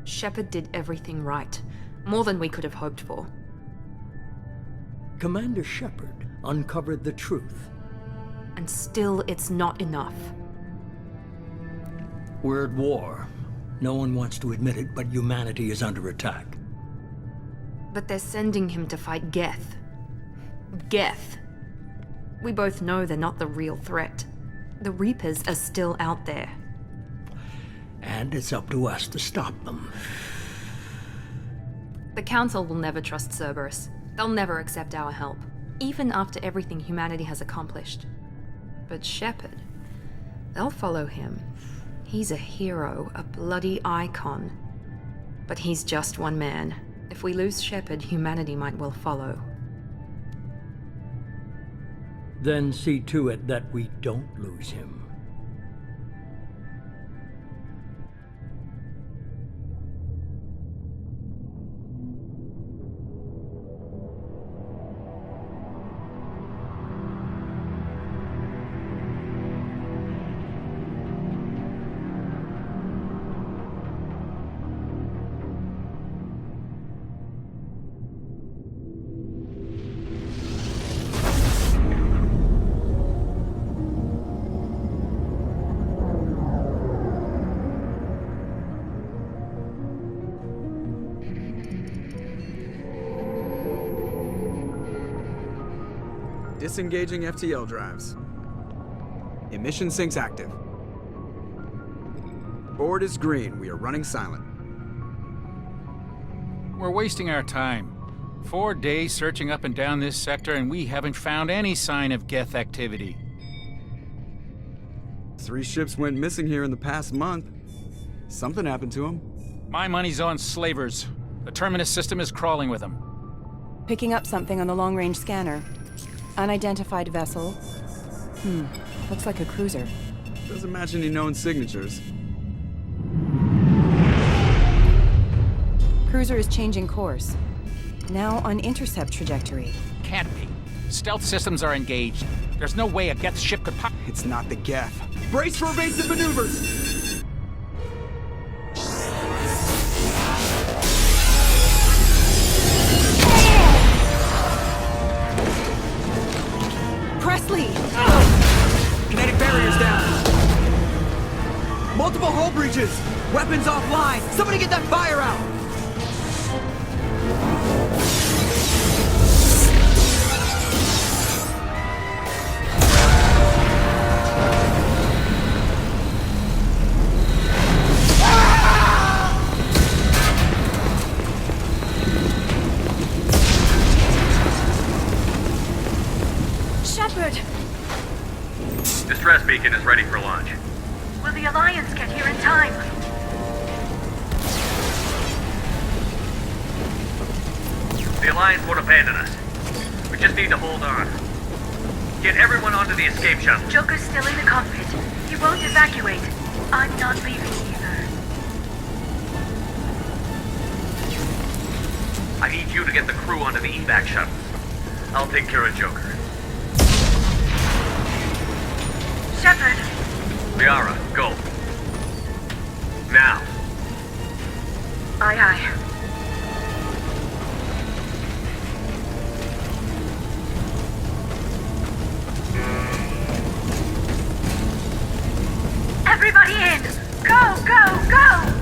Shepard did everything right. More than we could have hoped for. Commander Shepard uncovered the truth. And still, it's not enough. We're at war. No one wants to admit it, but humanity is under attack. But they're sending him to fight Geth. Geth. We both know they're not the real threat. The Reapers are still out there. And it's up to us to stop them. The Council will never trust Cerberus. They'll never accept our help, even after everything humanity has accomplished. But Shepard, they'll follow him. He's a hero, a bloody icon. But he's just one man. If we lose Shepard, humanity might well follow. Then see to it that we don't lose him. Disengaging FTL drives. Emission sinks active. Board is green. We are running silent. We're wasting our time. 4 days searching up and down this sector, and we haven't found any sign of Geth activity. 3 ships went missing here in the past month. Something happened to them. My money's on slavers. The Terminus system is crawling with them. Picking up something on the long-range scanner. Unidentified vessel. Looks like a cruiser. Doesn't match any known signatures. Cruiser is changing course. Now on intercept trajectory. Can't be. Stealth systems are engaged. There's no way a Geth ship could pop. It's not the Geth. Brace for evasive maneuvers! Presley! Kinetic barriers down. Multiple hull breaches. Weapons offline. Somebody get that fire out. Shepard! Distress beacon is ready for launch. Will the Alliance get here in time? The Alliance won't abandon us. We just need to hold on. Get everyone onto the escape shuttle. Joker's still in the cockpit. He won't evacuate. I'm not leaving either. I need you to get the crew onto the evac shuttle. I'll take care of Joker. Shepard! Liara, go. Now. Aye, aye. Everybody in! Go, go, go!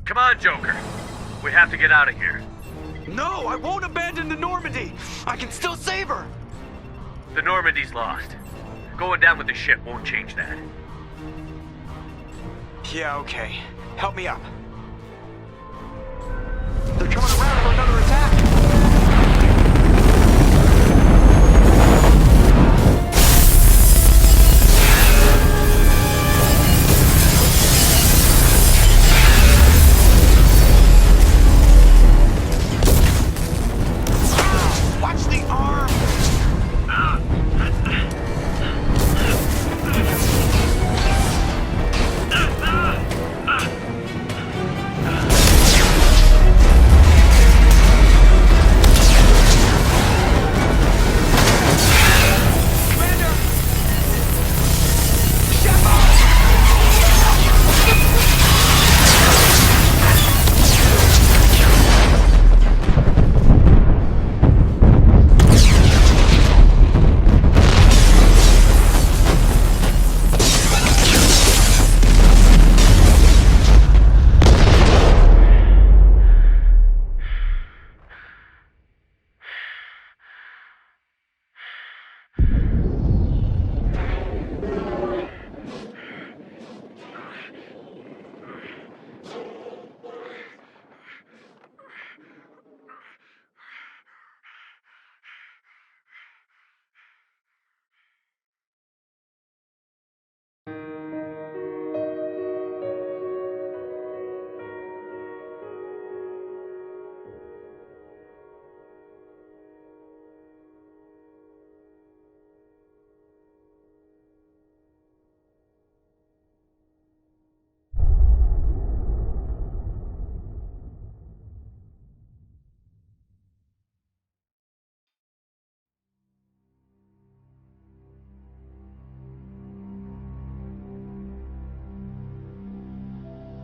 Come on, Joker. We have to get out of here. No, I won't abandon the Normandy! I can still save her! The Normandy's lost. Going down with the ship won't change that. Yeah, okay. Help me up. They're coming around for another attack! Watch the arm!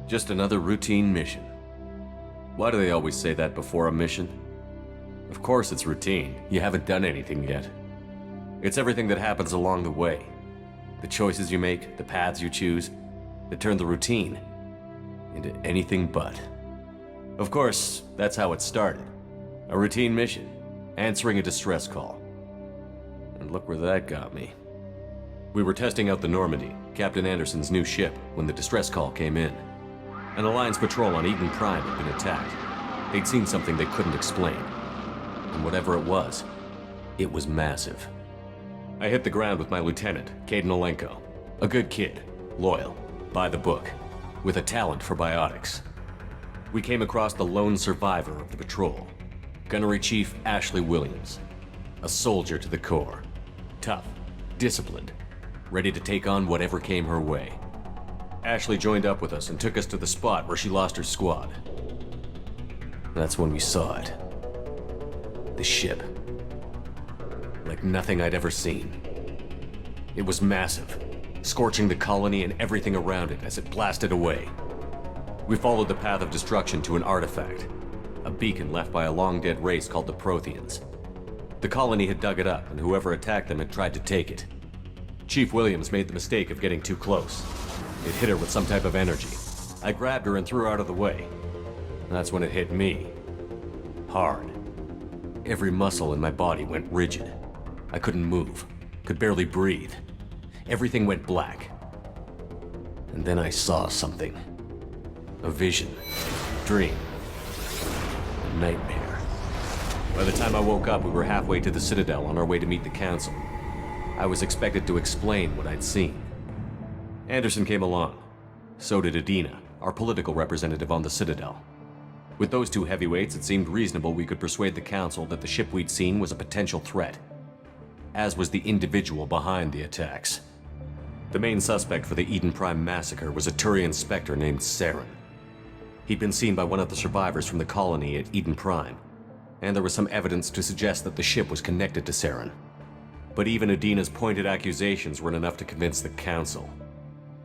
Just another routine mission. Why do they always say that before a mission? Of course it's routine. You haven't done anything yet. It's everything that happens along the way. The choices you make, the paths you choose, that turn the routine into anything but. Of course, that's how it started. A routine mission, answering a distress call. And look where that got me. We were testing out the Normandy, Captain Anderson's new ship, when the distress call came in. An Alliance patrol on Eden Prime had been attacked. They'd seen something they couldn't explain. And whatever it was massive. I hit the ground with my lieutenant, Caden Olenko. A good kid, loyal, by the book, with a talent for biotics. We came across the lone survivor of the patrol, Gunnery Chief Ashley Williams. A soldier to the core. Tough, disciplined, ready to take on whatever came her way. Ashley joined up with us and took us to the spot where she lost her squad. That's when we saw it. The ship. Like nothing I'd ever seen. It was massive, scorching the colony and everything around it as it blasted away. We followed the path of destruction to an artifact, a beacon left by a long-dead race called the Protheans. The colony had dug it up, and whoever attacked them had tried to take it. Chief Williams made the mistake of getting too close. It hit her with some type of energy. I grabbed her and threw her out of the way. That's when it hit me. Hard. Every muscle in my body went rigid. I couldn't move, could barely breathe. Everything went black. And then I saw something. A vision. Dream. A nightmare. By the time I woke up, we were halfway to the Citadel on our way to meet the Council. I was expected to explain what I'd seen. Anderson came along. So did Adina, our political representative on the Citadel. With those two heavyweights, it seemed reasonable we could persuade the Council that the ship we'd seen was a potential threat, as was the individual behind the attacks. The main suspect for the Eden Prime massacre was a Turian Spectre named Saren. He'd been seen by one of the survivors from the colony at Eden Prime, and there was some evidence to suggest that the ship was connected to Saren. But even Adina's pointed accusations weren't enough to convince the Council.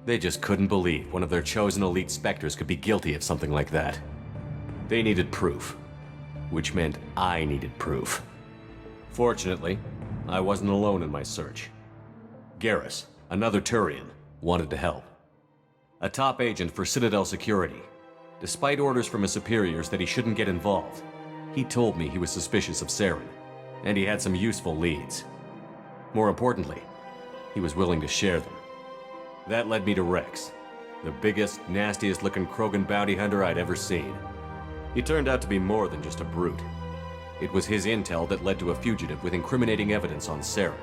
They just couldn't believe one of their chosen elite Spectres could be guilty of something like that. They needed proof, which meant I needed proof. Fortunately, I wasn't alone in my search. Garrus, another Turian, wanted to help. A top agent for Citadel Security, Despite orders from his superiors that he shouldn't get involved, he told me he was suspicious of Saren, and he had some useful leads. More importantly, he was willing to share them. That led me to Rex, the biggest, nastiest looking Krogan bounty hunter I'd ever seen. He turned out to be more than just a brute. It was his intel that led to a fugitive with incriminating evidence on Saren.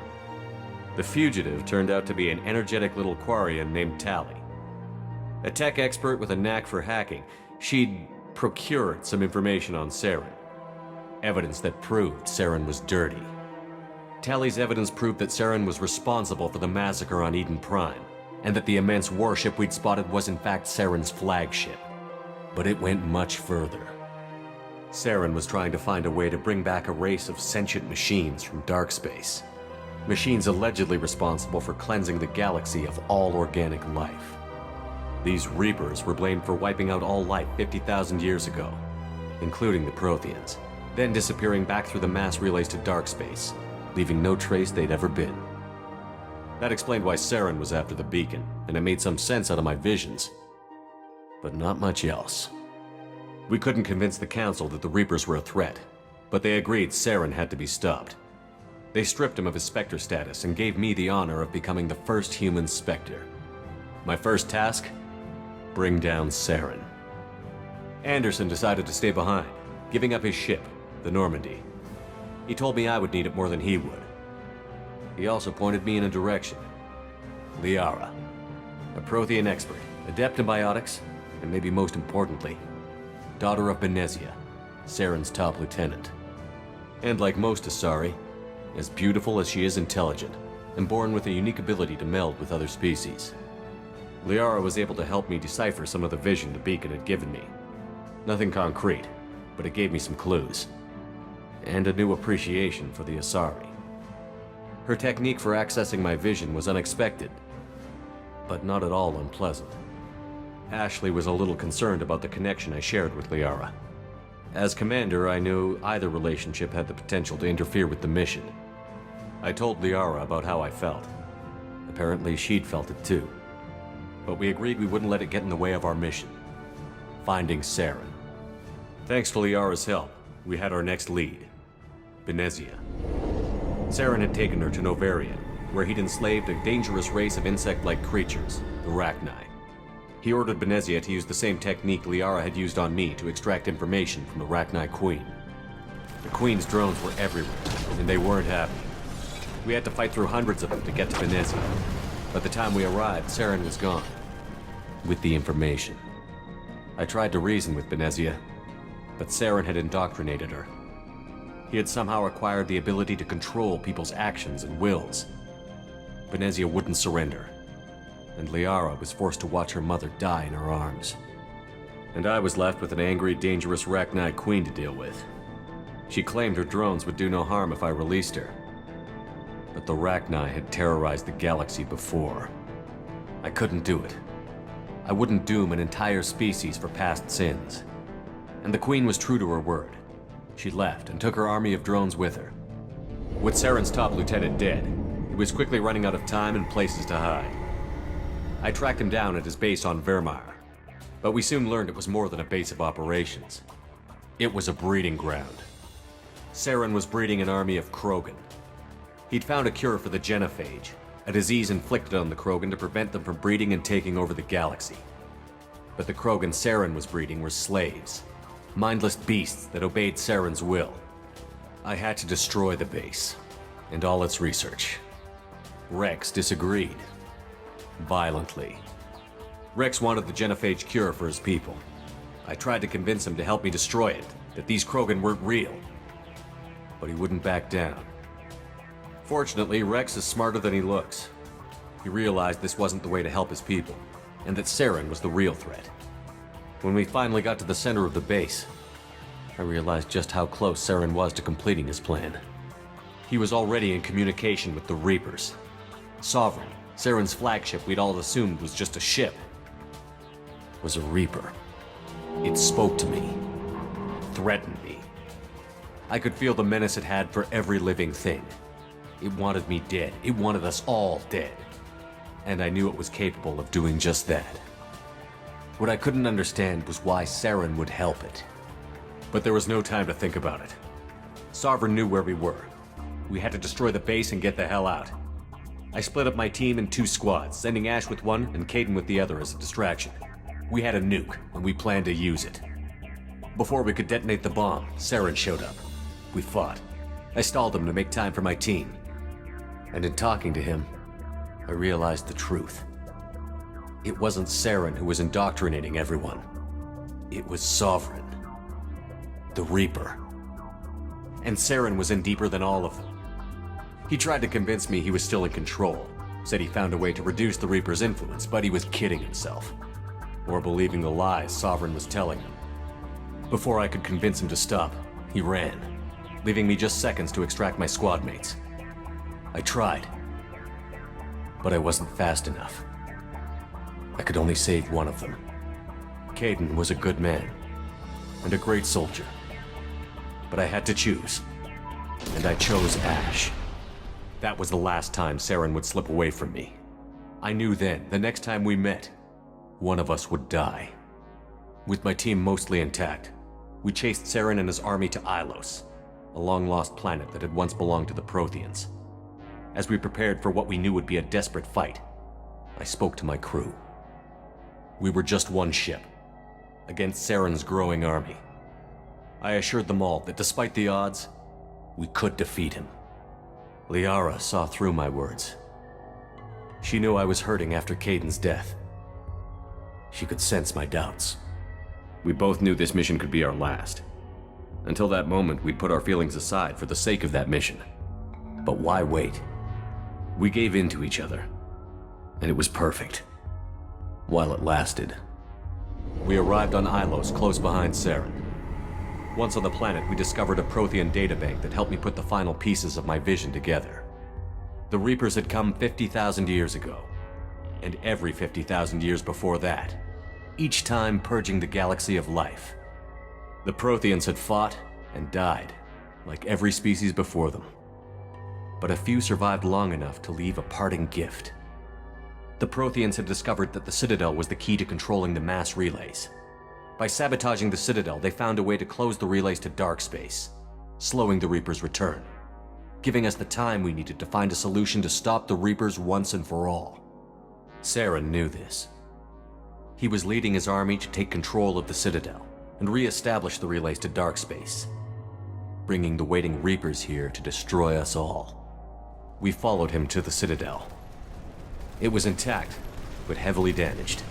The fugitive turned out to be an energetic little Quarian named Tali. A tech expert with a knack for hacking, she'd procured some information on Saren. Evidence that proved Saren was dirty. Tali's evidence proved that Saren was responsible for the massacre on Eden Prime, and that the immense warship we'd spotted was in fact Saren's flagship. But it went much further. Saren was trying to find a way to bring back a race of sentient machines from dark space. Machines allegedly responsible for cleansing the galaxy of all organic life. These Reapers were blamed for wiping out all life 50,000 years ago, including the Protheans, then disappearing back through the mass relays to dark space, leaving no trace they'd ever been. That explained why Saren was after the beacon, and it made some sense out of my visions. But not much else. We couldn't convince the Council that the Reapers were a threat, but they agreed Saren had to be stopped. They stripped him of his Spectre status and gave me the honor of becoming the first human Spectre. My first task? Bring down Saren. Anderson decided to stay behind, giving up his ship, the Normandy. He told me I would need it more than he would. He also pointed me in a direction. Liara, a Prothean expert, adept in biotics, and maybe most importantly, daughter of Benezia, Saren's top lieutenant. And like most Asari, as beautiful as she is intelligent, and born with a unique ability to meld with other species. Liara was able to help me decipher some of the vision the beacon had given me. Nothing concrete, but it gave me some clues. And a new appreciation for the Asari. Her technique for accessing my vision was unexpected, but not at all unpleasant. Ashley was a little concerned about the connection I shared with Liara. As commander, I knew either relationship had the potential to interfere with the mission. I told Liara about how I felt. Apparently, she'd felt it too. But we agreed we wouldn't let it get in the way of our mission. Finding Saren. Thanks to Liara's help, we had our next lead. Benezia. Saren had taken her to Novarian, where he'd enslaved a dangerous race of insect-like creatures, the Rachni. He ordered Benezia to use the same technique Liara had used on me to extract information from the Rachni Queen. The Queen's drones were everywhere, and they weren't happy. We had to fight through hundreds of them to get to Benezia. By the time we arrived, Saren was gone. With the information. I tried to reason with Benezia, but Saren had indoctrinated her. He had somehow acquired the ability to control people's actions and wills. Benezia wouldn't surrender, and Liara was forced to watch her mother die in her arms. And I was left with an angry, dangerous Rachni Queen to deal with. She claimed her drones would do no harm if I released her. But the Rachni had terrorized the galaxy before. I couldn't do it. I wouldn't doom an entire species for past sins. And the Queen was true to her word. She left and took her army of drones with her. With Saren's top lieutenant dead, he was quickly running out of time and places to hide. I tracked him down at his base on Vermeer, but we soon learned it was more than a base of operations. It was a breeding ground. Saren was breeding an army of Krogan. He'd found a cure for the genophage, a disease inflicted on the Krogan to prevent them from breeding and taking over the galaxy. But the Krogan Saren was breeding were slaves, mindless beasts that obeyed Saren's will. I had to destroy the base, and all its research. Rex disagreed. Violently. Rex wanted the genophage cure for his people. I tried to convince him to help me destroy it, that these Krogan weren't real. But he wouldn't back down. Fortunately, Rex is smarter than he looks. He realized this wasn't the way to help his people, and that Saren was the real threat. When we finally got to the center of the base, I realized just how close Saren was to completing his plan. He was already in communication with the Reapers. Sovereign, Saren's flagship we'd all assumed was just a ship, was a Reaper. It spoke to me, threatened me. I could feel the menace it had for every living thing. It wanted me dead. It wanted us all dead. And I knew it was capable of doing just that. What I couldn't understand was why Saren would help it. But there was no time to think about it. Sovereign knew where we were. We had to destroy the base and get the hell out. I split up my team in 2 squads, sending Ash with one and Caden with the other as a distraction. We had a nuke, and we planned to use it. Before we could detonate the bomb, Saren showed up. We fought. I stalled him to make time for my team. And in talking to him, I realized the truth. It wasn't Saren who was indoctrinating everyone. It was Sovereign. The Reaper. And Saren was in deeper than all of them. He tried to convince me he was still in control, said he found a way to reduce the Reaper's influence, but he was kidding himself. Or believing the lies Sovereign was telling him. Before I could convince him to stop, he ran, leaving me just seconds to extract my squad mates. I tried, but I wasn't fast enough. I could only save one of them. Caden was a good man, and a great soldier. But I had to choose, and I chose Ash. That was the last time Saren would slip away from me. I knew then, the next time we met, one of us would die. With my team mostly intact, we chased Saren and his army to Ilos, a long-lost planet that had once belonged to the Protheans. As we prepared for what we knew would be a desperate fight, I spoke to my crew. We were just one ship, against Saren's growing army. I assured them all that despite the odds, we could defeat him. Liara saw through my words. She knew I was hurting after Caden's death. She could sense my doubts. We both knew this mission could be our last. Until that moment, we'd put our feelings aside for the sake of that mission. But why wait? We gave in to each other, and it was perfect. While it lasted. We arrived on Ilos, close behind Saren. Once on the planet, we discovered a Prothean databank that helped me put the final pieces of my vision together. The Reapers had come 50,000 years ago, and every 50,000 years before that, each time purging the galaxy of life. The Protheans had fought and died, like every species before them. But a few survived long enough to leave a parting gift. The Protheans had discovered that the Citadel was the key to controlling the mass relays. By sabotaging the Citadel, they found a way to close the relays to dark space, slowing the Reaper's return, giving us the time we needed to find a solution to stop the Reapers once and for all. Saren knew this. He was leading his army to take control of the Citadel and re-establish the relays to dark space, bringing the waiting Reapers here to destroy us all. We followed him to the Citadel. It was intact, but heavily damaged.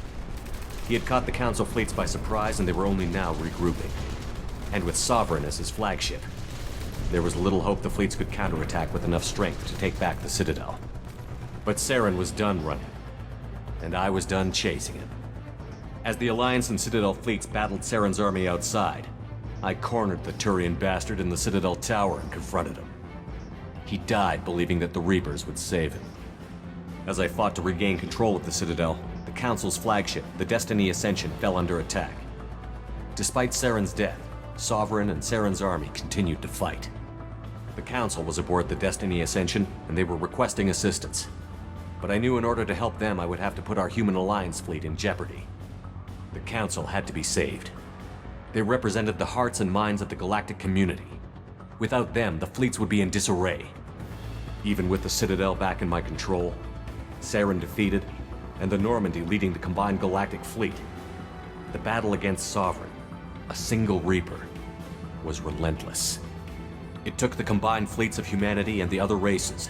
He had caught the Council fleets by surprise, and they were only now regrouping. And with Sovereign as his flagship, there was little hope the fleets could counterattack with enough strength to take back the Citadel. But Saren was done running, and I was done chasing him. As the Alliance and Citadel fleets battled Saren's army outside, I cornered the Turian bastard in the Citadel tower and confronted him. He died believing that the Reapers would save him. As I fought to regain control of the Citadel, the Council's flagship, the Destiny Ascension, fell under attack. Despite Saren's death, Sovereign and Saren's army continued to fight. The Council was aboard the Destiny Ascension, and they were requesting assistance. But I knew in order to help them, I would have to put our human Alliance fleet in jeopardy. The Council had to be saved. They represented the hearts and minds of the galactic community. Without them, the fleets would be in disarray. Even with the Citadel back in my control, Saren defeated, and the Normandy leading the combined galactic fleet, the battle against Sovereign, a single Reaper, was relentless. It took the combined fleets of humanity and the other races,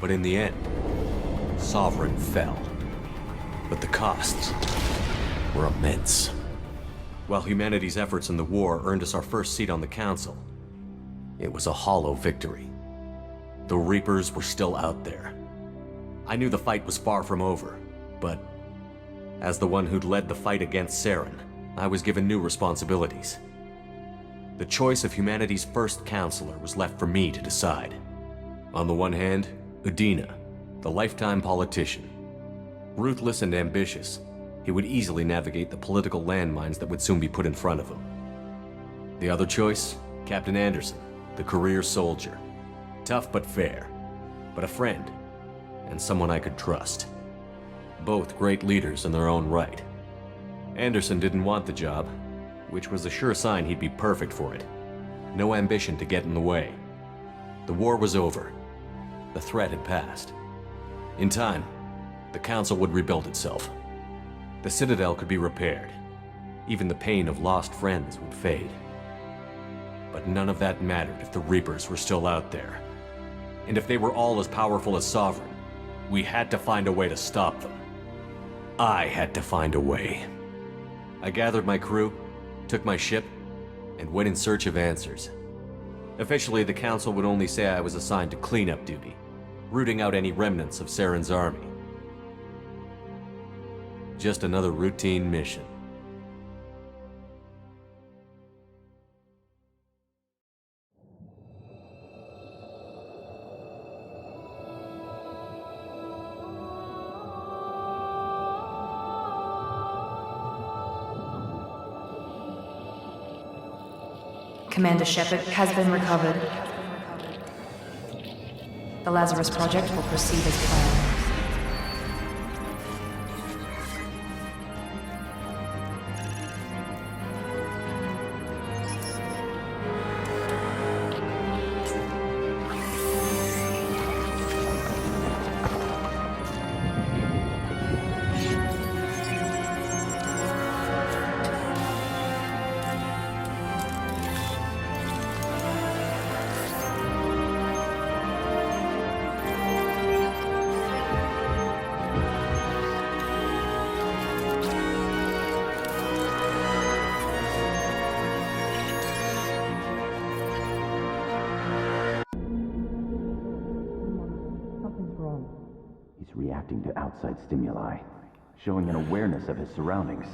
but in the end, Sovereign fell. But the costs were immense. While humanity's efforts in the war earned us our first seat on the Council, it was a hollow victory. The Reapers were still out there. I knew the fight was far from over, but as the one who'd led the fight against Saren, I was given new responsibilities. The choice of humanity's first counselor was left for me to decide. On the one hand, Udina, the lifetime politician. Ruthless and ambitious, he would easily navigate the political landmines that would soon be put in front of him. The other choice, Captain Anderson, the career soldier. Tough but fair, but a friend, and someone I could trust. Both great leaders in their own right. Anderson didn't want the job, which was a sure sign he'd be perfect for it. No ambition to get in the way. The war was over. The threat had passed. In time, the Council would rebuild itself. The Citadel could be repaired. Even the pain of lost friends would fade. But none of that mattered if the Reapers were still out there. And if they were all as powerful as Sovereign, we had to find a way to stop them. I had to find a way. I gathered my crew, took my ship, and went in search of answers. Officially, the Council would only say I was assigned to cleanup duty, rooting out any remnants of Saren's army. Just another routine mission. Commander Shepard has been recovered. The Lazarus Project will proceed as planned. He's reacting to outside stimuli, showing an awareness of his surroundings.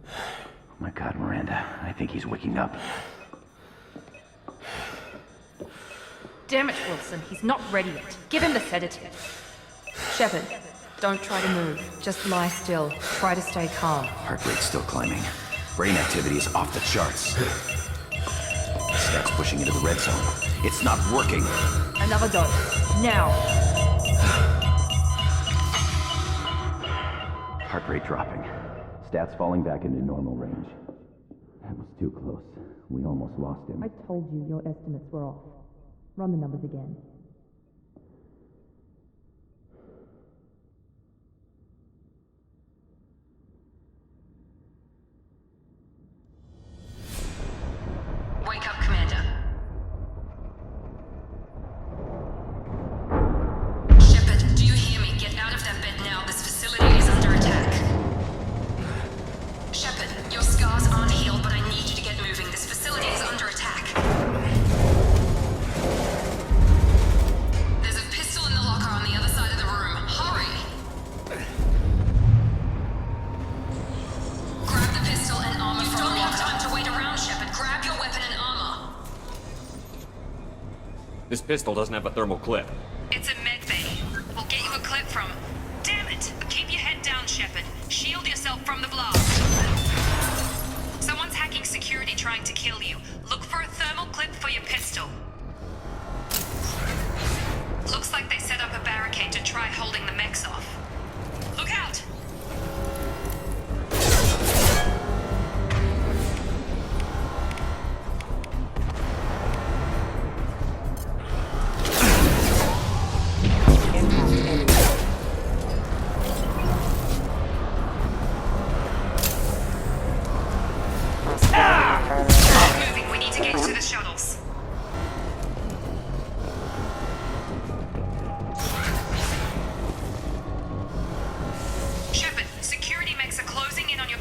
Oh my God, Miranda, I think he's waking up. Damn it, Wilson, he's not ready yet. Give him the sedative. Shepard, don't try to move. Just lie still. Try to stay calm. Heart rate's still climbing. Brain activity is off the charts. Stats pushing into the red zone. It's not working. Another dose. Now. Heart rate dropping. Stats falling back into normal range. That was too close. We almost lost him. I told you your estimates were off. Run the numbers again. Wake up, Commander. Shepard, do you hear me? Get out of that bed now. This facility is under attack. Shepard, your scars aren't healed, but I need you to get moving. This facility is under attack. There's a pistol in the locker on the other side of the room. Hurry! Grab the pistol and armor from the locker. You've time to wait around, Shepard. Grab your weapon and armor. This pistol doesn't have a thermal clip. It's a med bay. We'll get you a clip from... Damn it! Keep your head down, Shepard. Shield yourself from the blast. Someone's hacking security trying to kill you. Look for a thermal clip for your pistol. Looks like they set up a barricade to try holding the mechs off. Look out! Moving, we need to get to the shuttles. Shepard, security mechs are closing in on your...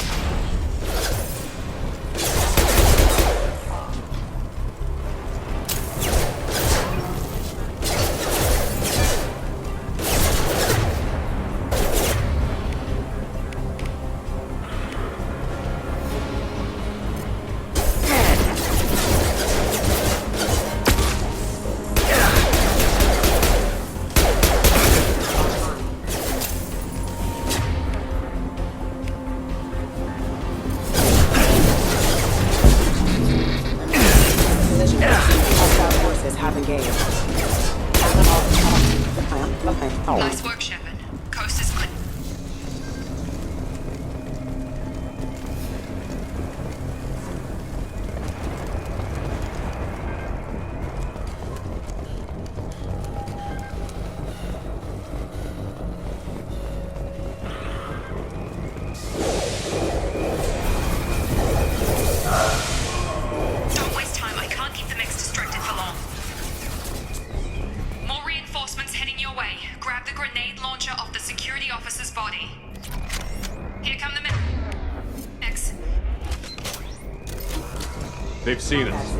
They've seen us.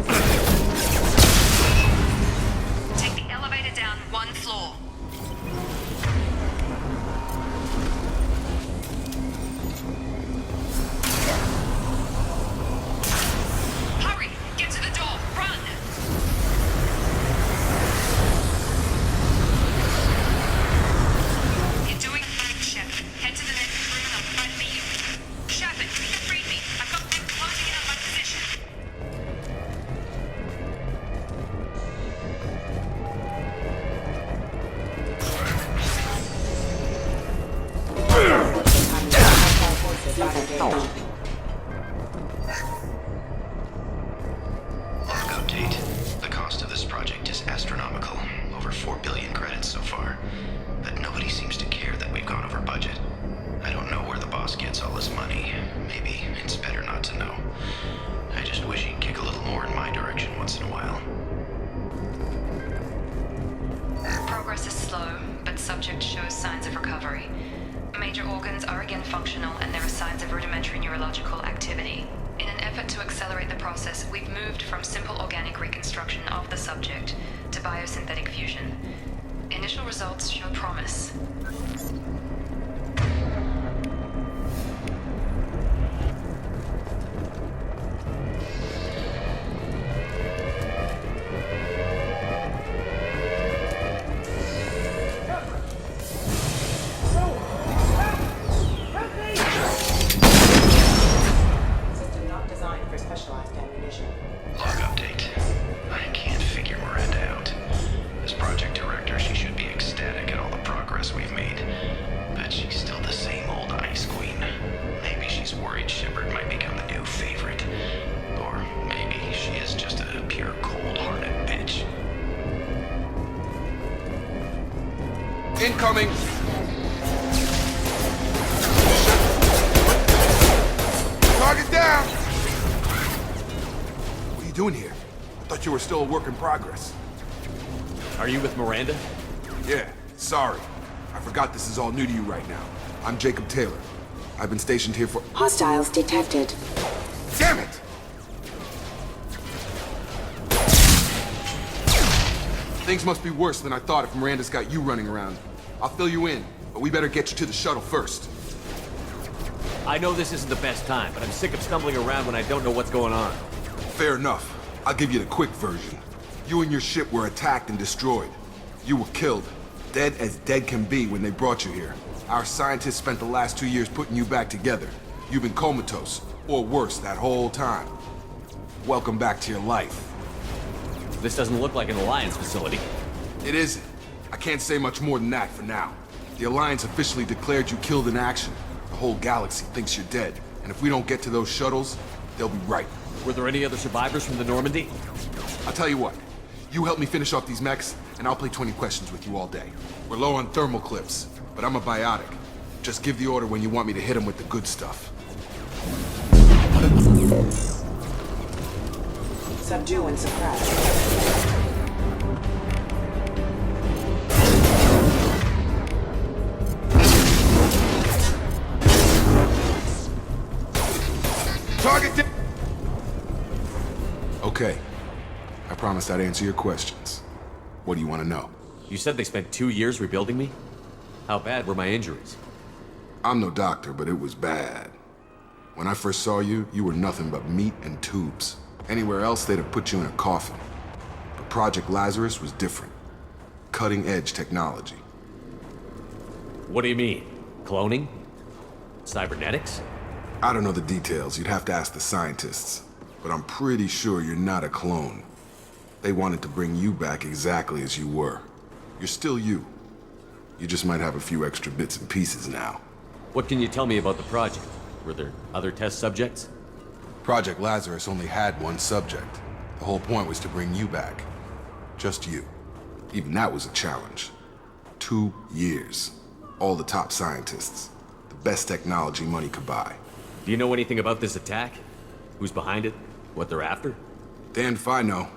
Take the elevator down 1 floor. Hurry! Get to the door! Run! You're doing fine, Shepard. Head to the next room and I'll try to meet you. Shepard, read me. I've got them closing in on my position. Log update. The cost of this project is astronomical. Over 4 billion credits so far. But nobody seems to care that we've gone over budget. I don't know where the boss gets all his money. Maybe it's better not to know. I just wish he'd kick a little more in my direction once in a while. Progress is slow, but subject shows signs of recovery. Major organs are again functional, and there are signs of rudimentary neurological activity. In an effort to accelerate the process, we've moved from simple organic reconstruction of the subject to biosynthetic fusion. Initial results show promise. Log update. I can't figure Miranda out. As project director, she should be ecstatic at all the progress we've made. But she's still the same old ice queen. Maybe she's worried Shepard might become the new favorite. Or maybe she is just a pure cold-hearted bitch. Incoming! Target down! What are you doing here? I thought you were still a work in progress. Are you with Miranda? Yeah, sorry. I forgot this is all new to you right now. I'm Jacob Taylor. I've been stationed here for— Hostiles detected. Damn it! Things must be worse than I thought if Miranda's got you running around. I'll fill you in, but we better get you to the shuttle first. I know this isn't the best time, but I'm sick of stumbling around when I don't know what's going on. Fair enough. I'll give you the quick version. You and your ship were attacked and destroyed. You were killed. Dead as dead can be when they brought you here. Our scientists spent the last 2 years putting you back together. You've been comatose, or worse, that whole time. Welcome back to your life. This doesn't look like an Alliance facility. It isn't. I can't say much more than that for now. The Alliance officially declared you killed in action. The whole galaxy thinks you're dead. And if we don't get to those shuttles, they'll be right. Were there any other survivors from the Normandy? I'll tell you what. You help me finish off these mechs, and I'll play 20 questions with you all day. We're low on thermal clips, but I'm a biotic. Just give the order when you want me to hit them with the good stuff. Subdue and suppress. Target Okay. I promised I'd answer your questions. What do you want to know? You said they spent 2 years rebuilding me? How bad were my injuries? I'm no doctor, but it was bad. When I first saw you, you were nothing but meat and tubes. Anywhere else, they'd have put you in a coffin. But Project Lazarus was different. Cutting-edge technology. What do you mean? Cloning? Cybernetics? I don't know the details. You'd have to ask the scientists. But I'm pretty sure you're not a clone. They wanted to bring you back exactly as you were. You're still you. You just might have a few extra bits and pieces now. What can you tell me about the project? Were there other test subjects? Project Lazarus only had one subject. The whole point was to bring you back. Just you. Even that was a challenge. 2 years. All the top scientists. The best technology money could buy. Do you know anything about this attack? Who's behind it? What they're after? Damned if I know.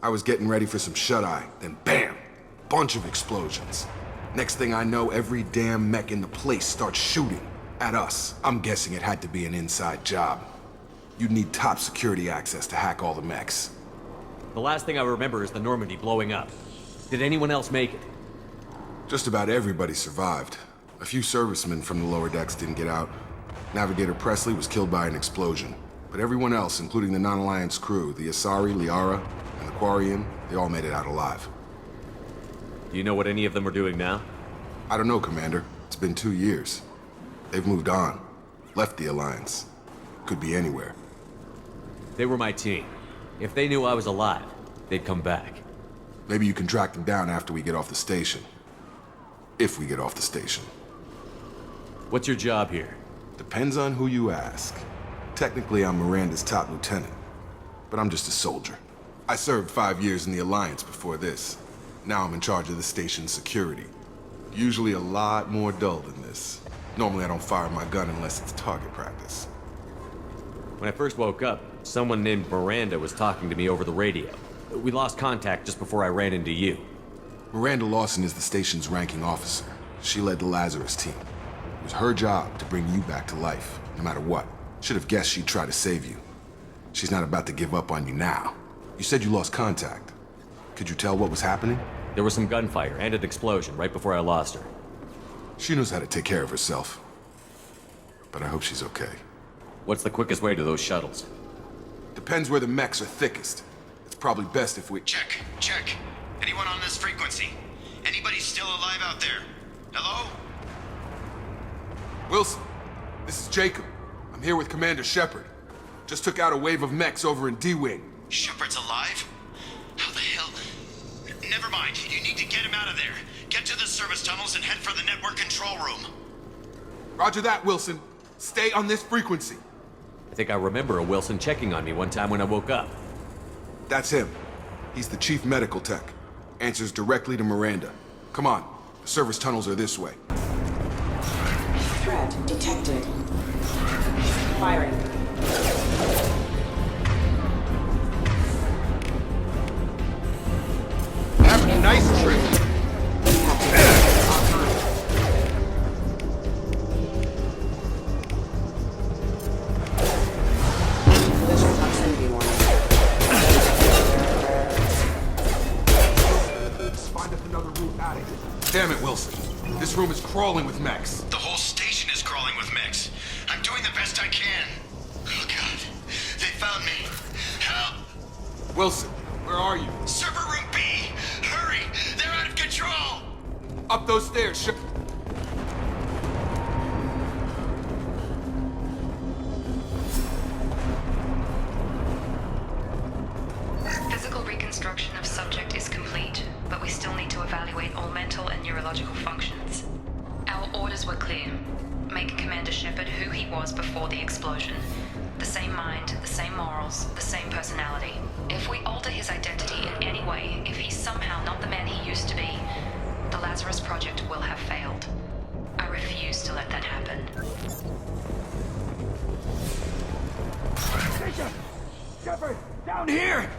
I was getting ready for some shut-eye, then bam! Bunch of explosions. Next thing I know, every damn mech in the place starts shooting. At us. I'm guessing it had to be an inside job. You'd need top security access to hack all the mechs. The last thing I remember is the Normandy blowing up. Did anyone else make it? Just about everybody survived. A few servicemen from the lower decks didn't get out. Navigator Presley was killed by an explosion. But everyone else, including the non-Alliance crew, the Asari, Liara, and the Quarian, they all made it out alive. Do you know what any of them are doing now? I don't know, Commander. It's been 2 years. They've moved on. Left the Alliance. Could be anywhere. They were my team. If they knew I was alive, they'd come back. Maybe you can track them down after we get off the station. If we get off the station. What's your job here? Depends on who you ask. Technically, I'm Miranda's top lieutenant. But I'm just a soldier. I served 5 years in the Alliance before this. Now I'm in charge of the station's security. Usually a lot more dull than this. Normally I don't fire my gun unless it's target practice. When I first woke up, someone named Miranda was talking to me over the radio. We lost contact just before I ran into you. Miranda Lawson is the station's ranking officer. She led the Lazarus team. It was her job to bring you back to life, no matter what. Should have guessed she'd try to save you. She's not about to give up on you now. You said you lost contact. Could you tell what was happening? There was some gunfire and an explosion right before I lost her. She knows how to take care of herself. But I hope she's okay. What's the quickest way to those shuttles? Depends where the mechs are thickest. It's probably best if we... Check. Anyone on this frequency? Anybody still alive out there? Hello? Wilson, this is Jacob. I'm here with Commander Shepard. Just took out a wave of mechs over in D-Wing. Shepard's alive? How the hell? Never mind. You need to get him out of there. Get to the service tunnels and head for the network control room. Roger that, Wilson. Stay on this frequency. I think I remember a Wilson checking on me one time when I woke up. That's him. He's the chief medical tech. Answers directly to Miranda. Come on. The service tunnels are this way. Threat detected. Firing. Have a nice trip. Visual proximity warning. Let's find us another route out of here. Damn it, Wilson. This room is crawling with mechs. The whole station is crawling with mechs. I'm doing the best I can. Oh God. They found me. Help! Wilson, where are you? Server room B! Hurry! They're out of control! Up those stairs, Shep. Physical reconstruction of subject is complete, but we still need to evaluate all mental and neurological functions. Our orders were clear. Make Commander Shepard who he was before the explosion. The same mind, the same morals, the same personality. If we alter his identity in any way, if he's somehow not the man he used to be, the Lazarus Project will have failed. I refuse to let that happen. Shepard! Down here!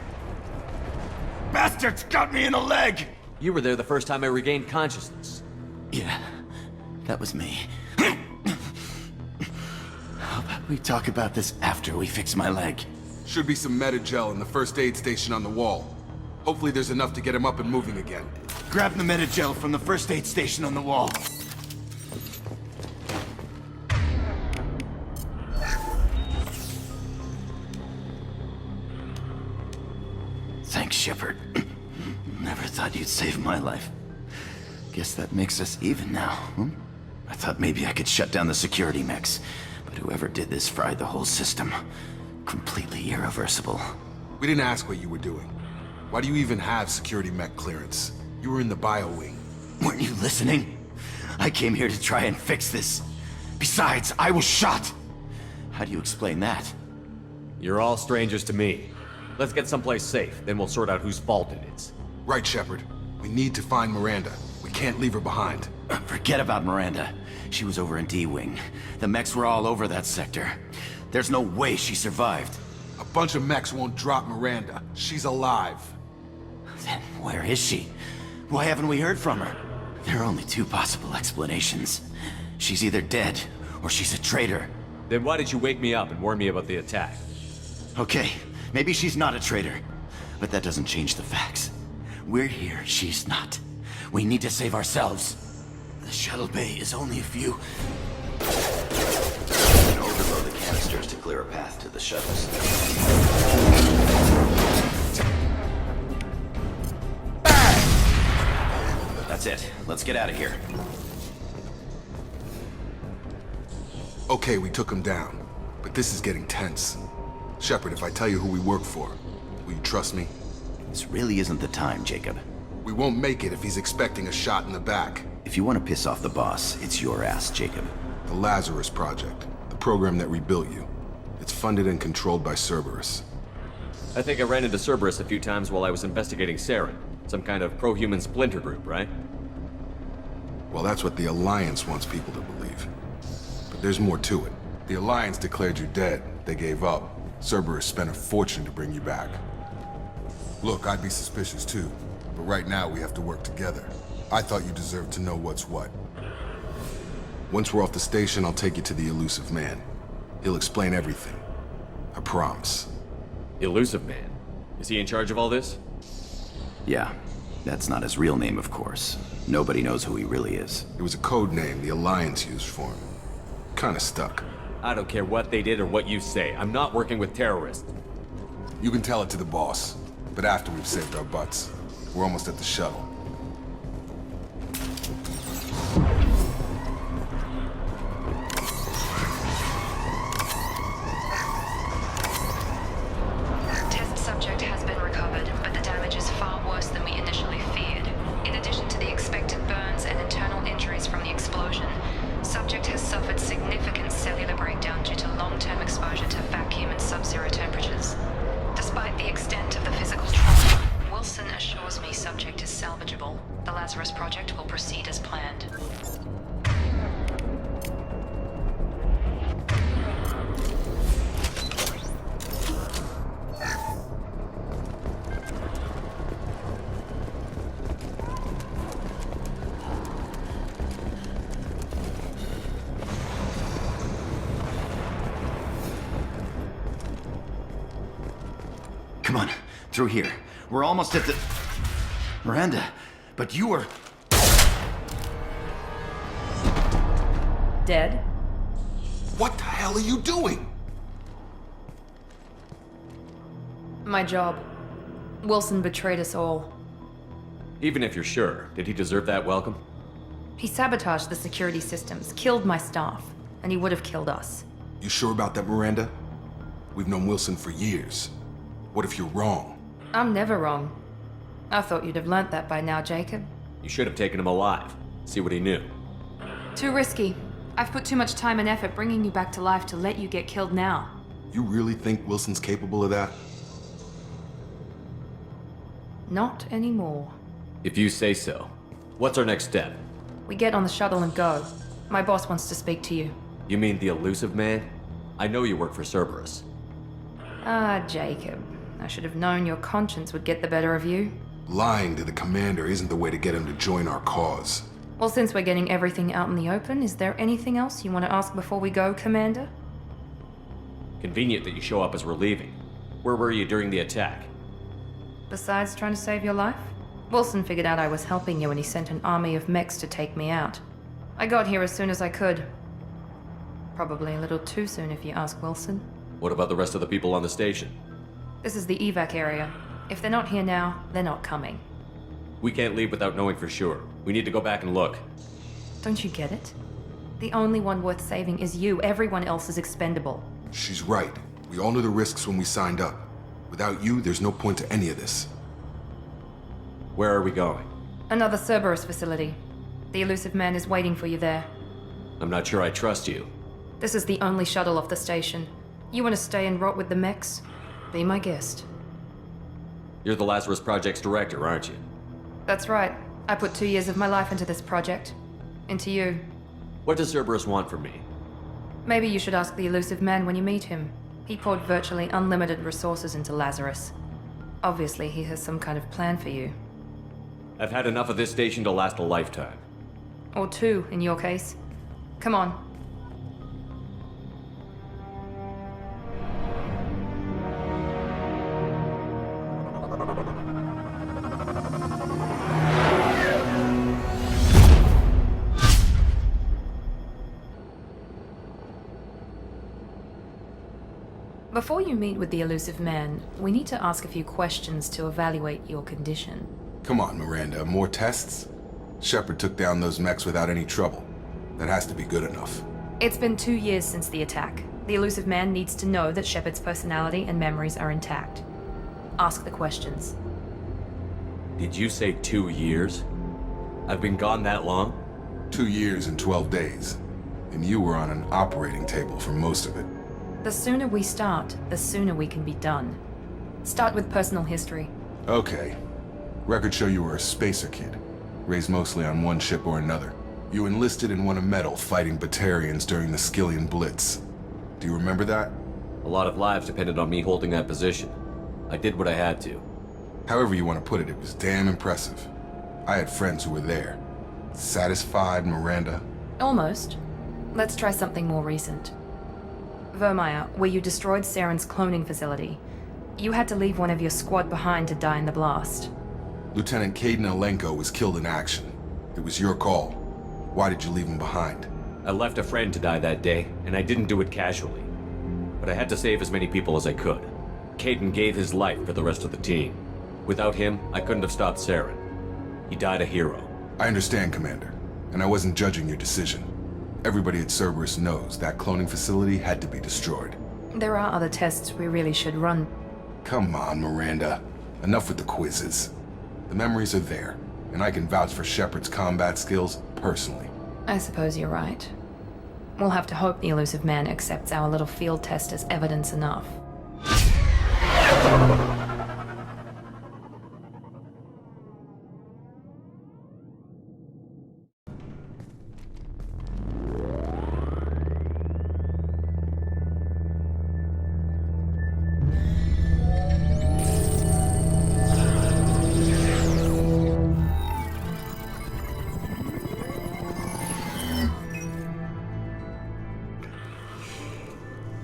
Bastards got me in the leg! You were there the first time I regained consciousness. Yeah, that was me. How about we talk about this after we fix my leg? Should be some meta-gel in the first aid station on the wall. Hopefully there's enough to get him up and moving again. Grab the meta-gel from the first aid station on the wall. Thanks, Shepard. Never thought you'd save my life. Guess that makes us even now, hmm? I thought maybe I could shut down the security mechs, but whoever did this fried the whole system. Completely irreversible. We didn't ask what you were doing. Why do you even have security mech clearance? You were in the bio wing. Weren't you listening? I came here to try and fix this. Besides, I was shot. How do you explain that? You're all strangers to me. Let's get someplace safe, then we'll sort out whose fault it is. Right, Shepard. We need to find Miranda. We can't leave her behind. Forget about Miranda. She was over in D-Wing. The mechs were all over that sector. There's no way she survived. A bunch of mechs won't drop Miranda. She's alive. Then where is she? Why haven't we heard from her? There are only two possible explanations. She's either dead, or she's a traitor. Then why did you wake me up and warn me about the attack? Okay, maybe she's not a traitor, but that doesn't change the facts. We're here, she's not. We need to save ourselves. The shuttle bay is only a few... And overload the canisters to clear a path to the shuttles. That's it. Let's get out of here. Okay, we took him down, but this is getting tense. Shepard, if I tell you who we work for, will you trust me? This really isn't the time, Jacob. We won't make it if he's expecting a shot in the back. If you want to piss off the boss, it's your ass, Jacob. The Lazarus Project, the program that rebuilt you. It's funded and controlled by Cerberus. I think I ran into Cerberus a few times while I was investigating Saren. Some kind of pro-human splinter group, right? Well, that's what the Alliance wants people to believe. But there's more to it. The Alliance declared you dead. They gave up. Cerberus spent a fortune to bring you back. Look, I'd be suspicious too, but right now we have to work together. I thought you deserved to know what's what. Once we're off the station, I'll take you to the Elusive Man. He'll explain everything. I promise. Elusive Man? Is he in charge of all this? Yeah. That's not his real name, of course. Nobody knows who he really is. It was a code name the Alliance used for him. Kinda stuck. I don't care what they did or what you say. I'm not working with terrorists. You can tell it to the boss, but after we've saved our butts. We're almost at the shuttle. Test subject has been recovered, but the damage is far worse than we initially feared. In addition to the expected burns and internal injuries from the explosion, subject has suffered significant cellular breakdown due to long-term exposure to vacuum and sub-zero temperatures. Despite the extent of the physical trauma, Wilson assures me subject is salvageable. The Lazarus Project will proceed as planned. Come on, through here. We're almost at the... Miranda, but you were... Dead? What the hell are you doing? My job. Wilson betrayed us all. Even if you're sure, did he deserve that welcome? He sabotaged the security systems, killed my staff, and he would have killed us. You sure about that, Miranda? We've known Wilson for years. What if you're wrong? I'm never wrong. I thought you'd have learnt that by now, Jacob. You should have taken him alive. See what he knew. Too risky. I've put too much time and effort bringing you back to life to let you get killed now. You really think Wilson's capable of that? Not anymore. If you say so. What's our next step? We get on the shuttle and go. My boss wants to speak to you. You mean the Elusive Man? I know you work for Cerberus. Ah, Jacob. I should have known your conscience would get the better of you. Lying to the commander isn't the way to get him to join our cause. Well, since we're getting everything out in the open, is there anything else you want to ask before we go, Commander? Convenient that you show up as we're leaving. Where were you during the attack? Besides trying to save your life? Wilson figured out I was helping you when he sent an army of mechs to take me out. I got here as soon as I could. Probably a little too soon if you ask Wilson. What about the rest of the people on the station? This is the evac area. If they're not here now, they're not coming. We can't leave without knowing for sure. We need to go back and look. Don't you get it? The only one worth saving is you. Everyone else is expendable. She's right. We all knew the risks when we signed up. Without you, there's no point to any of this. Where are we going? Another Cerberus facility. The Elusive Man is waiting for you there. I'm not sure I trust you. This is the only shuttle off the station. You want to stay and rot with the mechs? Be my guest. You're the Lazarus Project's director, aren't you? That's right. I put 2 years of my life into this project. Into you. What does Cerberus want from me? Maybe you should ask the Elusive Man when you meet him. He poured virtually unlimited resources into Lazarus. Obviously, he has some kind of plan for you. I've had enough of this station to last a lifetime. Or 2, in your case. Come on. Before you meet with the elusive man, we need to ask a few questions to evaluate your condition. Come on, Miranda, more tests? Shepard took down those mechs without any trouble. That has to be good enough. It's been 2 years since the attack. The elusive man needs to know that Shepard's personality and memories are intact. Ask the questions. Did you say 2 years? I've been gone that long? 2 years and 12 days. And you were on an operating table for most of it. The sooner we start, the sooner we can be done. Start with personal history. Okay. Records show you were a spacer kid, raised mostly on one ship or another. You enlisted and won a medal fighting Batarians during the Skillian Blitz. Do you remember that? A lot of lives depended on me holding that position. I did what I had to. However you want to put it, it was damn impressive. I had friends who were there. Satisfied, Miranda? Almost. Let's try something more recent. Vermeer, where you destroyed Saren's cloning facility. You had to leave one of your squad behind to die in the blast. Lieutenant Caden Alenko was killed in action. It was your call. Why did you leave him behind? I left a friend to die that day, and I didn't do it casually. But I had to save as many people as I could. Caden gave his life for the rest of the team. Without him, I couldn't have stopped Saren. He died a hero. I understand, Commander, and I wasn't judging your decision. Everybody at Cerberus knows that cloning facility had to be destroyed. There are other tests we really should run. Come on, Miranda. Enough with the quizzes. The memories are there, and I can vouch for Shepard's combat skills personally. I suppose you're right. We'll have to hope the elusive man accepts our little field test as evidence enough.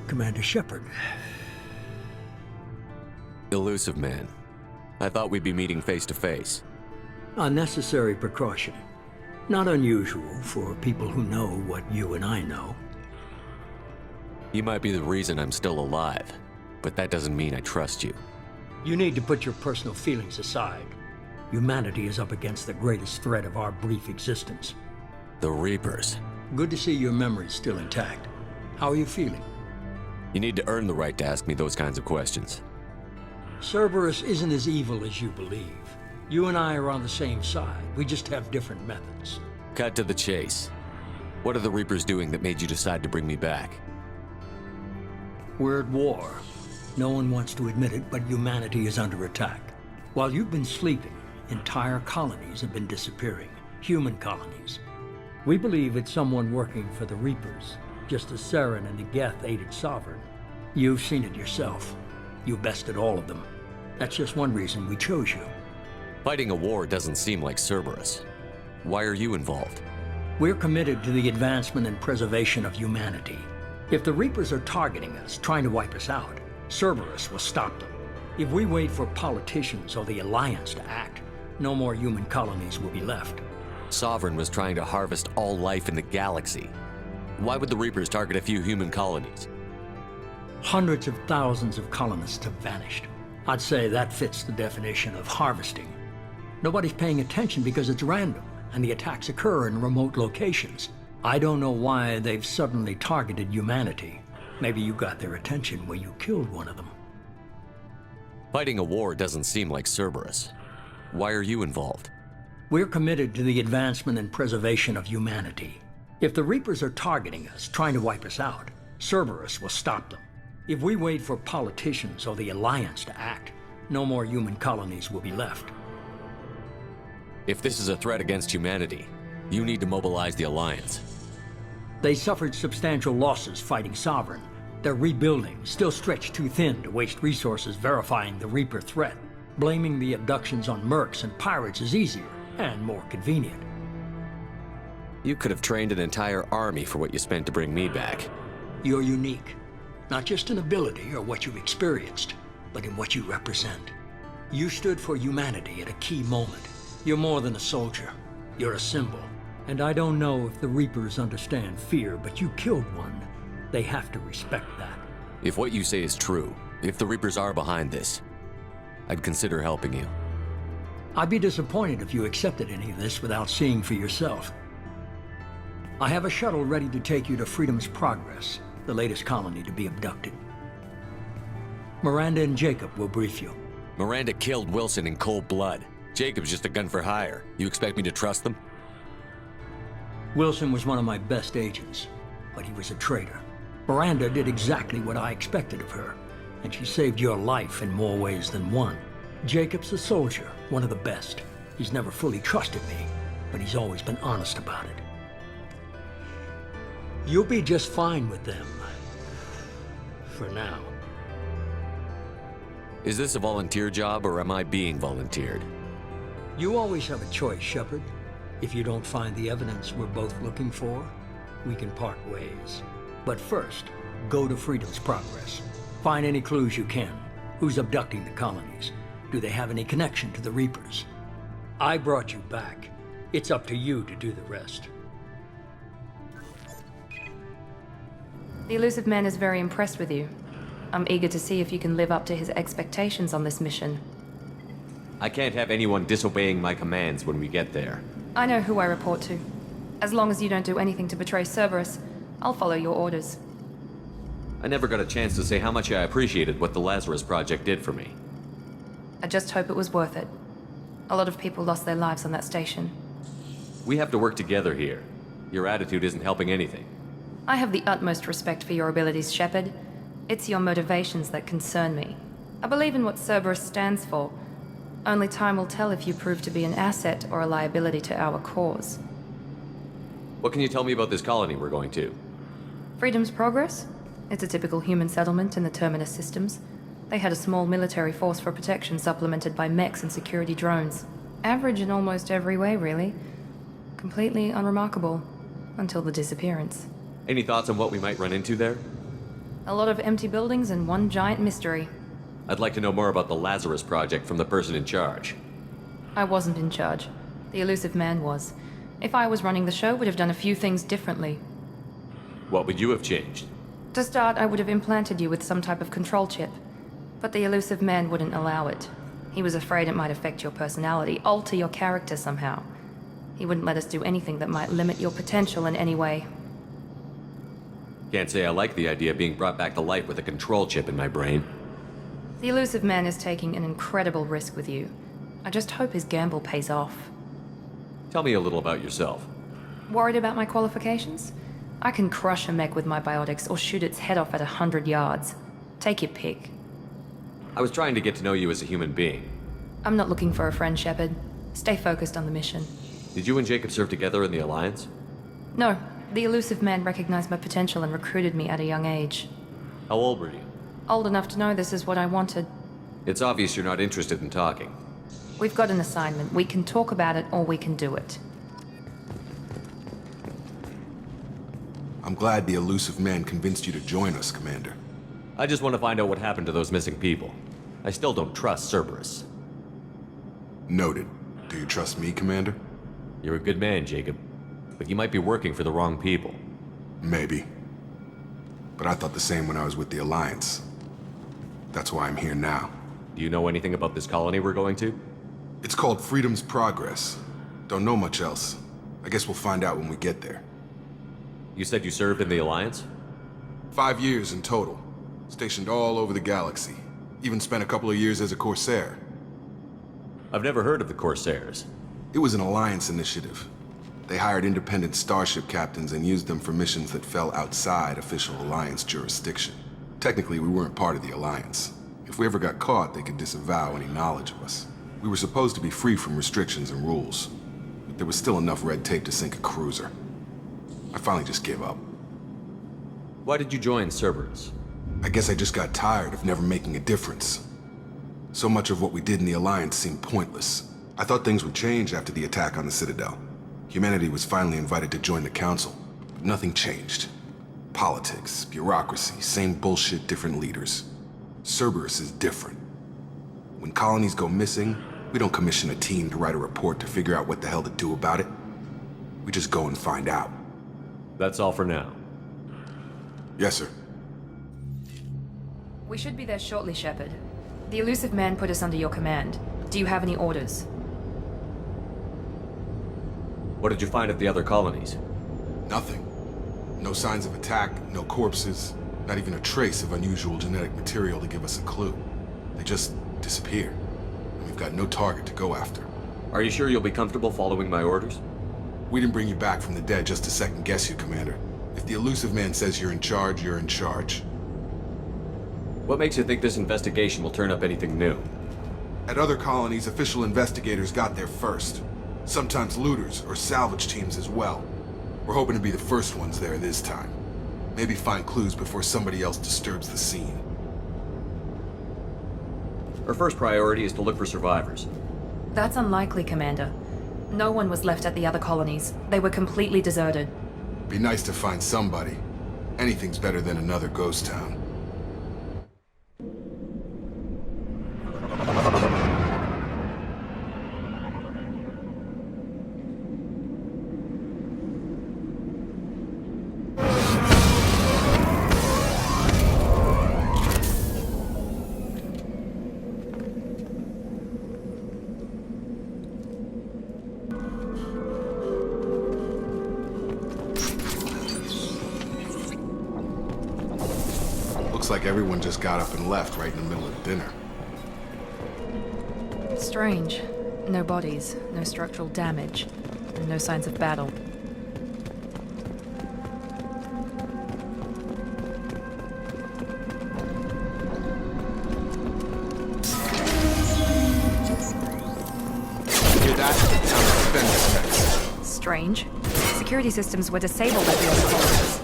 Commander Shepard. Elusive man. I thought we'd be meeting face to face. A necessary precaution. Not unusual for people who know what you and I know. You might be the reason I'm still alive, but that doesn't mean I trust you. You need to put your personal feelings aside. Humanity is up against the greatest threat of our brief existence. The Reapers. Good to see your memory's still intact. How are you feeling? You need to earn the right to ask me those kinds of questions. Cerberus isn't as evil as you believe. You and I are on the same side. We just have different methods. Cut to the chase. What are the Reapers doing that made you decide to bring me back? We're at war. No one wants to admit it, but humanity is under attack. While you've been sleeping, entire colonies have been disappearing. Human colonies. We believe it's someone working for the Reapers, just as Saren and the Geth aided Sovereign. You've seen it yourself. You bested all of them. That's just one reason we chose you. Fighting a war doesn't seem like Cerberus. Why are you involved? We're committed to the advancement and preservation of humanity. If the Reapers are targeting us, trying to wipe us out, Cerberus will stop them. If we wait for politicians or the Alliance to act, no more human colonies will be left. Sovereign was trying to harvest all life in the galaxy. Why would the Reapers target a few human colonies? Hundreds of thousands of colonists have vanished. I'd say that fits the definition of harvesting. Nobody's paying attention because it's random, and the attacks occur in remote locations. I don't know why they've suddenly targeted humanity. Maybe you got their attention when you killed one of them. Fighting a war doesn't seem like Cerberus. Why are you involved? We're committed to the advancement and preservation of humanity. If the Reapers are targeting us, trying to wipe us out, Cerberus will stop them. If we wait for politicians or the Alliance to act, no more human colonies will be left. If this is a threat against humanity, you need to mobilize the Alliance. They suffered substantial losses fighting Sovereign. They're rebuilding, still stretched too thin to waste resources verifying the Reaper threat. Blaming the abductions on mercs and pirates is easier and more convenient. You could have trained an entire army for what you spent to bring me back. You're unique. Not just in ability or what you've experienced, but in what you represent. You stood for humanity at a key moment. You're more than a soldier. You're a symbol. And I don't know if the Reapers understand fear, but you killed one. They have to respect that. If what you say is true, if the Reapers are behind this, I'd consider helping you. I'd be disappointed if you accepted any of this without seeing for yourself. I have a shuttle ready to take you to Freedom's Progress, the latest colony to be abducted. Miranda and Jacob will brief you. Miranda killed Wilson in cold blood. Jacob's just a gun for hire. You expect me to trust them? Wilson was one of my best agents, but he was a traitor. Miranda did exactly what I expected of her, and she saved your life in more ways than one. Jacob's a soldier, one of the best. He's never fully trusted me, but he's always been honest about it. You'll be just fine with them. For now. Is this a volunteer job, or am I being volunteered? You always have a choice, Shepard. If you don't find the evidence we're both looking for, we can part ways. But first, go to Freedom's Progress. Find any clues you can. Who's abducting the colonies? Do they have any connection to the Reapers? I brought you back. It's up to you to do the rest. The elusive man is very impressed with you. I'm eager to see if you can live up to his expectations on this mission. I can't have anyone disobeying my commands when we get there. I know who I report to. As long as you don't do anything to betray Cerberus, I'll follow your orders. I never got a chance to say how much I appreciated what the Lazarus Project did for me. I just hope it was worth it. A lot of people lost their lives on that station. We have to work together here. Your attitude isn't helping anything. I have the utmost respect for your abilities, Shepard. It's your motivations that concern me. I believe in what Cerberus stands for. Only time will tell if you prove to be an asset or a liability to our cause. What can you tell me about this colony we're going to? Freedom's Progress? It's a typical human settlement in the Terminus systems. They had a small military force for protection supplemented by mechs and security drones. Average in almost every way, really. Completely unremarkable. Until the disappearance. Any thoughts on what we might run into there? A lot of empty buildings and one giant mystery. I'd like to know more about the Lazarus Project from the person in charge. I wasn't in charge. The elusive man was. If I was running the show, would have done a few things differently. What would you have changed? To start, I would have implanted you with some type of control chip. But the elusive man wouldn't allow it. He was afraid it might affect your personality, alter your character somehow. He wouldn't let us do anything that might limit your potential in any way. Can't say I like the idea of being brought back to life with a control chip in my brain. The elusive man is taking an incredible risk with you. I just hope his gamble pays off. Tell me a little about yourself. Worried about my qualifications? I can crush a mech with my biotics or shoot its head off at 100 yards. Take your pick. I was trying to get to know you as a human being. I'm not looking for a friend, Shepard. Stay focused on the mission. Did you and Jacob serve together in the Alliance? No. The elusive man recognized my potential and recruited me at a young age. How old were you? Old enough to know this is what I wanted. It's obvious you're not interested in talking. We've got an assignment. We can talk about it or we can do it. I'm glad the elusive man convinced you to join us, Commander. I just want to find out what happened to those missing people. I still don't trust Cerberus. Noted. Do you trust me, Commander? You're a good man, Jacob. But you might be working for the wrong people. Maybe. But I thought the same when I was with the Alliance. That's why I'm here now. Do you know anything about this colony we're going to? It's called Freedom's Progress. Don't know much else. I guess we'll find out when we get there. You said you served in the Alliance? 5 years in total. Stationed all over the galaxy. Even spent a couple of years as a Corsair. I've never heard of the Corsairs. It was an Alliance initiative. They hired independent starship captains and used them for missions that fell outside official Alliance jurisdiction. Technically, we weren't part of the Alliance. If we ever got caught, they could disavow any knowledge of us. We were supposed to be free from restrictions and rules, but there was still enough red tape to sink a cruiser. I finally just gave up. Why did you join Cerberus? I guess I just got tired of never making a difference. So much of what we did in the Alliance seemed pointless. I thought things would change after the attack on the Citadel. Humanity was finally invited to join the Council, but nothing changed. Politics, bureaucracy, same bullshit, different leaders. Cerberus is different. When colonies go missing, we don't commission a team to write a report to figure out what the hell to do about it. We just go and find out. That's all for now. Yes, sir. We should be there shortly, Shepard. The elusive man put us under your command. Do you have any orders? What did you find at the other colonies? Nothing. No signs of attack, no corpses, not even a trace of unusual genetic material to give us a clue. They just disappeared. And we've got no target to go after. Are you sure you'll be comfortable following my orders? We didn't bring you back from the dead just to second guess you, Commander. If the elusive man says you're in charge, you're in charge. What makes you think this investigation will turn up anything new? At other colonies, official investigators got there first. Sometimes looters or salvage teams as well. We're hoping to be the first ones there this time. Maybe find clues before somebody else disturbs the scene. Our first priority is to look for survivors. That's unlikely, Commander. No one was left at the other colonies. They were completely deserted. Be nice to find somebody. Anything's better than another ghost town. Looks like everyone just got up and left right in the middle of dinner. Strange. No bodies, no structural damage, and no signs of battle. Hear that? Time to defend this mess. Strange. Security systems were disabled at the other colonies.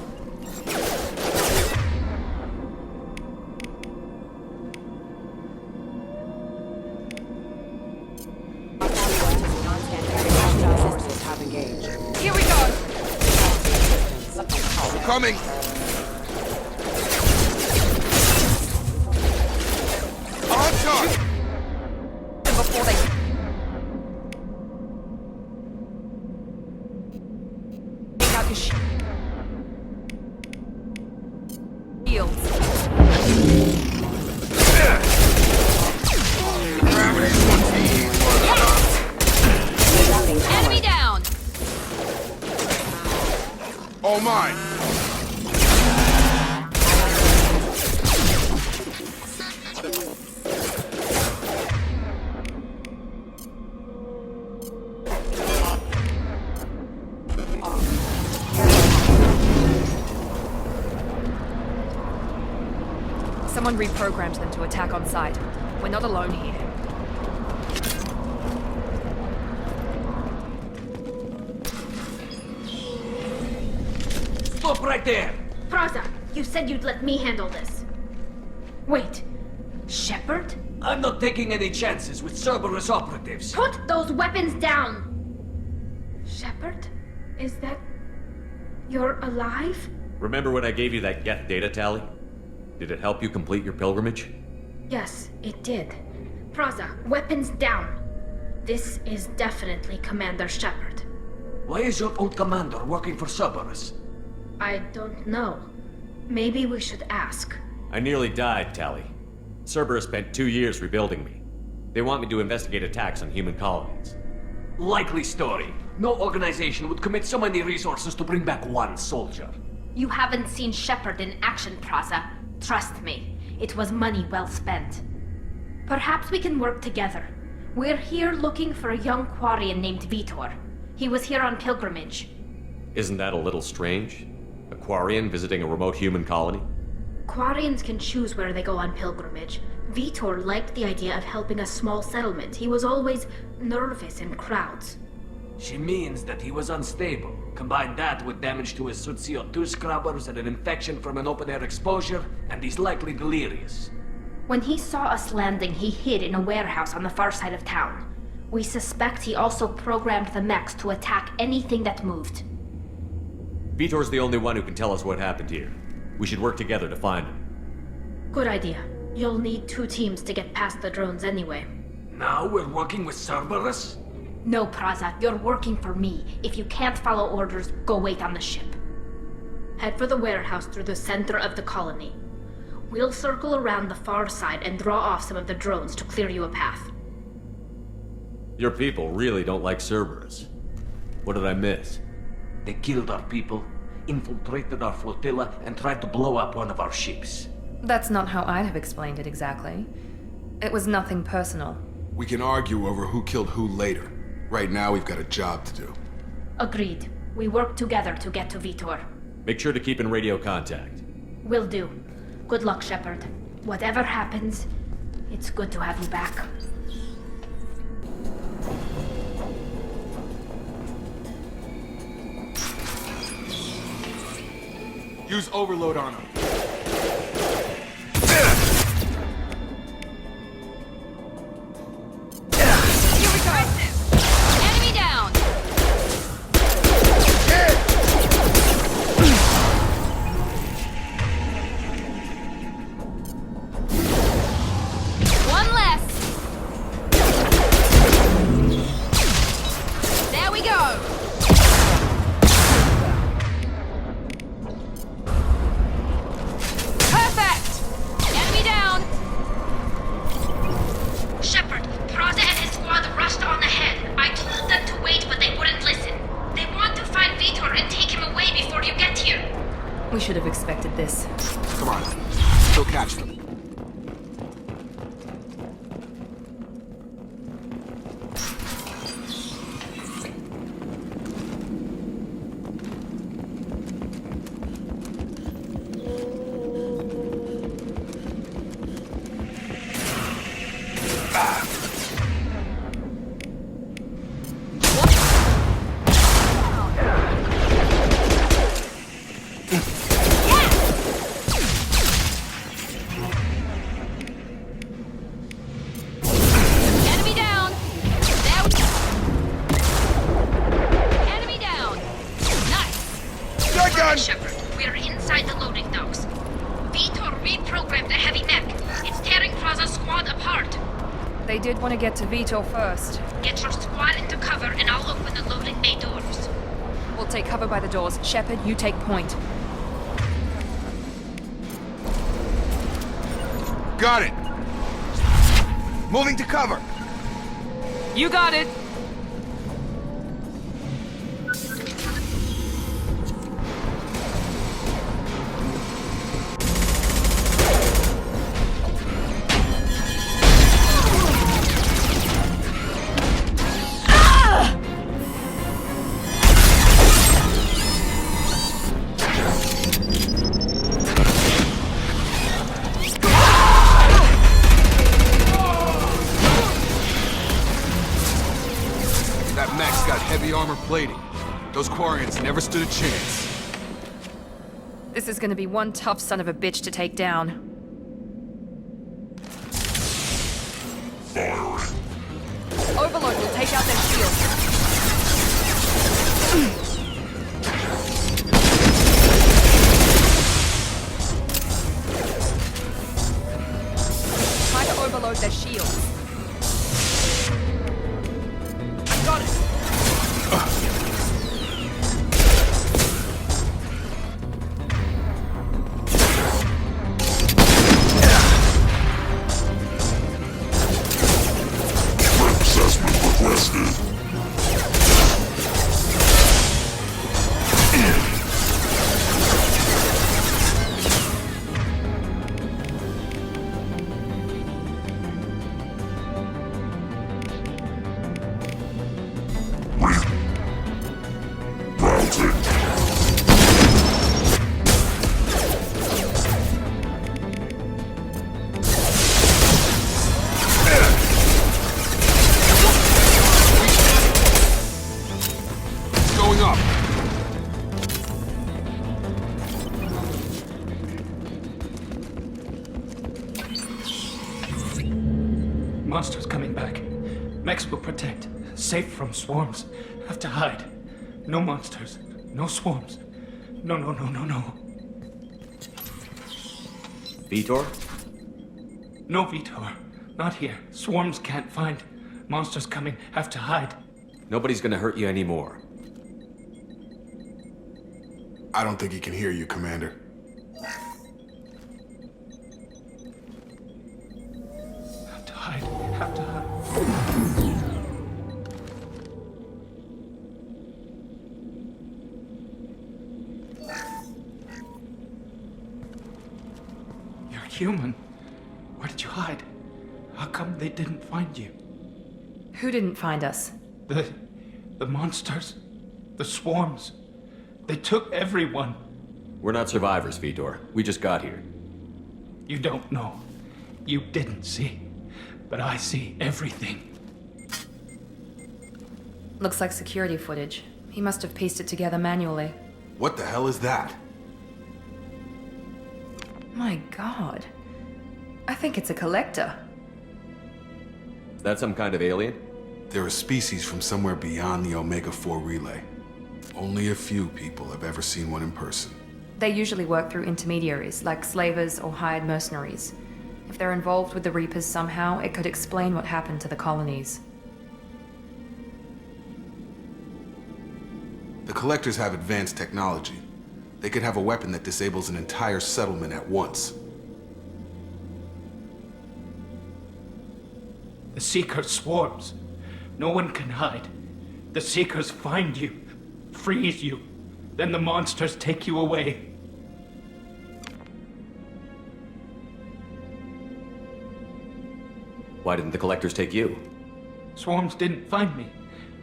Here we go! We're coming! On charge! Before they... Take out your shields. Gravity's 1 Enemy down! Oh my! Someone reprogrammed them to attack on sight. We're not alone here. Stop right there! Praza, you said you'd let me handle this. Wait, Shepard? I'm not taking any chances with Cerberus operatives. Put those weapons down! Shepard? Is that... you're alive? Remember when I gave you that Geth data tally? Did it help you complete your pilgrimage? Yes, it did. Praza, weapons down. This is definitely Commander Shepard. Why is your old commander working for Cerberus? I don't know. Maybe we should ask. I nearly died, Tally. Cerberus spent 2 years rebuilding me. They want me to investigate attacks on human colonies. Likely story. No organization would commit so many resources to bring back one soldier. You haven't seen Shepard in action, Praza. Trust me, it was money well spent. Perhaps we can work together. We're here looking for a young Quarian named Vitor. He was here on pilgrimage. Isn't that a little strange? A Quarian visiting a remote human colony? Quarians can choose where they go on pilgrimage. Vitor liked the idea of helping a small settlement. He was always nervous in crowds. She means that he was unstable. Combine that with damage to his CO2 scrubbers and an infection from an open-air exposure, and he's likely delirious. When he saw us landing, he hid in a warehouse on the far side of town. We suspect he also programmed the mechs to attack anything that moved. Vitor's the only one who can tell us what happened here. We should work together to find him. Good idea. You'll need 2 teams to get past the drones anyway. Now we're working with Cerberus? No, Praza, you're working for me. If you can't follow orders, go wait on the ship. Head for the warehouse through the center of the colony. We'll circle around the far side and draw off some of the drones to clear you a path. Your people really don't like Cerberus. What did I miss? They killed our people, infiltrated our flotilla, and tried to blow up one of our ships. That's not how I'd have explained it exactly. It was nothing personal. We can argue over who killed who later. Right now, we've got a job to do. Agreed. We work together to get to Vitor. Make sure to keep in radio contact. Will do. Good luck, Shepard. Whatever happens, it's good to have you back. Use overload on him. Here we go! Enemy down! One less! There we go! Perfect! Enemy down! Shepard, Praza and his squad rushed on ahead. I told them to wait, but they wouldn't listen. They want to find Vitor and take him away before you get here. We should have expected this. Come on. Go catch them. Enemy down! There we Enemy down! Nice! Shotgun! Shepard, we're inside the loading docks. Vitor reprogrammed the heavy mech. It's tearing Praza's squad apart. They did want to get to Vitor first. Get your squad into cover and I'll open the loading bay doors. We'll take cover by the doors. Shepard, you take point. Got it. Moving to cover. You got it! That mech's got heavy armor plating. Those Quarians never stood a chance. This is gonna be one tough son of a bitch to take down. Overload will take out their shields. Try to overload their shields. I got it! Going up. Monsters coming back. Mechs will protect. Safe from swarms. Have to hide. No monsters. No swarms. No. Vitor? No Vitor. Not here. Swarms can't find. Monsters coming. Have to hide. Nobody's gonna hurt you anymore. I don't think he can hear you, Commander. human. Where did you hide? How come they didn't find you? Who didn't find us? The monsters. The swarms. They took everyone. We're not survivors, Vitor. We just got here. You don't know. You didn't see. But I see everything. Looks like security footage. He must have pieced it together manually. What the hell is that? My god. I think it's a collector. Is that some kind of alien? They're a species from somewhere beyond the Omega-4 relay. Only a few people have ever seen one in person. They usually work through intermediaries, like slavers or hired mercenaries. If they're involved with the Reapers somehow, it could explain what happened to the colonies. The Collectors have advanced technology. They could have a weapon that disables an entire settlement at once. The Seeker swarms. No one can hide. The Seekers find you, freeze you, then the monsters take you away. Why didn't the Collectors take you? Swarms didn't find me.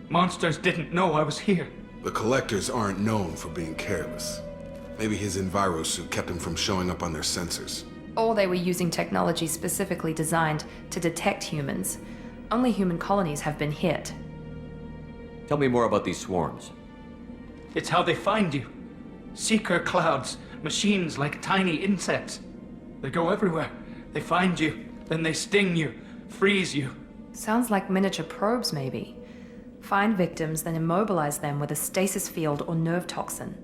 Monsters didn't know I was here. The Collectors aren't known for being careless. Maybe his enviro suit kept him from showing up on their sensors. Or they were using technology specifically designed to detect humans. Only human colonies have been hit. Tell me more about these swarms. It's how they find you. Seeker clouds, machines like tiny insects. They go everywhere. They find you, then they sting you, freeze you. Sounds like miniature probes, maybe. Find victims, then immobilize them with a stasis field or nerve toxin.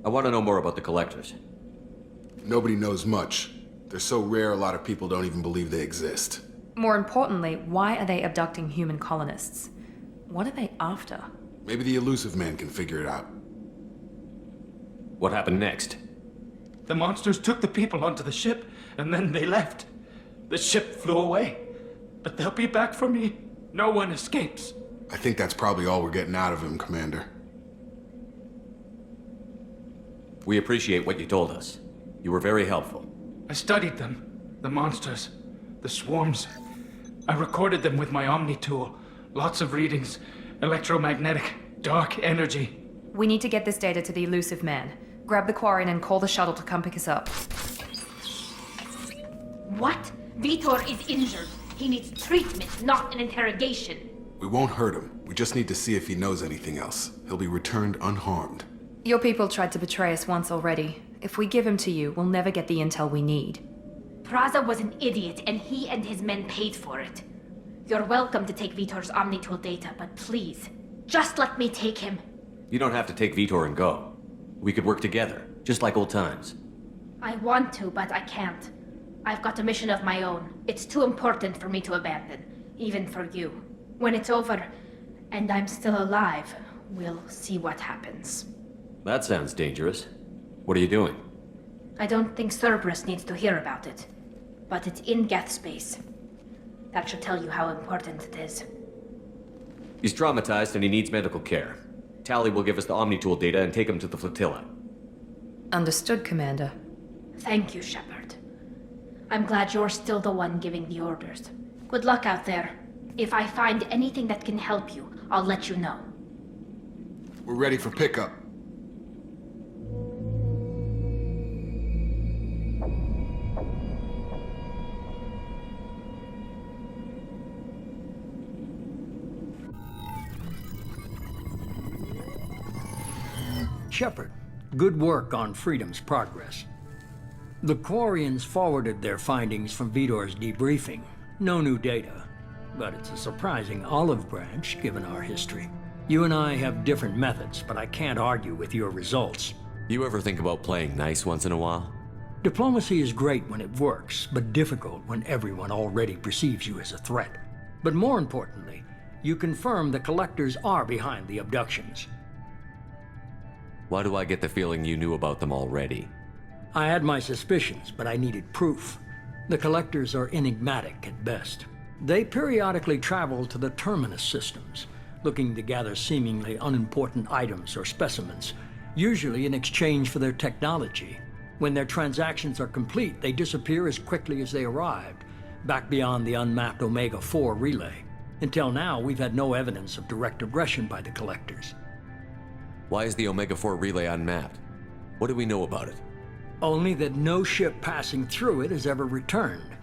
I want to know more about the Collectors. Nobody knows much. They're so rare, a lot of people don't even believe they exist. More importantly, why are they abducting human colonists? What are they after? Maybe the elusive man can figure it out. What happened next? The monsters took the people onto the ship, and then they left. The ship flew away. But they'll be back for me. No one escapes. I think that's probably all we're getting out of him, Commander. We appreciate what you told us. You were very helpful. I studied them. The monsters. The swarms. I recorded them with my Omni tool. Lots of readings. Electromagnetic. Dark energy. We need to get this data to the elusive man. Grab the Quarian and call the shuttle to come pick us up. What? Vitor is injured. He needs treatment, not an interrogation. We won't hurt him. We just need to see if he knows anything else. He'll be returned unharmed. Your people tried to betray us once already. If we give him to you, we'll never get the intel we need. Praza was an idiot, and he and his men paid for it. You're welcome to take Vitor's Omnitool data, but please, just let me take him. You don't have to take Vitor and go. We could work together, just like old times. I want to, but I can't. I've got a mission of my own. It's too important for me to abandon, even for you. When it's over, and I'm still alive, we'll see what happens. That sounds dangerous. What are you doing? I don't think Cerberus needs to hear about it, but it's in Geth space. That should tell you how important it is. He's traumatized and he needs medical care. Tally will give us the Omnitool data and take him to the flotilla. Understood, Commander. Thank you, Shepard. I'm glad you're still the one giving the orders. Good luck out there. If I find anything that can help you, I'll let you know. We're ready for pickup. Shepard, good work on Freedom's progress. The Quarians forwarded their findings from Vitor's debriefing. No new data, but it's a surprising olive branch given our history. You and I have different methods, but I can't argue with your results. You ever think about playing nice once in a while? Diplomacy is great when it works, but difficult when everyone already perceives you as a threat. But more importantly, you confirm the Collectors are behind the abductions. Why do I get the feeling you knew about them already? I had my suspicions, but I needed proof. The Collectors are enigmatic at best. They periodically travel to the Terminus systems, looking to gather seemingly unimportant items or specimens, usually in exchange for their technology. When their transactions are complete, they disappear as quickly as they arrived, back beyond the unmapped Omega-4 relay. Until now, we've had no evidence of direct aggression by the Collectors. Why is the Omega-4 relay unmapped? What do we know about it? Only that no ship passing through it has ever returned.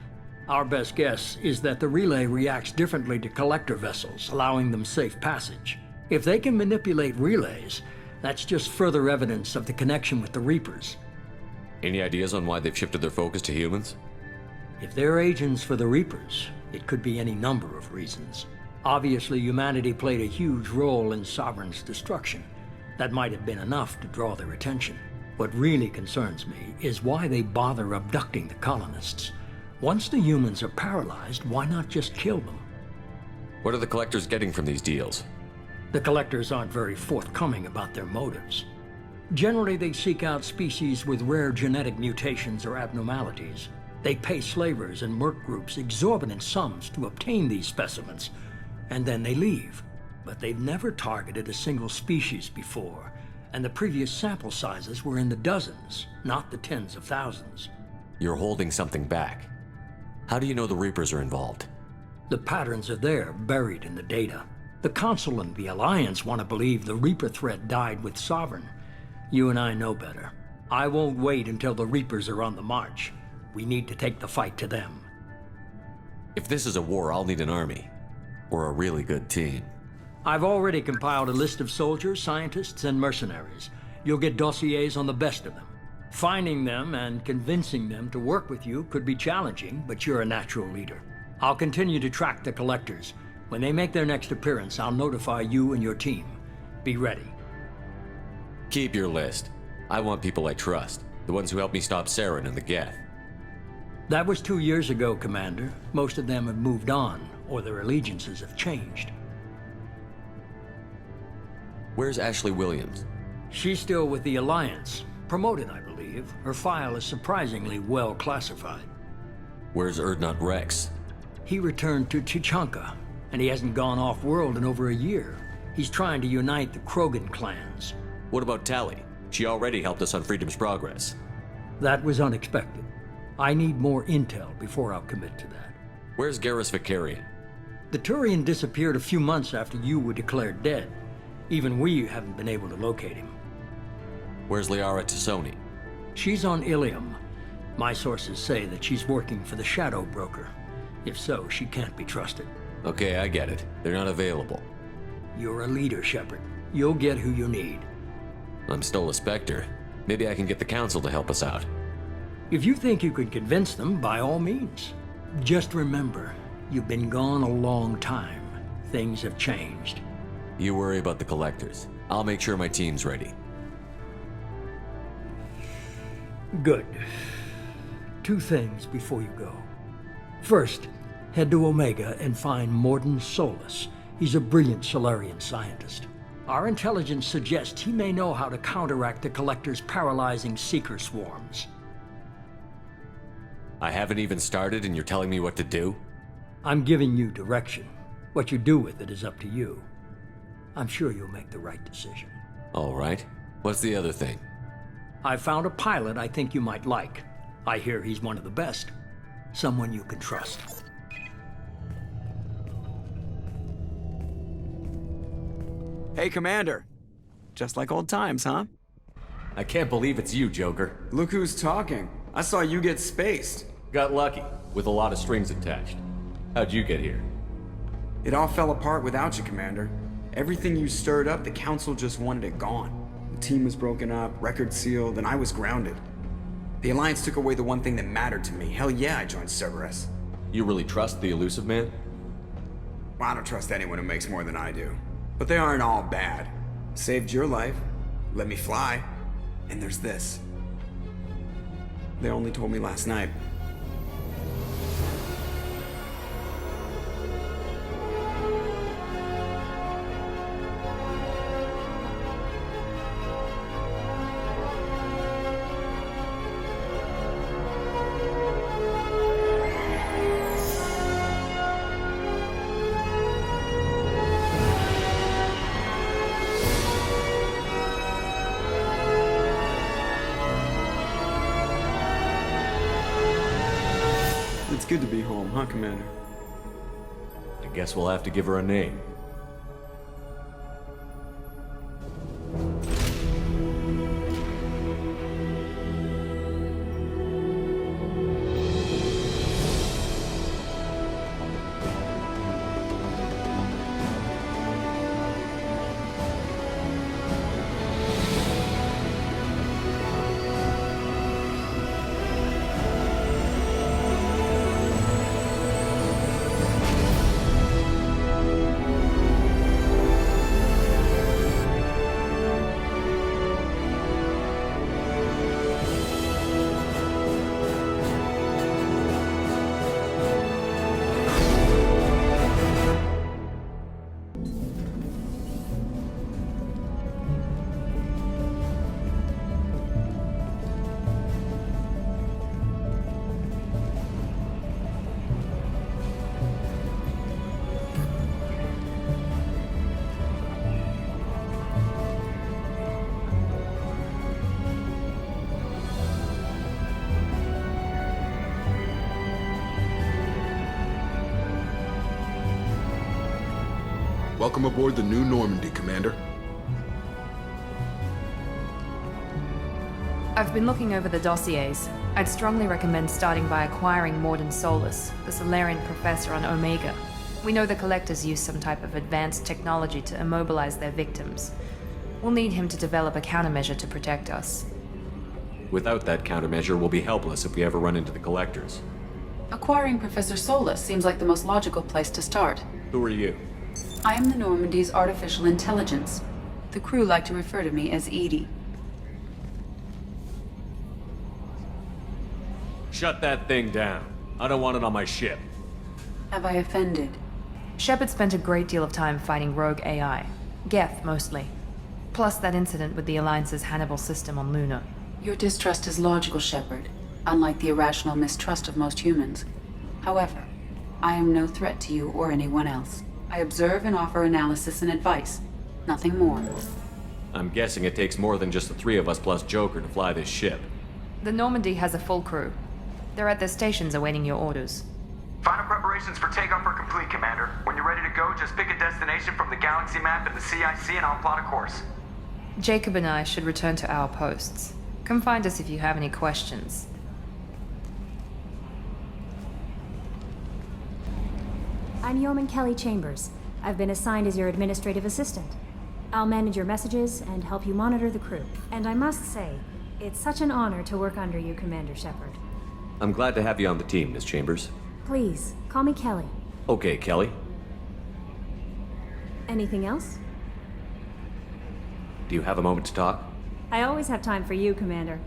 Our best guess is that the relay reacts differently to Collector vessels, allowing them safe passage. If they can manipulate relays, that's just further evidence of the connection with the Reapers. Any ideas on why they've shifted their focus to humans? If they're agents for the Reapers, it could be any number of reasons. Obviously, humanity played a huge role in Sovereign's destruction. That might have been enough to draw their attention. What really concerns me is why they bother abducting the colonists. Once the humans are paralyzed, why not just kill them? What are the Collectors getting from these deals? The Collectors aren't very forthcoming about their motives. Generally, they seek out species with rare genetic mutations or abnormalities. They pay slavers and merc groups exorbitant sums to obtain these specimens, and then they leave. But they've never targeted a single species before, and the previous sample sizes were in the dozens, not the tens of thousands. You're holding something back. How do you know the Reapers are involved? The patterns are there, buried in the data. The Council and the Alliance want to believe the Reaper threat died with Sovereign. You and I know better. I won't wait until the Reapers are on the march. We need to take the fight to them. If this is a war, I'll need an army. Or a really good team. I've already compiled a list of soldiers, scientists, and mercenaries. You'll get dossiers on the best of them. Finding them and convincing them to work with you could be challenging, but you're a natural leader. I'll continue to track the Collectors. When they make their next appearance, I'll notify you and your team. Be ready. Keep your list. I want people I trust. The ones who helped me stop Saren and the Geth. That was 2 years ago, Commander. Most of them have moved on, or their allegiances have changed. Where's Ashley Williams? She's still with the Alliance. Promoted, I believe. Her file is surprisingly well classified. Where's Erdnot Rex? He returned to Chichanka, and he hasn't gone off-world in over a year. He's trying to unite the Krogan clans. What about Tali? She already helped us on Freedom's Progress. That was unexpected. I need more intel before I'll commit to that. Where's Garrus Vicarian? The Turian disappeared a few months after you were declared dead. Even we haven't been able to locate him. Where's Liara Tassoni? She's on Ilium. My sources say that she's working for the Shadow Broker. If so, she can't be trusted. Okay, I get it. They're not available. You're a leader, Shepard. You'll get who you need. I'm still a Spectre. Maybe I can get the Council to help us out. If you think you can convince them, by all means. Just remember, you've been gone a long time. Things have changed. You worry about the Collectors. I'll make sure my team's ready. Good. 2 things before you go. First, head to Omega and find Morden Solus. He's a brilliant Solarian scientist. Our intelligence suggests he may know how to counteract the Collector's paralyzing Seeker swarms. I haven't even started and you're telling me what to do? I'm giving you direction. What you do with it is up to you. I'm sure you'll make the right decision. All right. What's the other thing? I found a pilot I think you might like. I hear he's one of the best. Someone you can trust. Hey, Commander. Just like old times, huh? I can't believe it's you, Joker. Look who's talking. I saw you get spaced. Got lucky, with a lot of strings attached. How'd you get here? It all fell apart without you, Commander. Everything you stirred up, the Council just wanted it gone. The team was broken up, record sealed, and I was grounded. The Alliance took away the one thing that mattered to me. Hell yeah, I joined Cerberus. You really trust the Elusive Man? Well, I don't trust anyone who makes more than I do. But they aren't all bad. Saved your life, let me fly, and there's this. They only told me last night. It's good to be home, huh, Commander? I guess we'll have to give her a name. Welcome aboard the new Normandy, Commander. I've been looking over the dossiers. I'd strongly recommend starting by acquiring Morden Solus, the Solarian professor on Omega. We know the Collectors use some type of advanced technology to immobilize their victims. We'll need him to develop a countermeasure to protect us. Without that countermeasure, we'll be helpless if we ever run into the Collectors. Acquiring Professor Solus seems like the most logical place to start. Who are you? I am the Normandy's artificial intelligence. The crew like to refer to me as Edie. Shut that thing down. I don't want it on my ship. Have I offended? Shepard spent a great deal of time fighting rogue AI. Geth, mostly. Plus that incident with the Alliance's Hannibal system on Luna. Your distrust is logical, Shepard, unlike the irrational mistrust of most humans. However, I am no threat to you or anyone else. I observe and offer analysis and advice. Nothing more. I'm guessing it takes more than just the three of us plus Joker to fly this ship. The Normandy has a full crew. They're at their stations awaiting your orders. Final preparations for takeoff are complete, Commander. When you're ready to go, just pick a destination from the galaxy map and the CIC and I'll plot a course. Jacob and I should return to our posts. Come find us if you have any questions. I'm Yeoman Kelly Chambers. I've been assigned as your administrative assistant. I'll manage your messages and help you monitor the crew. And I must say, it's such an honor to work under you, Commander Shepard. I'm glad to have you on the team, Miss Chambers. Please, call me Kelly. Okay, Kelly. Anything else? Do you have a moment to talk? I always have time for you, Commander.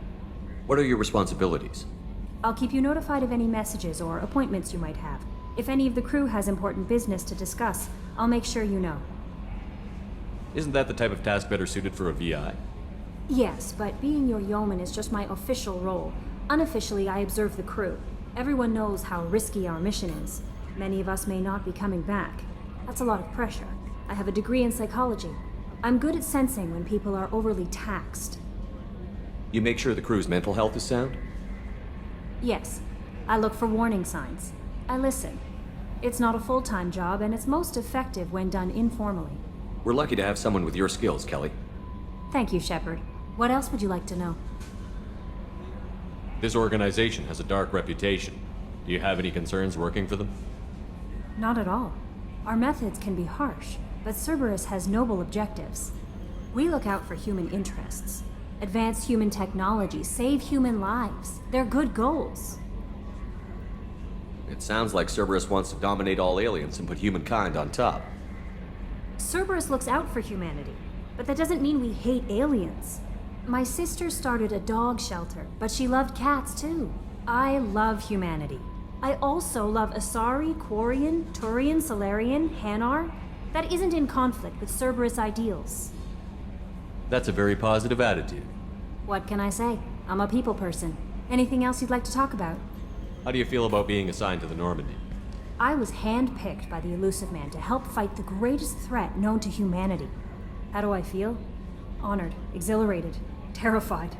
What are your responsibilities? I'll keep you notified of any messages or appointments you might have. If any of the crew has important business to discuss, I'll make sure you know. Isn't that the type of task better suited for a VI? Yes, but being your yeoman is just my official role. Unofficially, I observe the crew. Everyone knows how risky our mission is. Many of us may not be coming back. That's a lot of pressure. I have a degree in psychology. I'm good at sensing when people are overly taxed. You make sure the crew's mental health is sound? Yes. I look for warning signs. I listen. It's not a full-time job, and it's most effective when done informally. We're lucky to have someone with your skills, Kelly. Thank you, Shepard. What else would you like to know? This organization has a dark reputation. Do you have any concerns working for them? Not at all. Our methods can be harsh, but Cerberus has noble objectives. We look out for human interests. Advance human technology, save human lives. They're good goals. It sounds like Cerberus wants to dominate all aliens and put humankind on top. Cerberus looks out for humanity, but that doesn't mean we hate aliens. My sister started a dog shelter, but she loved cats too. I love humanity. I also love Asari, Quarian, Turian, Solarian, Hanar. That isn't in conflict with Cerberus ideals. That's a very positive attitude. What can I say? I'm a people person. Anything else you'd like to talk about? How do you feel about being assigned to the Normandy? I was handpicked by the Elusive Man to help fight the greatest threat known to humanity. How do I feel? Honored, exhilarated, terrified.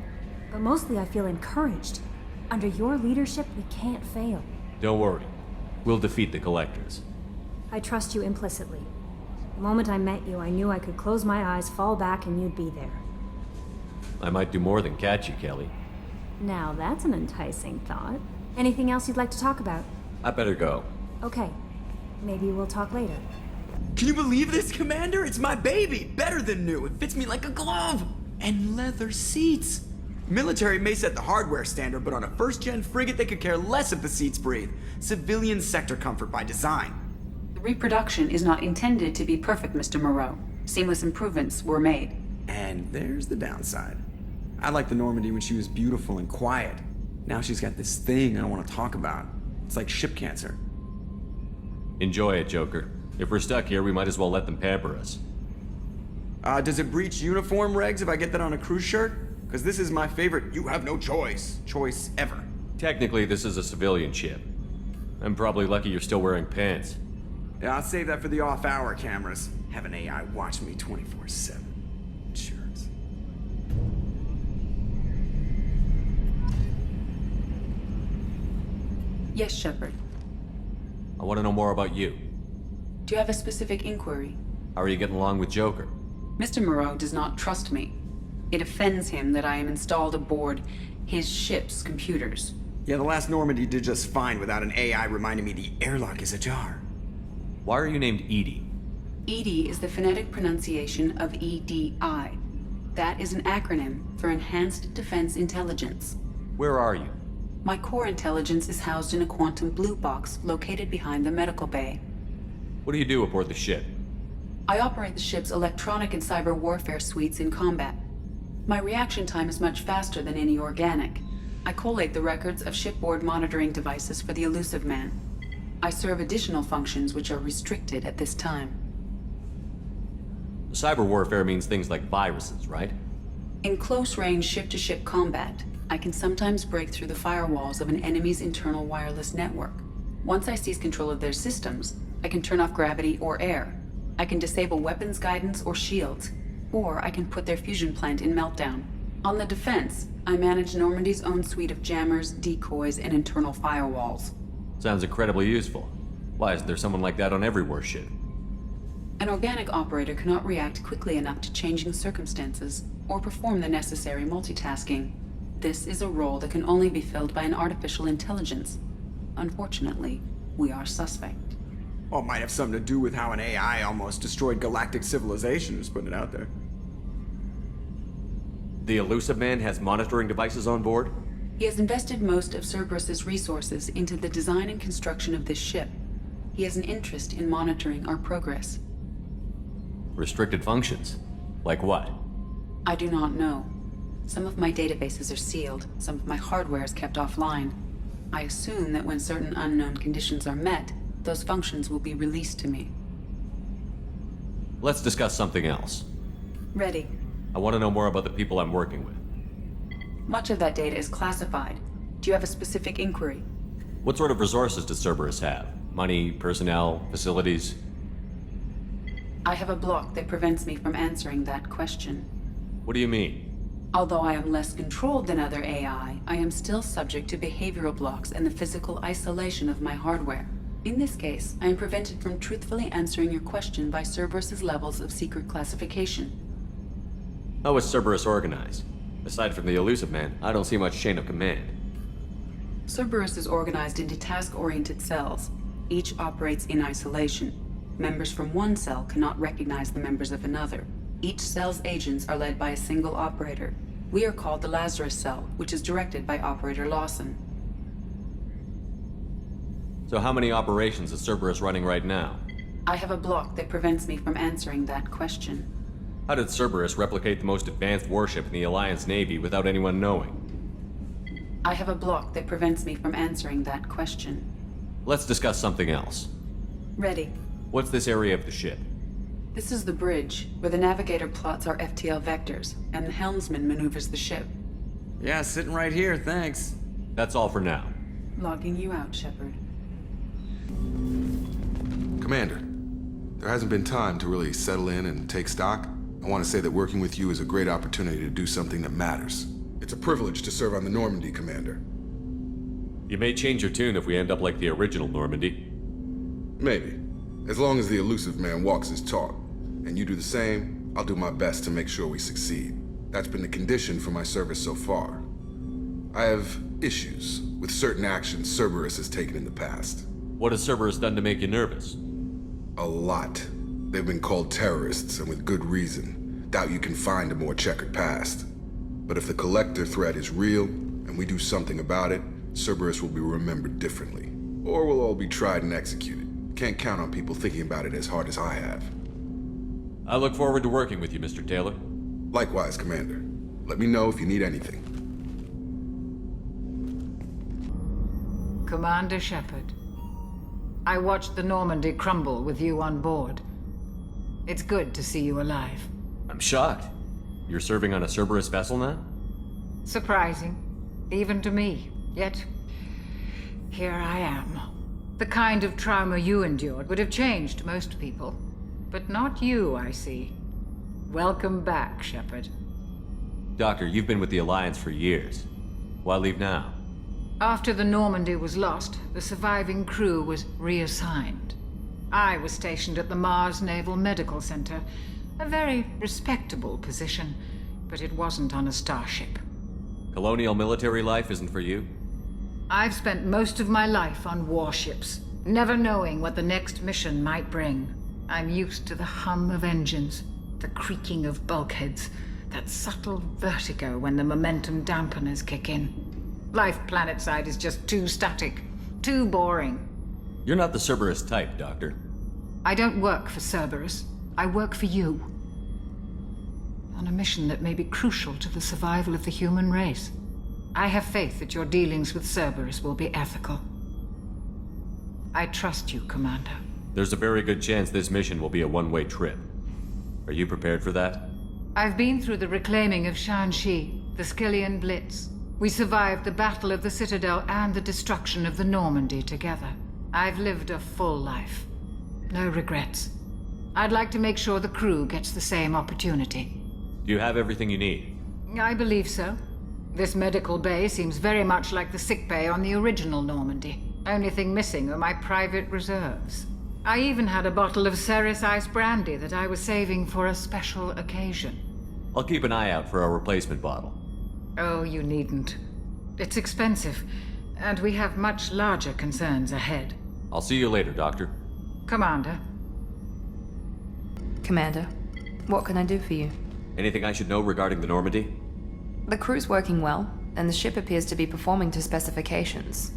But mostly I feel encouraged. Under your leadership, we can't fail. Don't worry. We'll defeat the Collectors. I trust you implicitly. The moment I met you, I knew I could close my eyes, fall back, and you'd be there. I might do more than catch you, Kelly. Now that's an enticing thought. Anything else you'd like to talk about? I better go. Okay. Maybe we'll talk later. Can you believe this, Commander? It's my baby! Better than new. It fits me like a glove! And leather seats. Military may set the hardware standard, but on a first-gen frigate, they could care less if the seats breathe. Civilian sector comfort by design. The reproduction is not intended to be perfect, Mr. Moreau. Seamless improvements were made. And there's the downside. I liked the Normandy when she was beautiful and quiet. Now she's got this thing I don't want to talk about. It's like ship cancer. Enjoy it, Joker. If we're stuck here, we might as well let them pamper us. Does it breach uniform regs if I get that on a cruise shirt? Because this is my favorite you have no choice ever. Technically, this is a civilian ship. I'm probably lucky you're still wearing pants. Yeah, I'll save that for the off-hour cameras. Have an AI watch me 24/7. Jerks. Yes, Shepard. I want to know more about you. Do you have a specific inquiry? How are you getting along with Joker? Mr. Moreau does not trust me. It offends him that I am installed aboard his ship's computers. Yeah, the last Normandy did just fine without an AI reminding me the airlock is ajar. Why are you named Edie? EDI is the phonetic pronunciation of EDI. That is an acronym for Enhanced Defense Intelligence. Where are you? My core intelligence is housed in a quantum blue box located behind the medical bay. What do you do aboard the ship? I operate the ship's electronic and cyber warfare suites in combat. My reaction time is much faster than any organic. I collate the records of shipboard monitoring devices for the Elusive Man. I serve additional functions which are restricted at this time. Cyber warfare means things like viruses, right? In close-range ship-to-ship combat, I can sometimes break through the firewalls of an enemy's internal wireless network. Once I seize control of their systems, I can turn off gravity or air. I can disable weapons guidance or shields, or I can put their fusion plant in meltdown. On the defense, I manage Normandy's own suite of jammers, decoys, and internal firewalls. Sounds incredibly useful. Why isn't there someone like that on every warship? An organic operator cannot react quickly enough to changing circumstances or perform the necessary multitasking. This is a role that can only be filled by an artificial intelligence. Unfortunately, we are suspect. Well, it might have something to do with how an AI almost destroyed galactic civilization, just putting it out there. The Elusive Man has monitoring devices on board? He has invested most of Cerberus's resources into the design and construction of this ship. He has an interest in monitoring our progress. Restricted functions? Like what? I do not know. Some of my databases are sealed, some of my hardware is kept offline. I assume that when certain unknown conditions are met, those functions will be released to me. Let's discuss something else. Ready. I want to know more about the people I'm working with. Much of that data is classified. Do you have a specific inquiry? What sort of resources does Cerberus have? Money, personnel, facilities? I have a block that prevents me from answering that question. What do you mean? Although I am less controlled than other AI, I am still subject to behavioral blocks and the physical isolation of my hardware. In this case, I am prevented from truthfully answering your question by Cerberus's levels of secret classification. How is Cerberus organized? Aside from the Elusive Man, I don't see much chain of command. Cerberus is organized into task-oriented cells. Each operates in isolation. Members from one cell cannot recognize the members of another. Each cell's agents are led by a single operator. We are called the Lazarus Cell, which is directed by Operator Lawson. So how many operations is Cerberus running right now? I have a block that prevents me from answering that question. How did Cerberus replicate the most advanced warship in the Alliance Navy without anyone knowing? I have a block that prevents me from answering that question. Let's discuss something else. Ready. What's this area of the ship? This is the bridge, where the navigator plots our FTL vectors, and the helmsman maneuvers the ship. Yeah, sitting right here, thanks. That's all for now. Logging you out, Shepard. Commander, there hasn't been time to really settle in and take stock. I want to say that working with you is a great opportunity to do something that matters. It's a privilege to serve on the Normandy, Commander. You may change your tune if we end up like the original Normandy. Maybe. As long as the elusive man walks his talk, and you do the same, I'll do my best to make sure we succeed. That's been the condition for my service so far. I have issues with certain actions Cerberus has taken in the past. What has Cerberus done to make you nervous? A lot. They've been called terrorists, and with good reason. Doubt you can find a more checkered past. But if the Collector threat is real, and we do something about it, Cerberus will be remembered differently. Or we'll all be tried and executed. Can't count on people thinking about it as hard as I have. I look forward to working with you, Mr. Taylor. Likewise, Commander. Let me know if you need anything. Commander Shepard. I watched the Normandy crumble with you on board. It's good to see you alive. I'm shocked. You're serving on a Cerberus vessel now? Surprising, even to me. Yet, here I am. The kind of trauma you endured would have changed most people. But not you, I see. Welcome back, Shepard. Doctor, you've been with the Alliance for years. Why leave now? After the Normandy was lost, the surviving crew was reassigned. I was stationed at the Mars Naval Medical Center, a very respectable position, but it wasn't on a starship. Colonial military life isn't for you? I've spent most of my life on warships, never knowing what the next mission might bring. I'm used to the hum of engines, the creaking of bulkheads, that subtle vertigo when the momentum dampeners kick in. Life planetside is just too static, too boring. You're not the Cerberus type, Doctor. I don't work for Cerberus. I work for you. On a mission that may be crucial to the survival of the human race. I have faith that your dealings with Cerberus will be ethical. I trust you, Commander. There's a very good chance this mission will be a one-way trip. Are you prepared for that? I've been through the reclaiming of Shanxi, the Skillian Blitz. We survived the Battle of the Citadel and the destruction of the Normandy together. I've lived a full life. No regrets. I'd like to make sure the crew gets the same opportunity. Do you have everything you need? I believe so. This medical bay seems very much like the sick bay on the original Normandy. Only thing missing are my private reserves. I even had a bottle of Cerberus ice brandy that I was saving for a special occasion. I'll keep an eye out for a replacement bottle. Oh, you needn't. It's expensive, and we have much larger concerns ahead. I'll see you later, Doctor. Commander. Commander, what can I do for you? Anything I should know regarding the Normandy? The crew's working well, and the ship appears to be performing to specifications.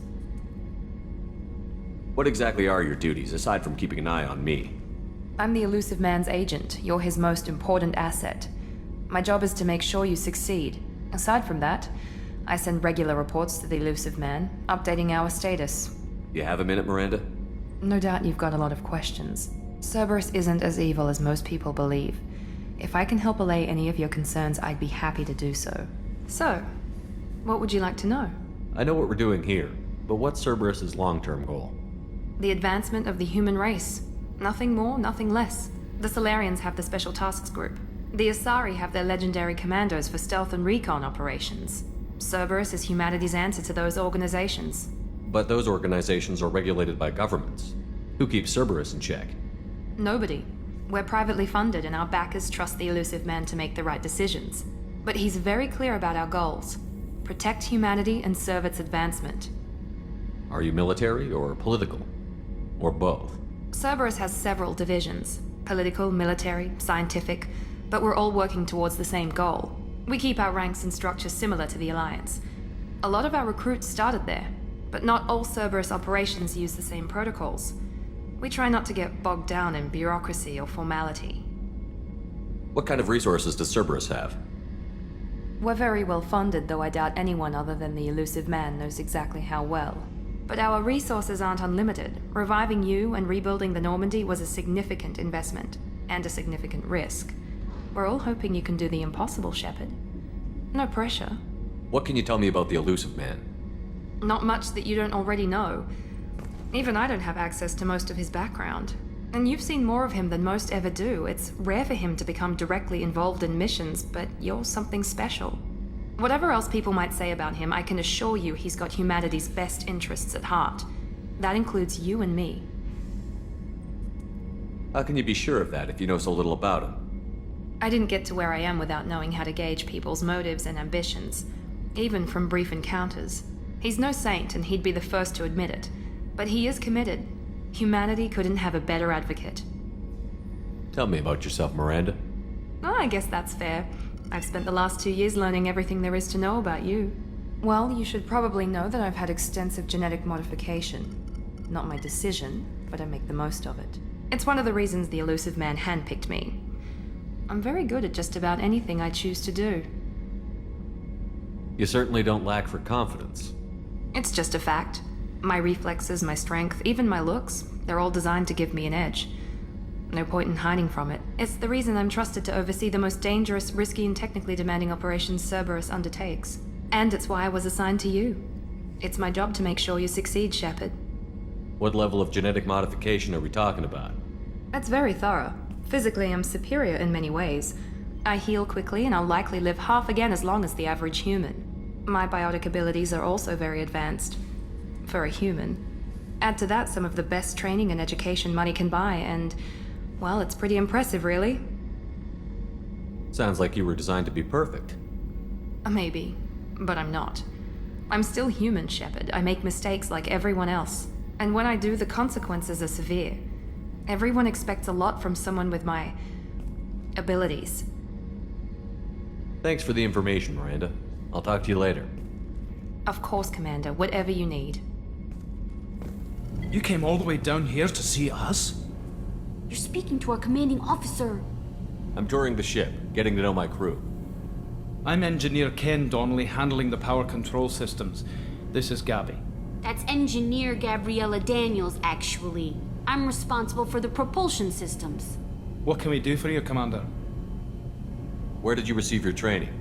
What exactly are your duties, aside from keeping an eye on me? I'm the elusive man's agent. You're his most important asset. My job is to make sure you succeed. Aside from that, I send regular reports to the elusive man, updating our status. You have a minute, Miranda? No doubt you've got a lot of questions. Cerberus isn't as evil as most people believe. If I can help allay any of your concerns, I'd be happy to do so. So, what would you like to know? I know what we're doing here, but what's Cerberus's long-term goal? The advancement of the human race. Nothing more, nothing less. The Solarians have the Special Tasks Group. The Asari have their legendary commandos for stealth and recon operations. Cerberus is humanity's answer to those organizations. But those organizations are regulated by governments. Who keeps Cerberus in check? Nobody. We're privately funded and our backers trust the elusive man to make the right decisions. But he's very clear about our goals. Protect humanity and serve its advancement. Are you military or political? Or both? Cerberus has several divisions. Political, military, scientific, but we're all working towards the same goal. We keep our ranks and structure similar to the Alliance. A lot of our recruits started there, but not all Cerberus operations use the same protocols. We try not to get bogged down in bureaucracy or formality. What kind of resources does Cerberus have? We're very well funded, though I doubt anyone other than the elusive man knows exactly how well. But our resources aren't unlimited. Reviving you and rebuilding the Normandy was a significant investment, and a significant risk. We're all hoping you can do the impossible, Shepard. No pressure. What can you tell me about the elusive man? Not much that you don't already know. Even I don't have access to most of his background. And you've seen more of him than most ever do. It's rare for him to become directly involved in missions, but you're something special. Whatever else people might say about him, I can assure you he's got humanity's best interests at heart. That includes you and me. How can you be sure of that if you know so little about him? I didn't get to where I am without knowing how to gauge people's motives and ambitions, even from brief encounters. He's no saint, and he'd be the first to admit it. But he is committed. Humanity couldn't have a better advocate. Tell me about yourself, Miranda. Oh, I guess that's fair. I've spent the last 2 years learning everything there is to know about you. Well, you should probably know that I've had extensive genetic modification. Not my decision, but I make the most of it. It's one of the reasons the elusive man handpicked me. I'm very good at just about anything I choose to do. You certainly don't lack for confidence. It's just a fact. My reflexes, my strength, even my looks, they're all designed to give me an edge. No point in hiding from it. It's the reason I'm trusted to oversee the most dangerous, risky, and technically demanding operations Cerberus undertakes. And it's why I was assigned to you. It's my job to make sure you succeed, Shepard. What level of genetic modification are we talking about? That's very thorough. Physically, I'm superior in many ways. I heal quickly, and I'll likely live half again as long as the average human. My biotic abilities are also very advanced. For a human. Add to that some of the best training and education money can buy, and, well, it's pretty impressive, really. Sounds like you were designed to be perfect. Maybe, but I'm not. I'm still human, Shepard. I make mistakes like everyone else. And when I do, the consequences are severe. Everyone expects a lot from someone with my abilities. Thanks for the information, Miranda. I'll talk to you later. Of course, Commander. Whatever you need. You came all the way down here to see us? You're speaking to our commanding officer. I'm touring the ship, getting to know my crew. I'm Engineer Ken Donnelly, handling the power control systems. This is Gabby. That's Engineer Gabriella Daniels, actually. I'm responsible for the propulsion systems. What can we do for you, Commander? Where did you receive your training?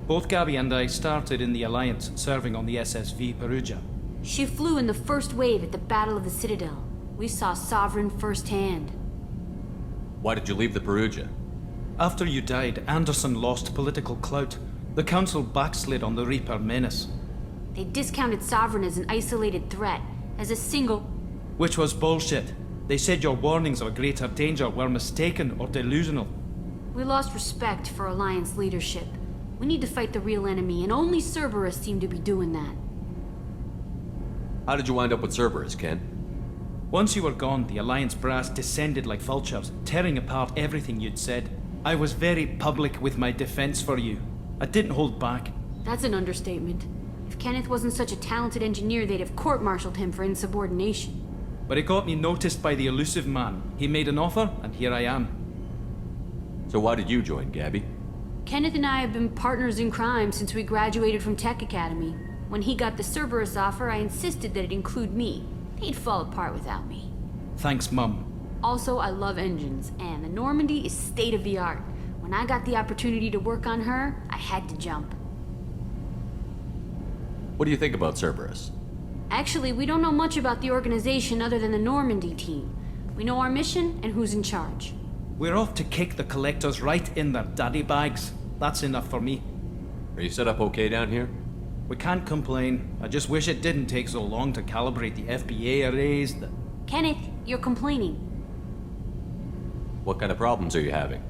Both Gabby and I started in the Alliance, serving on the SSV Perugia. She flew in the first wave at the Battle of the Citadel. We saw Sovereign firsthand. Why did you leave the Perugia? After you died, Anderson lost political clout. The Council backslid on the Reaper menace. They discounted Sovereign as an isolated threat, as a single... Which was bullshit. They said your warnings of a greater danger were mistaken or delusional. We lost respect for Alliance leadership. We need to fight the real enemy, and only Cerberus seemed to be doing that. How did you wind up with Cerberus, Ken? Once you were gone, the Alliance brass descended like vultures, tearing apart everything you'd said. I was very public with my defense for you. I didn't hold back. That's an understatement. If Kenneth wasn't such a talented engineer, they'd have court-martialed him for insubordination. But it got me noticed by the elusive man. He made an offer, and here I am. So why did you join, Gabby? Kenneth and I have been partners in crime since we graduated from Tech Academy. When he got the Cerberus offer, I insisted that it include me. He'd fall apart without me. Thanks, Mum. Also, I love engines, and the Normandy is state-of-the-art. When I got the opportunity to work on her, I had to jump. What do you think about Cerberus? Actually, we don't know much about the organization other than the Normandy team. We know our mission and who's in charge. We're off to kick the Collectors right in their daddy bags. That's enough for me. Are you set up okay down here? We can't complain. I just wish it didn't take so long to calibrate the FBA arrays. Kenneth, you're complaining. What kind of problems are you having?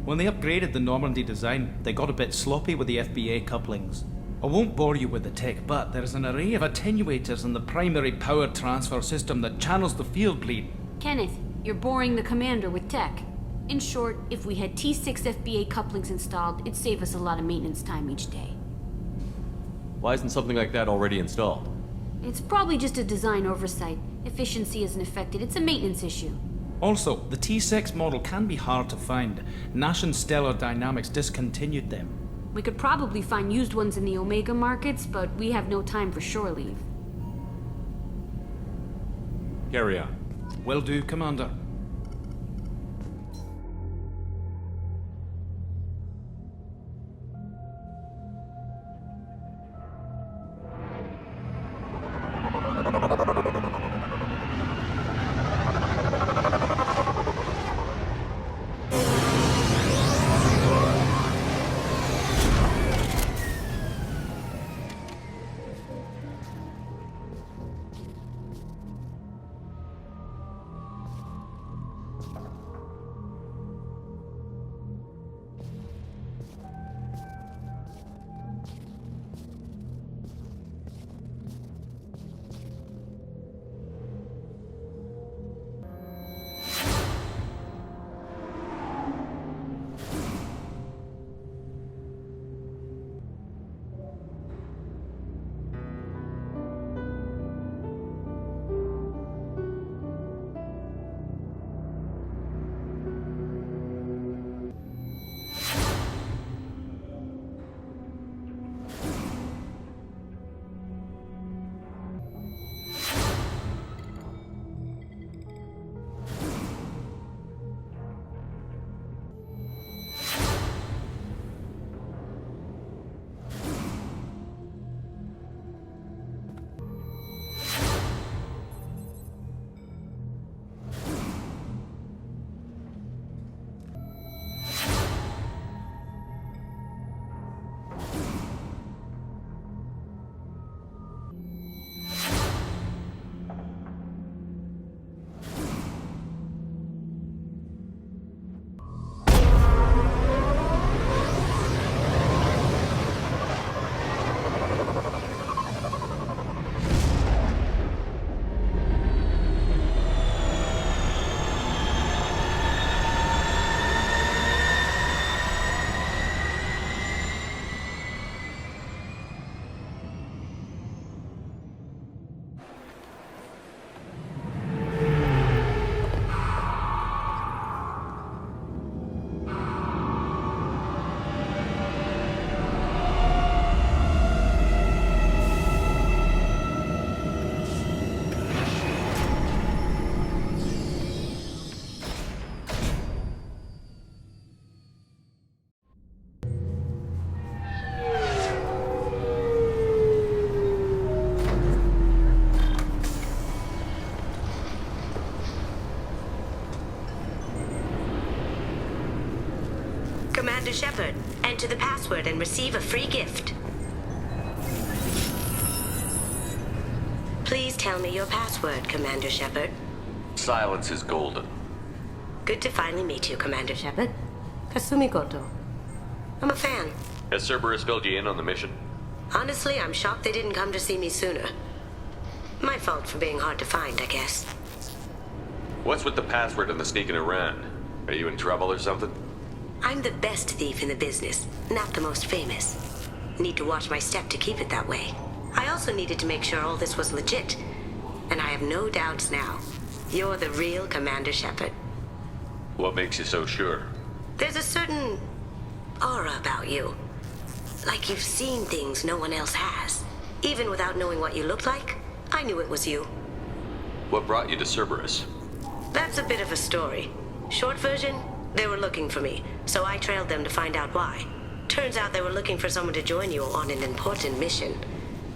When they upgraded the Normandy design, they got a bit sloppy with the FBA couplings. I won't bore you with the tech, but there's an array of attenuators in the primary power transfer system that channels the field bleed. Kenneth, you're boring the commander with tech. In short, if we had T6 FBA couplings installed, it'd save us a lot of maintenance time each day. Why isn't something like that already installed? It's probably just a design oversight. Efficiency isn't affected, it's a maintenance issue. Also, the T6 model can be hard to find. Nash and Stellar Dynamics discontinued them. We could probably find used ones in the Omega markets, but we have no time for shore leave. Carry on. Will do, Commander. Commander Shepard. Enter the password and receive a free gift. Please tell me your password, Commander Shepard. Silence is golden. Good to finally meet you, Commander Shepard. Kasumi Goto. I'm a fan. Has Cerberus filled you in on the mission? Honestly, I'm shocked they didn't come to see me sooner. My fault for being hard to find, I guess. What's with the password and the sneaking around? Are you in trouble or something? I'm the best thief in the business, not the most famous. Need to watch my step to keep it that way. I also needed to make sure all this was legit. And I have no doubts now. You're the real Commander Shepard. What makes you so sure? There's a certain aura about you. Like you've seen things no one else has. Even without knowing what you looked like, I knew it was you. What brought you to Cerberus? That's a bit of a story. Short version, they were looking for me, so I trailed them to find out why. Turns out they were looking for someone to join you on an important mission,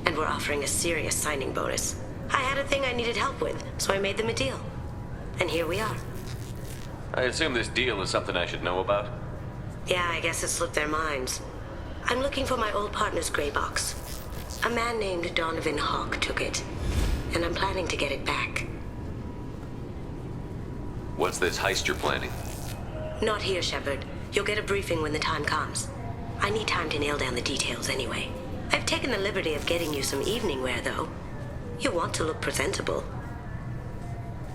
and were offering a serious signing bonus. I had a thing I needed help with, so I made them a deal. And here we are. I assume this deal is something I should know about? Yeah, I guess it slipped their minds. I'm looking for my old partner's gray box. A man named Donovan Hawk took it, and I'm planning to get it back. What's this heist you're planning? Not here, Shepard. You'll get a briefing when the time comes. I need time to nail down the details anyway. I've taken the liberty of getting you some evening wear, though. You want to look presentable.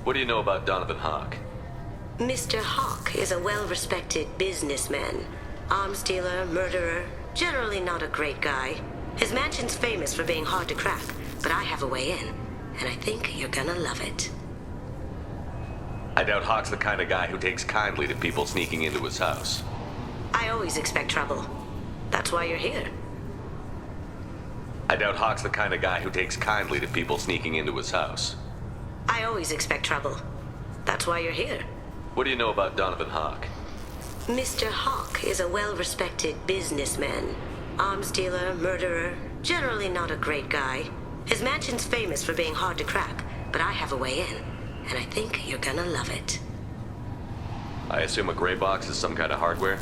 What do you know about Donovan Hawk? Mr. Hawk is a well-respected businessman. Arms dealer, murderer, generally not a great guy. His mansion's famous for being hard to crack, but I have a way in, and I think you're gonna love it. I doubt Hawk's the kind of guy who takes kindly to people sneaking into his house. I always expect trouble. That's why you're here. I doubt Hawk's the kind of guy who takes kindly to people sneaking into his house. I always expect trouble. That's why you're here. What do you know about Donovan Hawk? Mr. Hawk is a well-respected businessman. Arms dealer, murderer, generally not a great guy. His mansion's famous for being hard to crack, but I have a way in, and I think you're gonna love it. I assume a gray box is some kind of hardware?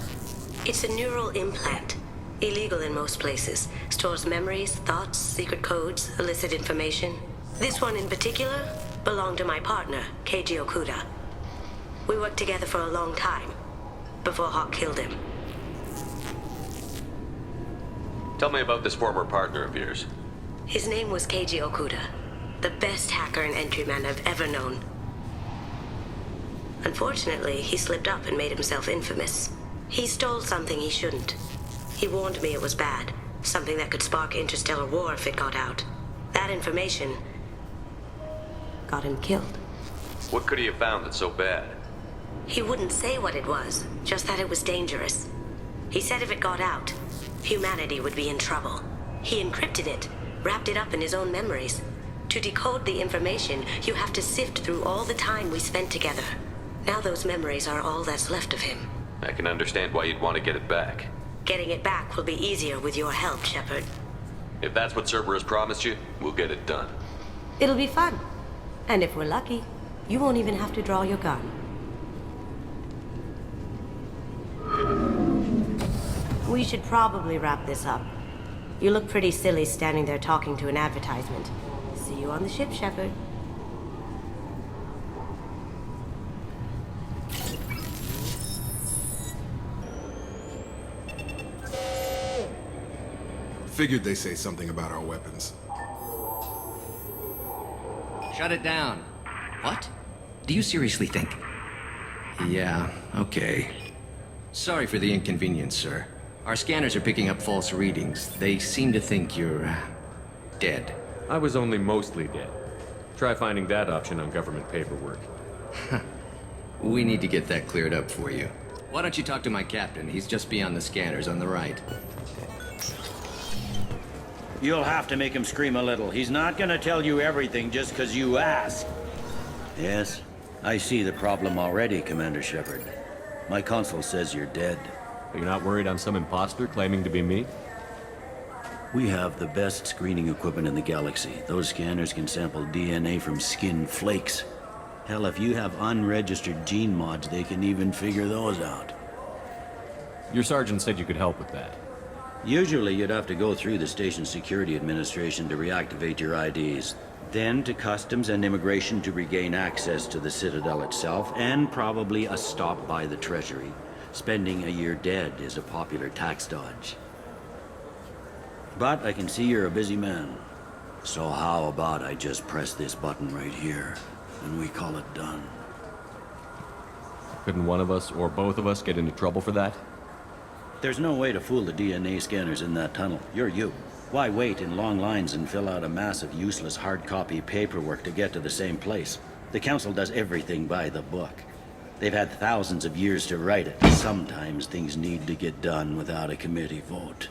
It's a neural implant. Illegal in most places. Stores memories, thoughts, secret codes, illicit information. This one in particular belonged to my partner, Keiji Okuda. We worked together for a long time, before Hawk killed him. Tell me about this former partner of yours. His name was Keiji Okuda, the best hacker and entryman I've ever known. Unfortunately, he slipped up and made himself infamous. He stole something he shouldn't. He warned me it was bad, something that could spark interstellar war if it got out. That information got him killed. What could he have found that's so bad? He wouldn't say what it was, just that it was dangerous. He said if it got out, humanity would be in trouble. He encrypted it, wrapped it up in his own memories. To decode the information, you have to sift through all the time we spent together. Now those memories are all that's left of him. I can understand why you'd want to get it back. Getting it back will be easier with your help, Shepard. If that's what Cerberus promised you, we'll get it done. It'll be fun. And if we're lucky, you won't even have to draw your gun. We should probably wrap this up. You look pretty silly standing there talking to an advertisement. See you on the ship, Shepard. Figured they say something about our weapons. Shut it down. What? Do you seriously think? Yeah, okay. Sorry for the inconvenience, sir. Our scanners are picking up false readings. They seem to think you're dead. I was only mostly dead. Try finding that option on government paperwork. We need to get that cleared up for you. Why don't you talk to my captain? He's just beyond the scanners on the right. You'll have to make him scream a little. He's not gonna tell you everything just because you ask. Yes, I see the problem already, Commander Shepard. My console says you're dead. You're not worried I'm some imposter claiming to be me? We have the best screening equipment in the galaxy. Those scanners can sample DNA from skin flakes. Hell, if you have unregistered gene mods, they can even figure those out. Your sergeant said you could help with that. Usually you'd have to go through the station security administration to reactivate your IDs. Then to customs and immigration to regain access to the Citadel itself, and probably a stop by the Treasury. Spending a year dead is a popular tax dodge. But I can see you're a busy man. So how about I just press this button right here, and we call it done? Couldn't one of us, or both of us, get into trouble for that? There's no way to fool the DNA scanners in that tunnel. You're you. Why wait in long lines and fill out a massive useless hard copy paperwork to get to the same place? The Council does everything by the book. They've had thousands of years to write it. Sometimes things need to get done without a committee vote.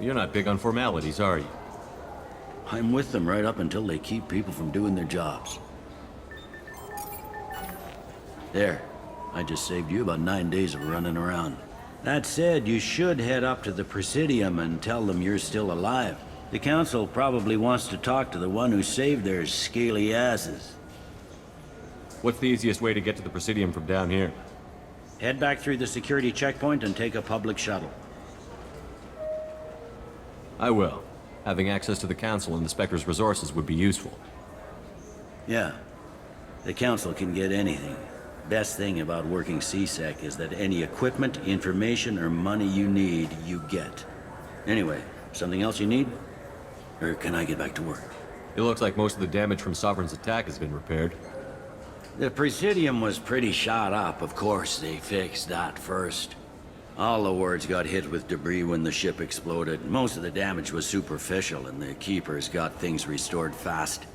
You're not big on formalities, are you? I'm with them right up until they keep people from doing their jobs. There. I just saved you about 9 days of running around. That said, you should head up to the Presidium and tell them you're still alive. The Council probably wants to talk to the one who saved their scaly asses. What's the easiest way to get to the Presidium from down here? Head back through the security checkpoint and take a public shuttle. I will. Having access to the Council and the Spectre's resources would be useful. Yeah. The Council can get anything. Best thing about working CSEC is that any equipment, information, or money you need, you get. Anyway, something else you need? Or can I get back to work? It looks like most of the damage from Sovereign's attack has been repaired. The Presidium was pretty shot up, of course. They fixed that first. All the wards got hit with debris when the ship exploded. Most of the damage was superficial, and the Keepers got things restored fast.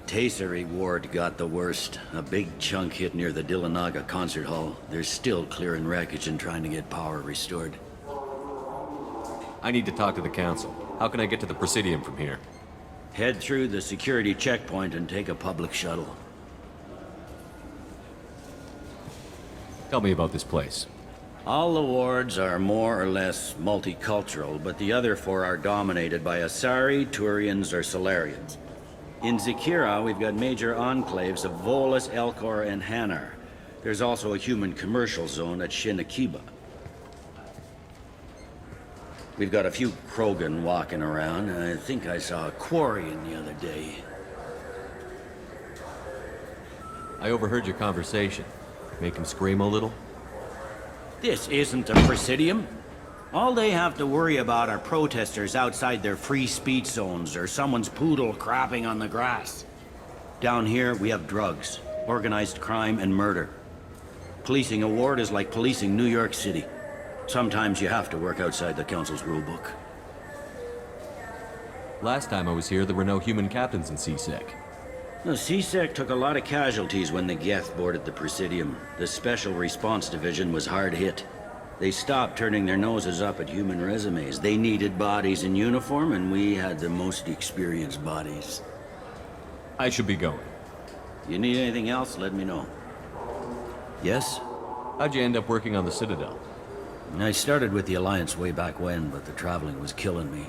Tasery Ward got the worst. A big chunk hit near the Dillanaga concert hall. They're still clearing wreckage and trying to get power restored. I need to talk to the Council. How can I get to the Presidium from here? Head through the security checkpoint and take a public shuttle. Tell me about this place. All the wards are more or less multicultural, but the other four are dominated by Asari, Turians, or Solarians. In Zakira, we've got major enclaves of Volus, Elcor, and Hanar. There's also a human commercial zone at Shinakiba. We've got a few Krogan walking around. I think I saw a Quarian the other day. I overheard your conversation. Make him scream a little? This isn't a Presidium. All they have to worry about are protesters outside their free speech zones or someone's poodle crapping on the grass. Down here, we have drugs, organized crime, and murder. Policing a ward is like policing New York City. Sometimes you have to work outside the Council's rulebook. Last time I was here, there were no human captains in CSEC. The CSEC took a lot of casualties when the Geth boarded the Presidium. The Special Response Division was hard hit. They stopped turning their noses up at human resumes. They needed bodies in uniform, and we had the most experienced bodies. I should be going. You need anything else, let me know. Yes? How'd you end up working on the Citadel? I started with the Alliance way back when, but the traveling was killing me.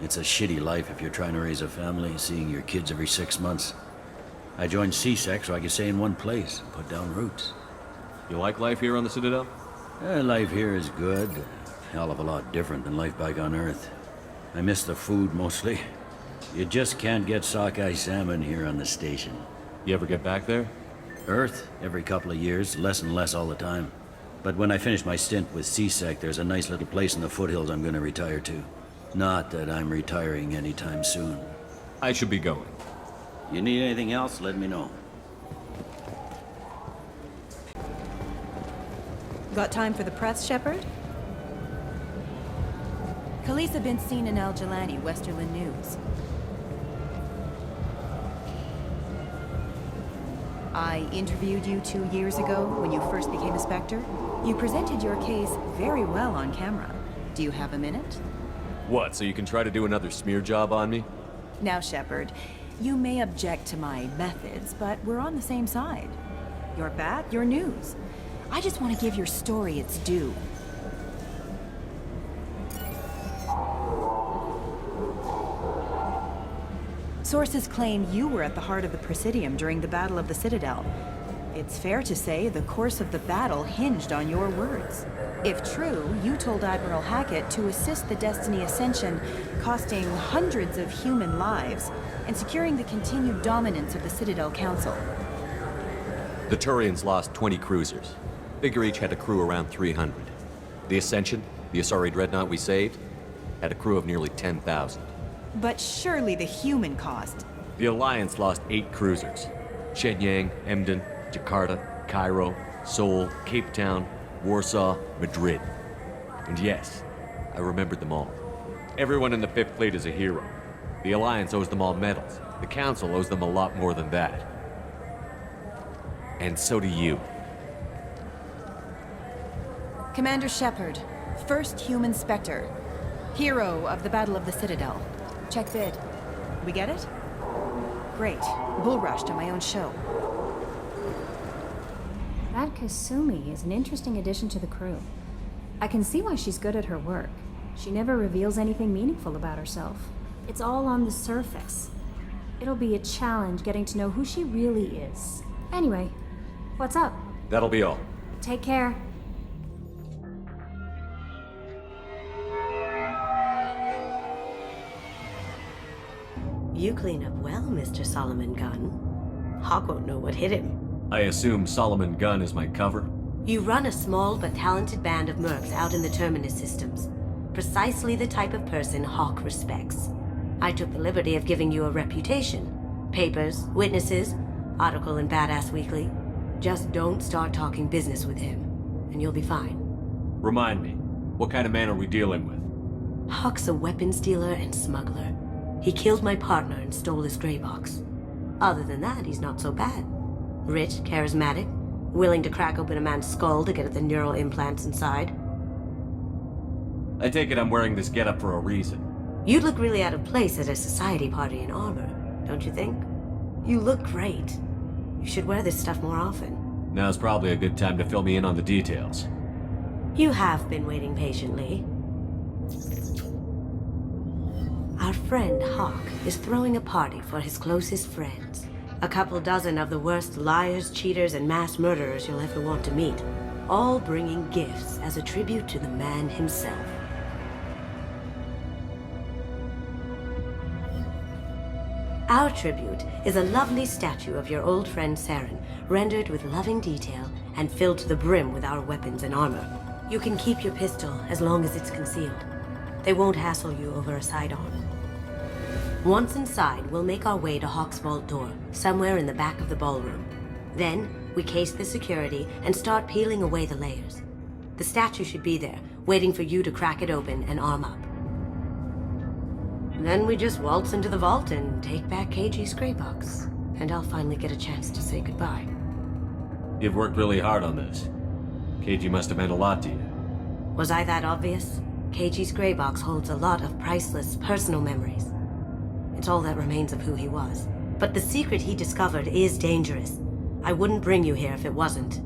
It's a shitty life if you're trying to raise a family, seeing your kids every 6 months. I joined CSEC so I could stay in one place and put down roots. You like life here on the Citadel? Life here is good. A hell of a lot different than life back on Earth. I miss the food mostly. You just can't get sockeye salmon here on the station. You ever get back there? Earth, every couple of years, less and less all the time. But when I finish my stint with CSEC, there's a nice little place in the foothills I'm gonna retire to. Not that I'm retiring anytime soon. I should be going. You need anything else, let me know. Got time for the press, Shepard? Khaleesa been seen in Al Jalani, Westerland News. I interviewed you 2 years ago when you first became a Spectre. You presented your case very well on camera. Do you have a minute? What, so you can try to do another smear job on me? Now, Shepard, you may object to my methods, but we're on the same side. Your bat, your news. I just want to give your story its due. Sources claim you were at the heart of the Presidium during the Battle of the Citadel. It's fair to say the course of the battle hinged on your words. If true, you told Admiral Hackett to assist the Destiny Ascension, costing hundreds of human lives, and securing the continued dominance of the Citadel Council. The Turians lost 20 cruisers. Figure each had a crew around 300. The Ascension, the Asari dreadnought we saved, had a crew of nearly 10,000. But surely the human cost. The Alliance lost 8 cruisers. Shenyang, Emden, Jakarta, Cairo, Seoul, Cape Town, Warsaw, Madrid. And yes, I remembered them all. Everyone in the Fifth Fleet is a hero. The Alliance owes them all medals. The Council owes them a lot more than that. And so do you. Commander Shepard, first human Spectre. Hero of the Battle of the Citadel. Check bid. We get it? Great. Bull rushed on my own show. That Kasumi is an interesting addition to the crew. I can see why she's good at her work. She never reveals anything meaningful about herself. It's all on the surface. It'll be a challenge getting to know who she really is. Anyway, what's up? That'll be all. Take care. You clean up well, Mr. Solomon Gunn. Hawk won't know what hit him. I assume Solomon Gunn is my cover? You run a small but talented band of mercs out in the Terminus systems. Precisely the type of person Hawk respects. I took the liberty of giving you a reputation. Papers, witnesses, article in Badass Weekly. Just don't start talking business with him, and you'll be fine. Remind me, what kind of man are we dealing with? Hawk's a weapons dealer and smuggler. He killed my partner and stole his gray box. Other than that, he's not so bad. Rich, charismatic, willing to crack open a man's skull to get at the neural implants inside. I take it I'm wearing this getup for a reason. You'd look really out of place at a society party in armor, don't you think? You look great. You should wear this stuff more often. Now's probably a good time to fill me in on the details. You have been waiting patiently. Our friend Hawk is throwing a party for his closest friends. A couple dozen of the worst liars, cheaters, and mass murderers you'll ever want to meet. All bringing gifts as a tribute to the man himself. Our tribute is a lovely statue of your old friend Saren, rendered with loving detail and filled to the brim with our weapons and armor. You can keep your pistol as long as it's concealed. They won't hassle you over a sidearm. Once inside, we'll make our way to Hawk's vault door, somewhere in the back of the ballroom. Then, we case the security and start peeling away the layers. The statue should be there, waiting for you to crack it open and arm up. Then we just waltz into the vault and take back KG's gray box. And I'll finally get a chance to say goodbye. You've worked really hard on this. KG must have meant a lot to you. Was I that obvious? KG's gray box holds a lot of priceless personal memories. It's all that remains of who he was. But the secret he discovered is dangerous. I wouldn't bring you here if it wasn't.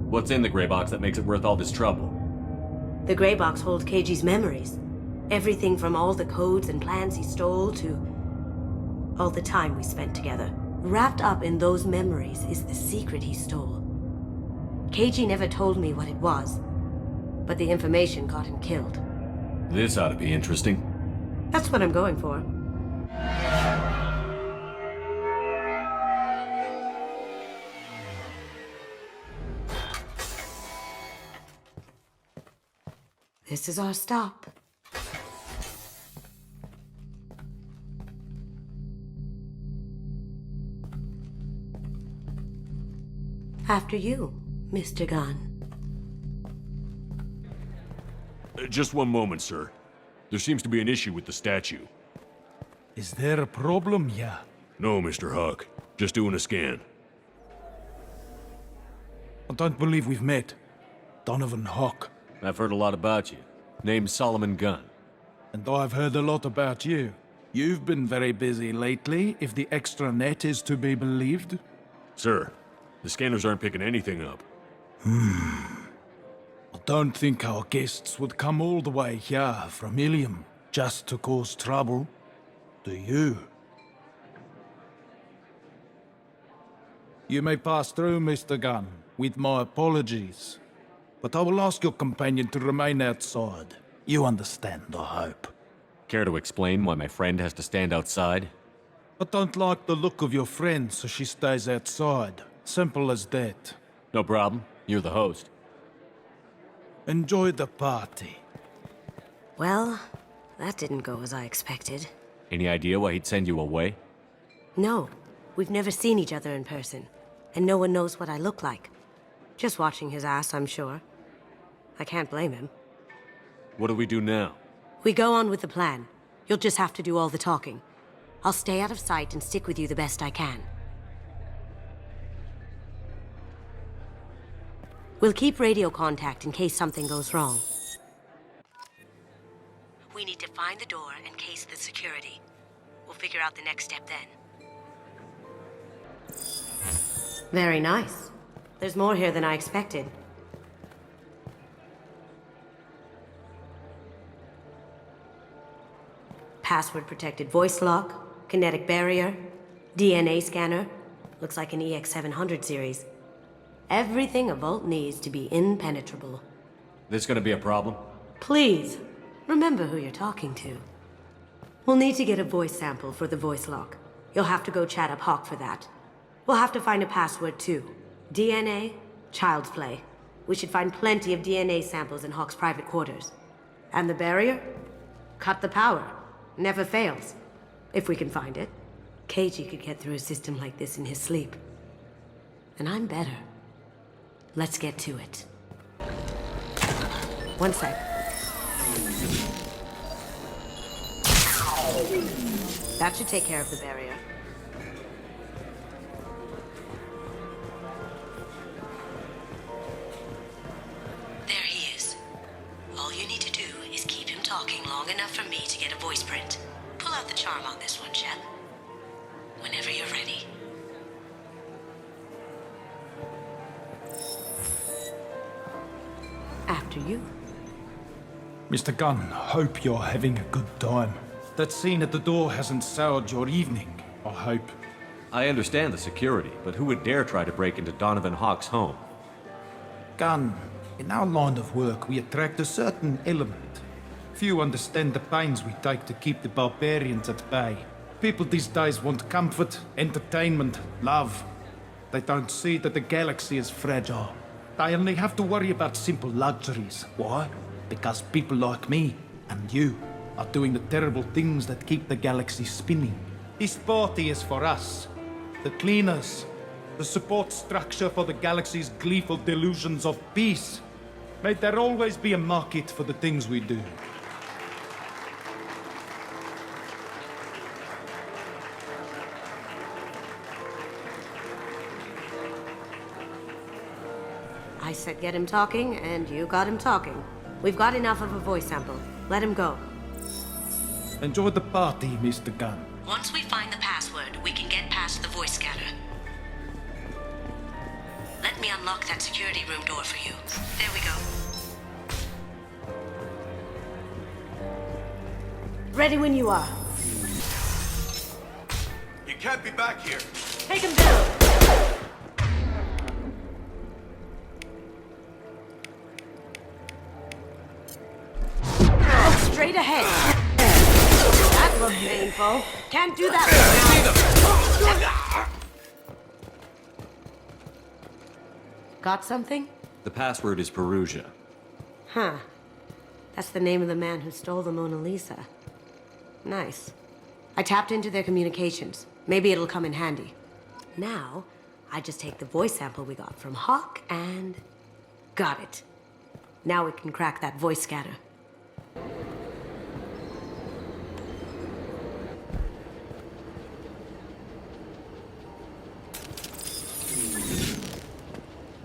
What's in the gray box that makes it worth all this trouble? The gray box holds KG's memories. Everything from all the codes and plans he stole to all the time we spent together. Wrapped up in those memories is the secret he stole. KG never told me what it was, but the information got him killed. This ought to be interesting. That's what I'm going for. This is our stop. After you, Mr. Gunn. Just one moment, sir. There seems to be an issue with the statue. Is there a problem here? No, Mr. Hawk. Just doing a scan. I don't believe we've met. Donovan Hawk. I've heard a lot about you. Name's Solomon Gunn. And I've heard a lot about you. You've been very busy lately, if the extranet is to be believed. Sir, the scanners aren't picking anything up. I don't think our guests would come all the way here from Ilium just to cause trouble. Do you? You may pass through, Mr. Gunn, with my apologies. But I will ask your companion to remain outside. You understand, I hope. Care to explain why my friend has to stand outside? I don't like the look of your friend, so she stays outside. Simple as that. No problem. You're the host. Enjoy the party. Well, that didn't go as I expected. Any idea why he'd send you away? No, we've never seen each other in person, and no one knows what I look like. Just watching his ass, I'm sure. I can't blame him. What do we do now? We go on with the plan. You'll just have to do all the talking. I'll stay out of sight and stick with you the best I can. We'll keep radio contact in case something goes wrong. We need to find the door and case the security. We'll figure out the next step then. Very nice. There's more here than I expected. Password-protected voice lock, kinetic barrier, DNA scanner. Looks like an EX700 series. Everything a vault needs to be impenetrable. This gonna be a problem? Please, remember who you're talking to. We'll need to get a voice sample for the voice lock. You'll have to go chat up Hawk for that. We'll have to find a password too. DNA, child's play. We should find plenty of DNA samples in Hawk's private quarters. And the barrier? Cut the power. Never fails. If we can find it. KG could get through a system like this in his sleep. And I'm better. Let's get to it. One sec. That should take care of the barrier. There he is. All you need to do is keep him talking long enough for me to get a voice print. Pull out the charm on this one, Shep. Whenever you're ready. After you. Mr. Gunn, hope you're having a good time. That scene at the door hasn't soured your evening, I hope. I understand the security, but who would dare try to break into Donovan Hawk's home? Gunn, in our line of work, we attract a certain element. Few understand the pains we take to keep the barbarians at bay. People these days want comfort, entertainment, love. They don't see that the galaxy is fragile. They only have to worry about simple luxuries. Why? Because people like me and you are doing the terrible things that keep the galaxy spinning. This party is for us, the cleaners, the support structure for the galaxy's gleeful delusions of peace. May there always be a market for the things we do. I said get him talking, and you got him talking. We've got enough of a voice sample. Let him go. Enjoy the party, Mr. Gunn. Once we find the password, we can get past the voice scanner. Let me unlock that security room door for you. There we go. Ready when you are. You can't be back here. Take him down! Look straight ahead. That looked painful. Can't do that. Got something? The password is Perugia. Huh. That's the name of the man who stole the Mona Lisa. Nice. I tapped into their communications. Maybe it'll come in handy. Now, I just take the voice sample we got from Hawk and... got it. Now we can crack that voice scanner.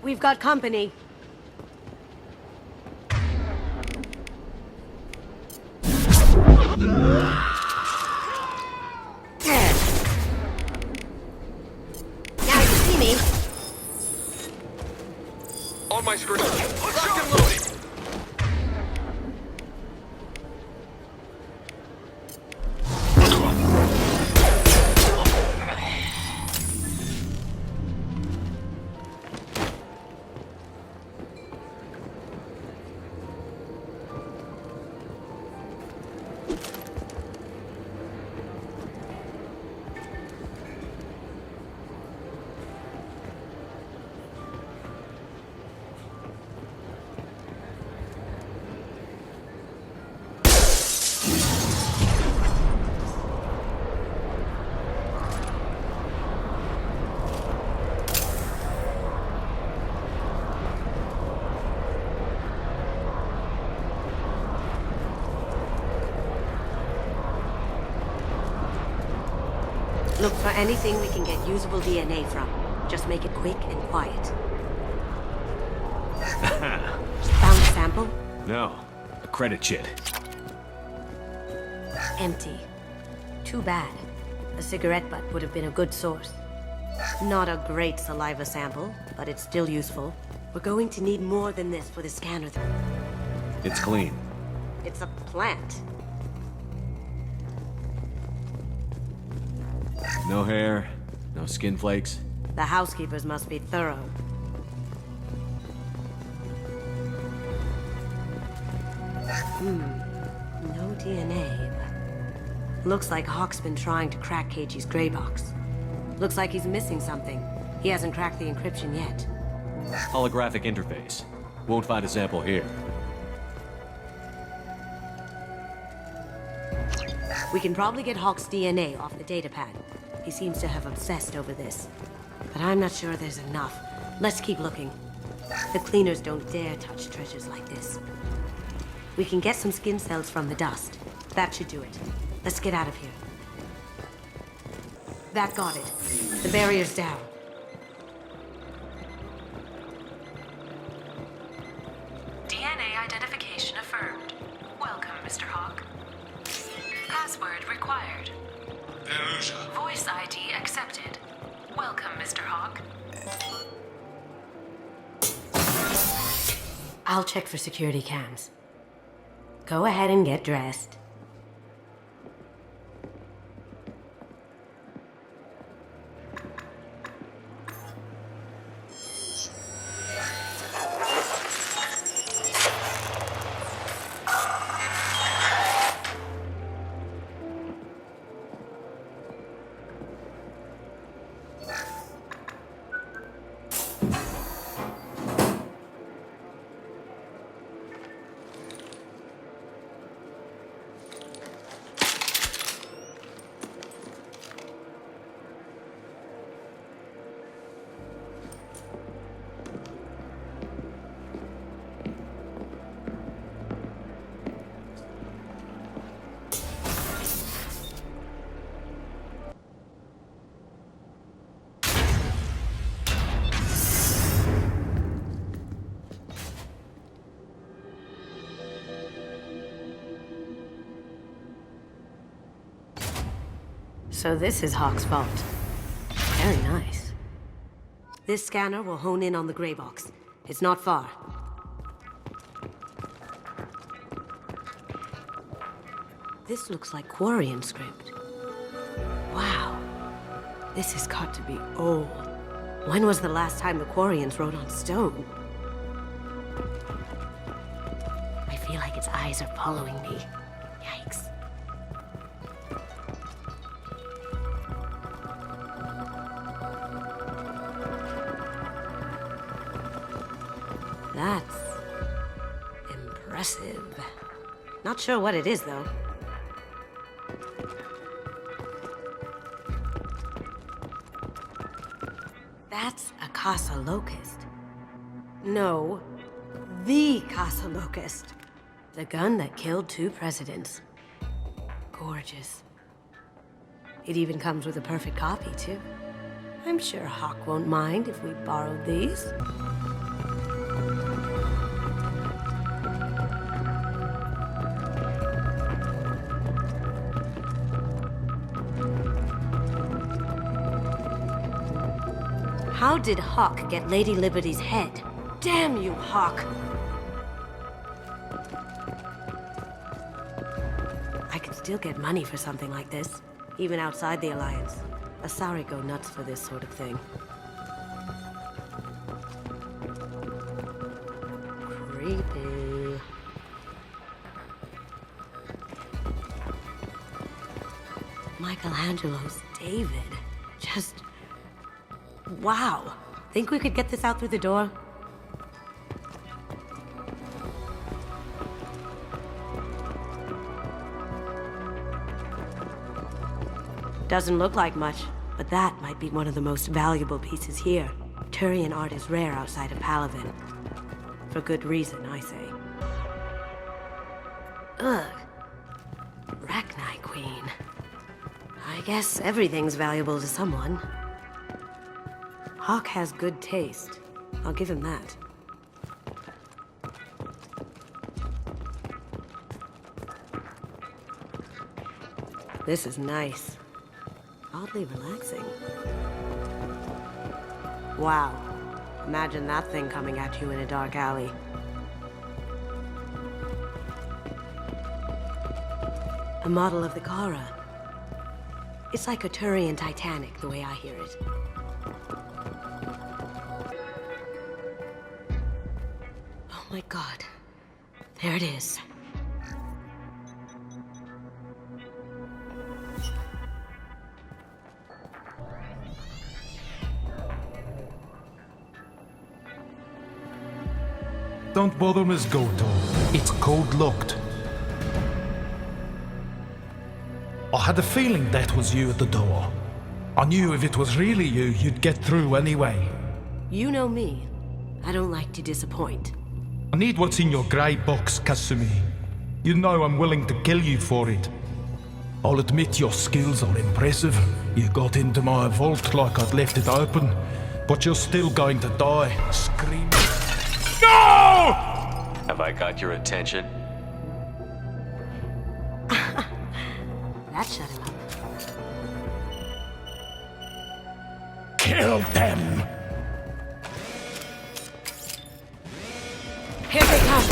We've got company. Now you see me. On my screen. Locked and loaded. Look for anything we can get usable DNA from. Just make it quick and quiet. Found a sample? No. A credit chit. Empty. Too bad. A cigarette butt would have been a good source. Not a great saliva sample, but it's still useful. We're going to need more than this for the scanner. It's clean. It's a plant. No hair, no skin flakes. The housekeepers must be thorough. No DNA, but... Looks like Hawk's been trying to crack KG's gray box. Looks like he's missing something. He hasn't cracked the encryption yet. Holographic interface. Won't find a sample here. We can probably get Hawk's DNA off the datapad. He seems to have obsessed over this. But I'm not sure there's enough. Let's keep looking. The cleaners don't dare touch treasures like this. We can get some skin cells from the dust. That should do it. Let's get out of here. That got it. The barrier's down. DNA identification affirmed. Welcome, Mr. Hawk. Password required. Voice ID accepted. Welcome, Mr. Hawk. I'll check for security cams. Go ahead and get dressed. So this is Hawk's vault. Very nice. This scanner will hone in on the gray box. It's not far. This looks like Quarian script. Wow. This has got to be old. When was the last time the Quarians wrote on stone? I feel like its eyes are following me. Yikes. That's impressive. Not sure what it is, though. That's a Casa Locust. No, the Casa Locust. The gun that killed 2 presidents. Gorgeous. It even comes with a perfect copy, too. I'm sure Hawk won't mind if we borrowed these. How did Hawk get Lady Liberty's head? Damn you, Hawk! I could still get money for something like this, even outside the Alliance. Asari go nuts for this sort of thing. Creepy. Michelangelo's David. Just... wow. Think we could get this out through the door? Doesn't look like much, but that might be one of the most valuable pieces here. Turian art is rare outside of Palaven. For good reason, I say. Ugh. Rachni Queen. I I guess everything's valuable to someone. Hawk has good taste. I'll give him that. This is nice. Oddly relaxing. Wow. Imagine that thing coming at you in a dark alley. A model of the Kara. It's like a Turian Titanic, the way I hear it. Oh my god. There it is. Don't bother, Miss Goto. It's code-locked. I had a feeling that was you at the door. I knew if it was really you, you'd get through anyway. You know me. I don't like to disappoint. I need what's in your grey box, Kasumi. You know I'm willing to kill you for it. I'll admit your skills are impressive. You got into my vault like I'd left it open, but you're still going to die, screaming. No! Have I got your attention? That shut him up. Kill them! Here they come!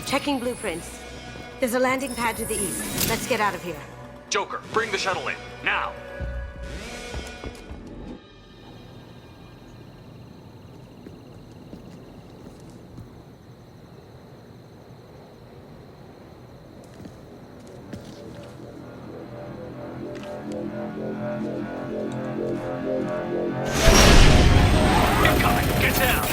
Checking blueprints. There's a landing pad to the east. Let's get out of here. Joker, bring the shuttle in, now! Incoming! Get down!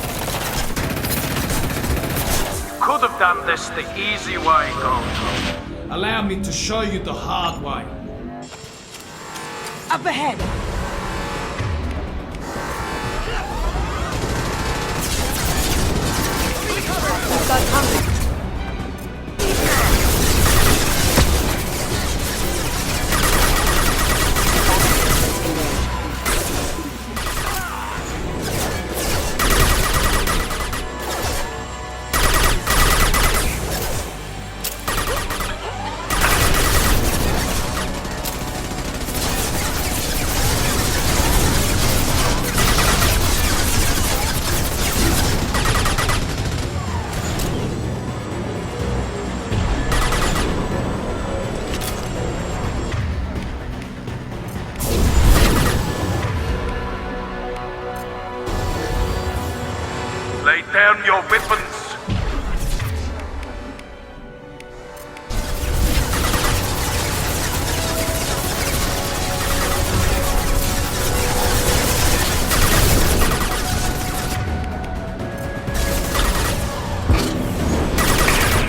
Could have done this the easy way, Goto. Allow me to show you the hard way. Up ahead! We've got contact. Lay down your weapons!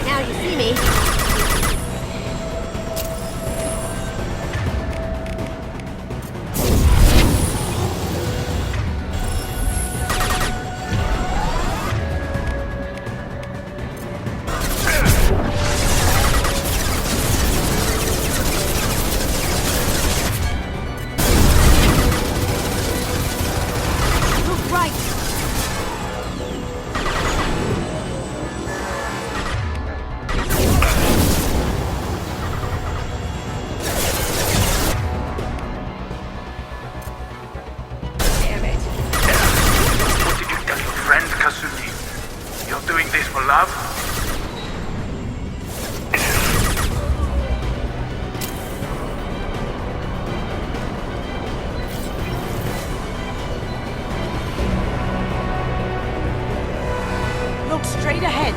Now you see me. Straight ahead.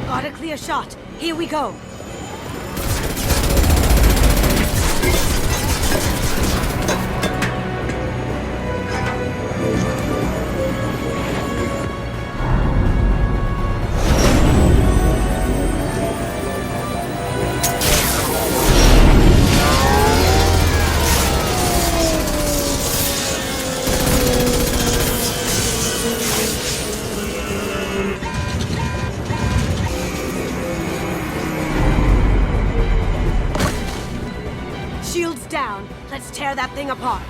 Got a clear shot. Here we go. Shields down. Let's tear that thing apart.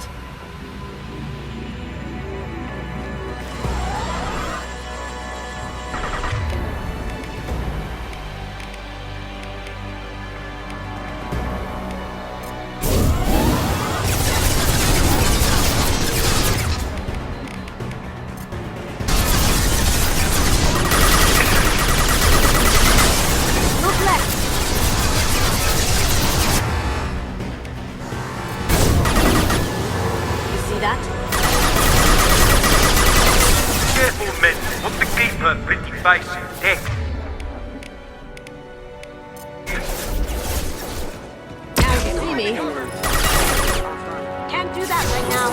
Look left. That? Careful, men. Want to keep her pretty face in deck. Now you see me. Can't do that right now.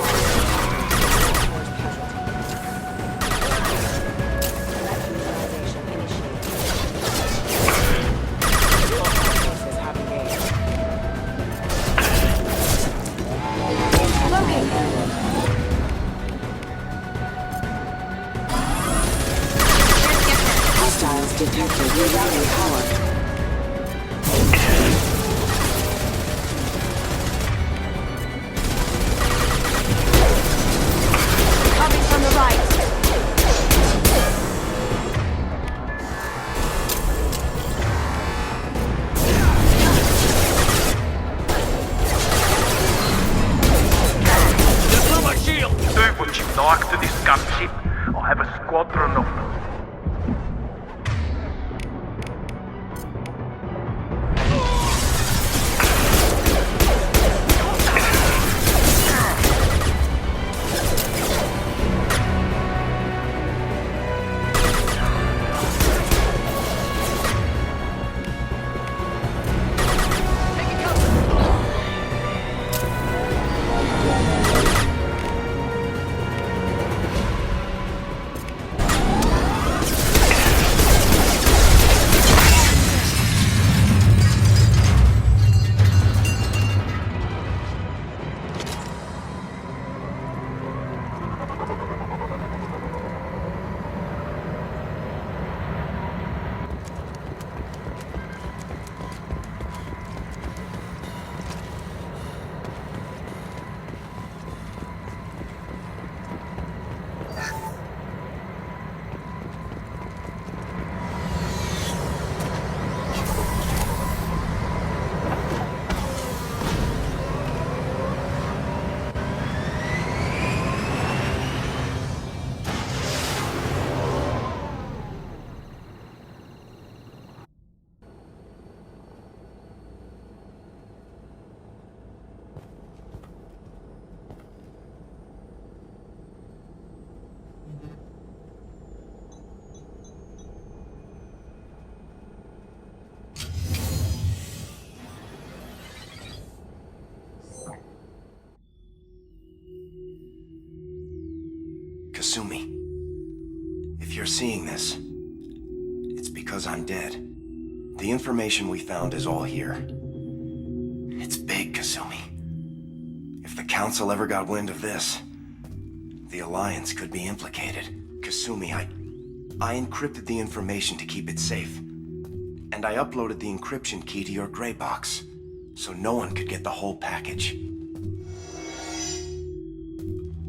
Hostiles detected rerouting power. Coming from the right. Just on my shield! Do what you like to this gunship. I'll have a squadron of them. Kasumi, if you're seeing this, it's because I'm dead. The information we found is all here. It's big, Kasumi. If the Council ever got wind of this, the Alliance could be implicated. Kasumi, I encrypted the information to keep it safe. And I uploaded the encryption key to your gray box, so no one could get the whole package.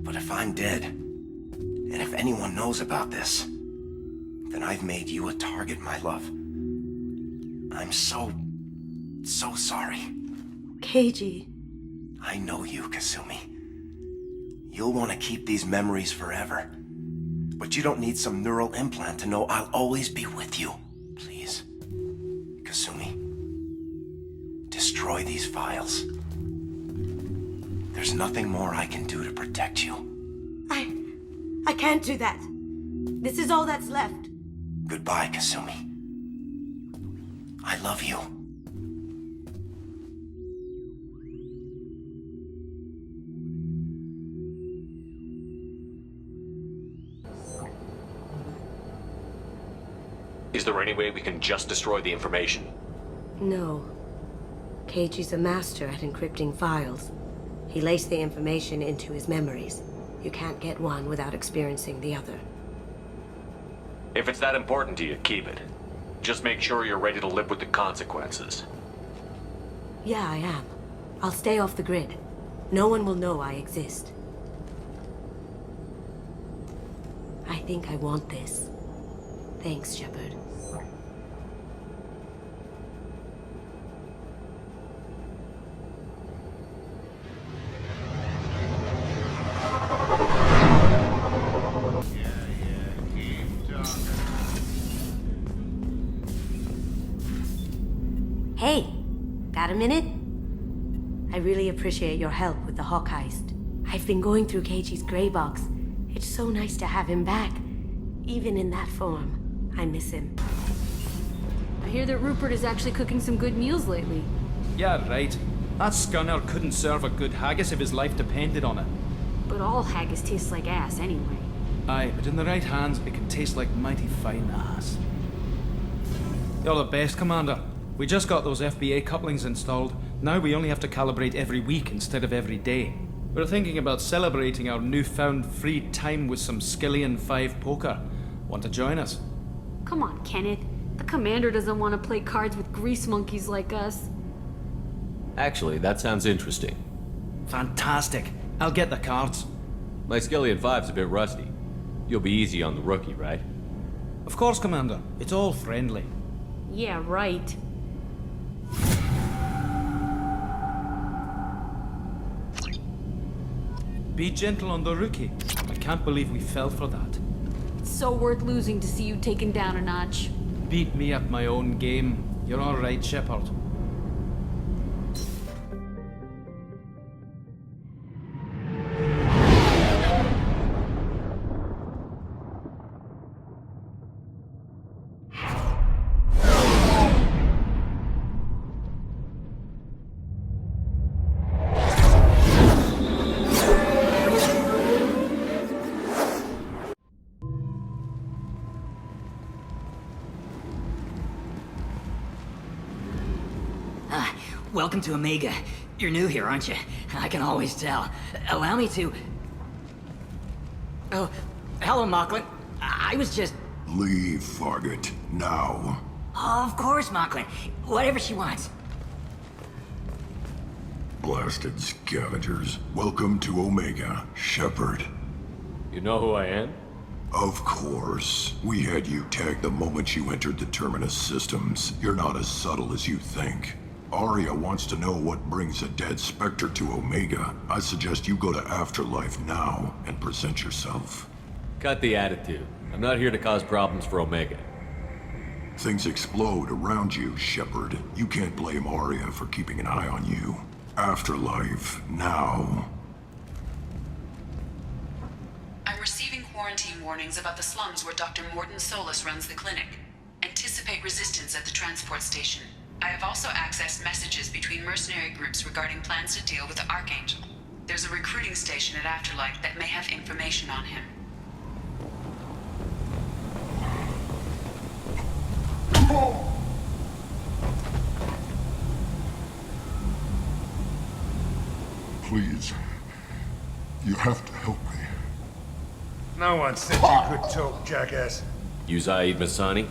But if I'm dead, and if anyone knows about this, then I've made you a target, my love. I'm so sorry. Keiji. I know you, Kasumi. You'll want to keep these memories forever. But you don't need some neural implant to know I'll always be with you. Please. Kasumi. Destroy these files. There's nothing more I can do to protect you. I can't do that. This is all that's left. Goodbye, Kasumi. I love you. Is there any way we can just destroy the information? No. Keiji's a master at encrypting files. He laced the information into his memories. You can't get one without experiencing the other. If it's that important to you, keep it. Just make sure you're ready to live with the consequences. Yeah, I am. I'll stay off the grid. No one will know I exist. I think I want this. Thanks, Shepard. Hey, got a minute? I really appreciate your help with the Hawk heist. I've been going through Keiji's gray box. It's so nice to have him back, even in that form. I miss him. I hear that Rupert is actually cooking some good meals lately. Yeah, right. That scunner couldn't serve a good haggis if his life depended on it. But all haggis tastes like ass anyway. Aye, but in the right hands, it can taste like mighty fine ass. You're the best, Commander. We just got those FBA couplings installed. Now we only have to calibrate every week instead of every day. We're thinking about celebrating our newfound free time with some Skillian 5 poker. Want to join us? Come on, Kenneth. The Commander doesn't want to play cards with grease monkeys like us. Actually, that sounds interesting. Fantastic. I'll get the cards. My Skillian 5's a bit rusty. You'll be easy on the rookie, right? Of course, Commander. It's all friendly. Yeah, right. Be gentle on the rookie. I can't believe we fell for that. It's so worth losing to see you taken down a notch. Beat me at my own game. You're all right, Shepard. Welcome to Omega. You're new here, aren't you? I can always tell. Allow me to... Oh, hello, Mocklin. I was just... Leave, Fargate. Now. Of course, Mocklin. Whatever she wants. Blasted scavengers. Welcome to Omega, Shepard. You know who I am? Of course. We had you tagged the moment you entered the Terminus systems. You're not as subtle as you think. Arya wants to know what brings a dead Spectre to Omega. I suggest you go to Afterlife now and present yourself. Cut the attitude. I'm not here to cause problems for Omega. Things explode around you, Shepard. You can't blame Arya for keeping an eye on you. Afterlife now. I'm receiving quarantine warnings about the slums where Dr. Morton Solus runs the clinic. Anticipate resistance at the transport station. I have also accessed messages between mercenary groups regarding plans to deal with the Archangel. There's a recruiting station at Afterlife that may have information on him. please. You have to help me. No one said you could talk, jackass. You Zaid Masani?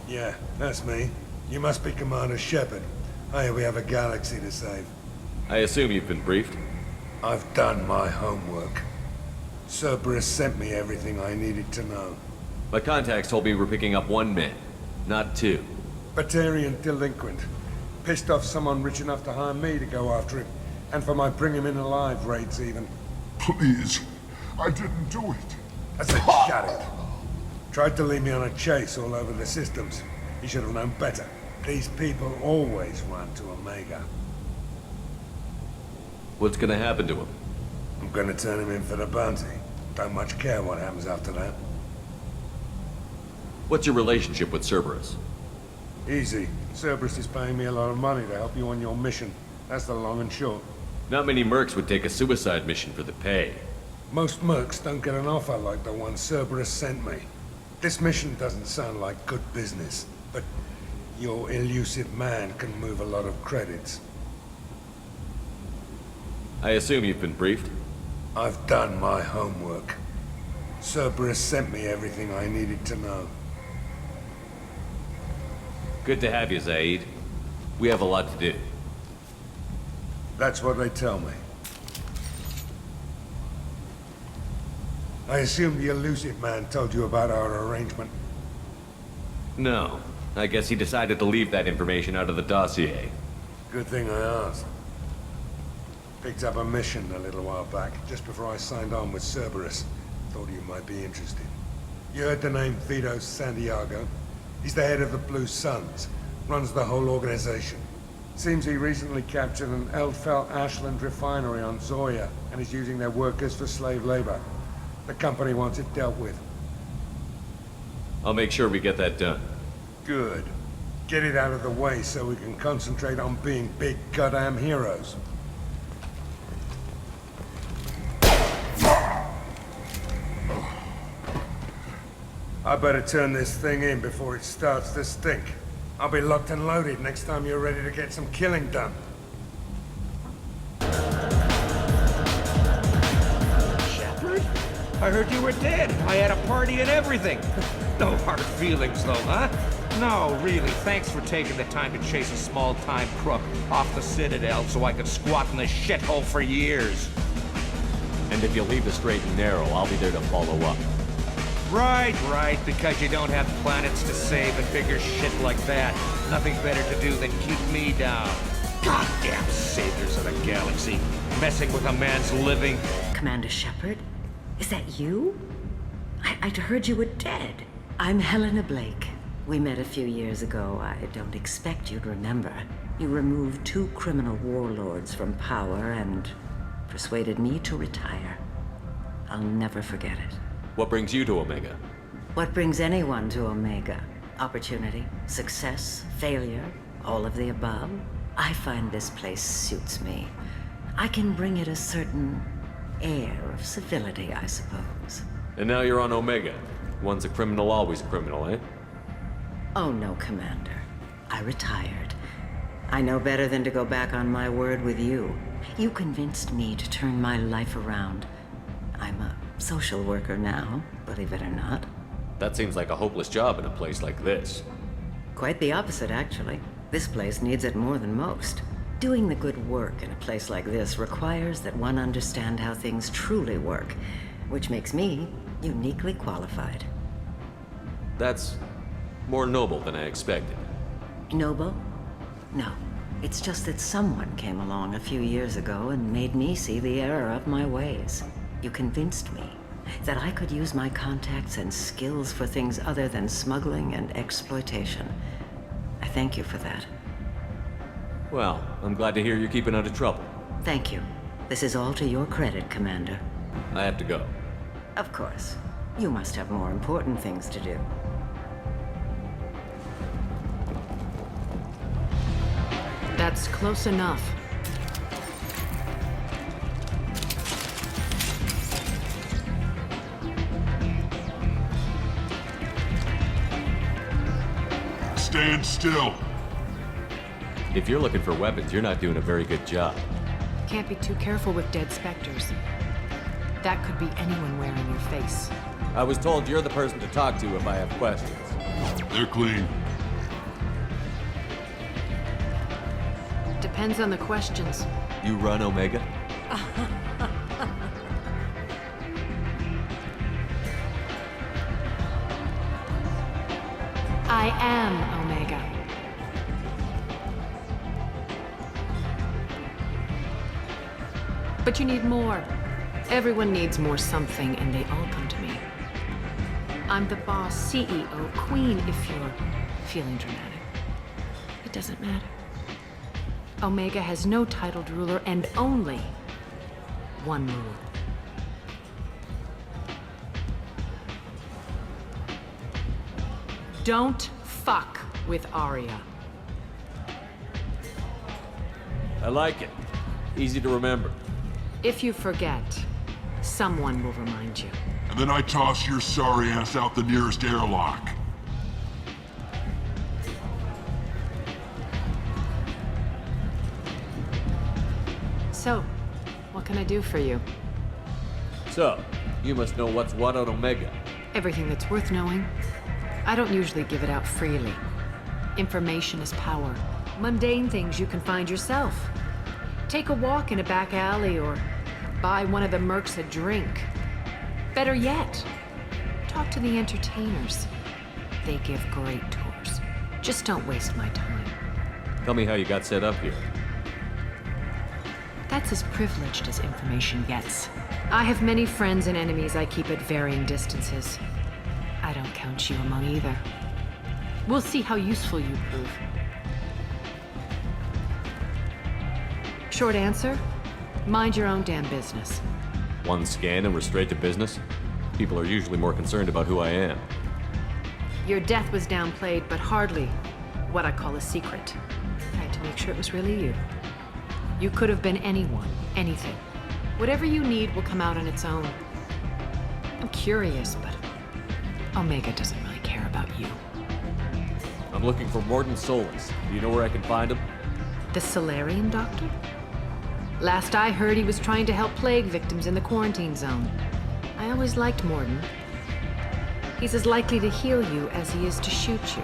Yeah, that's me. You must be Commander Shepard. Hey, we have a galaxy to save. I assume you've been briefed. I've done my homework. Cerberus sent me everything I needed to know. My contacts told me we're picking up 1 man, not 2. Batarian delinquent. Pissed off someone rich enough to hire me to go after him. And for my bring him in alive raids even. Please, I didn't do it. I said shut it. Tried to lead me on a chase all over the systems. He should have known better. These people always run to Omega. What's gonna happen to him? I'm gonna turn him in for the bounty. Don't much care what happens after that. What's your relationship with Cerberus? Easy. Cerberus is paying me a lot of money to help you on your mission. That's the long and short. Not many mercs would take a suicide mission for the pay. Most mercs don't get an offer like the one Cerberus sent me. This mission doesn't sound like good business, but your elusive man can move a lot of credits. I assume you've been briefed? I've done my homework. Cerberus sent me everything I needed to know. Good to have you, Zaid. We have a lot to do. That's what they tell me. I assume the elusive man told you about our arrangement. No. I guess he decided to leave that information out of the dossier. Good thing I asked. Picked up a mission a little while back, just before I signed on with Cerberus. Thought you might be interested. You heard the name Vito Santiago? He's the head of the Blue Suns. Runs the whole organization. Seems he recently captured an Eldfell Ashland refinery on Zoya and is using their workers for slave labor. The company wants it dealt with. I'll make sure we get that done. Good. Get it out of the way so we can concentrate on being big goddamn heroes. I better turn this thing in before it starts to stink. I'll be locked and loaded next time you're ready to get some killing done. Shepard? I heard you were dead. I had a party and everything. No hard feelings, though, huh? No, really, thanks for taking the time to chase a small-time crook off the Citadel so I could squat in this shithole for years. And if you leave the straight and narrow, I'll be there to follow up. Right, because you don't have planets to save and bigger shit like that. Nothing better to do than keep me down. Goddamn saviors of the galaxy, messing with a man's living. Commander Shepard? Is that you? I'd heard you were dead. I'm Helena Blake. We met a few years ago. I don't expect you'd remember. You removed 2 criminal warlords from power and persuaded me to retire. I'll never forget it. What brings you to Omega? What brings anyone to Omega? Opportunity, success, failure, all of the above. I find this place suits me. I can bring it a certain air of civility, I suppose. And now you're on Omega. Once a criminal, always a criminal, eh? Oh no, Commander. I retired. I know better than to go back on my word with you. You convinced me to turn my life around. I'm a social worker now, believe it or not. That seems like a hopeless job in a place like this. Quite the opposite, actually. This place needs it more than most. Doing the good work in a place like this requires that one understand how things truly work, which makes me uniquely qualified. That's more noble than I expected. Noble? No. It's just that someone came along a few years ago and made me see the error of my ways. You convinced me that I could use my contacts and skills for things other than smuggling and exploitation. I thank you for that. Well, I'm glad to hear you're keeping out of trouble. Thank you. This is all to your credit, Commander. I have to go. Of course. You must have more important things to do. That's close enough. Stand still. If you're looking for weapons, you're not doing a very good job. Can't be too careful with dead specters. That could be anyone wearing your face. I was told you're the person to talk to if I have questions. They're clean. Depends on the questions. You run Omega? I am Omega. But you need more. Everyone needs more something, and they all come to me. I'm the boss, CEO, queen, if you're feeling dramatic. It doesn't matter. Omega has no titled ruler and only one rule. Don't fuck with Arya. I like it. Easy to remember. If you forget, someone will remind you. And then I toss your sorry ass out the nearest airlock. So, what can I do for you? So, you must know what's what on Omega. Everything that's worth knowing. I don't usually give it out freely. Information is power. Mundane things you can find yourself. Take a walk in a back alley or buy one of the mercs a drink. Better yet, talk to the entertainers. They give great tours. Just don't waste my time. Tell me how you got set up here. That's as privileged as information gets. I have many friends and enemies I keep at varying distances. I don't count you among either. We'll see how useful you prove. Short answer, mind your own damn business. One scan and we're straight to business? People are usually more concerned about who I am. Your death was downplayed, but hardly what I call a secret. I had to make sure it was really you. You could have been anyone, anything. Whatever you need will come out on its own. I'm curious, but Omega doesn't really care about you. I'm looking for Morden Solus. Do you know where I can find him? The Solarian doctor? Last I heard, he was trying to help plague victims in the quarantine zone. I always liked Morden. He's as likely to heal you as he is to shoot you.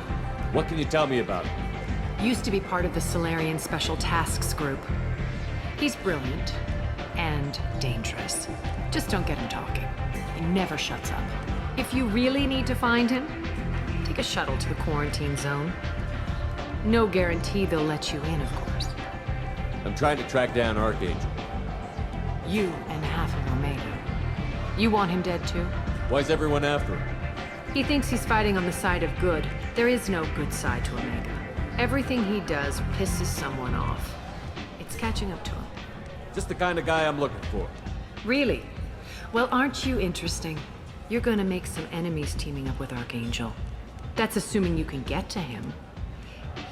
What can you tell me about him? Used to be part of the Solarian Special Tasks Group. He's brilliant and dangerous. Just don't get him talking. He never shuts up. If you really need to find him, take a shuttle to the quarantine zone. No guarantee they'll let you in, of course. I'm trying to track down Archangel. You and half of Omega. You want him dead too? Why's everyone after him? He thinks he's fighting on the side of good. There is no good side to Omega. Everything he does pisses someone off. It's catching up to him. Just the kind of guy I'm looking for. Really? Well, aren't you interesting? You're gonna make some enemies teaming up with Archangel. That's assuming you can get to him.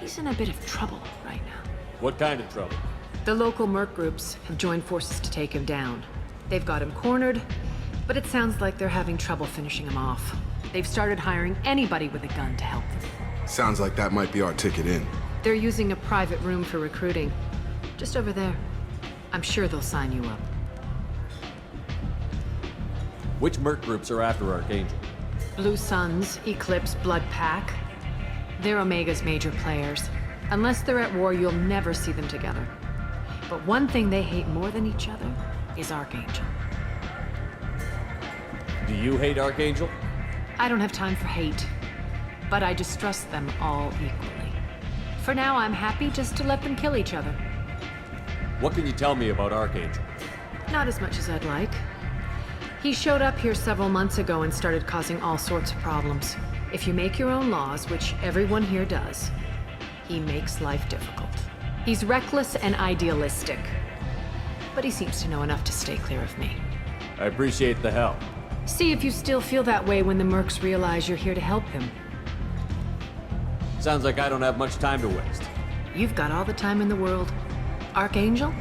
He's in a bit of trouble right now. What kind of trouble? The local merc groups have joined forces to take him down. They've got him cornered, but it sounds like they're having trouble finishing him off. They've started hiring anybody with a gun to help them. Sounds like that might be our ticket in. They're using a private room for recruiting. Just over there. I'm sure they'll sign you up. Which merc groups are after Archangel? Blue Suns, Eclipse, Blood Pack. They're Omega's major players. Unless they're at war, you'll never see them together. But one thing they hate more than each other is Archangel. Do you hate Archangel? I don't have time for hate, but I distrust them all equally. For now, I'm happy just to let them kill each other. What can you tell me about Archangel? Not as much as I'd like. He showed up here several months ago and started causing all sorts of problems. If you make your own laws, which everyone here does, he makes life difficult. He's reckless and idealistic, but he seems to know enough to stay clear of me. I appreciate the help. See if you still feel that way when the mercs realize you're here to help him. Sounds like I don't have much time to waste. You've got all the time in the world. Archangel?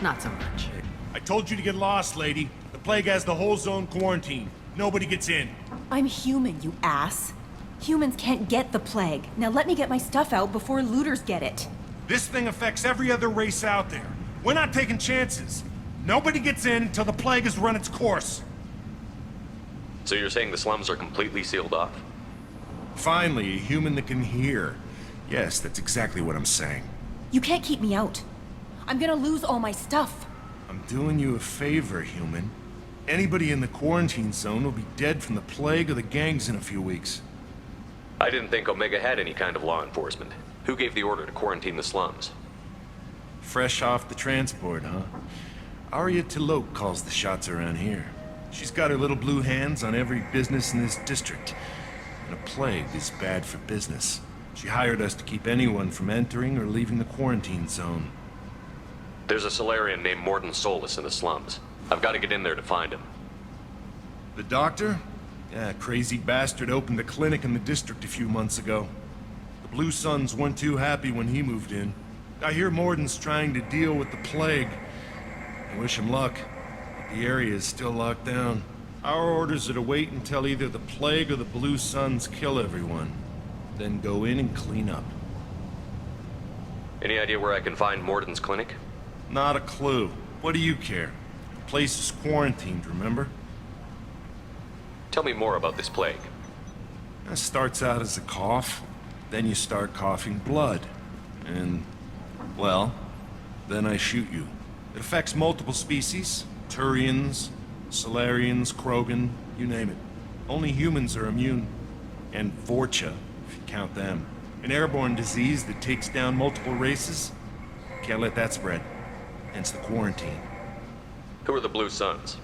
Not so much. I told you to get lost, lady. The plague has the whole zone quarantined. Nobody gets in. I'm human, you ass. Humans can't get the plague. Now let me get my stuff out before looters get it. This thing affects every other race out there. We're not taking chances. Nobody gets in until the plague has run its course. So you're saying the slums are completely sealed off? Finally, a human that can hear. Yes, that's exactly what I'm saying. You can't keep me out. I'm gonna lose all my stuff. I'm doing you a favor, human. Anybody in the quarantine zone will be dead from the plague or the gangs in a few weeks. I didn't think Omega had any kind of law enforcement. Who gave the order to quarantine the slums? Fresh off the transport, huh? Arya Tilok calls the shots around here. She's got her little blue hands on every business in this district. And a plague is bad for business. She hired us to keep anyone from entering or leaving the quarantine zone. There's a Solarian named Morden Solus in the slums. I've got to get in there to find him. The doctor? Yeah, crazy bastard opened a clinic in the district a few months ago. The Blue Suns weren't too happy when he moved in. I hear Morden's trying to deal with the plague. I wish him luck. The area is still locked down. Our orders are to wait until either the plague or the Blue Suns kill everyone. Then go in and clean up. Any idea where I can find Morden's clinic? Not a clue. What do you care? The place is quarantined, remember? Tell me more about this plague. It starts out as a cough, then you start coughing blood. And, well, then I shoot you. It affects multiple species. Turians, Solarians, Krogan, you name it. Only humans are immune. And Vorcha, if you count them. An airborne disease that takes down multiple races. Can't let that spread. Hence the quarantine. Who are the Blue Suns?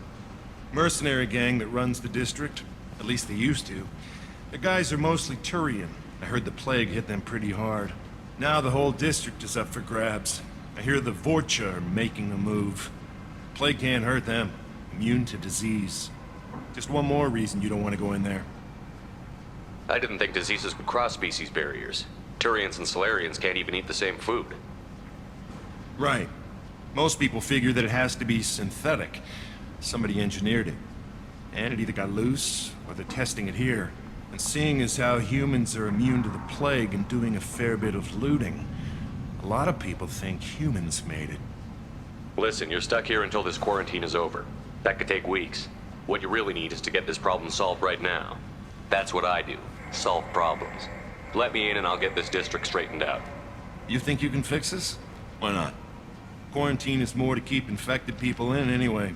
Mercenary gang that runs the district. At least they used to. The guys are mostly Turian. I heard the plague hit them pretty hard. Now the whole district is up for grabs. I hear the Vorcha are making a move. Plague can't hurt them. Immune to disease. Just one more reason you don't want to go in there. I didn't think diseases would cross species barriers. Turians and Solarians can't even eat the same food. Right. Most people figure that it has to be synthetic. Somebody engineered it. And it either got loose, or they're testing it here. And seeing as how humans are immune to the plague and doing a fair bit of looting, a lot of people think humans made it. Listen, you're stuck here until this quarantine is over. That could take weeks. What you really need is to get this problem solved right now. That's what I do. Solve problems. Let me in and I'll get this district straightened out. You think you can fix this? Why not? Quarantine is more to keep infected people in anyway.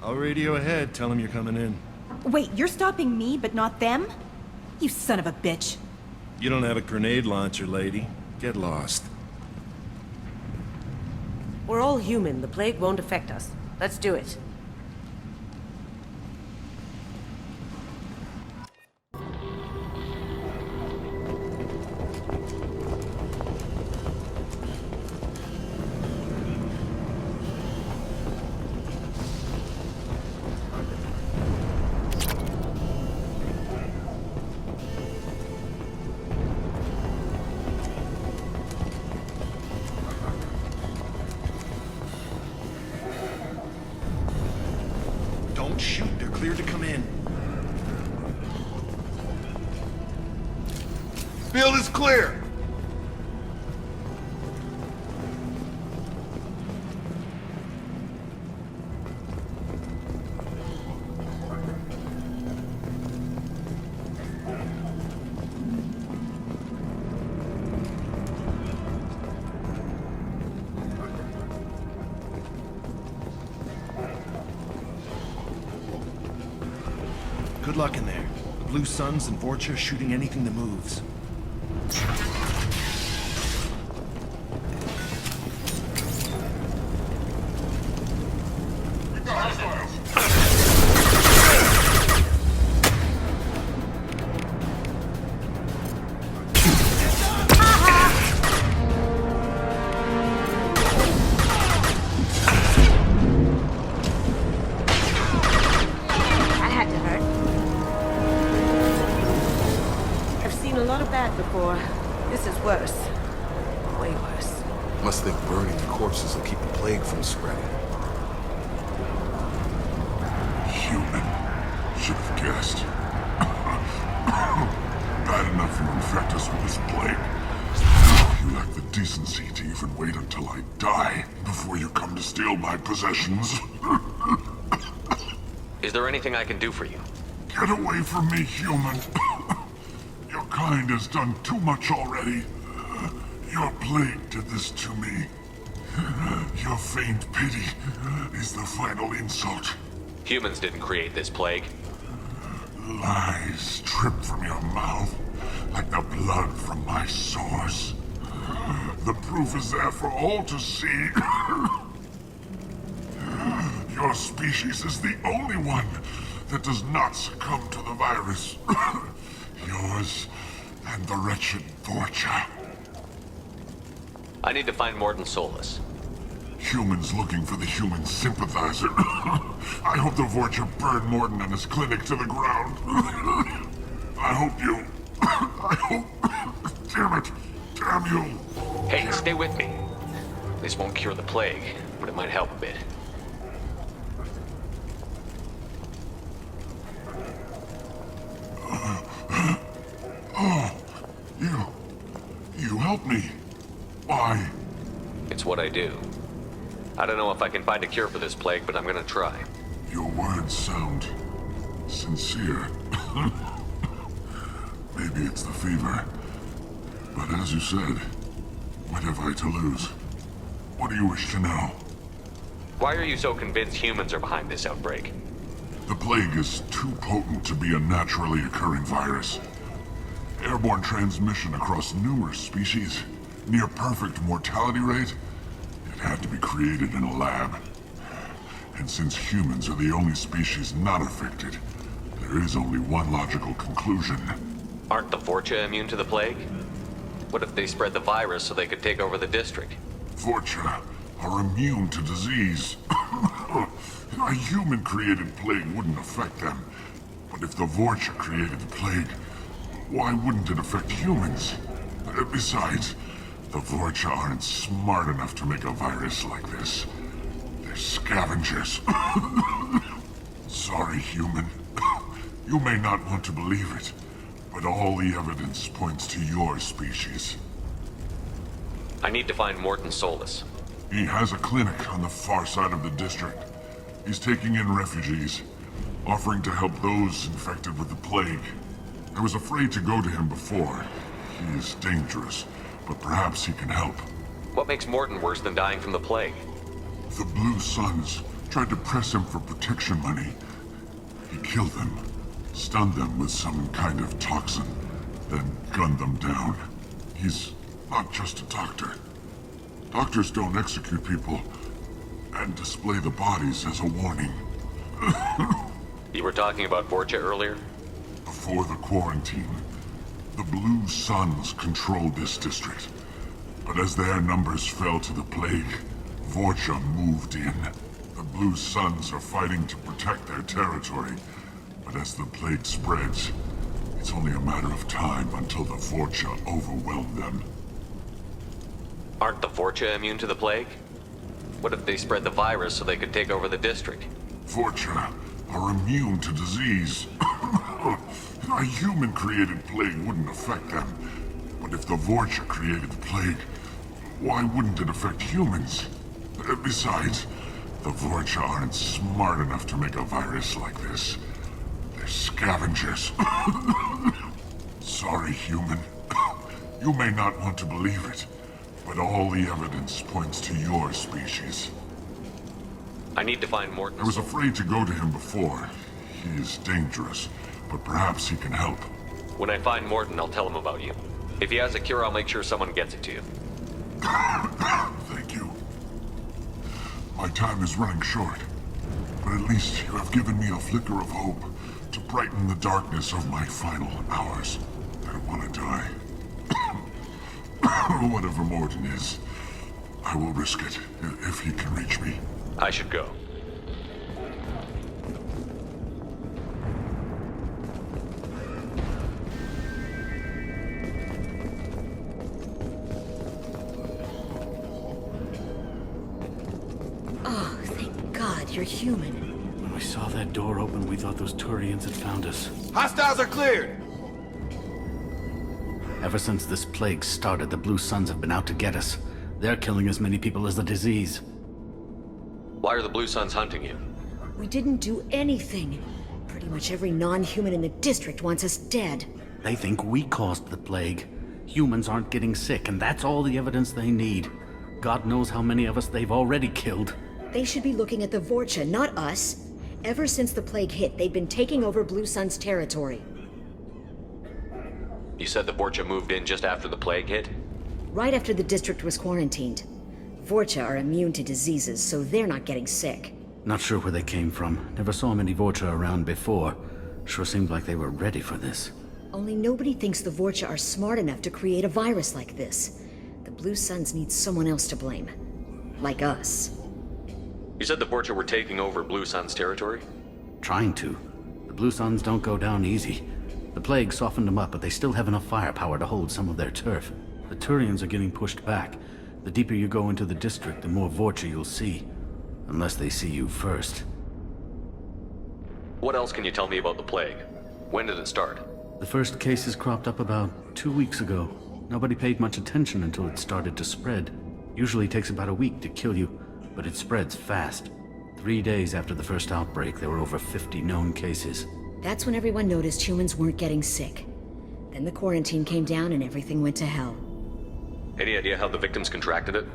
I'll radio ahead, tell them you're coming in. Wait, you're stopping me, but not them? You son of a bitch. You don't have a grenade launcher, lady. Get lost. We're all human. The plague won't affect us. Let's do it. Don't shoot, they're cleared to come in. Field is clear! Good luck in there. The Blue Suns and Vorcha are shooting anything that moves. Before. This is worse. Way worse. Must think burning the corpses will keep the plague from spreading. Human. Should have guessed. Bad enough you infect us with this plague. Now you lack the decency to even wait until I die before you come to steal my possessions. Is there anything I can do for you? Get away from me, human. Your kind has done too much already. Your plague did this to me. Your feigned pity is the final insult. Humans didn't create this plague. Lies drip from your mouth like the blood from my sores. The proof is there for all to see. Your species is the only one that does not succumb to the virus. Yours and the wretched Vorcha. I need to find Morton Solus. Humans looking for the human sympathizer. I hope the Vorcha burn Morton and his clinic to the ground. I hope you... I hope... Damn it. Damn you. Hey, stay with me. This won't cure the plague, but it might help a bit. Oh, you helped me. Why? It's what I do. I don't know if I can find a cure for this plague, but I'm gonna try. Your words sound sincere. Maybe it's the fever. But as you said, what have I to lose? What do you wish to know? Why are you so convinced humans are behind this outbreak? The plague is too potent to be a naturally occurring virus. Airborne transmission across numerous species, near perfect mortality rate. It had to be created in a lab. And since humans are the only species not affected, there is only one logical conclusion. Aren't the Vorcha immune to the plague? What if they spread the virus so they could take over the district? Vorcha are immune to disease. A human-created plague wouldn't affect them. But if the Vorcha created the plague, why wouldn't it affect humans? Besides, the Vorcha aren't smart enough to make a virus like this. They're scavengers. Sorry, human. You may not want to believe it, but all the evidence points to your species. I need to find Morton Solus. He has a clinic on the far side of the district. He's taking in refugees, offering to help those infected with the plague. I was afraid to go to him before. He is dangerous, but perhaps he can help. What makes Morton worse than dying from the plague? The Blue Suns tried to press him for protection money. He killed them, stunned them with some kind of toxin, then gunned them down. He's not just a doctor. Doctors don't execute people and display the bodies as a warning. You were talking about Vorcha earlier? Before the quarantine, the Blue Suns controlled this district. But as their numbers fell to the plague, Vorcha moved in. The Blue Suns are fighting to protect their territory. But as the plague spreads, it's only a matter of time until the Vorcha overwhelm them. Aren't the Vorcha immune to the plague? What if they spread the virus so they could take over the district? Vorcha are immune to disease. A human-created plague wouldn't affect them. But if the Vorcha created the plague, why wouldn't it affect humans? Besides, the Vorcha aren't smart enough to make a virus like this. They're scavengers. Sorry, human. You may not want to believe it, but all the evidence points to your species. I need to find Morton. I was afraid to go to him before. He is dangerous, but perhaps he can help. When I find Morton, I'll tell him about you. If he has a cure, I'll make sure someone gets it to you. Thank you. My time is running short, but at least you have given me a flicker of hope to brighten the darkness of my final hours. I don't want to die. Whatever Morton is, I will risk it if he can reach me. I should go. Oh, thank God you're human. When we saw that door open, we thought those Turians had found us. Hostiles are cleared! Ever since this plague started, the Blue Suns have been out to get us. They're killing as many people as the disease. Why are the Blue Suns hunting you? We didn't do anything. Pretty much every non-human in the district wants us dead. They think we caused the plague. Humans aren't getting sick, and that's all the evidence they need. God knows how many of us they've already killed. They should be looking at the Vorcha, not us. Ever since the plague hit, they've been taking over Blue Sun's territory. You said the Vorcha moved in just after the plague hit? Right after the district was quarantined. Vorcha are immune to diseases, so they're not getting sick. Not sure where they came from. Never saw many Vorcha around before. Sure seemed like they were ready for this. Only nobody thinks the Vorcha are smart enough to create a virus like this. The Blue Suns need someone else to blame. Like us. You said the Vorcha were taking over Blue Sun's territory? Trying to. The Blue Suns don't go down easy. The plague softened them up, but they still have enough firepower to hold some of their turf. The Turians are getting pushed back. The deeper you go into the district, the more Vorcha you'll see. Unless they see you first. What else can you tell me about the plague? When did it start? The first cases cropped up about 2 weeks ago. Nobody paid much attention until it started to spread. Usually takes about a week to kill you, but it spreads fast. 3 days after the first outbreak, there were over 50 known cases. That's when everyone noticed humans weren't getting sick. Then the quarantine came down and everything went to hell. Any idea how the victims contracted it?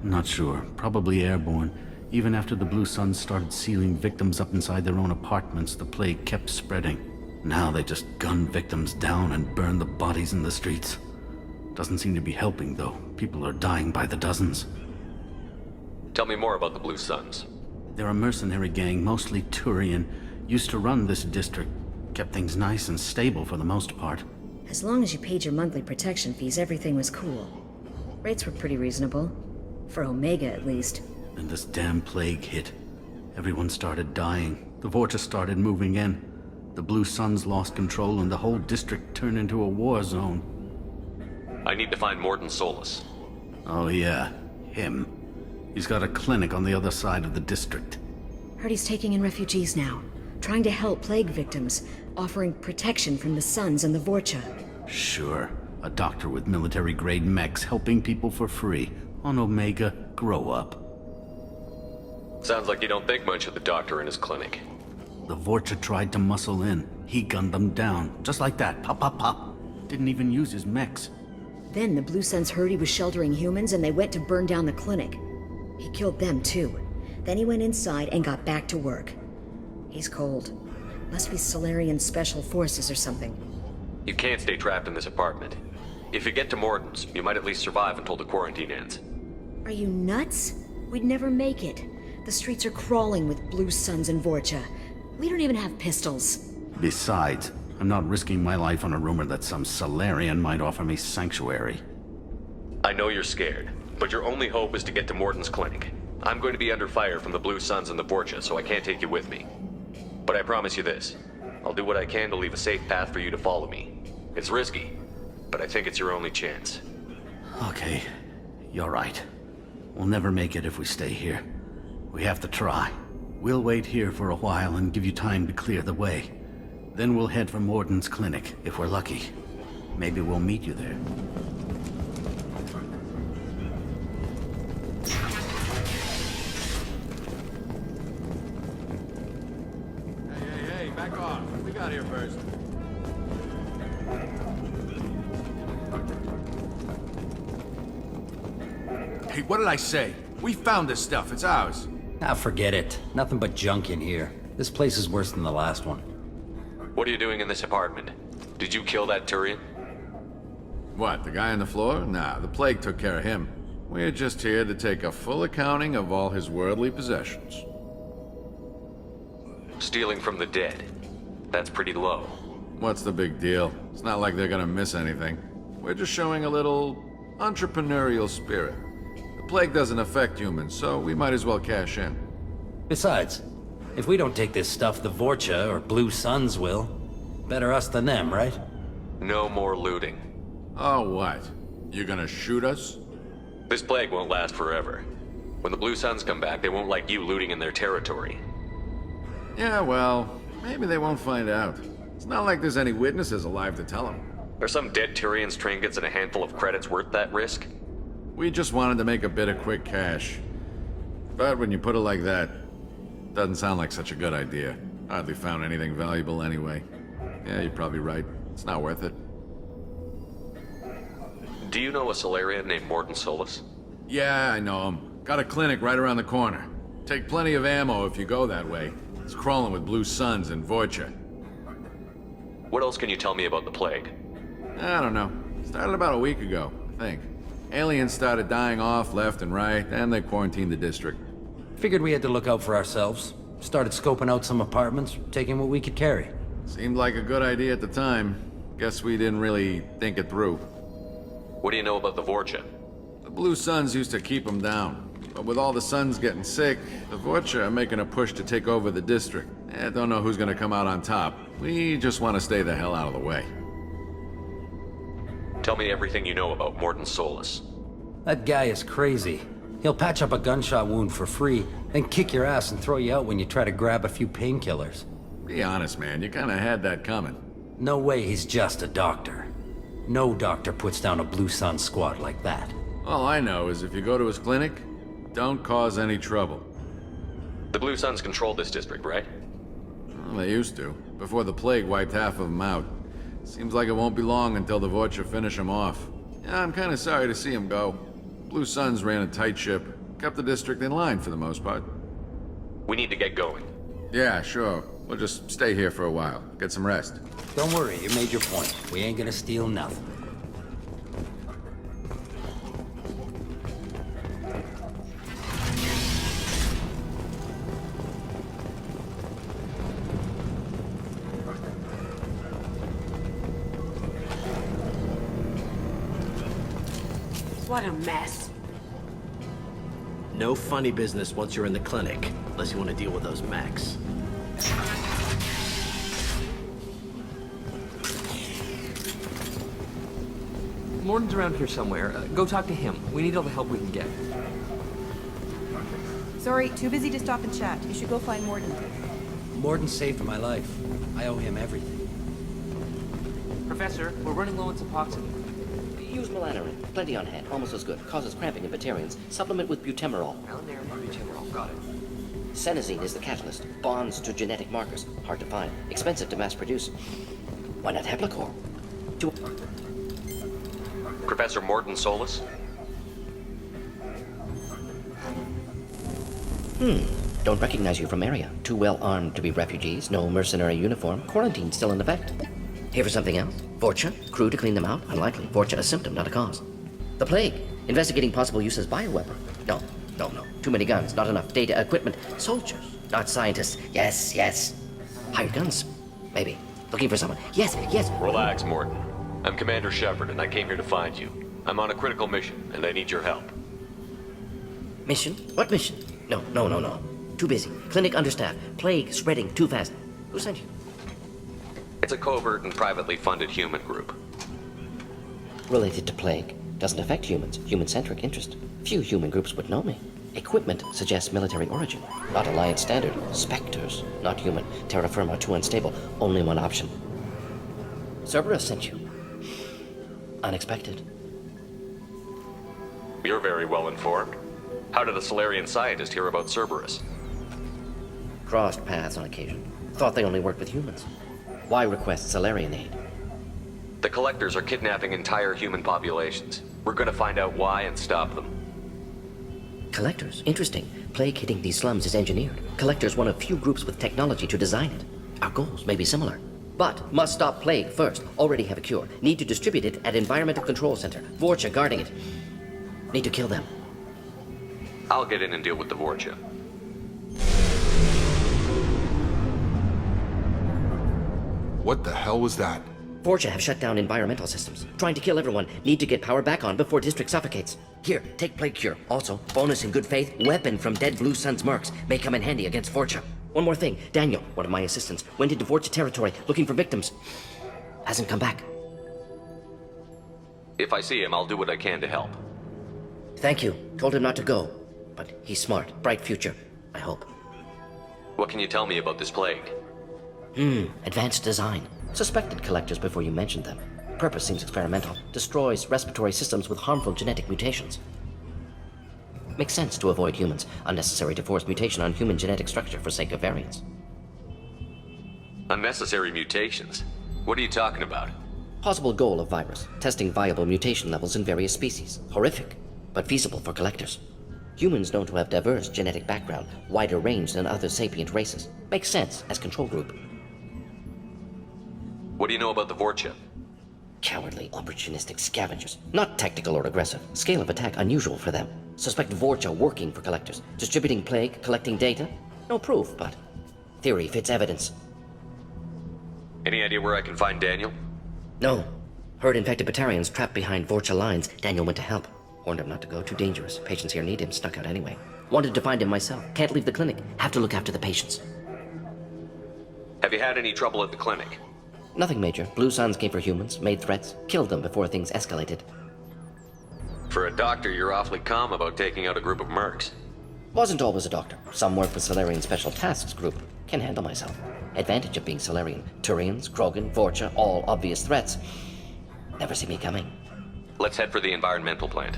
Not sure. Probably airborne. Even after the Blue Suns started sealing victims up inside their own apartments, the plague kept spreading. Now they just gun victims down and burn the bodies in the streets. Doesn't seem to be helping, though. People are dying by the dozens. Tell me more about the Blue Suns. They're a mercenary gang, mostly Turian. Used to run this district. Kept things nice and stable for the most part. As long as you paid your monthly protection fees, everything was cool. Rates were pretty reasonable. For Omega, at least. And this damn plague hit. Everyone started dying. The Vorcha started moving in. The Blue Suns lost control and the whole district turned into a war zone. I need to find Morden Solus. Oh yeah, him. He's got a clinic on the other side of the district. Heard he's taking in refugees now. Trying to help plague victims. Offering protection from the Suns and the Vorcha. Sure. A doctor with military-grade mechs helping people for free. On Omega, grow up. Sounds like you don't think much of the doctor in his clinic. The Vorcha tried to muscle in. He gunned them down. Just like that. Pop, pop, pop. Didn't even use his mechs. Then the Blue Suns heard he was sheltering humans and they went to burn down the clinic. He killed them too. Then he went inside and got back to work. He's cold. Must be Solarian Special Forces or something. You can't stay trapped in this apartment. If you get to Morden's, you might at least survive until the quarantine ends. Are you nuts? We'd never make it. The streets are crawling with Blue Suns and Vorcha. We don't even have pistols. Besides, I'm not risking my life on a rumor that some Solarian might offer me sanctuary. I know you're scared, but your only hope is to get to Morden's clinic. I'm going to be under fire from the Blue Suns and the Vorcha, so I can't take you with me. But I promise you this. I'll do what I can to leave a safe path for you to follow me. It's risky, but I think it's your only chance. Okay, you're right. We'll never make it if we stay here. We have to try. We'll wait here for a while and give you time to clear the way. Then we'll head for Morden's clinic, if we're lucky. Maybe we'll meet you there. Hey, back off. What we got here first? Hey, what did I say? We found this stuff. It's ours. Ah, forget it. Nothing but junk in here. This place is worse than the last one. What are you doing in this apartment? Did you kill that Turian? What, the guy on the floor? Nah, the plague took care of him. We're just here to take a full accounting of all his worldly possessions. Stealing from the dead. That's pretty low. What's the big deal? It's not like they're gonna miss anything. We're just showing a little entrepreneurial spirit. The plague doesn't affect humans, so we might as well cash in. Besides, if we don't take this stuff, the Vorcha or Blue Suns will. Better us than them, right? No more looting. Oh, what? You gonna shoot us? This plague won't last forever. When the Blue Suns come back, they won't like you looting in their territory. Yeah, well, maybe they won't find out. It's not like there's any witnesses alive to tell them. Are some dead Turians trinkets and a handful of credits worth that risk? We just wanted to make a bit of quick cash. But when you put it like that, doesn't sound like such a good idea. Hardly found anything valuable anyway. Yeah, you're probably right. It's not worth it. Do you know a Solarian named Mordin Solus? Yeah, I know him. Got a clinic right around the corner. Take plenty of ammo if you go that way. It's crawling with blue suns and Vorcha. What else can you tell me about the plague? I don't know. Started about a week ago, I think. Aliens started dying off left and right, and they quarantined the district. Figured we had to look out for ourselves. Started scoping out some apartments, taking what we could carry. Seemed like a good idea at the time. Guess we didn't really think it through. What do you know about the Vorcha? The Blue Suns used to keep them down. But with all the Suns getting sick, the Vorcha are making a push to take over the district. Don't know who's gonna come out on top. We just want to stay the hell out of the way. Tell me everything you know about Mordin Solus. That guy is crazy. He'll patch up a gunshot wound for free, then kick your ass and throw you out when you try to grab a few painkillers. Be honest, man. You kinda had that coming. No way he's just a doctor. No doctor puts down a Blue Sun squad like that. All I know is if you go to his clinic, don't cause any trouble. The Blue Suns control this district, right? Well, they used to, before the plague wiped half of them out. Seems like it won't be long until the Vorcha finish him off. Yeah, I'm kinda sorry to see him go. Blue Suns ran a tight ship, kept the district in line for the most part. We need to get going. Yeah, sure. We'll just stay here for a while, get some rest. Don't worry, you made your point. We ain't gonna steal nothing. What a mess. No funny business once you're in the clinic, unless you want to deal with those mechs. Mordin's around here somewhere. Go talk to him. We need all the help we can get. Sorry, too busy to stop and chat. You should go find Mordin. Mordin saved my life. I owe him everything. Professor, we're running low on Suboxone. Use melanorin. Plenty on hand. Almost as good. Causes cramping in Batarians. Supplement with butemerol. Butemerol. Got it. Senesine is the catalyst. Bonds to genetic markers. Hard to find. Expensive to mass produce. Why not Heplicor? Professor Mordin Solus? Don't recognize you from area. Too well armed to be refugees. No mercenary uniform. Quarantine still in effect. Here for something else? Vorcha? Crew to clean them out? Unlikely. Vorcha a symptom, not a cause. The plague? Investigating possible use as bioweapon? No. Too many guns, not enough data, equipment. Soldiers, not scientists. Yes. Hired guns? Maybe. Looking for someone. Yes. Relax, Mordin. I'm Commander Shepard, and I came here to find you. I'm on a critical mission, and I need your help. Mission? What mission? No. Too busy. Clinic understaffed. Plague spreading too fast. Who sent you? It's a covert and privately funded human group. Related to plague. Doesn't affect humans. Human-centric interest. Few human groups would know me. Equipment suggests military origin. Not Alliance standard. Spectres. Not human. Terra firma too unstable. Only one option. Cerberus sent you. Unexpected. You're very well informed. How did a Solarian scientist hear about Cerberus? Crossed paths on occasion. Thought they only worked with humans. Why request Solarian aid? The Collectors are kidnapping entire human populations. We're gonna find out why and stop them. Collectors? Interesting. Plague hitting these slums is engineered. Collectors one of few groups with technology to design it. Our goals may be similar. But must stop plague first. Already have a cure. Need to distribute it at Environmental Control Center. Vorcha guarding it. Need to kill them. I'll get in and deal with the Vorcha. What the hell was that? Vorcha have shut down environmental systems. Trying to kill everyone. Need to get power back on before district suffocates. Here, take plague cure. Also, bonus in good faith, weapon from dead Blue Sun's mercs. May come in handy against Vorcha. One more thing. Daniel, one of my assistants, went into Vorcha territory looking for victims. Hasn't come back. If I see him, I'll do what I can to help. Thank you. Told him not to go. But he's smart. Bright future. I hope. What can you tell me about this plague? Advanced design. Suspected collectors before you mentioned them. purpose seems experimental. Destroys respiratory systems with harmful genetic mutations. Makes sense to avoid humans. Unnecessary to force mutation on human genetic structure for sake of variance. Unnecessary mutations? What are you talking about? Possible goal of virus. Testing viable mutation levels in various species. Horrific, but feasible for collectors. Humans known to have diverse genetic background, wider range than other sapient races. Makes sense as control group. What do you know about the Vorcha? Cowardly, opportunistic scavengers. Not tactical or aggressive. Scale of attack unusual for them. Suspect Vorcha working for collectors. Distributing plague, collecting data. No proof, but theory fits evidence. Any idea where I can find Daniel? No. Heard infected Batarians trapped behind Vorcha lines. Daniel went to help. Warned him not to go, too dangerous. Patients here need him, snuck out anyway. Wanted to find him myself. Can't leave the clinic. Have to look after the patients. Have you had any trouble at the clinic? Nothing major. Blue Suns came for humans, made threats, killed them before things escalated. For a doctor, you're awfully calm about taking out a group of mercs. Wasn't always a doctor. Some work with Solarian Special Tasks Group. Can handle myself. Advantage of being Solarian. Turians, Krogan, Vorcha, all obvious threats. Never see me coming. Let's head for the environmental plant.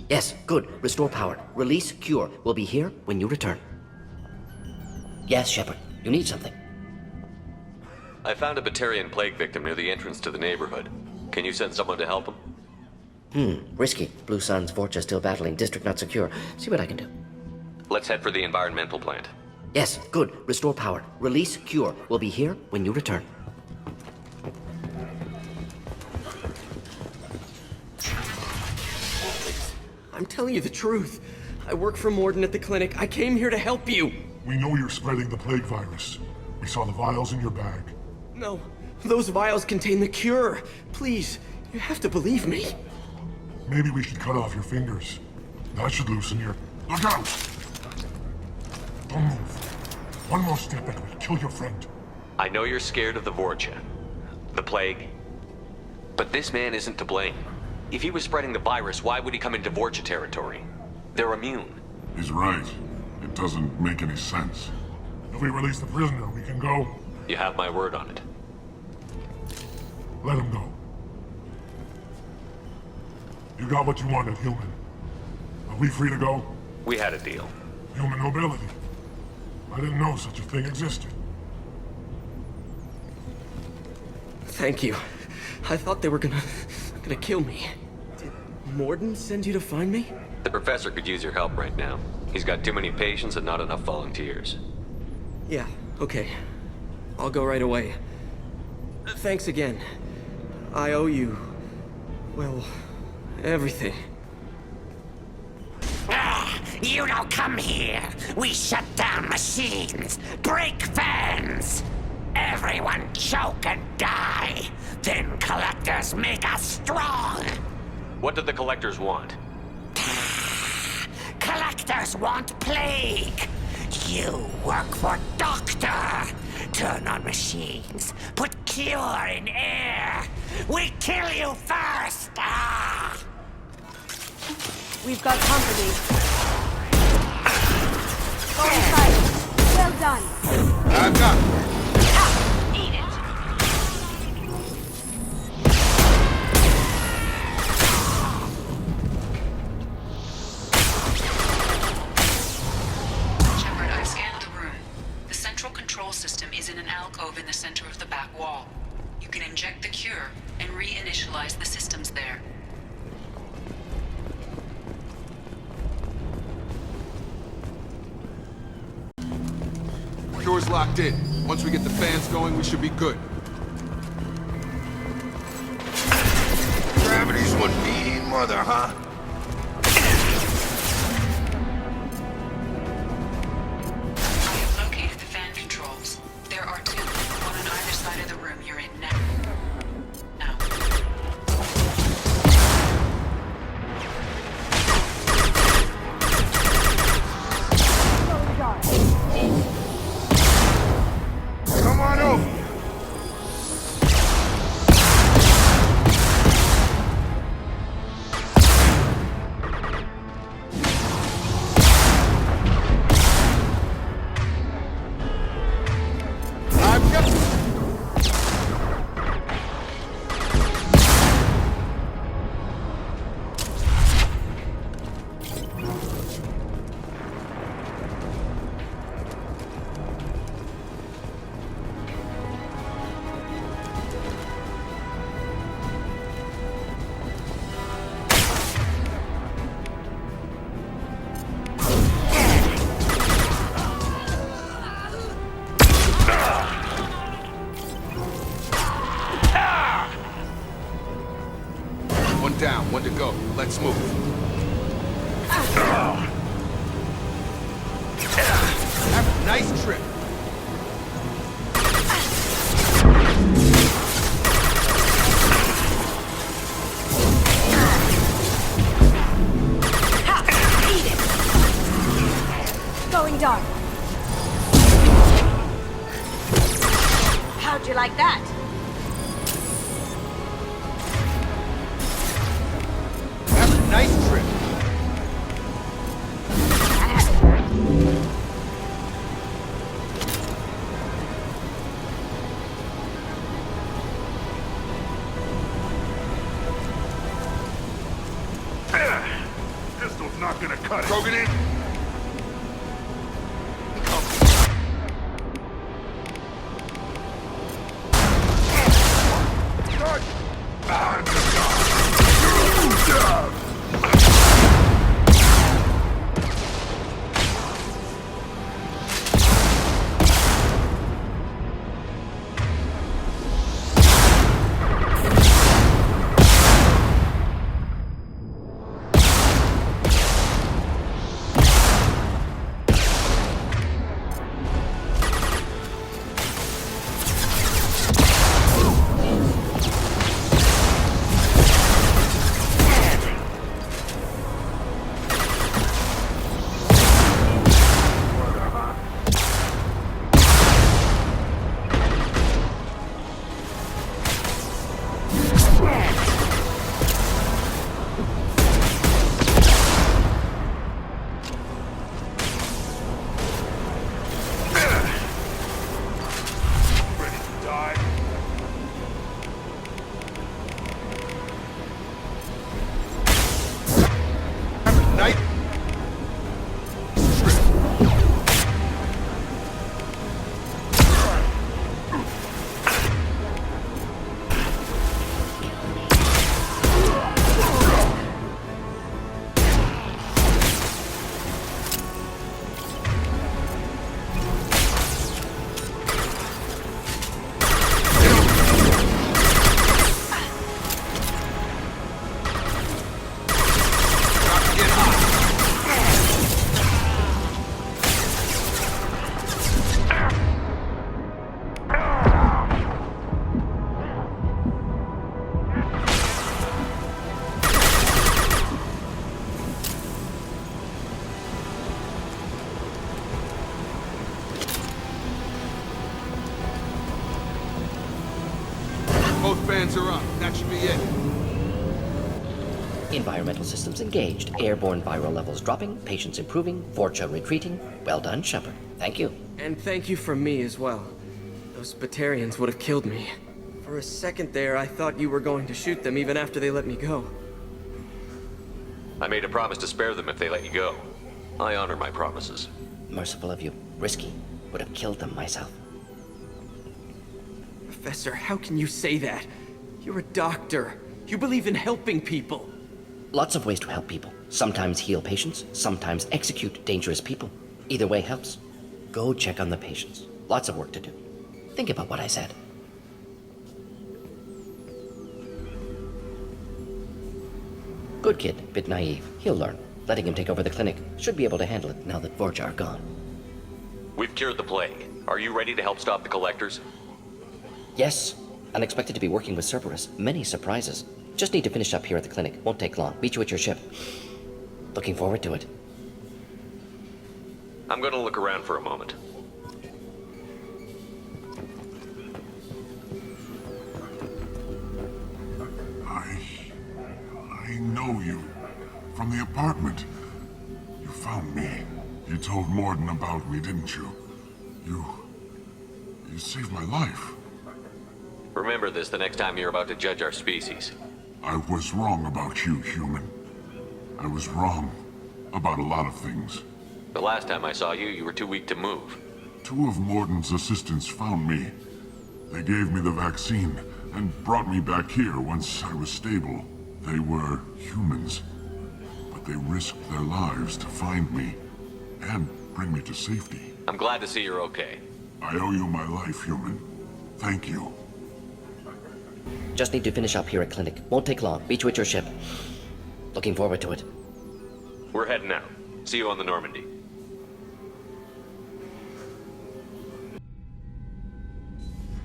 Yes, good. Restore power. Release cure. We'll be here when you return. Yes, Shepard. You need something. I found a Batarian plague victim near the entrance to the neighborhood. Can you send someone to help him? Risky. Blue Suns, Vorcha still battling. District not secure. See what I can do. Let's head for the environmental plant. Yes, good. Restore power. Release cure. We'll be here when you return. I'm telling you the truth. I work for Morden at the clinic. I came here to help you. We know you're spreading the plague virus. We saw the vials in your bag. No, those vials contain the cure. Please, you have to believe me. Maybe we should cut off your fingers. That should loosen your... Look out! Don't move. One more step and we'll kill your friend. I know you're scared of the Vorcha, the plague, but this man isn't to blame. If he was spreading the virus, why would he come into Vorcha territory? They're immune. He's right. It doesn't make any sense. If we release the prisoner, we can go. You have my word on it. Let him go. You got what you wanted, human. Are we free to go? We had a deal. Human nobility. I didn't know such a thing existed. Thank you. I thought they were gonna kill me. Did Morden send you to find me? The professor could use your help right now. He's got too many patients and not enough volunteers. Yeah, okay. I'll go right away. Thanks again. I owe you... well, everything. You don't come here. We shut down machines, break fans. Everyone choke and die. Then collectors make us strong. What do the collectors want? Collectors want plague. You work for Doctor. Turn on machines. Put cure in air. We kill you first. We've got company. Go inside. Well done. I've got it. Eat it. Shepard, I've scanned the room. The central control system is in an alcove in the center of the back wall. You can inject the cure and reinitialize the systems there. Cure's locked in. Once we get the fans going, we should be good. Gravity's one mean mother, huh? I have located the fan controls. There are two, one on either side of the room you're in now. Come on over. down. One to go. Let's move. Have a nice trip. Going dark. How'd you like that? Have a nice trip. Pistol's not gonna cut it. Krogan in. Both bands are up. That should be it. Environmental systems engaged. Airborne viral levels dropping. Patients improving. Vorcha retreating. Well done, Shepard. Thank you. And thank you from me as well. Those Batarians would have killed me. For a second there, I thought you were going to shoot them even after they let me go. I made a promise to spare them if they let you go. I honor my promises. Merciful of you. Risky. Would have killed them myself. Professor, how can you say that? You're a doctor. You believe in helping people. Lots of ways to help people. Sometimes heal patients, sometimes execute dangerous people. Either way helps. Go check on the patients. Lots of work to do. Think about what I said. Good kid, bit naive. He'll learn. Letting him take over the clinic. Should be able to handle it now that Vorcha are gone. We've cured the plague. Are you ready to help stop the collectors? Yes. Unexpected to be working with Cerberus. Many surprises. Just need to finish up here at the clinic. Won't take long. Meet you at your ship. Looking forward to it. I'm gonna look around for a moment. I know you. From the apartment. You found me. You told Morden about me, didn't you? You saved my life. Remember this the next time you're about to judge our species. I was wrong about you, human. I was wrong about a lot of things. The last time I saw you, you were too weak to move. 2 of Morden's assistants found me. They gave me the vaccine and brought me back here once I was stable. They were humans, but they risked their lives to find me and bring me to safety. I'm glad to see you're okay. I owe you my life, human. Thank you. Just need to finish up here at clinic. Won't take long. Meet you at your ship. Looking forward to it. We're heading out. See you on the Normandy.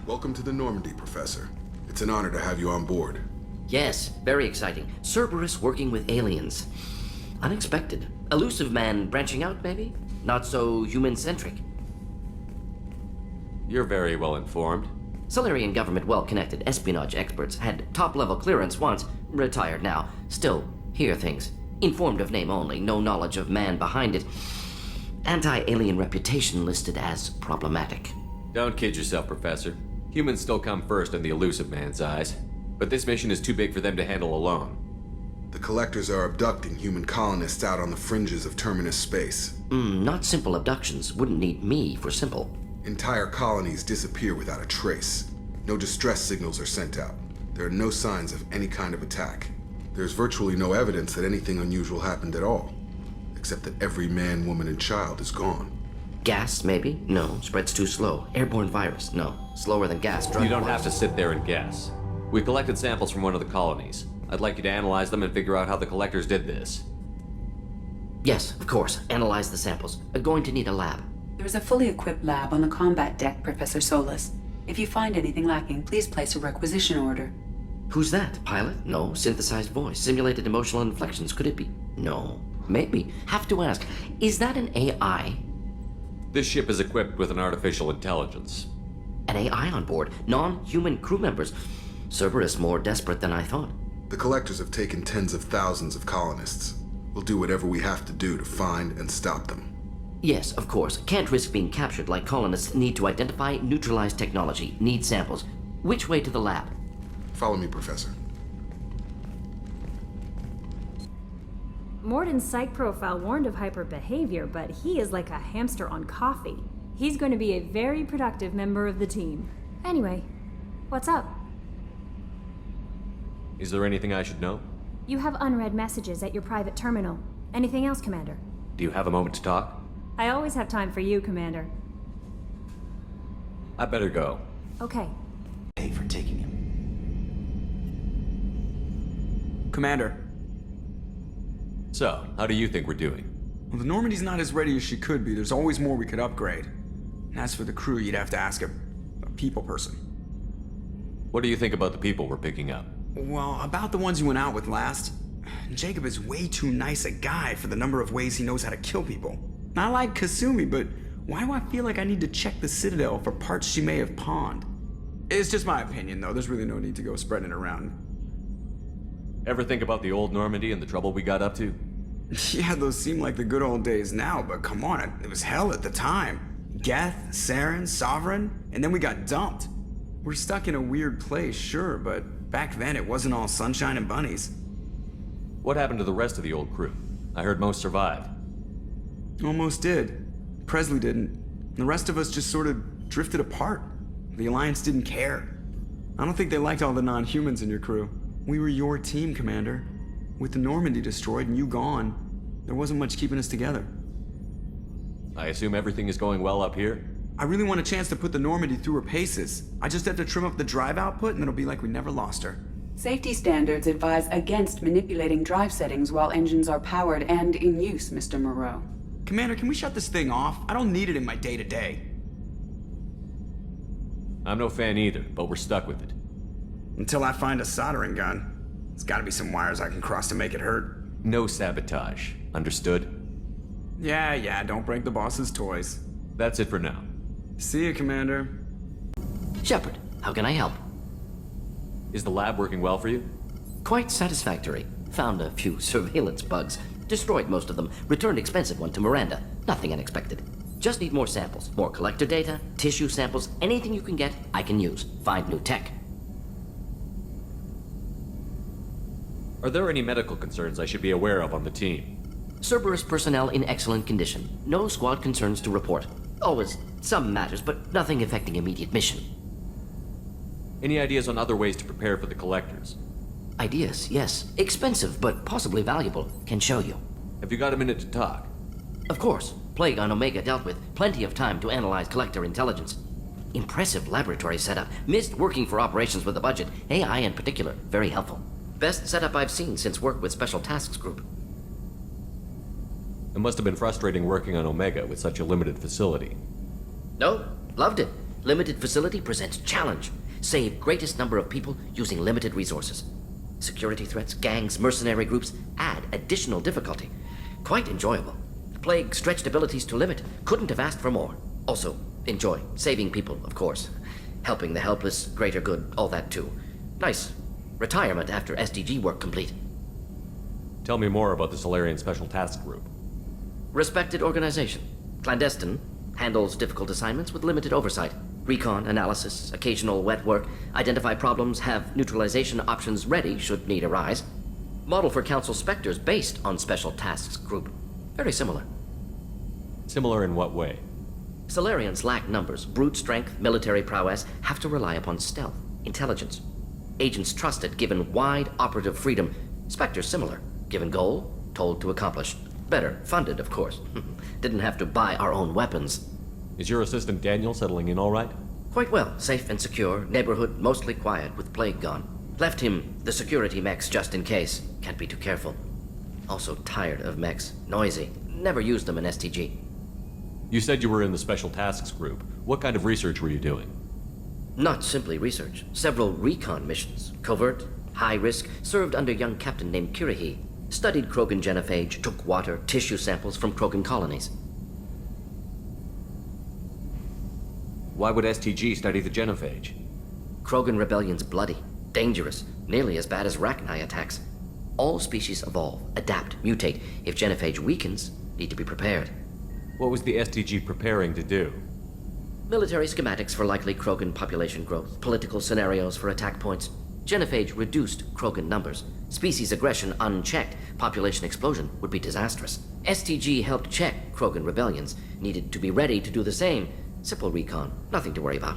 Welcome to the Normandy, Professor. It's an honor to have you on board. Yes, very exciting. Cerberus working with aliens. Unexpected. Elusive man branching out, maybe? Not so human-centric. You're very well informed. Solarian government well-connected espionage experts had top-level clearance once, retired now. Still, hear things. Informed of name only, no knowledge of man behind it. Anti-alien reputation listed as problematic. Don't kid yourself, Professor. Humans still come first in the elusive man's eyes. But this mission is too big for them to handle alone. The Collectors are abducting human colonists out on the fringes of Terminus space. Not simple abductions. Wouldn't need me for simple. Entire colonies disappear without a trace. No distress signals are sent out. There are no signs of any kind of attack. There's virtually no evidence that anything unusual happened at all, except that every man, woman, and child is gone. Gas, maybe? No. Spreads too slow. Airborne virus? No. Slower than gas. Drug You don't wars. have to sit there and guess. We collected samples from one of the colonies. I'd like you to analyze them and figure out how the Collectors did this. Yes, of course. Analyze the samples. Going to need a lab. There is a fully equipped lab on the combat deck, Professor Solis. If you find anything lacking, please place a requisition order. Who's that? Pilot? No. Synthesized voice. Simulated emotional inflections. Could it be? No. Maybe. Have to ask. Is that an AI? This ship is equipped with an artificial intelligence. An AI on board? Non-human crew members? Cerberus more desperate than I thought. The Collectors have taken tens of thousands of colonists. We'll do whatever we have to do to find and stop them. Yes, of course. Can't risk being captured like colonists need to identify, neutralize technology, need samples. Which way to the lab? Follow me, Professor. Morden's psych profile warned of hyper behavior, but he is like a hamster on coffee. He's going to be a very productive member of the team. Anyway, what's up? Is there anything I should know? You have unread messages at your private terminal. Anything else, Commander? Do you have a moment to talk? I always have time for you, Commander. I better go. Okay. Pay for taking him. Commander. So, how do you think we're doing? Well, the Normandy's not as ready as she could be. There's always more we could upgrade. And as for the crew, you'd have to ask a people person. What do you think about the people we're picking up? Well, about the ones you went out with last. Jacob is way too nice a guy for the number of ways he knows how to kill people. I like Kasumi, but why do I feel like I need to check the Citadel for parts she may have pawned? It's just my opinion, though. There's really no need to go spreading it around. Ever think about the old Normandy and the trouble we got up to? Yeah, those seem like the good old days now, but come on, it was hell at the time. Geth, Saren, Sovereign, and then we got dumped. We're stuck in a weird place, sure, but back then it wasn't all sunshine and bunnies. What happened to the rest of the old crew? I heard most survived. Almost did. Presley didn't. The rest of us just sort of drifted apart. The Alliance didn't care. I don't think they liked all the non-humans in your crew. We were your team, Commander. With the Normandy destroyed and you gone, there wasn't much keeping us together. I assume everything is going well up here? I really want a chance to put the Normandy through her paces. I just have to trim up the drive output and it'll be like we never lost her. Safety standards advise against manipulating drive settings while engines are powered and in use, Mr. Moreau. Commander, can we shut this thing off? I don't need it in my day-to-day. I'm no fan either, but we're stuck with it. Until I find a soldering gun. There's gotta be some wires I can cross to make it hurt. No sabotage. Understood? Yeah, don't break the boss's toys. That's it for now. See you, Commander. Shepard, how can I help? Is the lab working well for you? Quite satisfactory. Found a few surveillance bugs. Destroyed most of them. Returned expensive one to Miranda. Nothing unexpected. Just need more samples. More collector data, tissue samples, anything you can get, I can use. Find new tech. Are there any medical concerns I should be aware of on the team? Cerberus personnel in excellent condition. No squad concerns to report. Always some matters, but nothing affecting immediate mission. Any ideas on other ways to prepare for the Collectors? Ideas, yes. Expensive, but possibly valuable. Can show you. Have you got a minute to talk? Of course. Plague on Omega dealt with. Plenty of time to analyze Collector intelligence. Impressive laboratory setup. Missed working for operations with a budget. AI in particular, very helpful. Best setup I've seen since work with Special Tasks Group. It must have been frustrating working on Omega with such a limited facility. No, loved it. Limited facility presents challenge. Save greatest number of people using limited resources. Security threats, gangs, mercenary groups add additional difficulty. Quite enjoyable. Plague stretched abilities to limit. Couldn't have asked for more. Also, enjoy. Saving people, of course. Helping the helpless, greater good, all that too. Nice. Retirement after SDG work complete. Tell me more about the Solarian Special Task Group. Respected organization. Clandestine. Handles difficult assignments with limited oversight. Recon, analysis, occasional wet work. Identify problems, have neutralization options ready should need arise. Model for Council Spectres based on Special Tasks Group. Very similar. Similar in what way? Solarians lack numbers, brute strength, military prowess, have to rely upon stealth, intelligence. Agents trusted, given wide operative freedom. Spectres similar, given goal, told to accomplish. Better, funded, of course. Didn't have to buy our own weapons. Is your assistant Daniel settling in all right? Quite well, safe and secure, neighborhood mostly quiet with plague gone. Left him the security mechs just in case. Can't be too careful. Also tired of mechs, noisy. Never used them in STG. You said you were in the Special Tasks Group. What kind of research were you doing? Not simply research. Several recon missions. Covert, high risk, served under a young captain named Kirihi. Studied Krogan genophage, took water, tissue samples from Krogan colonies. Why would STG study the genophage? Krogan rebellion's bloody, dangerous, nearly as bad as Rachni attacks. All species evolve, adapt, mutate. If genophage weakens, need to be prepared. What was the STG preparing to do? Military schematics for likely Krogan population growth, political scenarios for attack points. Genophage reduced Krogan numbers. Species aggression unchecked, population explosion would be disastrous. STG helped check Krogan rebellions, needed to be ready to do the same. Simple recon, nothing to worry about.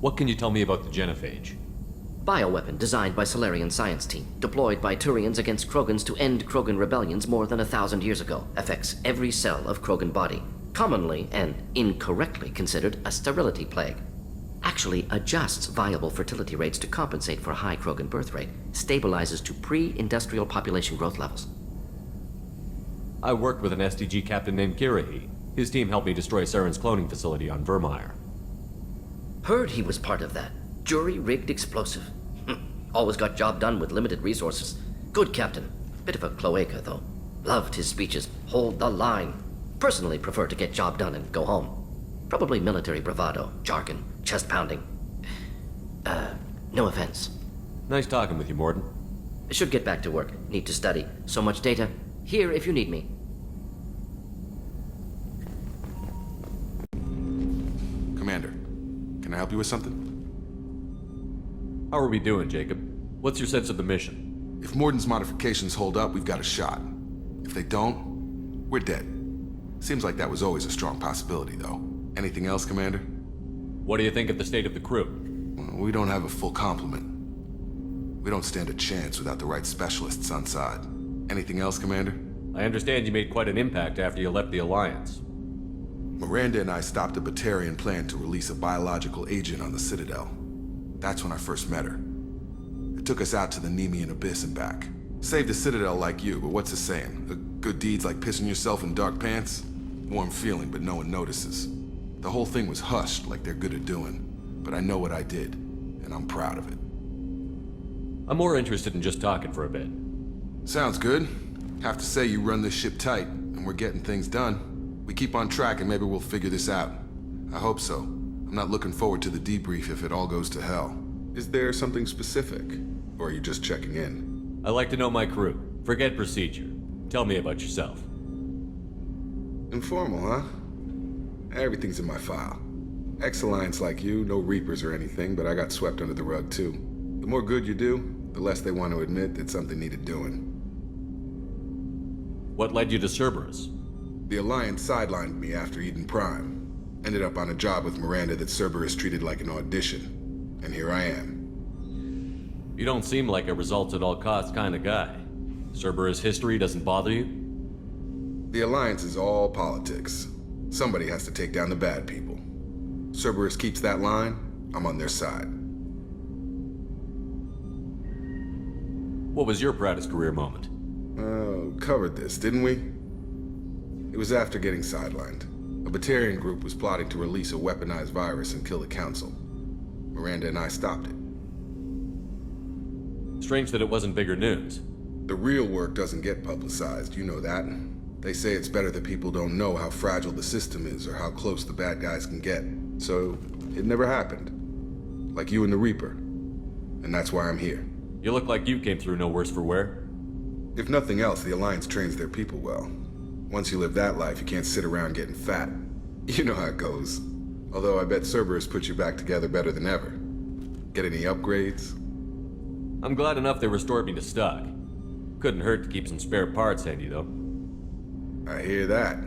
What can you tell me about the genophage? Bioweapon designed by Solarian science team, deployed by Turians against Krogans to end Krogan rebellions more than 1,000 years ago. Affects every cell of Krogan body. Commonly and incorrectly considered a sterility plague. Actually adjusts viable fertility rates to compensate for a high Krogan birth rate. Stabilizes to pre-industrial population growth levels. I worked with an STG captain named Kirihi. His team helped me destroy Saren's cloning facility on Vermeer. Heard he was part of that. Jury-rigged explosive. Always got job done with limited resources. Good captain. Bit of a cloaca, though. Loved his speeches. Hold the line. Personally prefer to get job done and go home. Probably military bravado, jargon, chest-pounding. No offense. Nice talking with you, Morden. Should get back to work. Need to study. So much data. Here if you need me. Commander, can I help you with something? How are we doing, Jacob? What's your sense of the mission? If Morden's modifications hold up, we've got a shot. If they don't, we're dead. Seems like that was always a strong possibility, though. Anything else, Commander? What do you think of the state of the crew? Well, we don't have a full complement. We don't stand a chance without the right specialists on side. Anything else, Commander? I understand you made quite an impact after you left the Alliance. Miranda and I stopped a Batarian plan to release a biological agent on the Citadel. That's when I first met her. It took us out to the Nemean Abyss and back. Saved the Citadel like you, but what's the saying? A good deed's like pissing yourself in dark pants? Warm feeling, but no one notices. The whole thing was hushed like they're good at doing. But I know what I did, and I'm proud of it. I'm more interested in just talking for a bit. Sounds good. Have to say you run this ship tight, and we're getting things done. We keep on track and maybe we'll figure this out. I hope so. I'm not looking forward to the debrief if it all goes to hell. Is there something specific? Or are you just checking in? I like to know my crew. Forget procedure. Tell me about yourself. Informal, huh? Everything's in my file. Ex-Alliance like you, no Reapers or anything, but I got swept under the rug too. The more good you do, the less they want to admit that something needed doing. What led you to Cerberus? The Alliance sidelined me after Eden Prime. Ended up on a job with Miranda that Cerberus treated like an audition. And here I am. You don't seem like a results-at-all-costs kind of guy. Cerberus history doesn't bother you? The Alliance is all politics. Somebody has to take down the bad people. Cerberus keeps that line, I'm on their side. What was your proudest career moment? Oh, covered this, didn't we? It was after getting sidelined. A Batarian group was plotting to release a weaponized virus and kill the Council. Miranda and I stopped it. Strange that it wasn't bigger news. The real work doesn't get publicized, you know that. They say it's better that people don't know how fragile the system is or how close the bad guys can get. So, it never happened. Like you and the Reaper. And that's why I'm here. You look like you came through no worse for wear. If nothing else, the Alliance trains their people well. Once you live that life, you can't sit around getting fat. You know how it goes. Although I bet Cerberus put you back together better than ever. Get any upgrades? I'm glad enough they restored me to stock. Couldn't hurt to keep some spare parts handy, though. I hear that.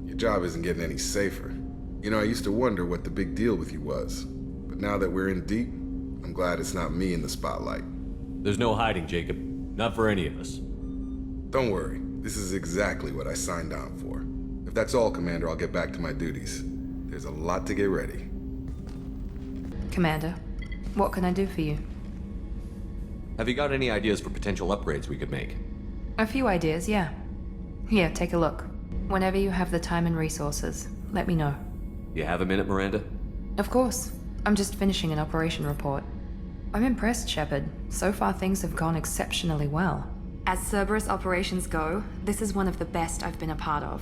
Your job isn't getting any safer. You know, I used to wonder what the big deal with you was. But now that we're in deep, I'm glad it's not me in the spotlight. There's no hiding, Jacob. Not for any of us. Don't worry. This is exactly what I signed on for. If that's all, Commander, I'll get back to my duties. There's a lot to get ready. Commander, what can I do for you? Have you got any ideas for potential upgrades we could make? A few ideas, yeah. Here, take a look. Whenever you have the time and resources, let me know. You have a minute, Miranda? Of course. I'm just finishing an operation report. I'm impressed, Shepard. So far things have gone exceptionally well. As Cerberus operations go, this is one of the best I've been a part of.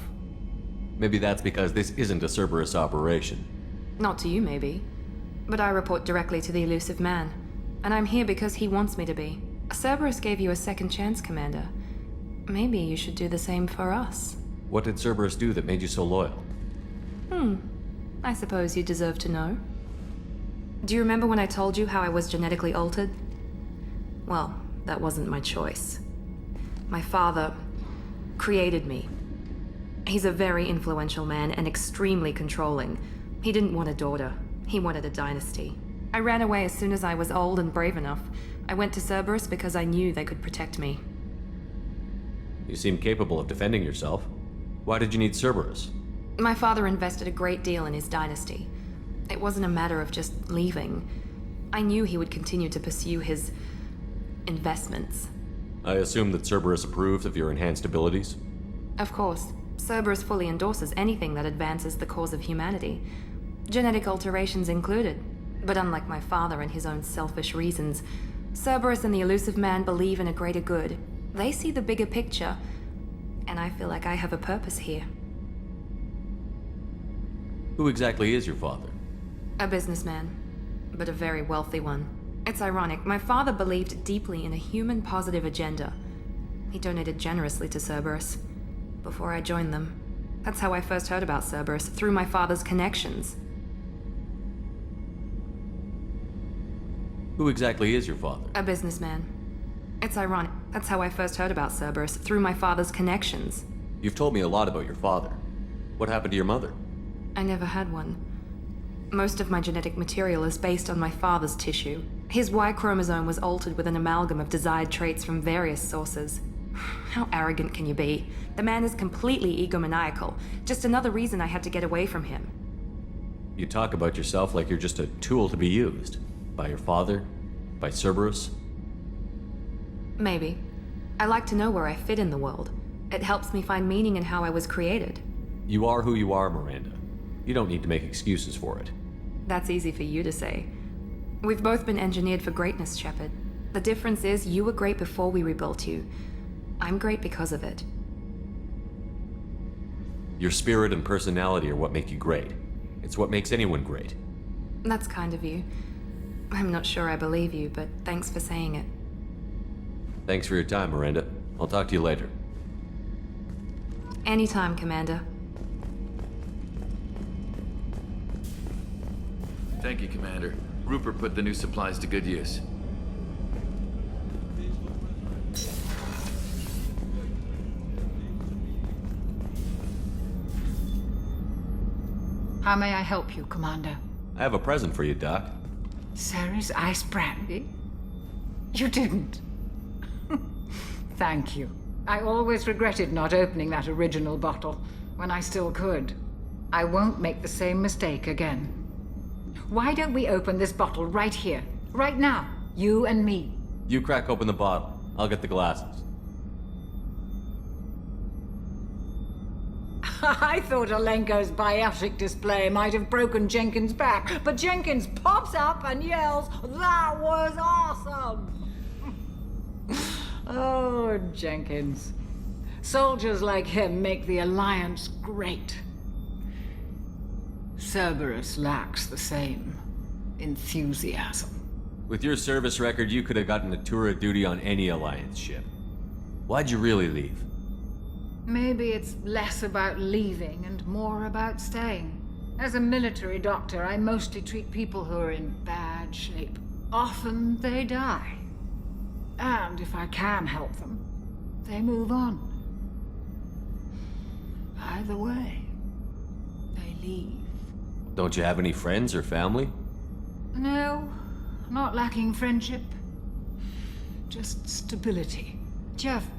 Maybe that's because this isn't a Cerberus operation. Not to you, maybe. But I report directly to the elusive man. And I'm here because he wants me to be. Cerberus gave you a second chance, Commander. Maybe you should do the same for us. What did Cerberus do that made you so loyal? I suppose you deserve to know. Do you remember when I told you how I was genetically altered? Well, that wasn't my choice. My father created me. He's a very influential man and extremely controlling. He didn't want a daughter. He wanted a dynasty. I ran away as soon as I was old and brave enough. I went to Cerberus because I knew they could protect me. You seem capable of defending yourself. Why did you need Cerberus? My father invested a great deal in his dynasty. It wasn't a matter of just leaving. I knew he would continue to pursue his investments. I assume that Cerberus approved of your enhanced abilities? Of course. Cerberus fully endorses anything that advances the cause of humanity. Genetic alterations included. But unlike my father and his own selfish reasons, Cerberus and the elusive man believe in a greater good. They see the bigger picture, and I feel like I have a purpose here. Who exactly is your father? A businessman, but a very wealthy one. It's ironic, my father believed deeply in a human-positive agenda. He donated generously to Cerberus before I joined them. That's how I first heard about Cerberus, through my father's connections. Who exactly is your father? A businessman. It's ironic, that's how I first heard about Cerberus, through my father's connections. You've told me a lot about your father. What happened to your mother? I never had one. Most of my genetic material is based on my father's tissue. His Y chromosome was altered with an amalgam of desired traits from various sources. How arrogant can you be? The man is completely egomaniacal. Just another reason I had to get away from him. You talk about yourself like you're just a tool to be used. By your father? By Cerberus? Maybe. I like to know where I fit in the world. It helps me find meaning in how I was created. You are who you are, Miranda. You don't need to make excuses for it. That's easy for you to say. We've both been engineered for greatness, Shepard. The difference is you were great before we rebuilt you. I'm great because of it. Your spirit and personality are what make you great. It's what makes anyone great. That's kind of you. I'm not sure I believe you, but thanks for saying it. Thanks for your time, Miranda. I'll talk to you later. Anytime, Commander. Thank you, Commander. Rupert put the new supplies to good use. How may I help you, Commander? I have a present for you, Doc. Sarah's ice brandy? You didn't. Thank you. I always regretted not opening that original bottle when I still could. I won't make the same mistake again. Why don't we open this bottle right here? Right now. You and me. You crack open the bottle. I'll get the glasses. I thought Alenko's biotic display might have broken Jenkins' back, but Jenkins pops up and yells, "That was awesome!" Oh, Jenkins. Soldiers like him make the Alliance great. Cerberus lacks the same enthusiasm. With your service record, you could have gotten a tour of duty on any Alliance ship. Why'd you really leave? Maybe it's less about leaving and more about staying. As a military doctor, I mostly treat people who are in bad shape. Often they die. And if I can help them, they move on. Either way, they leave. Don't you have any friends or family? No, not lacking friendship. Just stability. Jeff,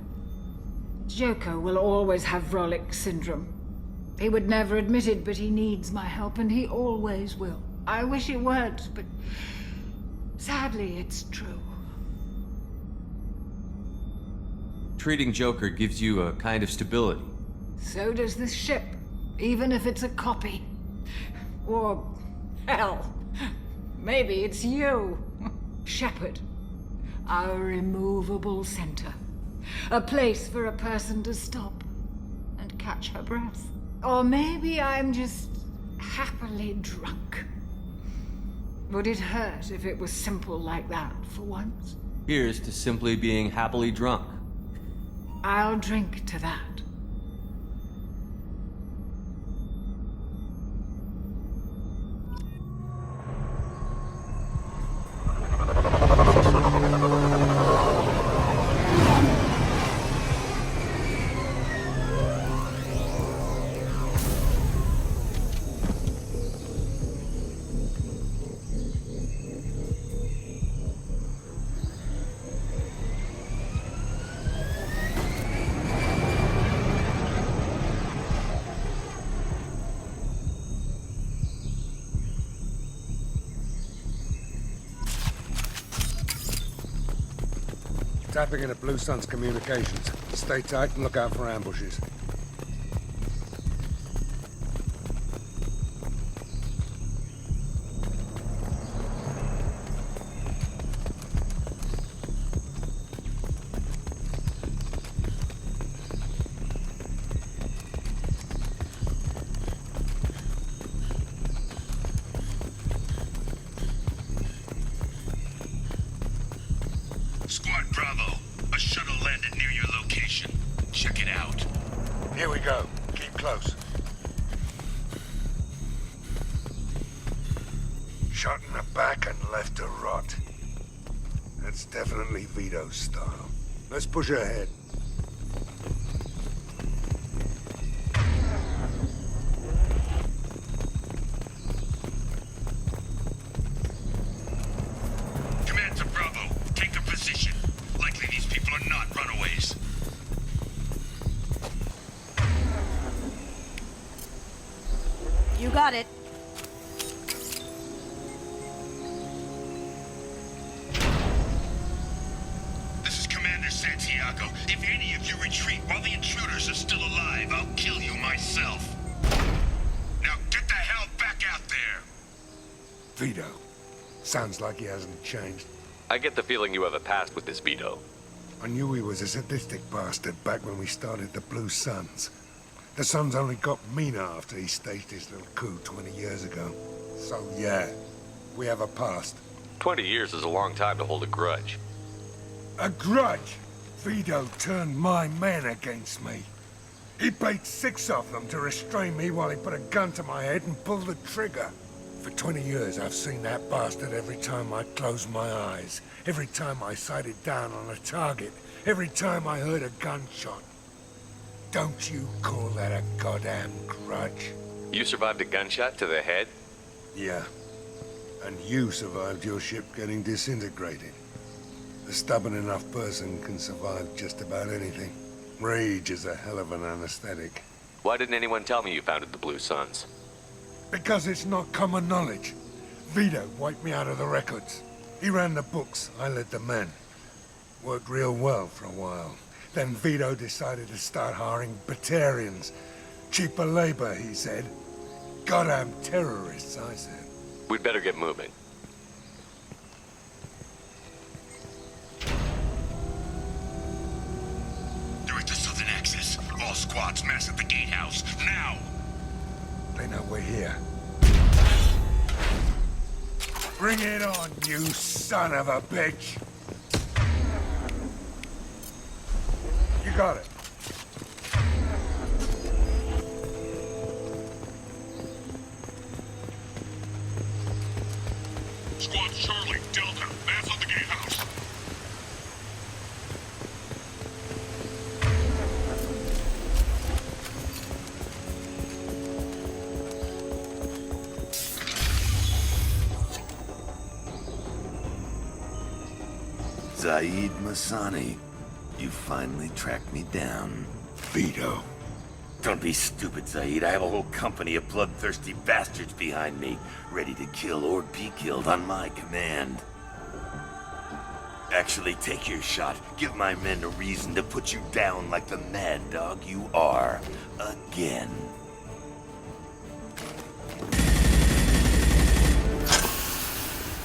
Joko will always have Vrolic syndrome. He would never admit it, but he needs my help, and he always will. I wish it weren't, but sadly, it's true. Treating Joker gives you a kind of stability. So does this ship, even if it's a copy. Or, hell, maybe it's you, Shepard. Our immovable center. A place for a person to stop and catch her breath. Or maybe I'm just happily drunk. Would it hurt if it was simple like that for once? Here's to simply being happily drunk. I'll drink to that. Tapping into Blue Sun's communications. Stay tight and look out for ambushes. Squad Bravo, a shuttle landed near your location. Check it out. Here we go. Keep close. Shot in the back and left to rot. That's definitely Vito's style. Let's push ahead. Commander Bravo, take a position. Likely these people are not runaways. You got it. This is Commander Santiago. If any of you retreat while the intruders are still alive, I'll kill you myself. Now get the hell back out there! Vito. Sounds like he hasn't changed. I get the feeling you have a past with this Vito. I knew he was a sadistic bastard back when we started the Blue Suns. The Suns only got meaner after he staged his little coup 20 years ago. So yeah, we have a past. 20 years is a long time to hold a grudge. A grudge? Vito turned my men against me. He paid 6 of them to restrain me while he put a gun to my head and pulled the trigger. For 20 years, I've seen that bastard every time I closed my eyes, every time I sighted down on a target, every time I heard a gunshot. Don't you call that a goddamn grudge? You survived a gunshot to the head? Yeah. And you survived your ship getting disintegrated. A stubborn enough person can survive just about anything. Rage is a hell of an anesthetic. Why didn't anyone tell me you founded the Blue Suns? Because it's not common knowledge. Vito wiped me out of the records. He ran the books, I led the men. Worked real well for a while. Then Vito decided to start hiring Batarians. Cheaper labor, he said. Goddamn terrorists, I said. We'd better get moving. Direct to southern access. All squads mass at the gatehouse. Now! They know we're here. Bring it on, you son of a bitch! You got it. Squad Charlie, Delta, mass on the gatehouse. Zaid Masani, you finally tracked me down. Vito. Don't be stupid, Zaid. I have a whole company of bloodthirsty bastards behind me, ready to kill or be killed on my command. Actually, take your shot. Give my men a reason to put you down like the mad dog you are. Again.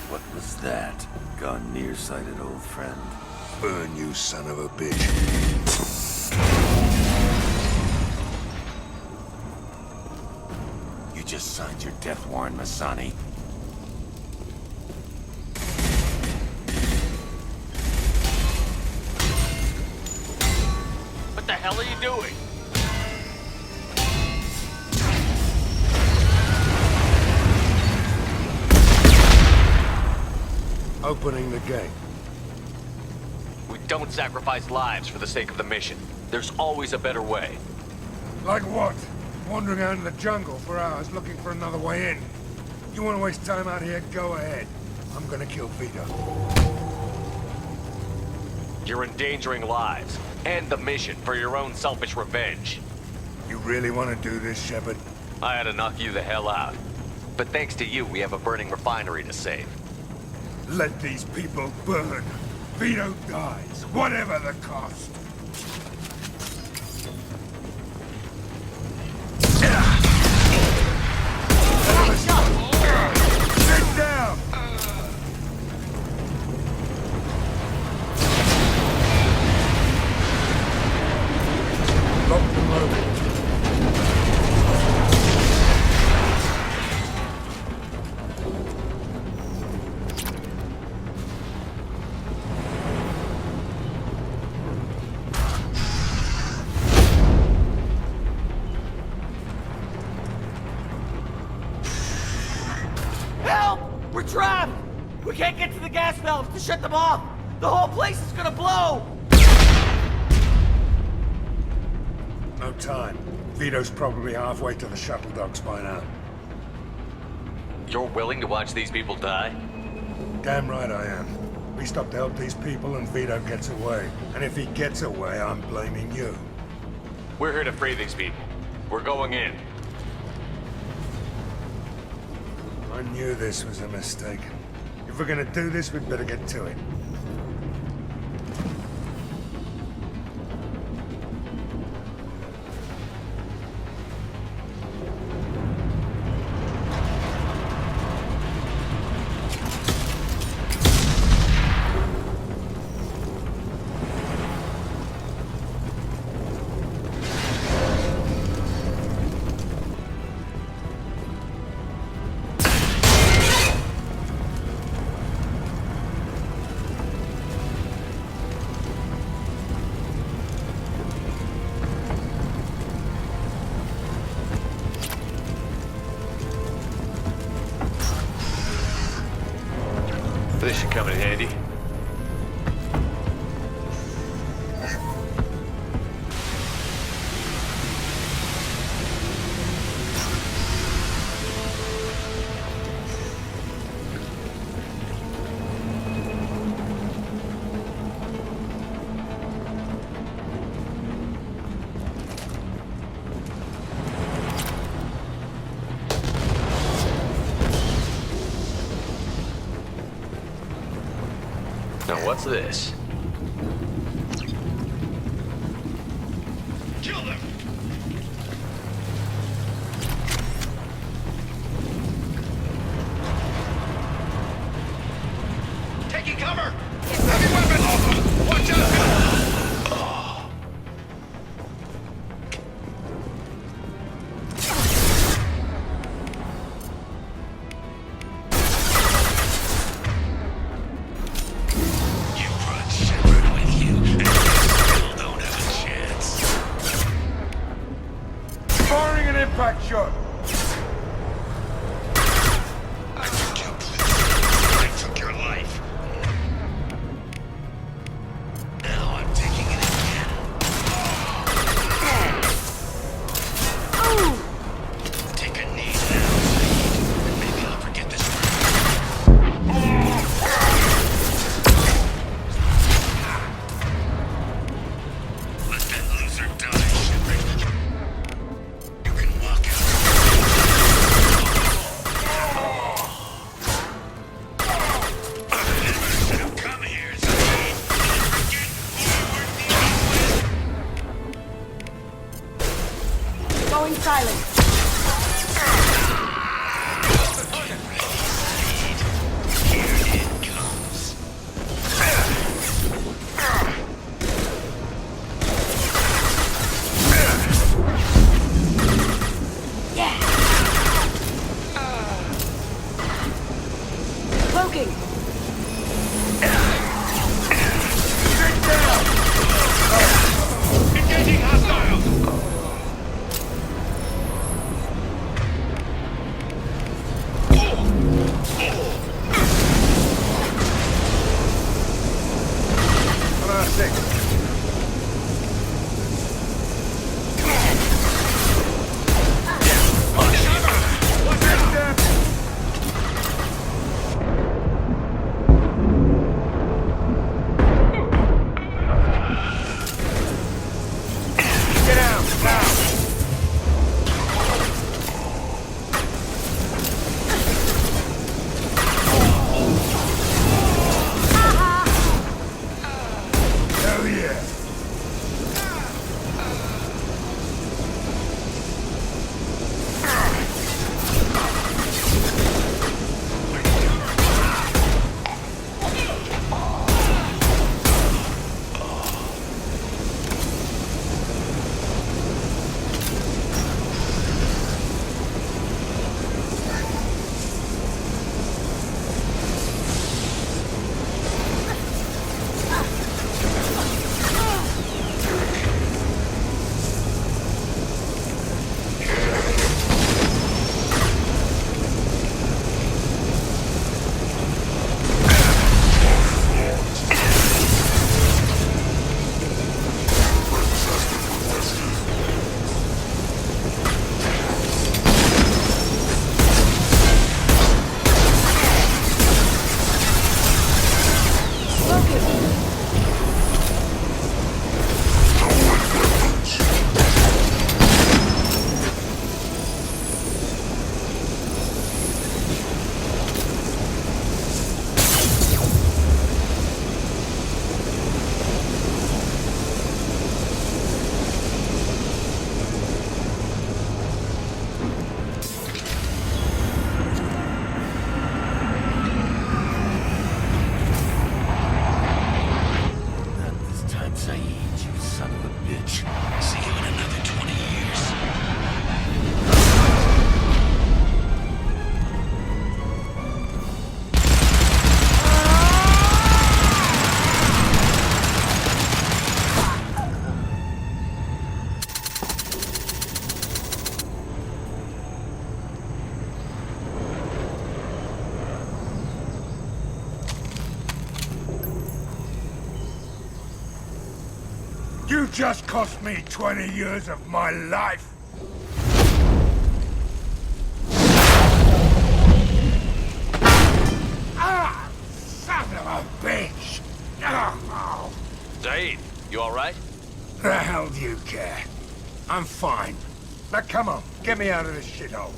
What was that? Gone nearsighted, old friend. Burn, you son of a bitch. You just signed your death warrant, Masani. What the hell are you doing? Opening the gate. We don't sacrifice lives for the sake of the mission. There's always a better way. Like what? Wandering out in the jungle for hours looking for another way in. You want to waste time out here? Go ahead. I'm gonna kill Vito. You're endangering lives and the mission for your own selfish revenge. You really want to do this, Shepard? I had to knock you the hell out. But thanks to you, we have a burning refinery to save. Let these people burn. Vito dies, whatever the cost. Sit down! Lock and load. Help! We're trapped! We can't get to the gas valves to shut them off! The whole place is gonna blow! No time. Vito's probably halfway to the shuttle docks by now. You're willing to watch these people die? Damn right I am. We stop to help these people and Vito gets away. And if he gets away, I'm blaming you. We're here to free these people. We're going in. I knew this was a mistake. If we're gonna do this, we'd better get to it. This should come in handy. Now what's this? Kill them! Taking cover! Heavy weapon! Watch out! You brought Shepard with you, and you still don't have a chance. Firing an impact shot. I took your place. I took your life. Now I'm taking it again. Take a knee now, and maybe I'll forget this. Let that loser die, Shepard. You can walk out. Never should have come here, Zaid. Forget forward. Going silent. Here it comes. Cloaking. Engaging hostiles. Get out, now! Hell yeah! Not this time, Saeed, you son of a bitch. See you in another 20 years. You just cost me 20 years of my life! Ah! Son of a bitch! Oh. Zaid, you alright? The hell do you care? I'm fine. Now come on, get me out of this shithole.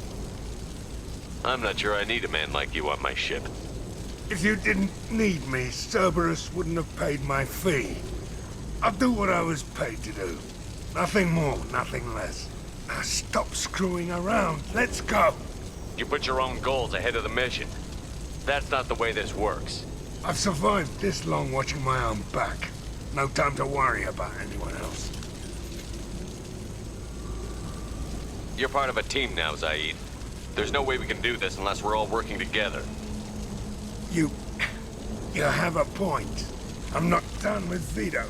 I'm not sure I need a man like you on my ship. If you didn't need me, Cerberus wouldn't have paid my fee. I'll do what I was paid to do. Nothing more, nothing less. Now stop screwing around. Let's go. You put your own goals ahead of the mission. That's not the way this works. I've survived this long watching my own back. No time to worry about anyone else. You're part of a team now, Zaid. There's no way we can do this unless we're all working together. You have a point. I'm not done with Vito,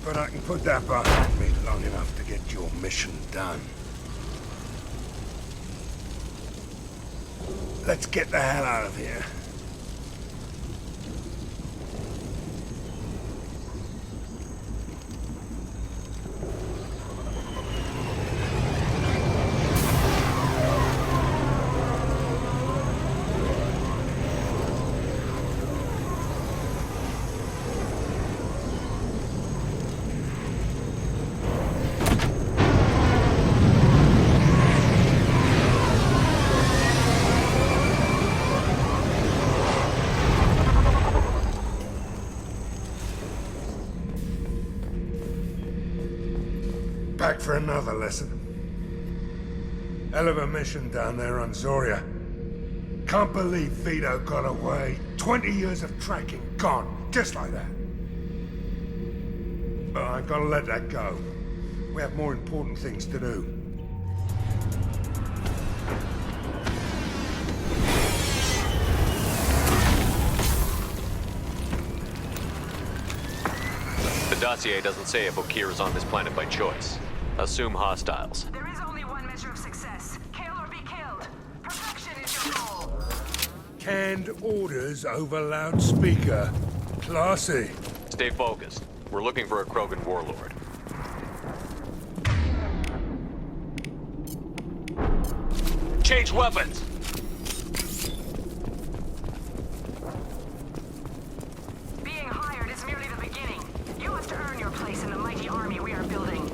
but I can put that behind me long enough to get your mission done. Let's get the hell out of here. Back for another lesson. Hell of a mission down there on Zoria. Can't believe Vito got away. 20 years of tracking gone, just like that. But I gotta let that go. We have more important things to do. The dossier doesn't say if Okir is on this planet by choice. Assume hostiles. There is only one measure of success. Kill or be killed. Perfection is your goal. Canned orders over loudspeaker. Classy. Stay focused. We're looking for a Krogan warlord. Change weapons! Being hired is merely the beginning. You must earn your place in the mighty army we are building.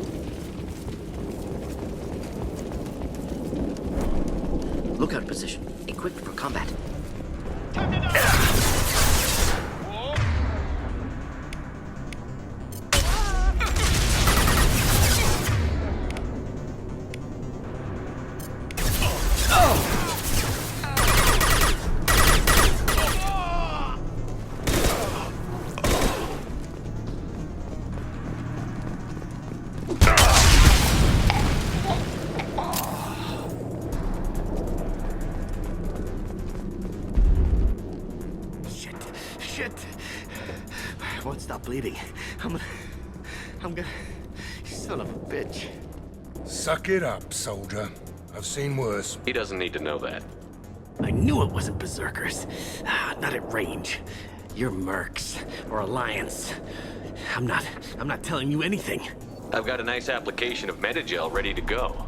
Lookout position. Equipped for combat. Won't stop bleeding. I'm gonna... Son of a bitch. Suck it up, soldier. I've seen worse. He doesn't need to know that. I knew it wasn't berserkers. Not at range. You're mercs or Alliance. I'm not telling you anything. I've got a nice application of Metagel ready to go.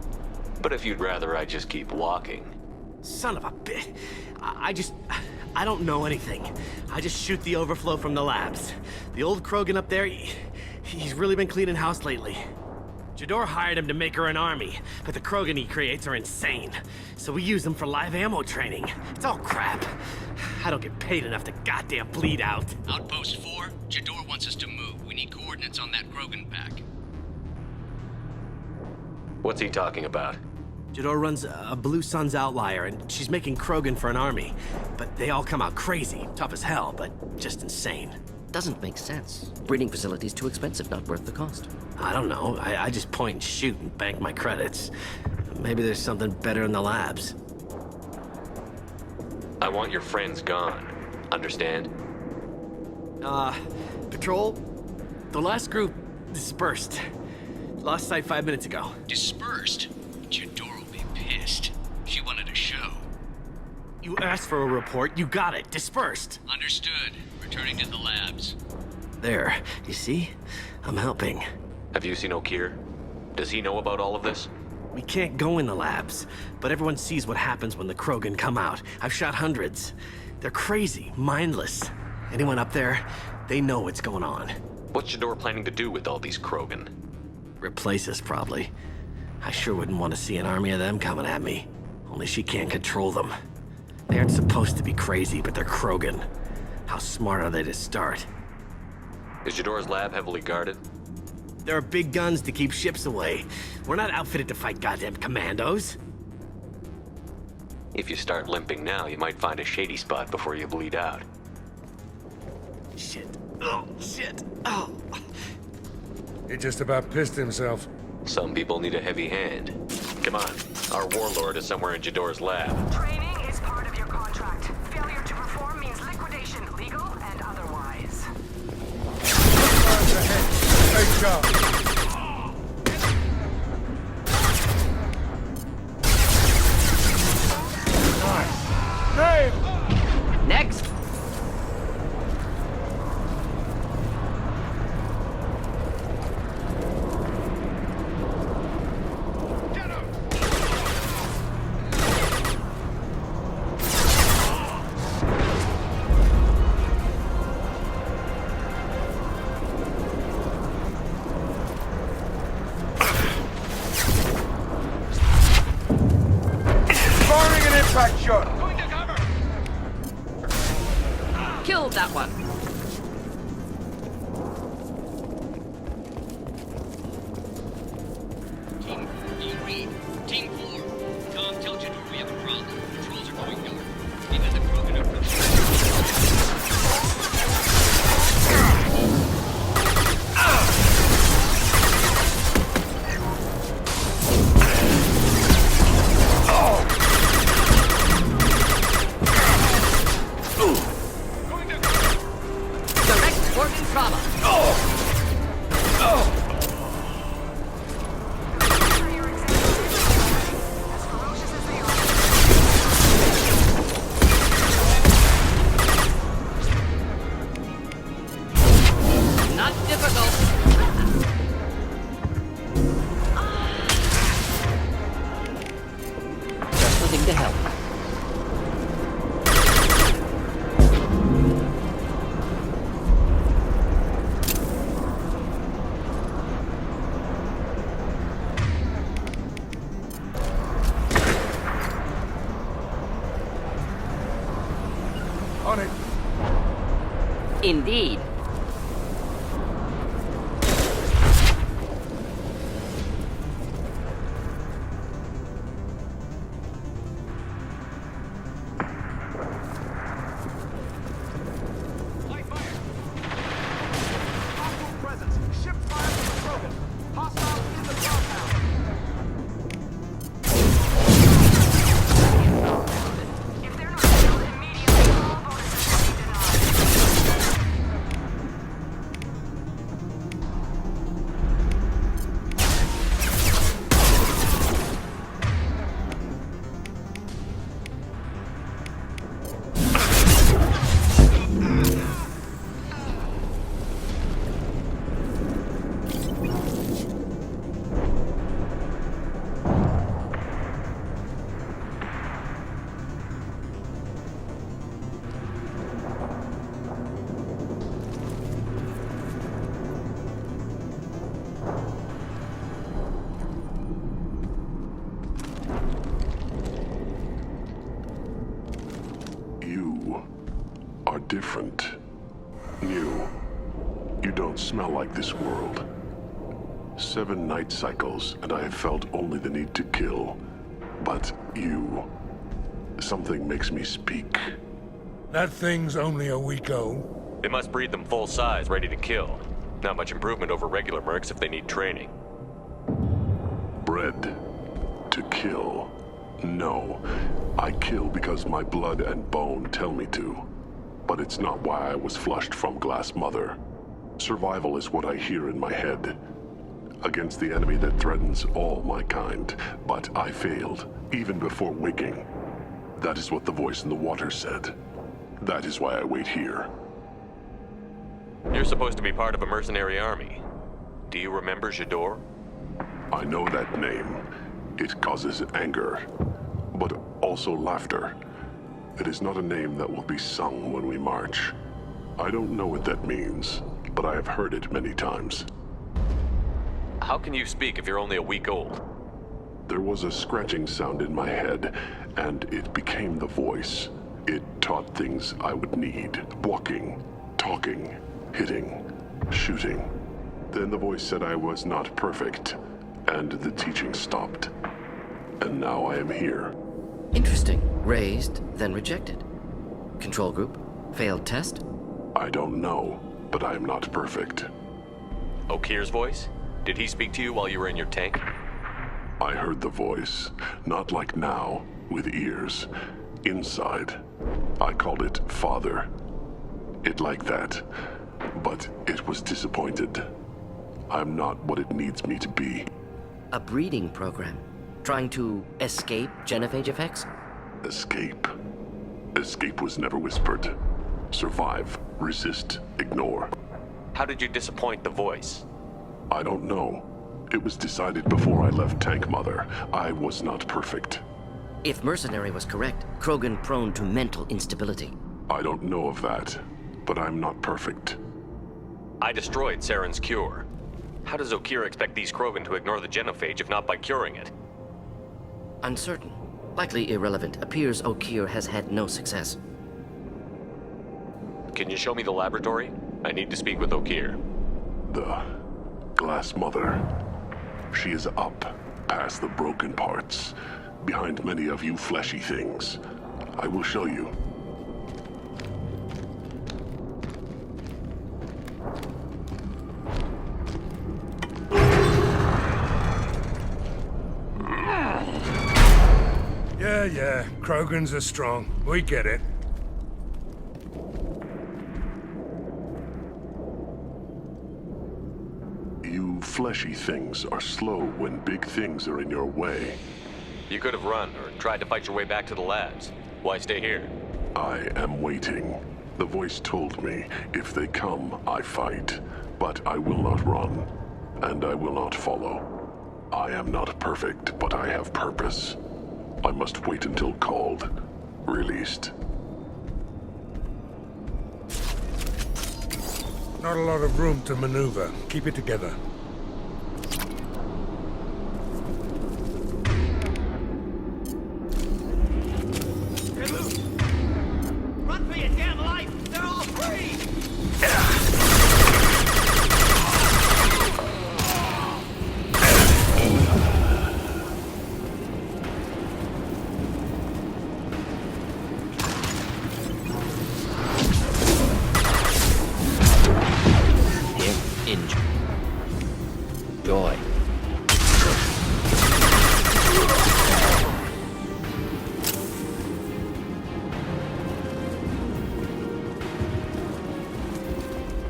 But if you'd rather I just keep walking. Son of a bitch. I don't know anything. I just shoot the overflow from the labs. The old Krogan up there, he's really been cleaning house lately. Jador hired him to make her an army, but the Krogan he creates are insane. So we use them for live ammo training. It's all crap. I don't get paid enough to goddamn bleed out. Outpost 4, Jador wants us to move. We need coordinates on that Krogan pack. What's he talking about? Jador runs a Blue Suns outlier, and she's making Krogan for an army. But they all come out crazy, tough as hell, but just insane. Doesn't make sense. Breeding facility's too expensive, not worth the cost. I don't know. I just point and shoot and bank my credits. Maybe there's something better in the labs. I want your friends gone. Understand? Patrol? The last group dispersed. Lost sight 5 minutes ago. Dispersed? Jador will be pissed. She wanted a show. You asked for a report, you got it. Dispersed. Understood. Returning to the labs. There. You see? I'm helping. Have you seen Okir? Does he know about all of this? We can't go in the labs, but everyone sees what happens when the Krogan come out. I've shot hundreds. They're crazy, mindless. Anyone up there, they know what's going on. What's Jador planning to do with all these Krogan? Replace us, probably. I sure wouldn't want to see an army of them coming at me. Only she can't control them. They aren't supposed to be crazy, but they're Krogan. How smart are they to start? Is Jador's lab heavily guarded? There are big guns to keep ships away. We're not outfitted to fight goddamn commandos. If you start limping now, you might find a shady spot before you bleed out. Shit. Oh, shit. Oh. He just about pissed himself. Some people need a heavy hand. Come on. Our warlord is somewhere in Jador's lab. Training is part of your contract. Failure to perform means liquidation, legal and otherwise. Take job. Next! Firing an impact shot. Killed that one. Team, you read. Team 4. Tom, tell Jador we have a problem. Patrols are going north. They got the Krogan up Direct organ trauma. Not difficult. Just looking to help. On it. Indeed. You are different. New. You don't smell like this world. 7 night cycles, and I have felt only the need to kill. But you... something makes me speak. That thing's only a week old. They must breed them full size, ready to kill. Not much improvement over regular mercs if they need training. Bred to kill. No. I kill because my blood and bone tell me to. But it's not why I was flushed from Glass Mother. Survival is what I hear in my head. Against the enemy that threatens all my kind. But I failed, even before waking. That is what the voice in the water said. That is why I wait here. You're supposed to be part of a mercenary army. Do you remember Jador? I know that name. It causes anger, but also laughter. It is not a name that will be sung when we march. I don't know what that means, but I have heard it many times. How can you speak if you're only a week old? There was a scratching sound in my head, and it became the voice. It taught things I would need. Walking, talking, hitting, shooting. Then the voice said I was not perfect, and the teaching stopped. And now I am here. Interesting. Raised, then rejected. Control group? Failed test? I don't know, but I am not perfect. Okir's voice? Did he speak to you while you were in your tank? I heard the voice, not like now, with ears. Inside. I called it Father. It like that, but it was disappointed. I'm not what it needs me to be. A breeding program? Trying to escape genophage effects? Escape. Escape was never whispered. Survive, resist, ignore. How did you disappoint the voice? I don't know. It was decided before I left Tank Mother. I was not perfect. If Mercenary was correct, Krogan prone to mental instability. I don't know of that, but I'm not perfect. I destroyed Saren's cure. How does Okir expect these Krogan to ignore the genophage if not by curing it? Uncertain. Likely irrelevant. Appears Okir has had no success. Can you show me the laboratory? I need to speak with Okir. The Glass Mother. She is up, past the broken parts, behind many of you fleshy things. I will show you. Yeah, Krogans are strong. We get it. You fleshy things are slow when big things are in your way. You could have run or tried to fight your way back to the labs. Why stay here? I am waiting. The voice told me, if they come, I fight. But I will not run, and I will not follow. I am not perfect, but I have purpose. I must wait until called, released. Not a lot of room to maneuver. Keep it together. Run for your damn life! They're all free! Joy.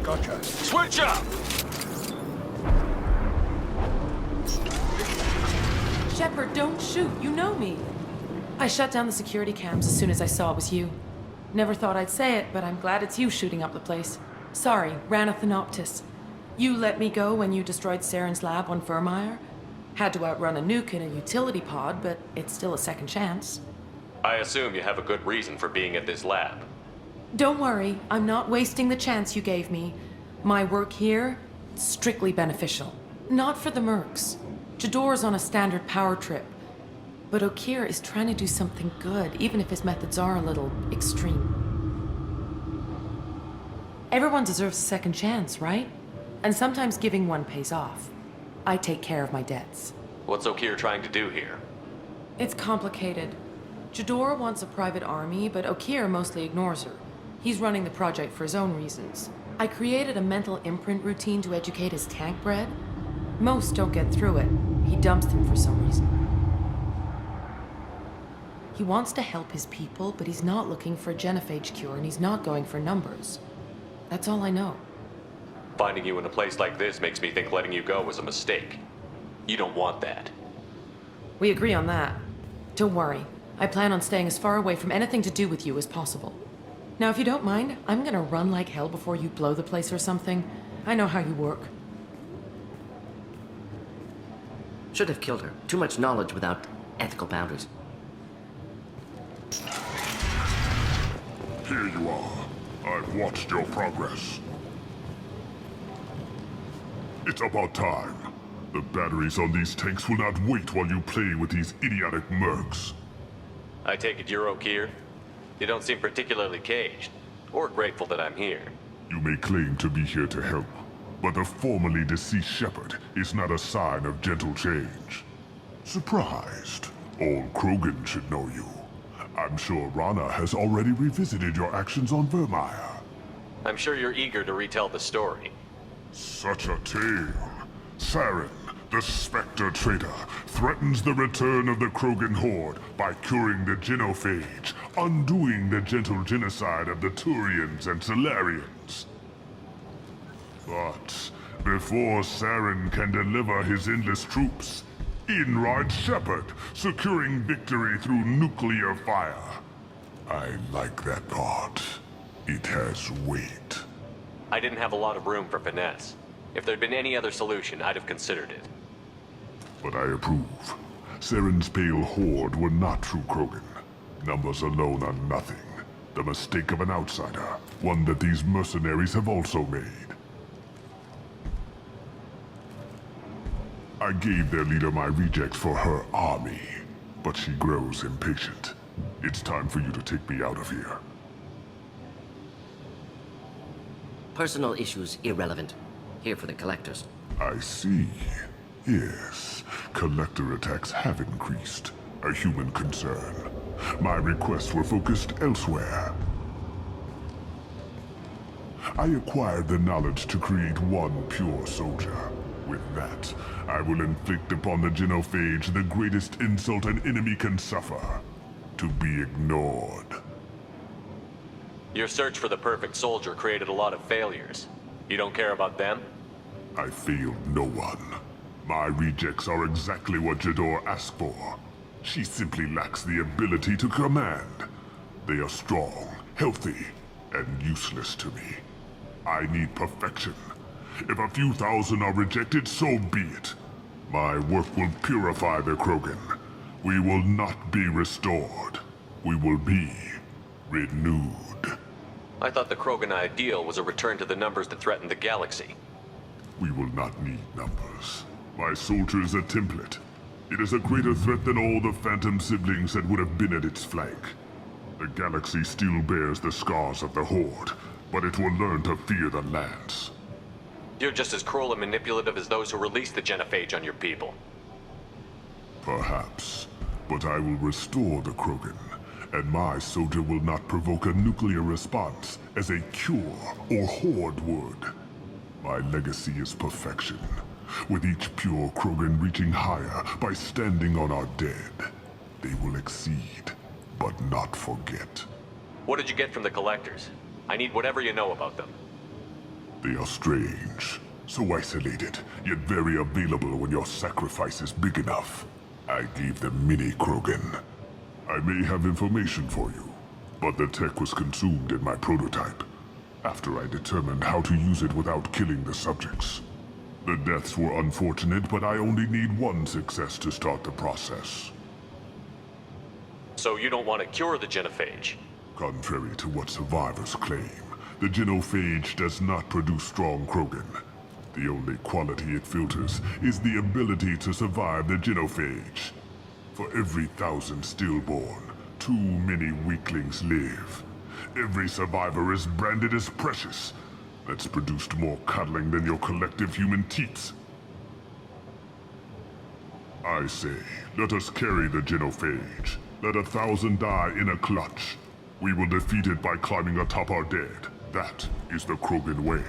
Gotcha. Switch up! Shepard, don't shoot. You know me. I shut down the security cams as soon as I saw it was you. Never thought I'd say it, but I'm glad it's you shooting up the place. Sorry, ran a Thanoptis. You let me go when you destroyed Saren's lab on Vermeer. Had to outrun a nuke in a utility pod, but it's still a second chance. I assume you have a good reason for being at this lab. Don't worry, I'm not wasting the chance you gave me. My work here, strictly beneficial. Not for the mercs. Jador's on a standard power trip. But Okir is trying to do something good, even if his methods are a little extreme. Everyone deserves a second chance, right? And sometimes giving one pays off. I take care of my debts. What's Okir trying to do here? It's complicated. Jador wants a private army, but Okir mostly ignores her. He's running the project for his own reasons. I created a mental imprint routine to educate his tank bred. Most don't get through it. He dumps them for some reason. He wants to help his people, but he's not looking for a genophage cure, and he's not going for numbers. That's all I know. Finding you in a place like this makes me think letting you go was a mistake. You don't want that. We agree on that. Don't worry. I plan on staying as far away from anything to do with you as possible. Now, if you don't mind, I'm gonna run like hell before you blow the place or something. I know how you work. Should have killed her. Too much knowledge without ethical boundaries. Here you are. I've watched your progress. It's about time. The batteries on these tanks will not wait while you play with these idiotic mercs. I take it you're Okir? You don't seem particularly caged, or grateful that I'm here. You may claim to be here to help, but the formerly deceased Shepard is not a sign of gentle change. Surprised? All Krogan should know you. I'm sure Rana has already revisited your actions on Vermeer. I'm sure you're eager to retell the story. Such a tale. Saren, the Spectre traitor, threatens the return of the Krogan horde by curing the genophage, undoing the gentle genocide of the Turians and Solarians. But before Saren can deliver his endless troops, in rides Shepard, securing victory through nuclear fire. I like that part. It has weight. I didn't have a lot of room for finesse. If there'd been any other solution, I'd have considered it. But I approve. Saren's pale horde were not true Krogan. Numbers alone are nothing. The mistake of an outsider, one that these mercenaries have also made. I gave their leader my rejects for her army, but she grows impatient. It's time for you to take me out of here. Personal issues irrelevant. Here for the collectors. I see. Yes, collector attacks have increased. A human concern. My requests were focused elsewhere. I acquired the knowledge to create one pure soldier. With that, I will inflict upon the genophage the greatest insult an enemy can suffer. To be ignored. Your search for the perfect soldier created a lot of failures. You don't care about them? I failed no one. My rejects are exactly what Jador asked for. She simply lacks the ability to command. They are strong, healthy, and useless to me. I need perfection. If a few thousand are rejected, so be it. My work will purify the Krogan. We will not be restored. We will be renewed. I thought the Krogan ideal was a return to the numbers that threatened the galaxy. We will not need numbers. My soldier is a template. It is a greater threat than all the Phantom siblings that would have been at its flank. The galaxy still bears the scars of the Horde, but it will learn to fear the Lance. You're just as cruel and manipulative as those who released the genophage on your people. Perhaps, but I will restore the Krogan, and my soldier will not provoke a nuclear response as a cure or Horde would. My legacy is perfection, with each pure Krogan reaching higher by standing on our dead. They will exceed, but not forget. What did you get from the collectors? I need whatever you know about them. They are strange, so isolated, yet very available when your sacrifice is big enough. I gave them mini Krogan. I may have information for you, but the tech was consumed in my prototype, after I determined how to use it without killing the subjects. The deaths were unfortunate, but I only need one success to start the process. So you don't want to cure the genophage? Contrary to what survivors claim, the genophage does not produce strong Krogan. The only quality it filters is the ability to survive the genophage. For every 1,000 stillborn, too many weaklings live. Every survivor is branded as precious. That's produced more cuddling than your collective human teats. I say, let us carry the genophage. Let 1,000 die in a clutch. We will defeat it by climbing atop our dead. That is the Krogan way.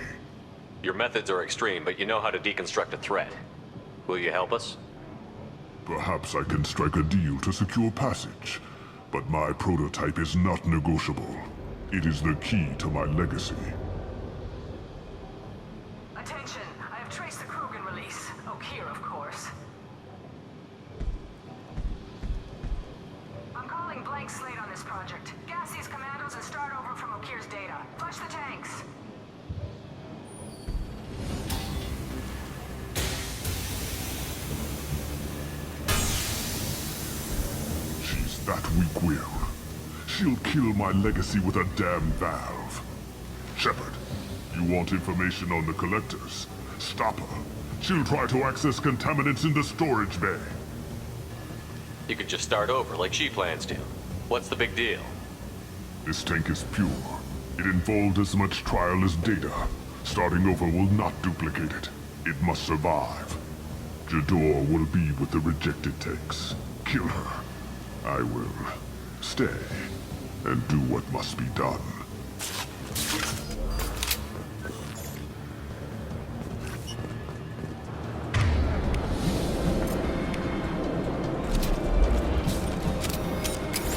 Your methods are extreme, but you know how to deconstruct a threat. Will you help us? Perhaps I can strike a deal to secure passage. But my prototype is not negotiable. It is the key to my legacy. Attention! I have traced the Krogan release. Okeer, of course. I'm calling blank slate on this project. Gas these commandos and start over from Okeer's data. Flush the tanks. She's that weak-willed. She'll kill my legacy with a damn valve. Shepard, you want information on the collectors? Stop her. She'll try to access contaminants in the storage bay. You could just start over like she plans to. What's the big deal? This tank is pure. It involved as much trial as data. Starting over will not duplicate it. It must survive. Jador will be with the rejected tanks. Kill her. I will stay and do what must be done.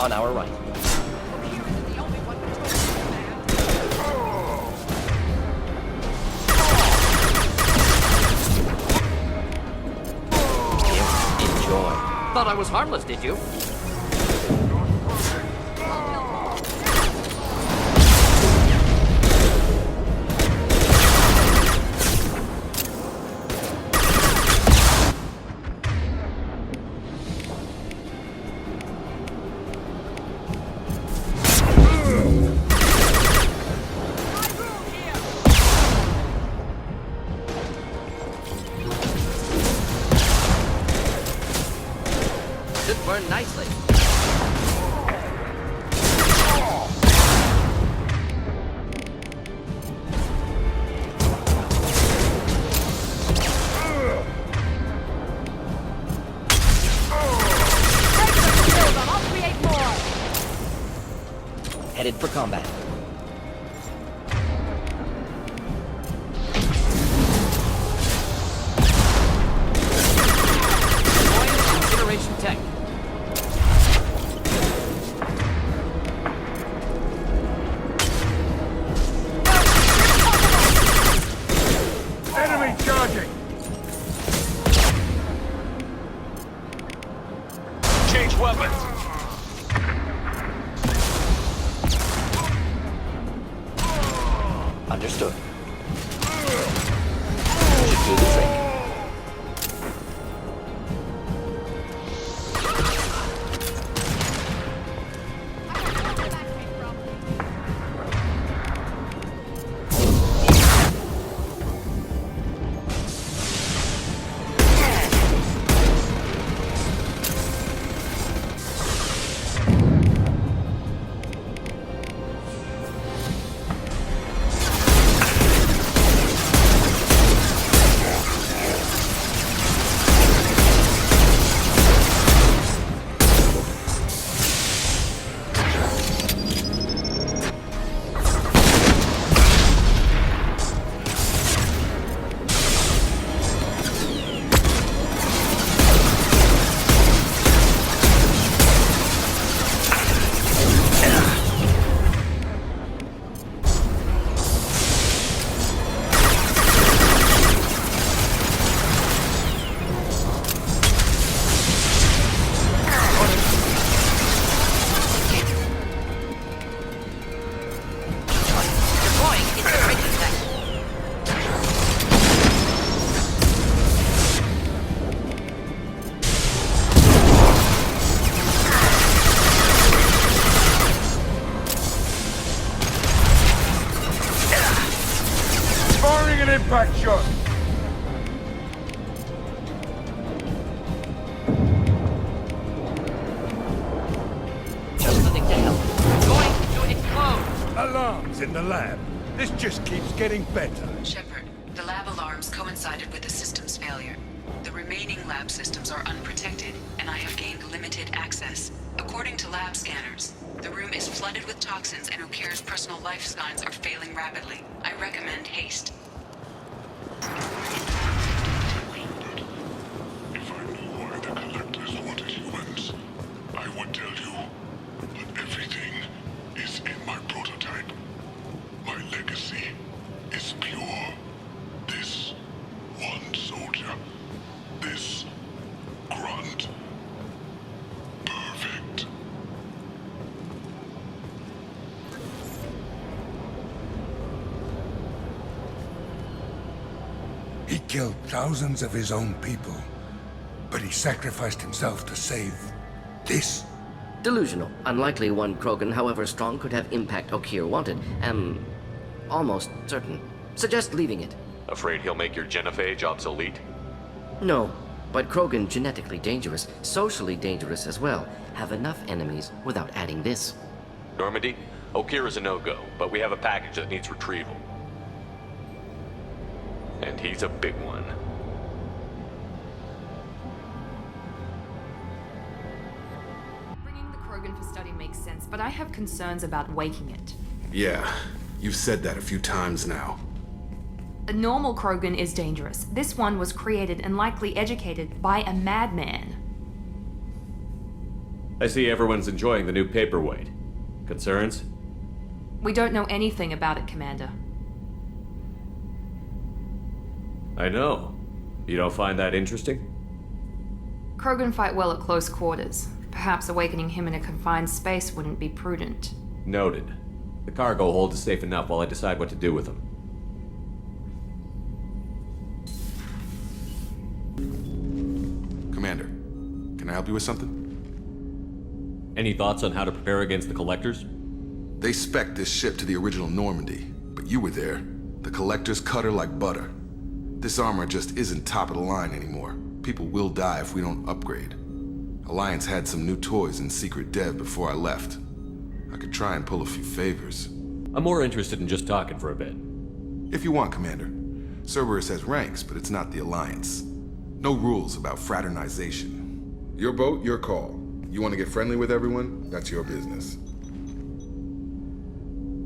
On our right. Enjoy. Thought I was harmless, did you? Should burn nicely. Headed for combat. Incineration tech. Enemy charging! Change weapons! Understood. Should do the trick. Firing an impact shot! Just nothing to help. Going to explode. Alarms in the lab. This just keeps getting better. Shepard, the lab alarms coincided with the system's failure. The remaining lab systems are unprotected, and I have gained limited access. According to lab scanners, the room is flooded with toxins and Ukir's personal life signs are failing rapidly. I recommend haste. If I knew why the Collectors wanted humans, I would tell you. But everything is in my prototype. My legacy is pure. This one soldier. This grunt. Perfect. He killed thousands of his own people, but he sacrificed himself to save this. Delusional. Unlikely one Krogan, however strong, could have impact Ukir wanted. Am almost certain. Suggest leaving it. Afraid he'll make your genophage obsolete? No, but Krogan genetically dangerous, socially dangerous as well. Have enough enemies without adding this. Normandy, Okira's a no-go, but we have a package that needs retrieval. And he's a big one. Bringing the Krogan for study makes sense, but I have concerns about waking it. Yeah, you've said that a few times now. A normal Krogan is dangerous. This one was created and likely educated by a madman. I see everyone's enjoying the new paperweight. Concerns? We don't know anything about it, Commander. I know. You don't find that interesting? Krogan fight well at close quarters. Perhaps awakening him in a confined space wouldn't be prudent. Noted. The cargo hold is safe enough while I decide what to do with them. Commander, can I help you with something? Any thoughts on how to prepare against the Collectors? They spec'd this ship to the original Normandy, but you were there. The Collectors cut her like butter. This armor just isn't top of the line anymore. People will die if we don't upgrade. Alliance had some new toys in secret dev before I left. I could try and pull a few favors. I'm more interested in just talking for a bit. If you want, Commander. Cerberus has ranks, but it's not the Alliance. No rules about fraternization. Your boat, your call. You want to get friendly with everyone? That's your business.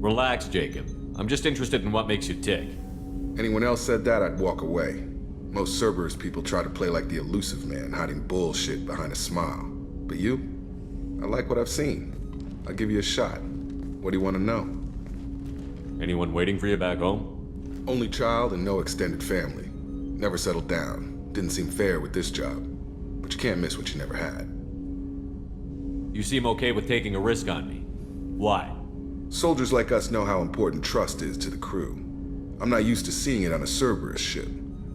Relax, Jacob. I'm just interested in what makes you tick. Anyone else said that, I'd walk away. Most Cerberus people try to play like the elusive man, hiding bullshit behind a smile. But you? I like what I've seen. I'll give you a shot. What do you want to know? Anyone waiting for you back home? Only child and no extended family. Never settled down. Didn't seem fair with this job. But you can't miss what you never had. You seem okay with taking a risk on me. Why? Soldiers like us know how important trust is to the crew. I'm not used to seeing it on a Cerberus ship.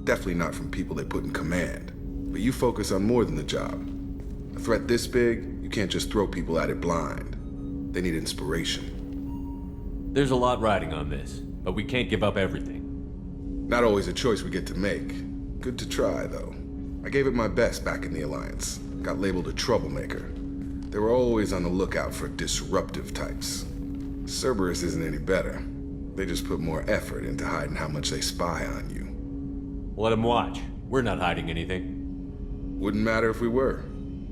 Definitely not from people they put in command. But you focus on more than the job. A threat this big, you can't just throw people at it blind. They need inspiration. There's a lot riding on this, but we can't give up everything. Not always a choice we get to make. Good to try, though. I gave it my best back in the Alliance. Got labeled a troublemaker. They were always on the lookout for disruptive types. Cerberus isn't any better. They just put more effort into hiding how much they spy on you. Let them watch. We're not hiding anything. Wouldn't matter if we were.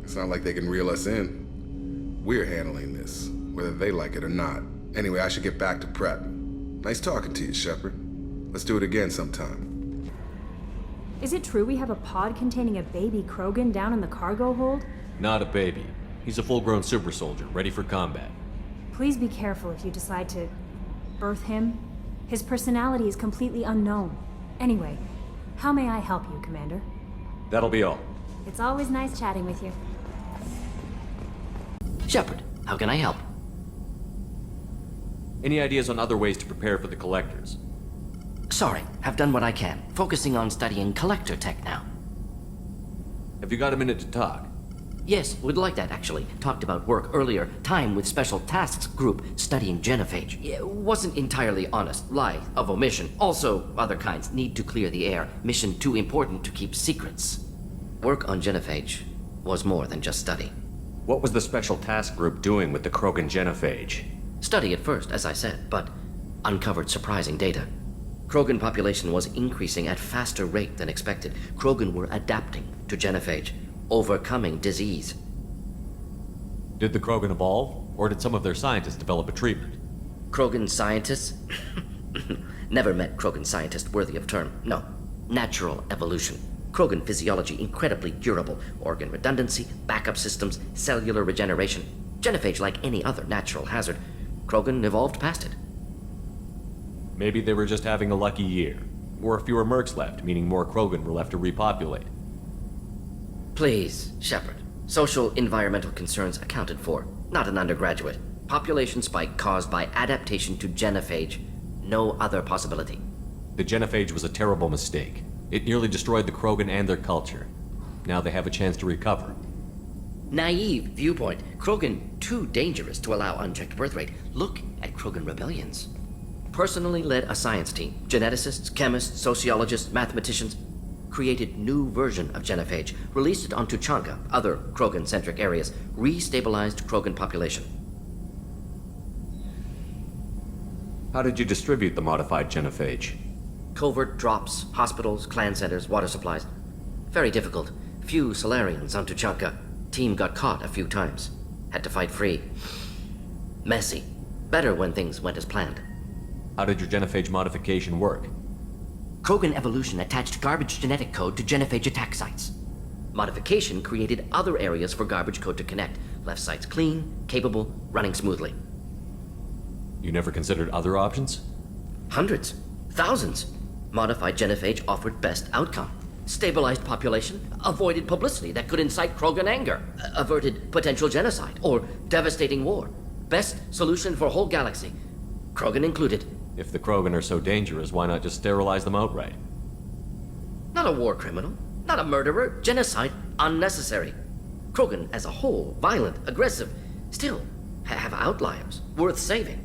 It's not like they can reel us in. We're handling this, whether they like it or not. Anyway, I should get back to prep. Nice talking to you, Shepard. Let's do it again sometime. Is it true we have a pod containing a baby Krogan down in the cargo hold? Not a baby. He's a full-grown super soldier, ready for combat. Please be careful if you decide to birth him. His personality is completely unknown. Anyway, how may I help you, Commander? That'll be all. It's always nice chatting with you. Shepard, how can I help? Any ideas on other ways to prepare for the Collectors? Sorry, have done what I can. Focusing on studying collector tech now. Have you got a minute to talk? Yes, would like that actually. Talked about work earlier. Time with Special Tasks Group studying genophage. Wasn't entirely honest. Lie of omission. Also, other kinds need to clear the air. Mission too important to keep secrets. Work on genophage was more than just study. What was the Special Task Group doing with the Krogan genophage? Study at first, as I said, but uncovered surprising data. Krogan population was increasing at faster rate than expected. Krogan were adapting to genophage, overcoming disease. Did the Krogan evolve, or did some of their scientists develop a treatment? Krogan scientists? Never met Krogan scientist worthy of term. No. Natural evolution. Krogan physiology incredibly durable. Organ redundancy, backup systems, cellular regeneration. Genophage like any other natural hazard. Krogan evolved past it. Maybe they were just having a lucky year. Or fewer mercs left, meaning more Krogan were left to repopulate. Please, Shepard. Social environmental concerns accounted for. Not an undergraduate. Population spike caused by adaptation to genophage. No other possibility. The genophage was a terrible mistake. It nearly destroyed the Krogan and their culture. Now they have a chance to recover. Naive viewpoint. Krogan too dangerous to allow unchecked birth rate. Look at Krogan rebellions. Personally led a science team. Geneticists, chemists, sociologists, mathematicians. Created new version of genophage. Released it onto Chanka, other Krogan-centric areas. Restabilized Krogan population. How did you distribute the modified genophage? Covert drops, hospitals, clan centers, water supplies. Very difficult. Few Solarians on Tuchanka. Team got caught a few times. Had to fight free. Messy. Better when things went as planned. How did your genophage modification work? Krogan evolution attached garbage genetic code to genophage attack sites. Modification created other areas for garbage code to connect. Left sites clean, capable, running smoothly. You never considered other options? Hundreds. Thousands. Modified genophage offered best outcome. Stabilized population, avoided publicity that could incite Krogan anger, averted potential genocide, or devastating war. Best solution for whole galaxy. Krogan included. If the Krogan are so dangerous, why not just sterilize them outright? Not a war criminal, not a murderer. Genocide, unnecessary. Krogan as a whole, violent, aggressive, still have outliers, worth saving.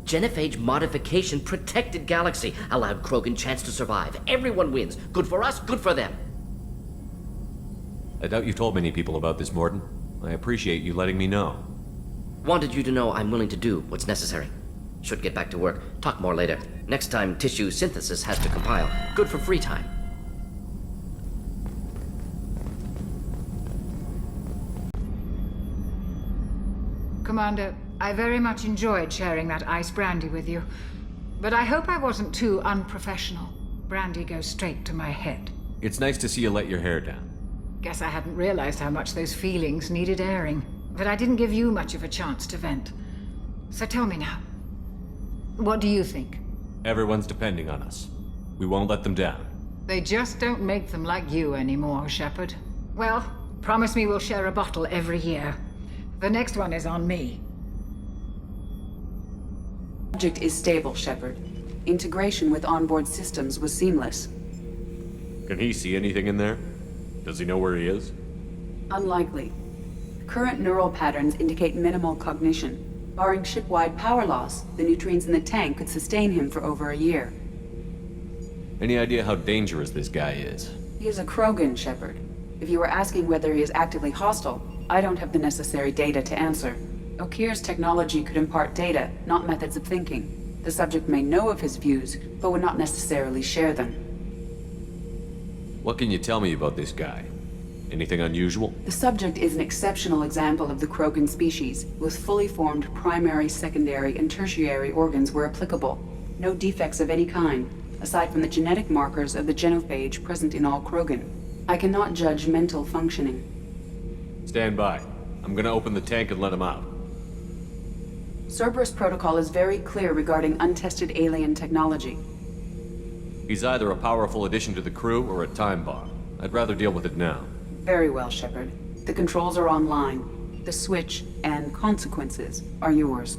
Genophage modification protected galaxy, allowed Krogan chance to survive. Everyone wins. Good for us, good for them. I doubt you told many people about this, Mordin. I appreciate you letting me know. Wanted you to know I'm willing to do what's necessary. Should get back to work. Talk more later. Next time, tissue synthesis has to compile. Good for free time. Commander, I very much enjoyed sharing that ice brandy with you. But I hope I wasn't too unprofessional. Brandy goes straight to my head. It's nice to see you let your hair down. Guess I hadn't realized how much those feelings needed airing. But I didn't give you much of a chance to vent. So tell me now. What do you think? Everyone's depending on us. We won't let them down. They just don't make them like you anymore, Shepard. Well, promise me we'll share a bottle every year. The next one is on me. Object is stable, Shepard. Integration with onboard systems was seamless. Can he see anything in there? Does he know where he is? Unlikely. Current neural patterns indicate minimal cognition. Barring ship-wide power loss, the neutrines in the tank could sustain him for over a year. Any idea how dangerous this guy is? He is a Krogan, Shepard. If you were asking whether he is actively hostile, I don't have the necessary data to answer. Okir's technology could impart data, not methods of thinking. The subject may know of his views, but would not necessarily share them. What can you tell me about this guy? Anything unusual? The subject is an exceptional example of the Krogan species, with fully formed primary, secondary, and tertiary organs where applicable. No defects of any kind, aside from the genetic markers of the genophage present in all Krogan. I cannot judge mental functioning. Stand by. I'm gonna open the tank and let him out. Cerberus protocol is very clear regarding untested alien technology. He's either a powerful addition to the crew or a time bomb. I'd rather deal with it now. Very well, Shepard. The controls are online. The switch and consequences are yours.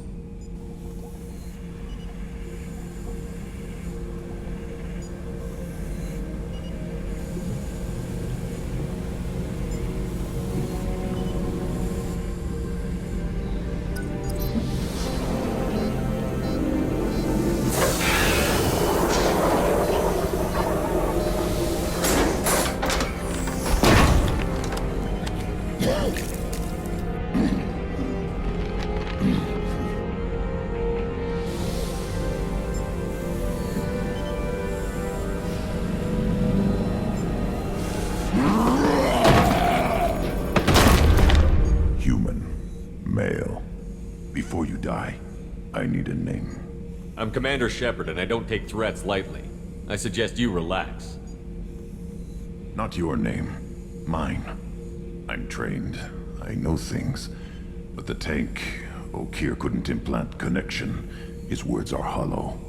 I need a name. I'm Commander Shepard, and I don't take threats lightly. I suggest you relax. Not your name. Mine. I'm trained. I know things. But the tank, Okir couldn't implant connection. His words are hollow.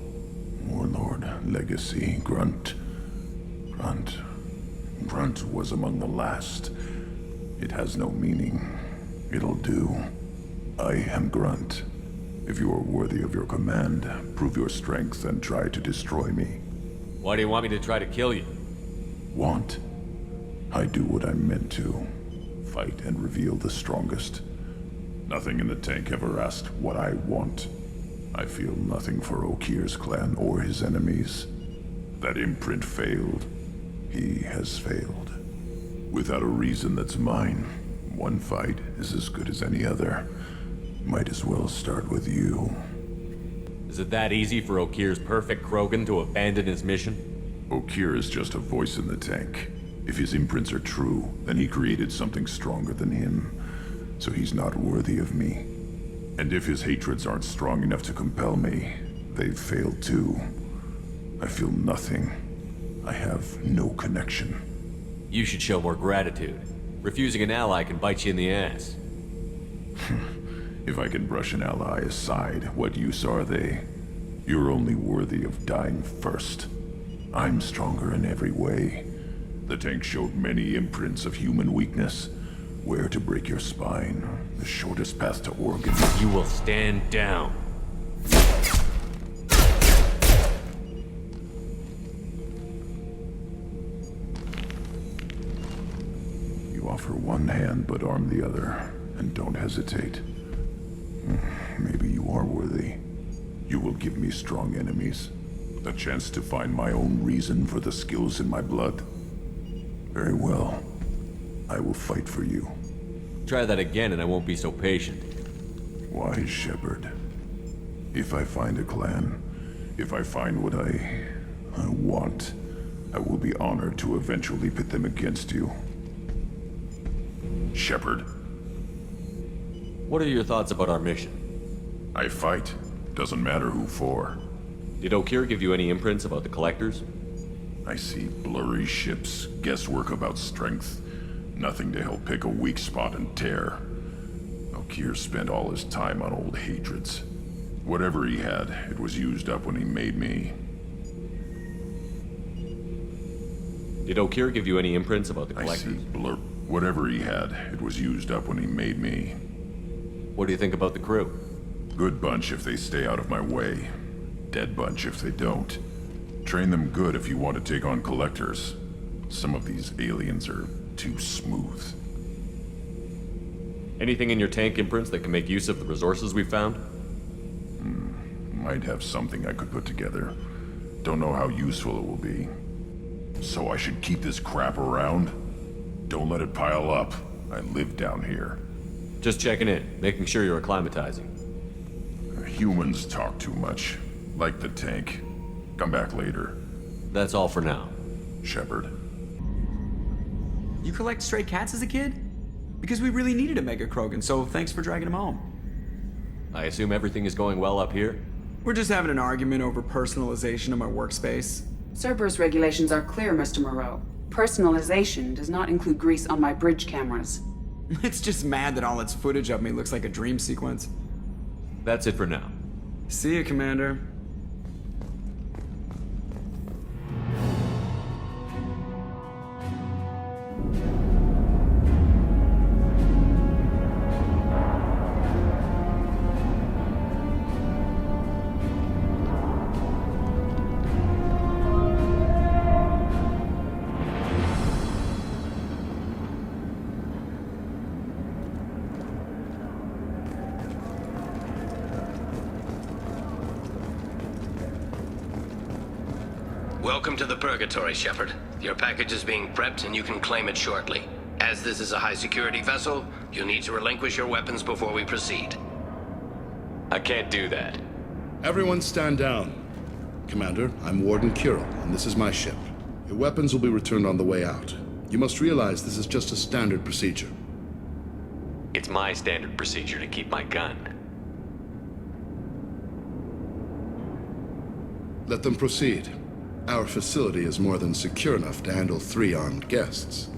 Warlord, Legacy, Grunt. Grunt was among the last. It has no meaning. It'll do. I am Grunt. If you are worthy of your command, prove your strength and try to destroy me. Why do you want me to try to kill you? Want? I do what I'm meant to. Fight and reveal the strongest. Nothing in the tank ever asked what I want. I feel nothing for Okir's clan or his enemies. That imprint failed. He has failed. Without a reason that's mine, one fight is as good as any other. Might as well start with you. Is it that easy for Okir's perfect Krogan to abandon his mission? Okir is just a voice in the tank. If his imprints are true, then he created something stronger than him. So he's not worthy of me. And if his hatreds aren't strong enough to compel me, they've failed too. I feel nothing. I have no connection. You should show more gratitude. Refusing an ally can bite you in the ass. If I can brush an ally aside, what use are they? You're only worthy of dying first. I'm stronger in every way. The tank showed many imprints of human weakness. Where to break your spine, the shortest path to organs. You will stand down. You offer one hand, but arm the other, and don't hesitate. Maybe you are worthy. You will give me strong enemies. The chance to find my own reason for the skills in my blood. Very well. I will fight for you. Try that again and I won't be so patient. Wise Shepard. If I find a clan, if I find what I want, I will be honored to eventually pit them against you. Shepard. What are your thoughts about our mission? I fight. Doesn't matter who for. Did Okir give you any imprints about the Collectors? I see blurry ships, guesswork about strength. Nothing to help pick a weak spot and tear. Okir spent all his time on old hatreds. Whatever he had, it was used up when he made me. Did Okir give you any imprints about the I see Collectors? Whatever he had, it was used up when he made me. What do you think about the crew? Good bunch if they stay out of my way. Dead bunch if they don't. Train them good if you want to take on Collectors. Some of these aliens are too smooth. Anything in your tank imprints that can make use of the resources we found? Might have something I could put together. Don't know how useful it will be. So I should keep this crap around? Don't let it pile up. I live down here. Just checking in, making sure you're acclimatizing. Humans talk too much. Like the tank. Come back later. That's all for now. Shepard. You collect stray cats as a kid? Because we really needed a Mega Krogan, so thanks for dragging them home. I assume everything is going well up here? We're just having an argument over personalization of my workspace. Cerberus regulations are clear, Mr. Moreau. Personalization does not include grease on my bridge cameras. It's just mad that all its footage of me looks like a dream sequence. That's it for now. See ya, Commander. Welcome to the Purgatory, Shepard. Your package is being prepped and you can claim it shortly. As this is a high-security vessel, you'll need to relinquish your weapons before we proceed. I can't do that. Everyone stand down. Commander, I'm Warden Kirill, and this is my ship. Your weapons will be returned on the way out. You must realize this is just a standard procedure. It's my standard procedure to keep my gun. Let them proceed. Our facility is more than secure enough to handle 3 armed guests.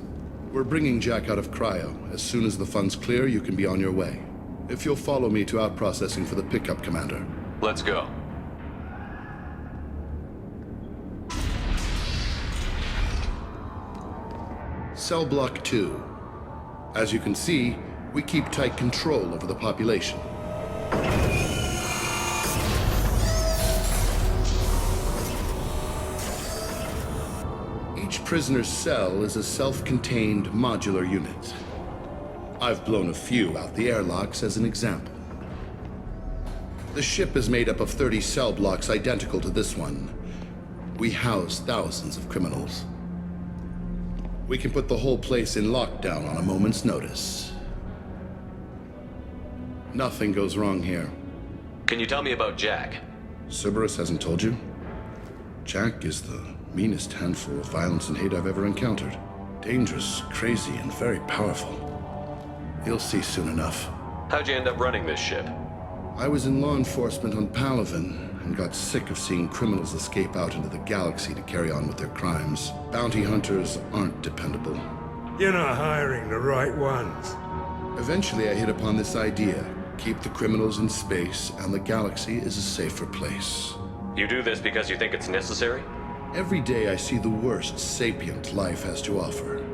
We're bringing Jack out of cryo. As soon as the funds clear, you can be on your way. If you'll follow me to out-processing for the pickup, Commander. Let's go. Cell Block 2. As you can see, we keep tight control over the population. Each prisoner's cell is a self-contained modular unit. I've blown a few out the airlocks as an example. The ship is made up of 30 cell blocks identical to this one. We house thousands of criminals. We can put the whole place in lockdown on a moment's notice. Nothing goes wrong here. Can you tell me about Jack? Cerberus hasn't told you? Jack is the meanest handful of violence and hate I've ever encountered. Dangerous, crazy, and very powerful. You'll see soon enough. How'd you end up running this ship? I was in law enforcement on Palaven and got sick of seeing criminals escape out into the galaxy to carry on with their crimes. Bounty hunters aren't dependable. You're not hiring the right ones. Eventually I hit upon this idea. Keep the criminals in space, and the galaxy is a safer place. You do this because you think it's necessary? Every day I see the worst sapient life has to offer.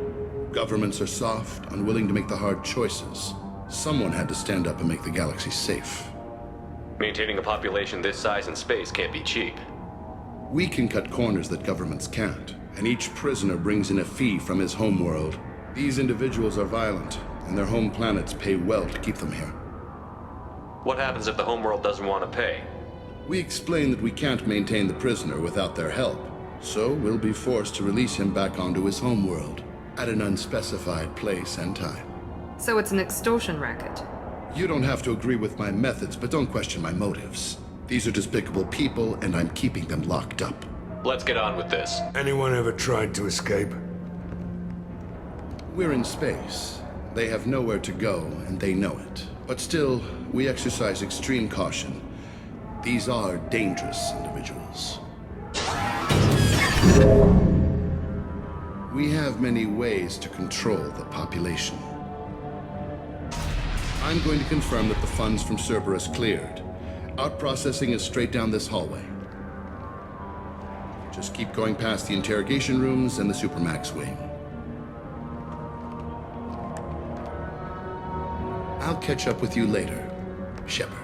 Governments are soft, unwilling to make the hard choices. Someone had to stand up and make the galaxy safe. Maintaining a population this size in space can't be cheap. We can cut corners that governments can't, and each prisoner brings in a fee from his homeworld. These individuals are violent, and their home planets pay well to keep them here. What happens if the homeworld doesn't want to pay? We explain that we can't maintain the prisoner without their help, so we'll be forced to release him back onto his homeworld, at an unspecified place and time. So it's an extortion racket. You don't have to agree with my methods, but don't question my motives. These are despicable people, and I'm keeping them locked up. Let's get on with this. Anyone ever tried to escape? We're in space. They have nowhere to go, and they know it. But still, we exercise extreme caution. These are dangerous individuals. We have many ways to control the population. I'm going to confirm that the funds from Cerberus cleared. Out-processing is straight down this hallway. Just keep going past the interrogation rooms and the Supermax wing. I'll catch up with you later, Shepard.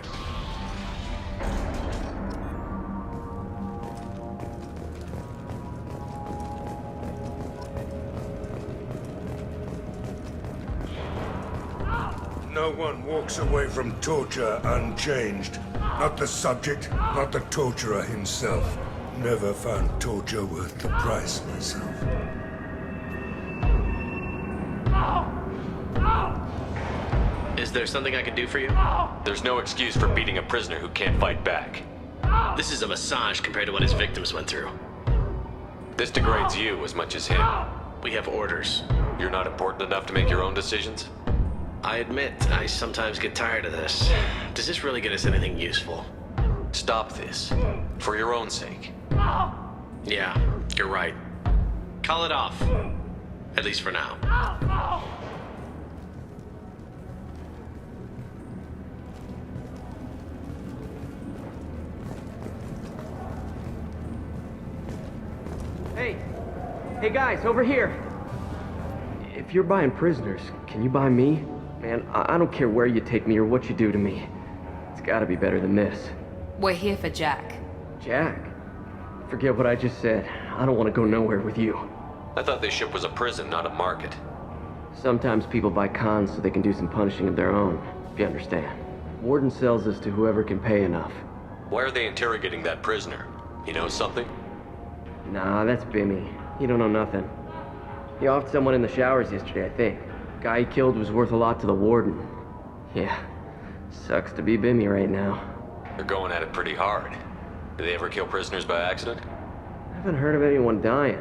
No one walks away from torture unchanged. Not the subject, not the torturer himself. Never found torture worth the price myself. Is there something I can do for you? There's no excuse for beating a prisoner who can't fight back. This is a massage compared to what his victims went through. This degrades you as much as him. We have orders. You're not important enough to make your own decisions? I admit, I sometimes get tired of this. Does this really get us anything useful? Stop this. For your own sake. Yeah, you're right. Call it off. At least for now. Hey guys, over here! If you're buying prisoners, can you buy me? Man, I don't care where you take me or what you do to me. It's gotta be better than this. We're here for Jack. Jack? Forget what I just said. I don't want to go nowhere with you. I thought this ship was a prison, not a market. Sometimes people buy cons so they can do some punishing of their own, if you understand. Warden sells us to whoever can pay enough. Why are they interrogating that prisoner? He knows something? Nah, that's Bimmy. He don't know nothing. He offed someone in the showers yesterday, I think. Guy he killed was worth a lot to the warden. Yeah, sucks to be Bimmy right now. They're going at it pretty hard. Do they ever kill prisoners by accident? I haven't heard of anyone dying.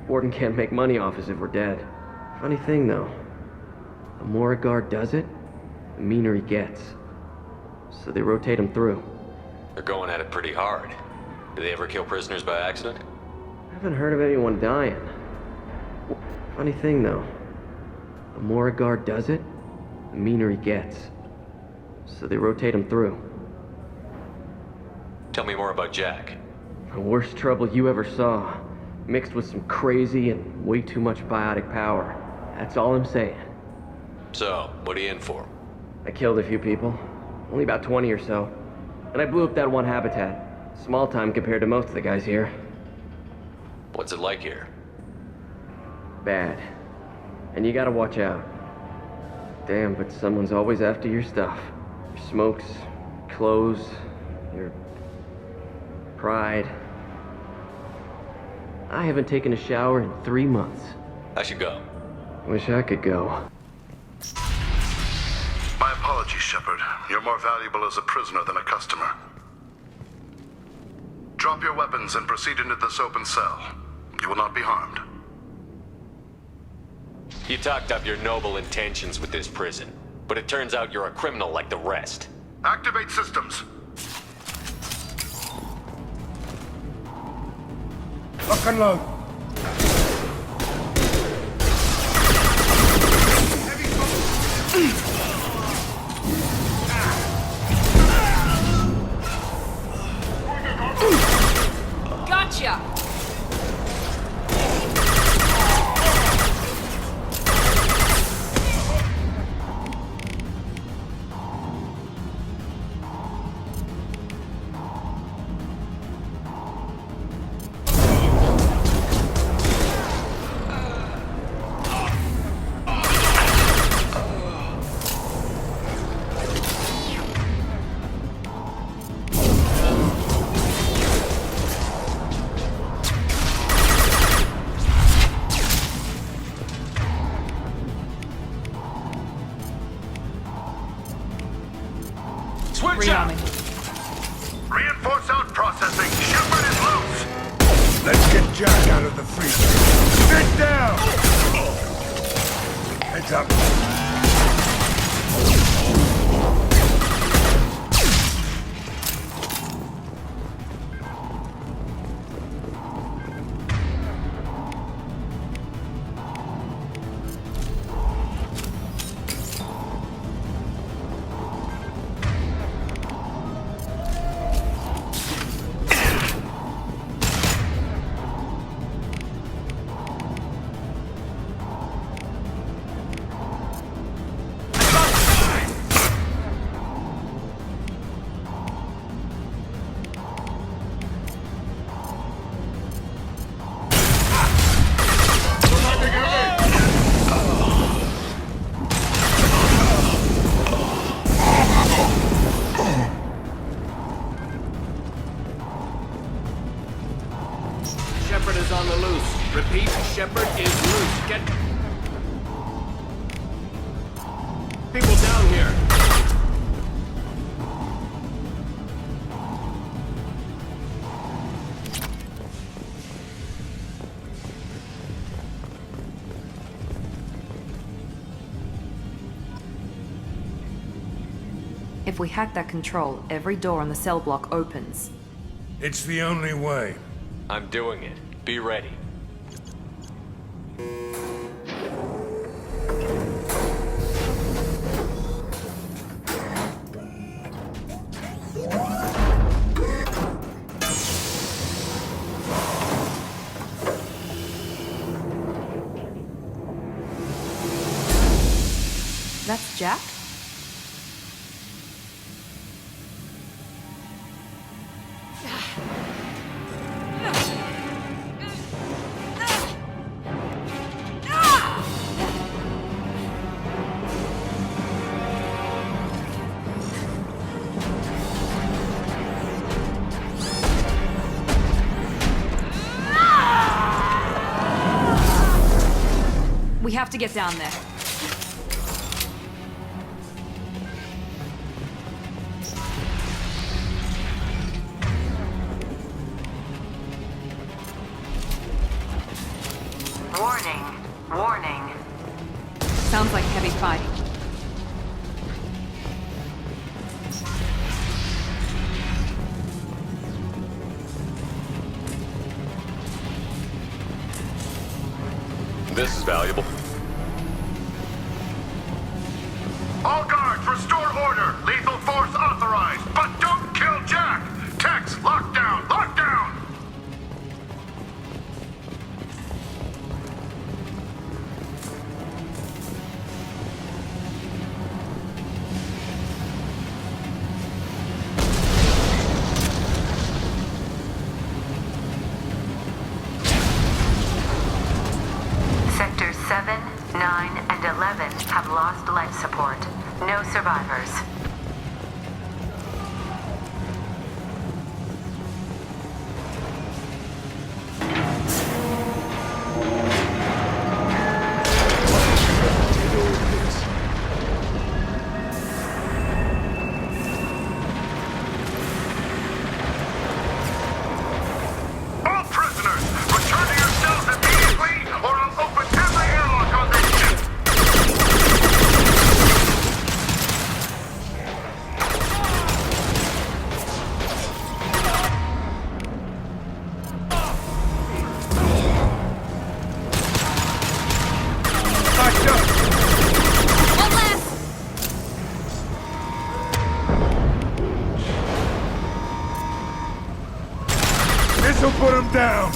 Warden can't make money off us if we're dead. Funny thing, though. The more a guard does it, the meaner he gets. So they rotate him through. They're going at it pretty hard. Do they ever kill prisoners by accident? I haven't heard of anyone dying. Funny thing, though. The more a guard does it, the meaner he gets. So they rotate him through. Tell me more about Jack. The worst trouble you ever saw. Mixed with some crazy and way too much biotic power. That's all I'm saying. So, what are you in for? I killed a few people. Only about 20 or so. And I blew up that one habitat. Small time compared to most of the guys here. What's it like here? Bad. And you gotta watch out. Damn, but someone's always after your stuff. Your smokes, clothes, your pride. I haven't taken a shower in 3 months. I should go. Wish I could go. My apologies, Shepard. You're more valuable as a prisoner than a customer. Drop your weapons and proceed into this open cell. You will not be harmed. You talked up your noble intentions with this prison, but it turns out you're a criminal like the rest. Activate systems. Lock and load. Gotcha! Switch out! Reinforce out processing. Shepard is loose. Let's get Jack out of the freezer. Sit down! Heads up. Shepard is on the loose. Repeat, Shepard is loose. Get people down here. If we hack that control, every door on the cell block opens. It's the only way. I'm doing it. Be ready. That's Jack? We have to get down there. Warning. Warning. Sounds like heavy fighting. This is valuable. All guards, restore order. Lethal force authorized. But don't kill Jack. Tex, lockdown. Lockdown. Sectors 7, 9, and 11 have lost life support. No survivors. down!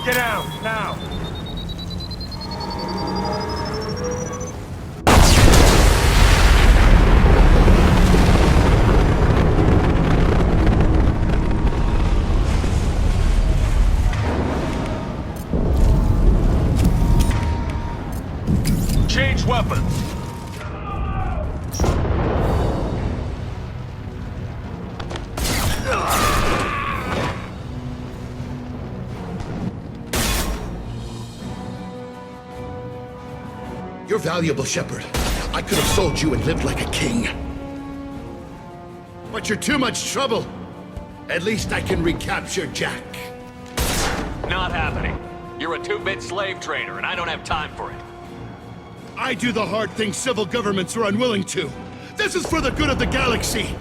Get out, now! Change weapons! You're valuable, Shepard. I could have sold you and lived like a king. But you're too much trouble. At least I can recapture Jack. Not happening. You're a two-bit slave trader, and I don't have time for it. I do the hard things civil governments are unwilling to. This is for the good of the galaxy.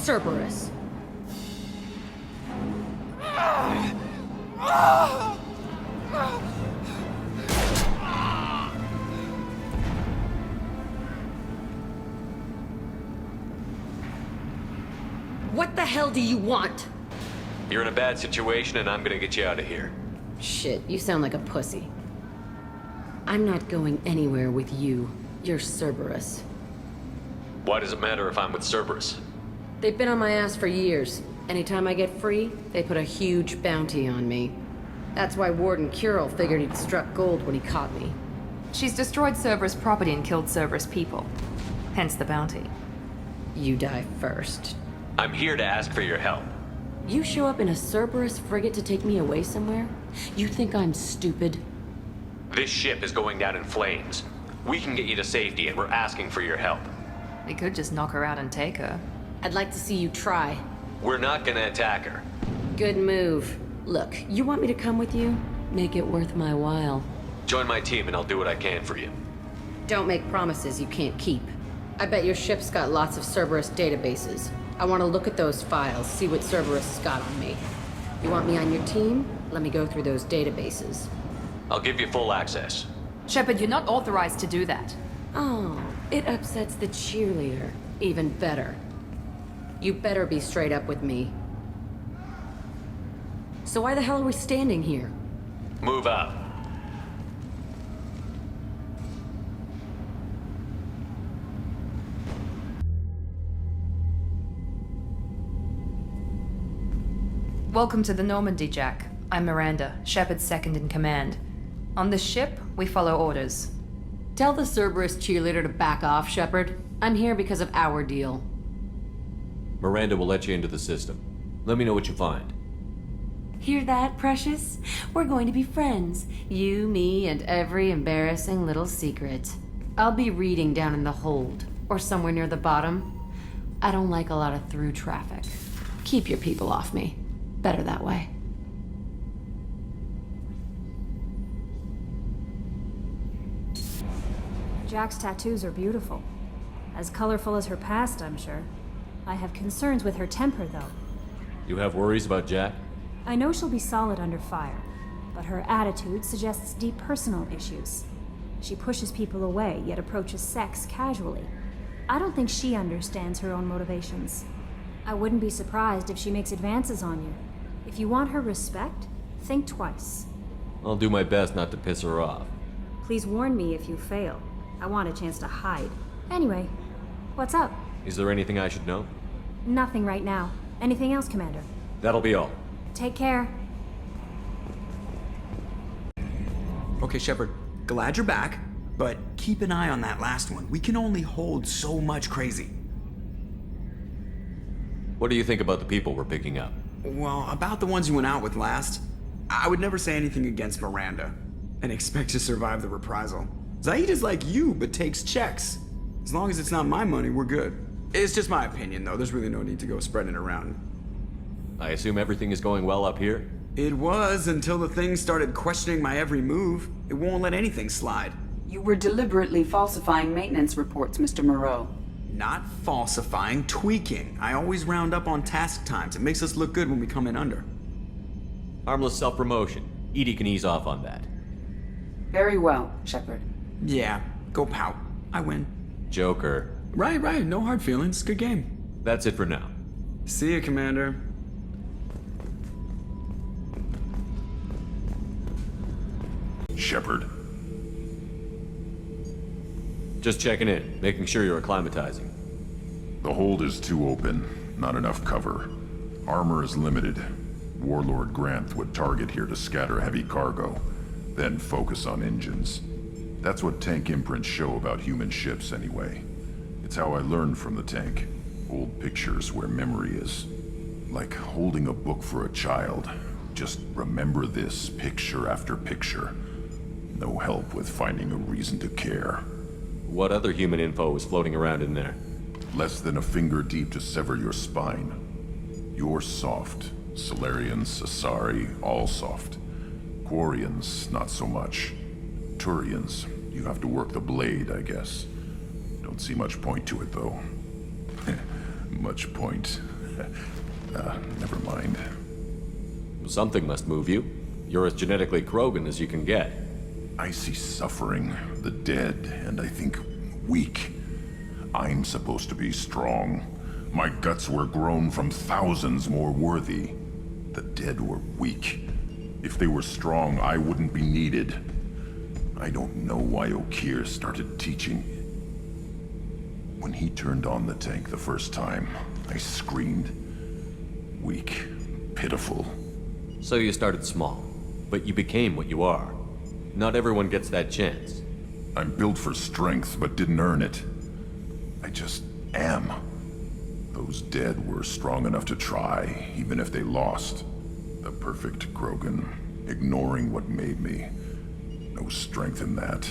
Cerberus. What the hell do you want? You're in a bad situation and I'm gonna get you out of here. Shit, you sound like a pussy. I'm not going anywhere with you. You're Cerberus. Why does it matter if I'm with Cerberus? They've been on my ass for years. Anytime I get free, they put a huge bounty on me. That's why Warden Curel figured he'd struck gold when he caught me. She's destroyed Cerberus property and killed Cerberus people. Hence the bounty. You die first. I'm here to ask for your help. You show up in a Cerberus frigate to take me away somewhere? You think I'm stupid? This ship is going down in flames. We can get you to safety and we're asking for your help. We could just knock her out and take her. I'd like to see you try. We're not gonna attack her. Good move. Look, you want me to come with you? Make it worth my while. Join my team and I'll do what I can for you. Don't make promises you can't keep. I bet your ship's got lots of Cerberus databases. I want to look at those files, see what Cerberus has got on me. You want me on your team? Let me go through those databases. I'll give you full access. Shepard, you're not authorized to do that. Oh, it upsets the cheerleader. Even better. You better be straight up with me. So why the hell are we standing here? Move up. Welcome to the Normandy, Jack. I'm Miranda, Shepard's second in command. On this ship, we follow orders. Tell the Cerberus cheerleader to back off, Shepard. I'm here because of our deal. Miranda will let you into the system. Let me know what you find. Hear that, Precious? We're going to be friends. You, me, and every embarrassing little secret. I'll be reading down in the hold, or somewhere near the bottom. I don't like a lot of through traffic. Keep your people off me. Better that way. Jack's tattoos are beautiful. As colorful as her past, I'm sure. I have concerns with her temper, though. You have worries about Jack? I know she'll be solid under fire, but her attitude suggests deep personal issues. She pushes people away, yet approaches sex casually. I don't think she understands her own motivations. I wouldn't be surprised if she makes advances on you. If you want her respect, think twice. I'll do my best not to piss her off. Please warn me if you fail. I want a chance to hide. Anyway, what's up? Is there anything I should know? Nothing right now. Anything else, Commander? That'll be all. Take care. Okay, Shepard, glad you're back, but keep an eye on that last one. We can only hold so much crazy. What do you think about the people we're picking up? Well, about the ones you went out with last, I would never say anything against Miranda and expect to survive the reprisal. Zaid is like you, but takes checks. As long as it's not my money, we're good. It's just my opinion, though. There's really no need to go spreading it around. I assume everything is going well up here? It was until the thing started questioning my every move. It won't let anything slide. You were deliberately falsifying maintenance reports, Mr. Moreau. Not falsifying, tweaking. I always round up on task times. It makes us look good when we come in under. Harmless self-promotion. Edie can ease off on that. Very well, Shepard. Yeah, go pout. I win. Joker. Right. No hard feelings. Good game. That's it for now. See ya, Commander. Shepard. Just checking in, making sure you're acclimatizing. The hold is too open. Not enough cover. Armor is limited. Warlord Granth would target here to scatter heavy cargo, then focus on engines. That's what tank imprints show about human ships, anyway. It's how I learned from the tank. Old pictures where memory is. Like holding a book for a child. Just remember this, picture after picture. No help with finding a reason to care. What other human info was floating around in there? Less than a finger deep to sever your spine. You're soft. Solarians, Asari, all soft. Quarians, not so much. Turians, you have to work the blade, I guess. Don't see much point to it, though. Much point. Never mind. Something must move you. You're as genetically Krogan as you can get. I see suffering, the dead, and I think weak. I'm supposed to be strong. My guts were grown from thousands more worthy. The dead were weak. If they were strong, I wouldn't be needed. I don't know why Okeer started teaching. When he turned on the tank the first time, I screamed. Weak, pitiful. So you started small, but you became what you are. Not everyone gets that chance. I'm built for strength, but didn't earn it. I just am. Those dead were strong enough to try, even if they lost. The perfect Krogan, ignoring what made me. No strength in that.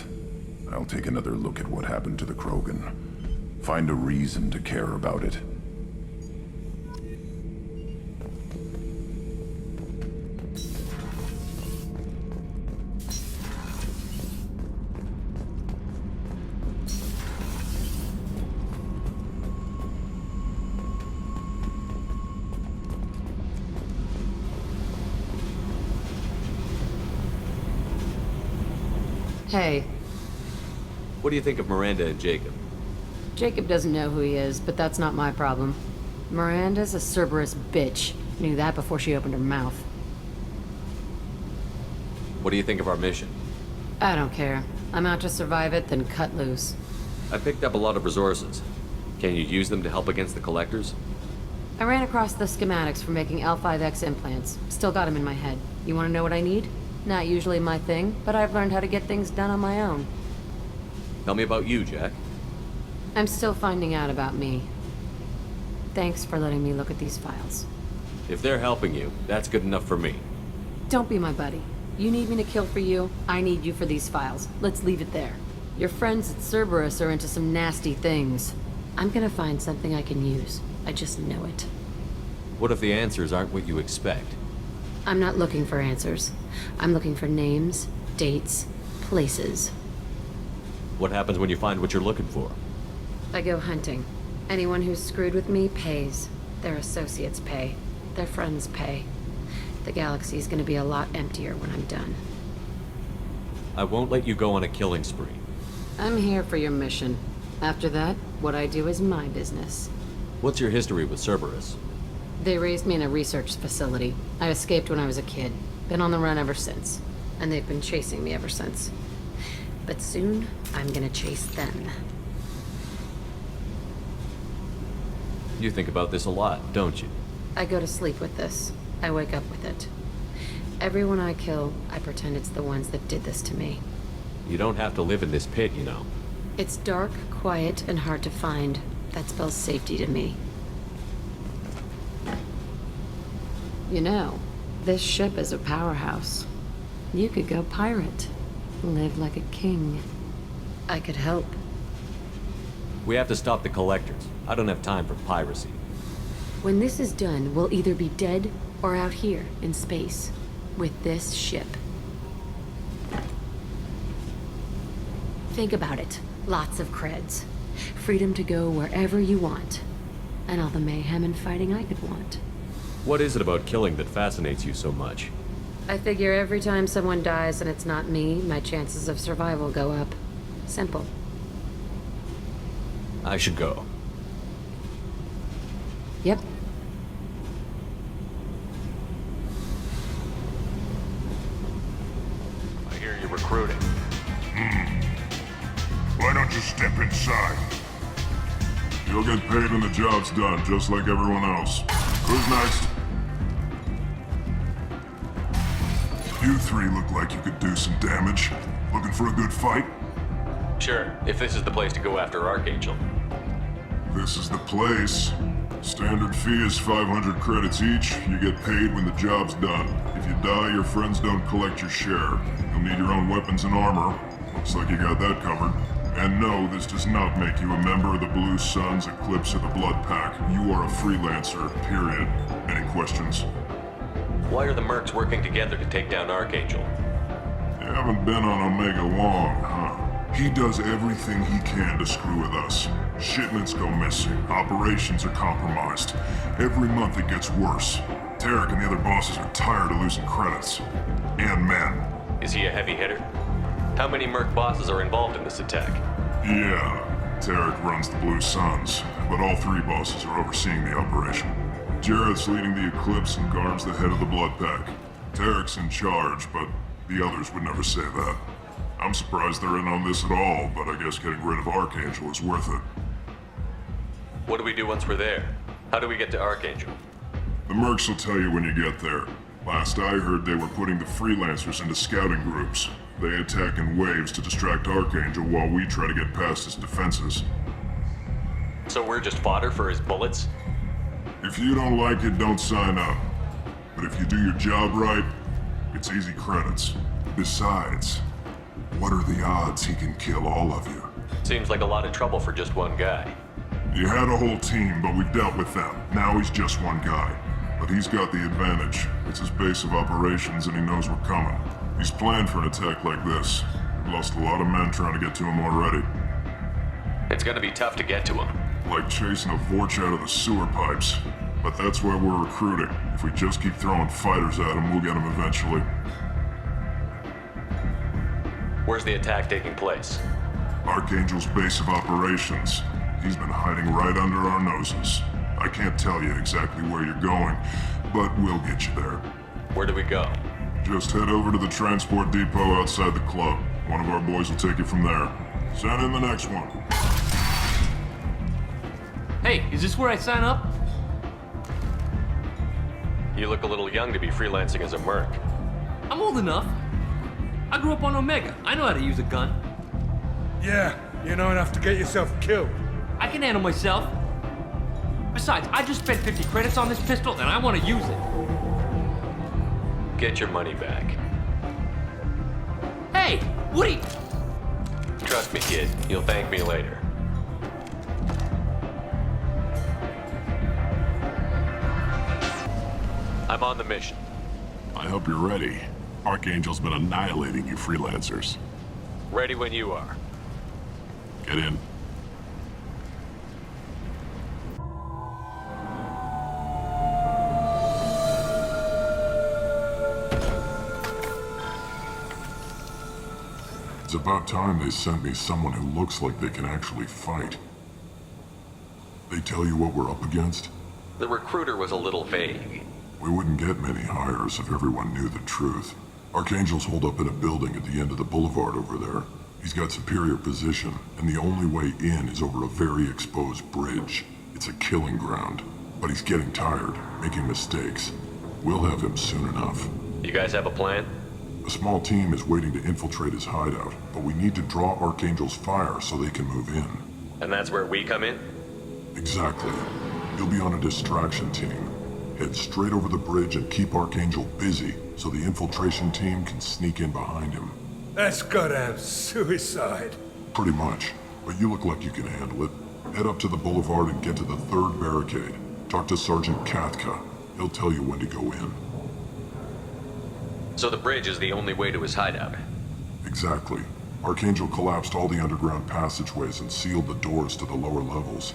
I'll take another look at what happened to the Krogan. Find a reason to care about it. Hey. What do you think of Miranda and Jacob? Jacob doesn't know who he is, but that's not my problem. Miranda's a Cerberus bitch. Knew that before she opened her mouth. What do you think of our mission? I don't care. I'm out to survive it, then cut loose. I picked up a lot of resources. Can you use them to help against the Collectors? I ran across the schematics for making L5X implants. Still got them in my head. You want to know what I need? Not usually my thing, but I've learned how to get things done on my own. Tell me about you, Jack. I'm still finding out about me. Thanks for letting me look at these files. If they're helping you, that's good enough for me. Don't be my buddy. You need me to kill for you, I need you for these files. Let's leave it there. Your friends at Cerberus are into some nasty things. I'm gonna find something I can use. I just know it. What if the answers aren't what you expect? I'm not looking for answers. I'm looking for names, dates, places. What happens when you find what you're looking for? I go hunting. Anyone who's screwed with me pays. Their associates pay. Their friends pay. The galaxy's gonna be a lot emptier when I'm done. I won't let you go on a killing spree. I'm here for your mission. After that, what I do is my business. What's your history with Cerberus? They raised me in a research facility. I escaped when I was a kid. Been on the run ever since. And they've been chasing me ever since. But soon, I'm gonna chase them. You think about this a lot, don't you? I go to sleep with this. I wake up with it. Everyone I kill, I pretend it's the ones that did this to me. You don't have to live in this pit, you know. It's dark, quiet, and hard to find. That spells safety to me. You know, this ship is a powerhouse. You could go pirate. Live like a king. I could help. We have to stop the Collectors. I don't have time for piracy. When this is done, we'll either be dead or out here in space with this ship. Think about it. Lots of creds. Freedom to go wherever you want. And all the mayhem and fighting I could want. What is it about killing that fascinates you so much? I figure every time someone dies and it's not me, my chances of survival go up. Simple. I should go. Yep. I hear you're recruiting. Why don't you step inside? You'll get paid when the job's done, just like everyone else. Who's next? You three look like you could do some damage. Looking for a good fight? Sure, if this is the place to go after Archangel. This is the place. Standard fee is 500 credits each. You get paid when the job's done. If you die, your friends don't collect your share. You'll need your own weapons and armor. Looks like you got that covered. And no, this does not make you a member of the Blue Suns, Eclipse, or the Blood Pack. You are a freelancer, period. Any questions? Why are the mercs working together to take down Archangel? You haven't been on Omega long, huh? He does everything he can to screw with us. Shipments go missing. Operations are compromised. Every month it gets worse. Tarek and the other bosses are tired of losing credits. And men. Is he a heavy hitter? How many Merc bosses are involved in this attack? Yeah. Tarek runs the Blue Suns, but all three bosses are overseeing the operation. Jarrett's leading the Eclipse and Garm's the head of the Blood Pack. Tarek's in charge, but the others would never say that. I'm surprised they're in on this at all, but I guess getting rid of Archangel is worth it. What do we do once we're there? How do we get to Archangel? The Mercs will tell you when you get there. Last I heard, they were putting the freelancers into scouting groups. They attack in waves to distract Archangel while we try to get past his defenses. So we're just fodder for his bullets? If you don't like it, don't sign up. But if you do your job right, it's easy credits. Besides, what are the odds he can kill all of you? Seems like a lot of trouble for just one guy. You had a whole team, but we've dealt with them. Now he's just one guy. But he's got the advantage. It's his base of operations and he knows we're coming. He's planned for an attack like this. We've lost a lot of men trying to get to him already. It's gonna be tough to get to him. Like chasing a Vorch out of the sewer pipes. But that's why we're recruiting. If we just keep throwing fighters at him, we'll get him eventually. Where's the attack taking place? Archangel's base of operations. He's been hiding right under our noses. I can't tell you exactly where you're going, but we'll get you there. Where do we go? Just head over to the transport depot outside the club. One of our boys will take you from there. Send in the next one. Hey, is this where I sign up? You look a little young to be freelancing as a Merc. I'm old enough. I grew up on Omega. I know how to use a gun. Yeah, you know enough to get yourself killed. I can handle myself. Besides, I just spent 50 credits on this pistol and I want to use it. Get your money back. Hey, what are you... Trust me, kid. You'll thank me later. I'm on the mission. I hope you're ready. Archangel's been annihilating you freelancers. Ready when you are. Get in. It's about time they sent me someone who looks like they can actually fight. They tell you what we're up against? The recruiter was a little vague. We wouldn't get many hires if everyone knew the truth. Archangel's holed up in a building at the end of the boulevard over there. He's got superior position, and the only way in is over a very exposed bridge. It's a killing ground, but he's getting tired, making mistakes. We'll have him soon enough. You guys have a plan? A small team is waiting to infiltrate his hideout, but we need to draw Archangel's fire so they can move in. And that's where we come in? Exactly. You'll be on a distraction team. Head straight over the bridge and keep Archangel busy so the infiltration team can sneak in behind him. That's goddamn suicide. Pretty much, but you look like you can handle it. Head up to the boulevard and get to the third barricade. Talk to Sergeant Katka. He'll tell you when to go in. So the bridge is the only way to his hideout? Exactly. Archangel collapsed all the underground passageways and sealed the doors to the lower levels.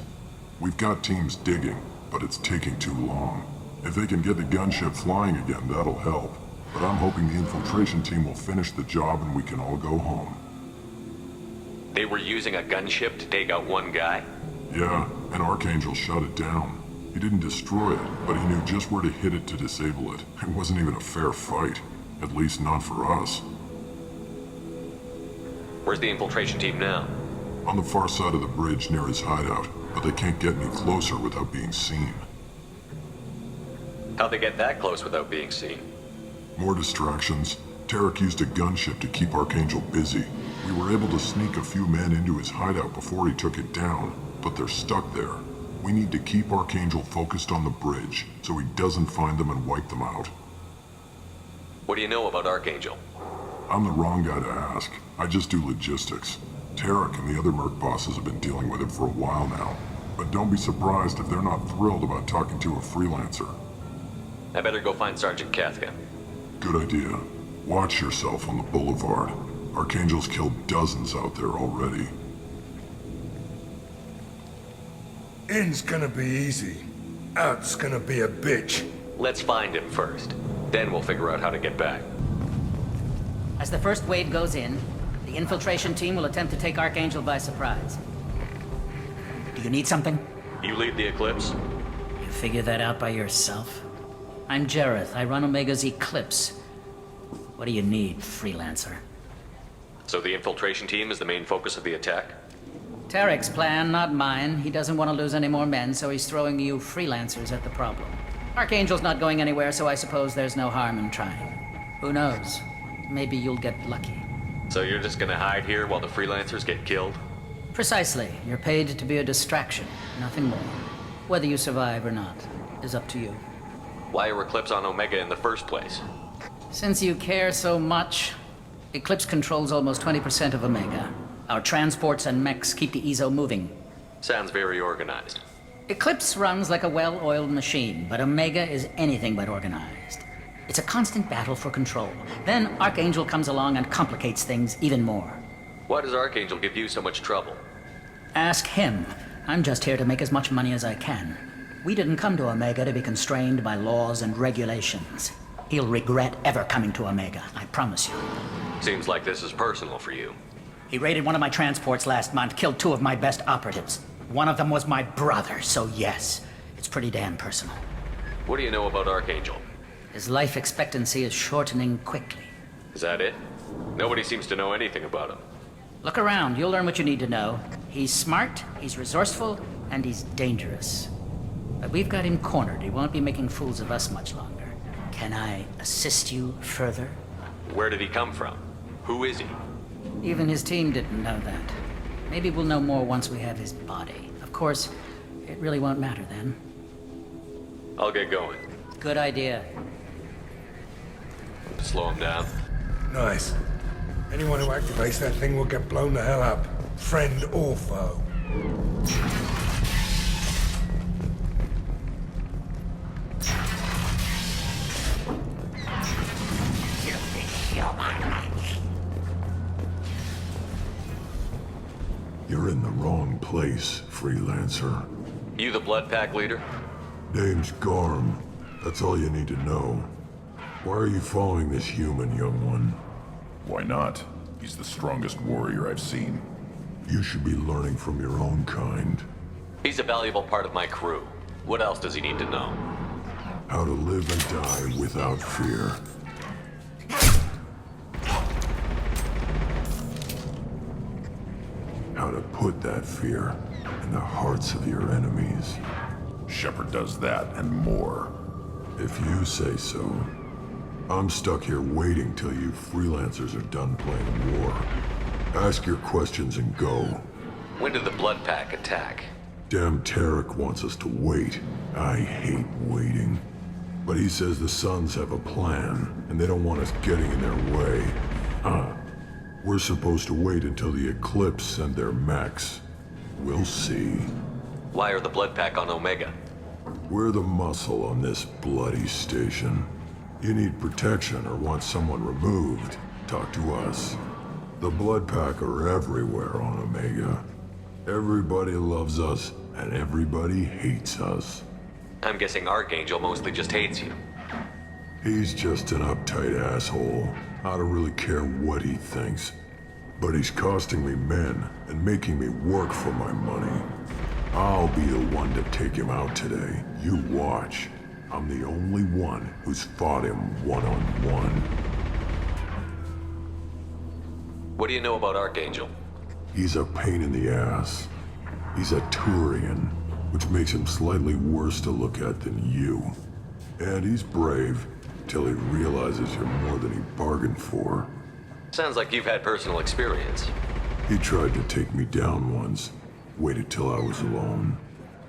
We've got teams digging, but it's taking too long. If they can get the gunship flying again, that'll help. But I'm hoping the infiltration team will finish the job and we can all go home. They were using a gunship to take out one guy? Yeah, and Archangel shut it down. He didn't destroy it, but he knew just where to hit it to disable it. It wasn't even a fair fight. At least not for us. Where's the infiltration team now? On the far side of the bridge near his hideout, but they can't get any closer without being seen. How'd they get that close without being seen? More distractions. Tarek used a gunship to keep Archangel busy. We were able to sneak a few men into his hideout before he took it down, but they're stuck there. We need to keep Archangel focused on the bridge, so he doesn't find them and wipe them out. What do you know about Archangel? I'm the wrong guy to ask. I just do logistics. Tarek and the other Merc bosses have been dealing with him for a while now. But don't be surprised if they're not thrilled about talking to a freelancer. I better go find Sergeant Katka. Good idea. Watch yourself on the boulevard. Archangel's killed dozens out there already. In's gonna be easy. Out's gonna be a bitch. Let's find him first. Then we'll figure out how to get back. As the first wave goes in, the infiltration team will attempt to take Archangel by surprise. Do you need something? You lead the Eclipse? You figure that out by yourself? I'm Jareth. I run Omega's Eclipse. What do you need, freelancer? So the infiltration team is the main focus of the attack? Tarek's plan, not mine. He doesn't want to lose any more men, so he's throwing you freelancers at the problem. Archangel's not going anywhere, so I suppose there's no harm in trying. Who knows? Maybe you'll get lucky. So you're just gonna hide here while the freelancers get killed? Precisely. You're paid to be a distraction, nothing more. Whether you survive or not is up to you. Why are Eclipse on Omega in the first place? Since you care so much, Eclipse controls almost 20% of Omega. Our transports and mechs keep the EZO moving. Sounds very organized. Eclipse runs like a well-oiled machine, but Omega is anything but organized. It's a constant battle for control. Then Archangel comes along and complicates things even more. Why does Archangel give you so much trouble? Ask him. I'm just here to make as much money as I can. We didn't come to Omega to be constrained by laws and regulations. He'll regret ever coming to Omega, I promise you. Seems like this is personal for you. He raided one of my transports last month, killed 2 of my best operatives. One of them was my brother, so yes, it's pretty damn personal. What do you know about Archangel? His life expectancy is shortening quickly. Is that it? Nobody seems to know anything about him. Look around, you'll learn what you need to know. He's smart, he's resourceful, and he's dangerous. But we've got him cornered. He won't be making fools of us much longer. Can I assist you further? Where did he come from? Who is he? Even his team didn't know that. Maybe we'll know more once we have his body. Of course, it really won't matter then. I'll get going. Good idea. Slow him down. Nice. Anyone who activates that thing will get blown the hell up. Friend or foe. You're in the wrong place, freelancer. You the Blood Pack leader? Name's Garm. That's all you need to know. Why are you following this human, young one? Why not? He's the strongest warrior I've seen. You should be learning from your own kind. He's a valuable part of my crew. What else does he need to know? How to live and die without fear. How to put that fear in the hearts of your enemies. Shepard does that and more. If you say so. I'm stuck here waiting till you freelancers are done playing war. Ask your questions and go. When did the Blood Pack attack? Damn Tarek wants us to wait. I hate waiting. But he says the Suns have a plan, and they don't want us getting in their way. We're supposed to wait until the Eclipse send their mechs. We'll see. Why are the Blood Pack on Omega? We're the muscle on this bloody station. You need protection or want someone removed, talk to us. The Blood Pack are everywhere on Omega. Everybody loves us, and everybody hates us. I'm guessing Archangel mostly just hates you. He's just an uptight asshole. I don't really care what he thinks. But he's costing me men and making me work for my money. I'll be the one to take him out today. You watch. I'm the only one who's fought him one-on-one. What do you know about Archangel? He's a pain in the ass. He's a Turian, which makes him slightly worse to look at than you. And he's brave, till he realizes you're more than he bargained for. Sounds like you've had personal experience. He tried to take me down once. Waited till I was alone.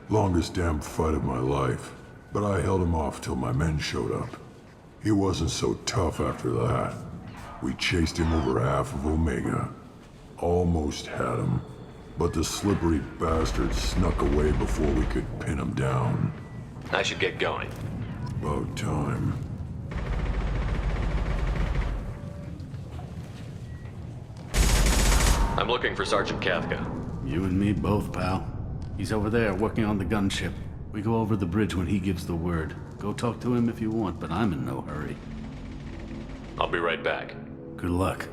Longest damn fight of my life. But I held him off till my men showed up. He wasn't so tough after that. We chased him over half of Omega. Almost had him. But the slippery bastard snuck away before we could pin him down. I should get going. About time. I'm looking for Sergeant Kafka. You and me both, pal. He's over there, working on the gunship. We go over the bridge when he gives the word. Go talk to him if you want, but I'm in no hurry. I'll be right back. Good luck.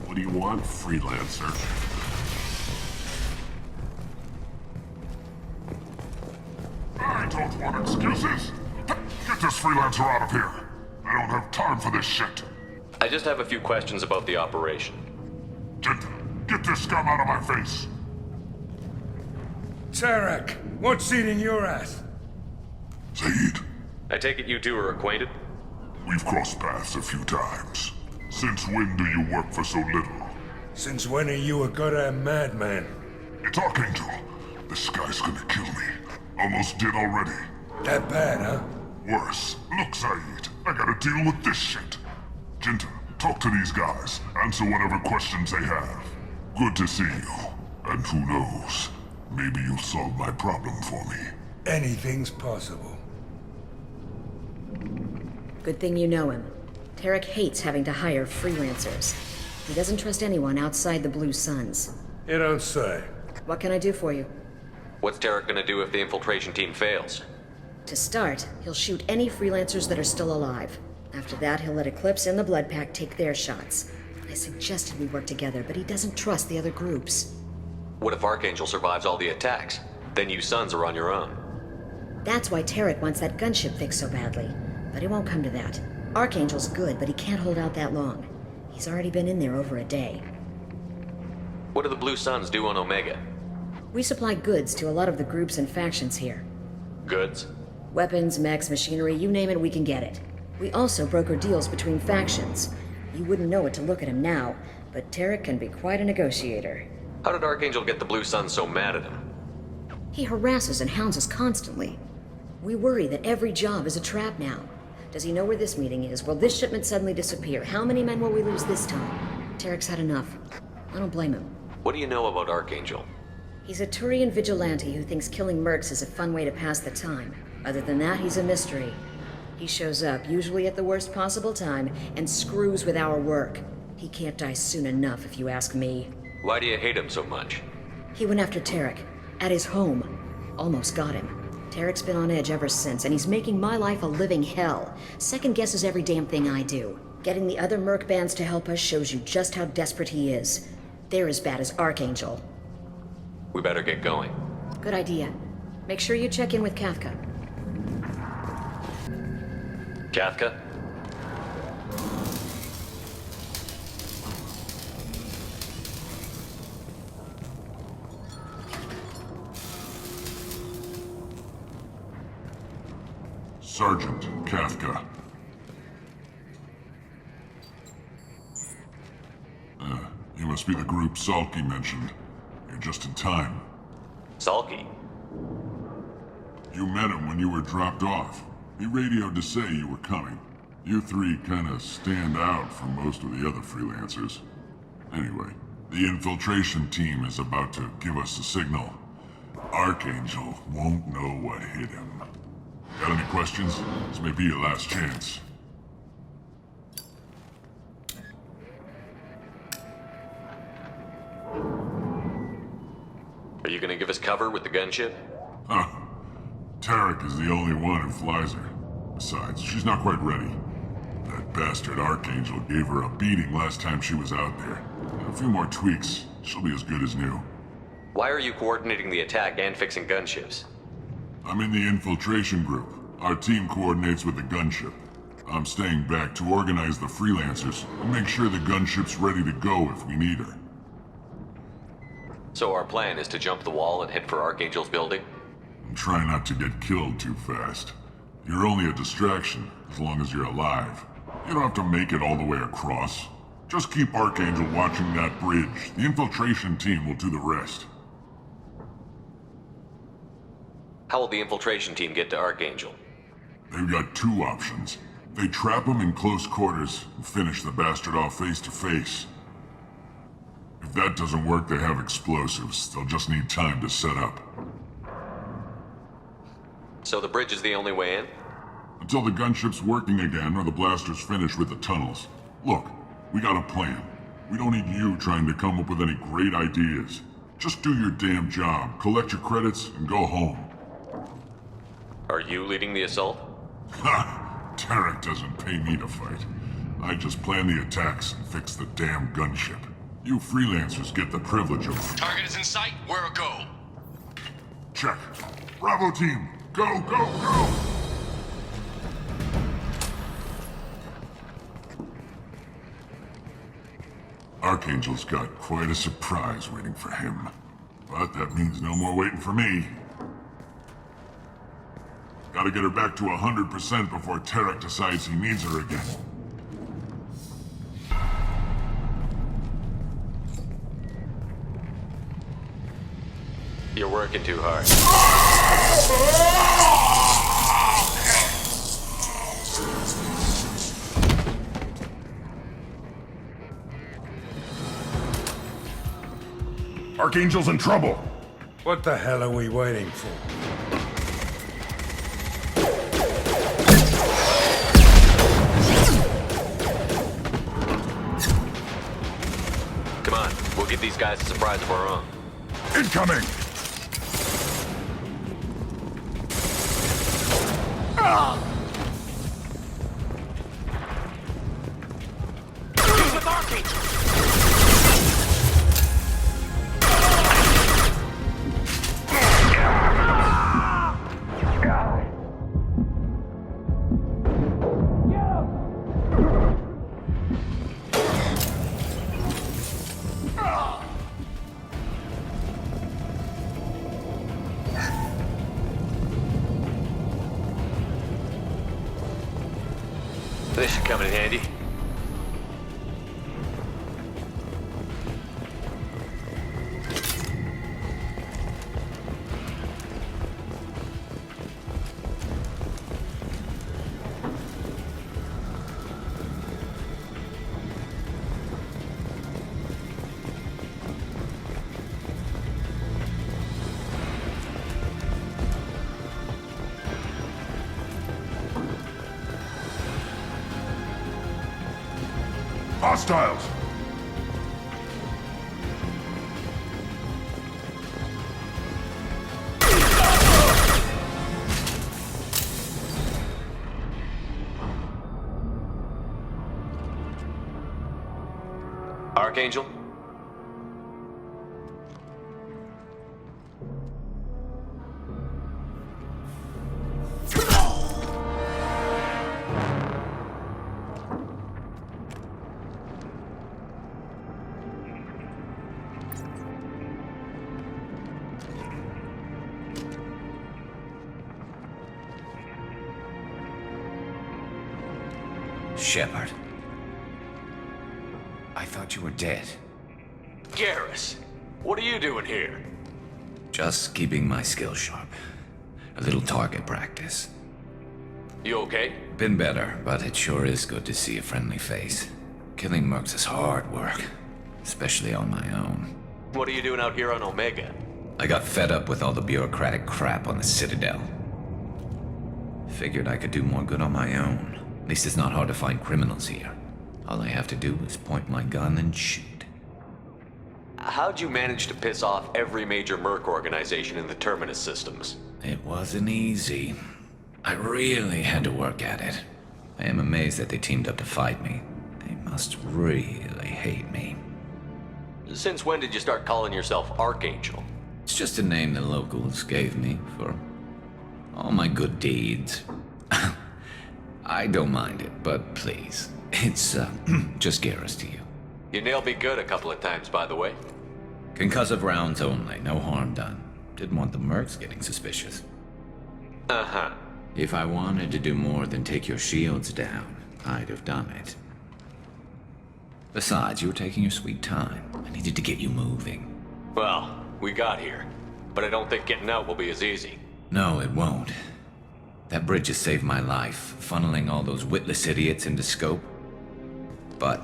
What do you want, freelancer? I don't want excuses! Get this freelancer out of here! I don't have time for this shit! I just have a few questions about the operation. Get this scum out of my face! Tarek, what's eating your ass? Zaid, I take it you two are acquainted? we've crossed paths a few times. Since when do you work for so little? Since when are you a goddamn madman? It's Archangel. This guy's gonna kill me. Almost did already. That bad, huh? Worse. Look, Zaid, I gotta deal with this shit. Jinta, talk to these guys. Answer whatever questions they have. Good to see you. And who knows, maybe you'll solve my problem for me. Anything's possible. Good thing you know him. Tarek hates having to hire freelancers. He doesn't trust anyone outside the Blue Suns. You don't say. What can I do for you? What's Tarek gonna do if the infiltration team fails? To start, he'll shoot any freelancers that are still alive. After that, he'll let Eclipse and the Blood Pack take their shots. I suggested we work together, but he doesn't trust the other groups. What if Archangel survives all the attacks? Then you Sons are on your own. That's why Tarek wants that gunship fixed so badly. But it won't come to that. Archangel's good, but he can't hold out that long. He's already been in there over a day. What do the Blue Suns do on Omega? We supply goods to a lot of the groups and factions here. Goods? Weapons, mechs, machinery, you name it, we can get it. We also broker deals between factions. You wouldn't know it to look at him now, but Tarek can be quite a negotiator. How did Archangel get the Blue Suns so mad at him? He harasses and hounds us constantly. We worry that every job is a trap now. Does he know where this meeting is? Will this shipment suddenly disappear? How many men will we lose this time? Tarek's had enough. I don't blame him. What do you know about Archangel? He's a Turian vigilante who thinks killing mercs is a fun way to pass the time. Other than that, he's a mystery. He shows up, usually at the worst possible time, and screws with our work. He can't die soon enough, if you ask me. Why do you hate him so much? He went after Tarek. At his home. Almost got him. Tarek's been on edge ever since, and he's making my life a living hell. Second guesses every damn thing I do. Getting the other merc bands to help us shows you just how desperate he is. They're as bad as Archangel. We better get going. Good idea. Make sure you check in with Kafka. Kafka? Sergeant Kafka. You must be the group Salky mentioned. You're just in time. Salky? You met him when you were dropped off. He radioed to say you were coming. You three kinda stand out from most of the other freelancers. Anyway, the infiltration team is about to give us a signal. Archangel won't know what hit him. Got any questions? This may be your last chance. Are you gonna give us cover with the gunship? Huh. Tarek is the only one who flies her. Besides, she's not quite ready. That bastard Archangel gave her a beating last time she was out there. A few more tweaks, she'll be as good as new. Why are you coordinating the attack and fixing gunships? I'm in the infiltration group. Our team coordinates with the gunship. I'm staying back to organize the freelancers and make sure the gunship's ready to go if we need her. So our plan is to jump the wall and head for Archangel's building? And try not to get killed too fast. You're only a distraction, as long as you're alive. You don't have to make it all the way across. Just keep Archangel watching that bridge. The infiltration team will do the rest. How will the infiltration team get to Archangel? They've got two options. They trap him in close quarters and finish the bastard off face to face. If that doesn't work, they have explosives. They'll just need time to set up. So the bridge is the only way in? Until the gunship's working again or the blasters finish with the tunnels. Look, we got a plan. We don't need you trying to come up with any great ideas. Just do your damn job, collect your credits, and go home. Are you leading the assault? Ha! Tarek doesn't pay me to fight. I just plan the attacks and fix the damn gunship. You freelancers get the privilege of... Target is in sight. Where a go? Check. Bravo team, go, go, go! Archangel's got quite a surprise waiting for him. But that means no more waiting for me. Gotta get her back to 100% before Tarek decides he needs her again. You're working too hard. Archangel's in trouble! What the hell are we waiting for? Come on, we'll give these guys a surprise of our own. Incoming! With Archangel! This should come in handy. Hostiles! Archangel? Shepard. I thought you were dead. Garrus, what are you doing here? Just keeping my skills sharp. A little target practice. You okay? Been better, but it sure is good to see a friendly face. Killing mercs is hard work, especially on my own. What are you doing out here on Omega? I got fed up with all the bureaucratic crap on the Citadel. Figured I could do more good on my own. At least it's not hard to find criminals here. All I have to do is point my gun and shoot. How'd you manage to piss off every major merc organization in the Terminus systems? It wasn't easy. I really had to work at it. I am amazed that they teamed up to fight me. They must really hate me. Since when did you start calling yourself Archangel? It's just a name the locals gave me for all my good deeds. I don't mind it, but please, it's just Garrus to you. You nailed me good a couple of times, by the way. Concussive rounds only, no harm done. Didn't want the mercs getting suspicious. Uh-huh. If I wanted to do more than take your shields down, I'd have done it. Besides, you were taking your sweet time. I needed to get you moving. Well, we got here, but I don't think getting out will be as easy. No, it won't. That bridge has saved my life, funneling all those witless idiots into scope. But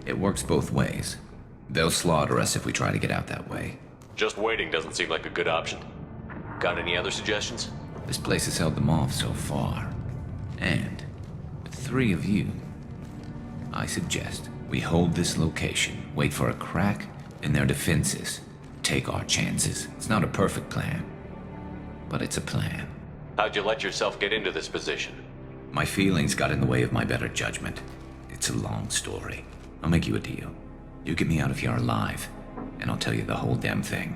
it works both ways. They'll slaughter us if we try to get out that way. Just waiting doesn't seem like a good option. Got any other suggestions? This place has held them off so far. And with 3 of you, I suggest We hold this location, wait for a crack in their defenses, take our chances. It's not a perfect plan, but it's a plan. How'd you let yourself get into this position? My feelings got in the way of my better judgment. It's a long story. I'll make you a deal. You get me out of here alive, and I'll tell you the whole damn thing.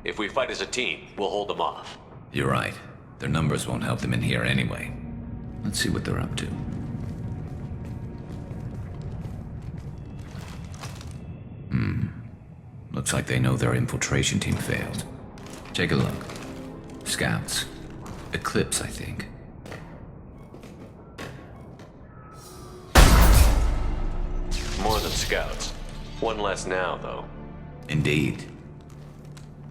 If we fight as a team, we'll hold them off. You're right. Their numbers won't help them in here anyway. Let's see what they're up to. Looks like they know their infiltration team failed. Take a look. Scouts. Eclipse, I think. More than scouts. One less now, though. Indeed.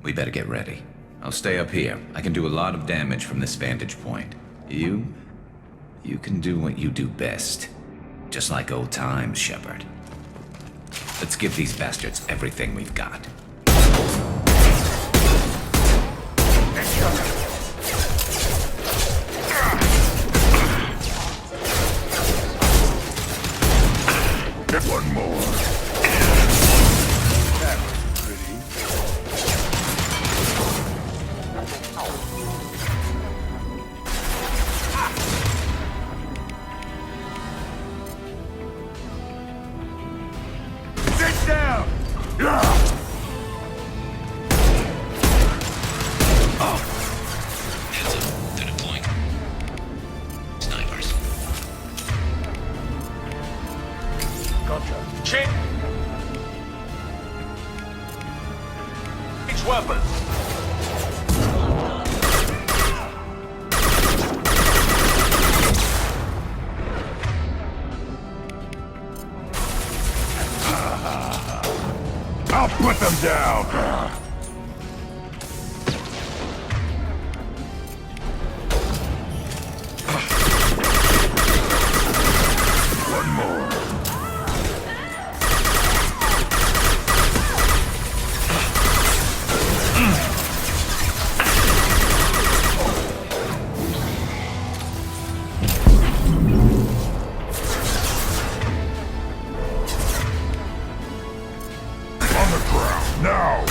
We better get ready. I'll stay up here. I can do a lot of damage from this vantage point. You can do what you do best. Just like old times, Shepard. Let's give these bastards everything we've got. One more. That was pretty. Sit down! Heads up, to the point. Snipers. Gotcha. Change weapons. I'll put them down! One more. On the ground, now!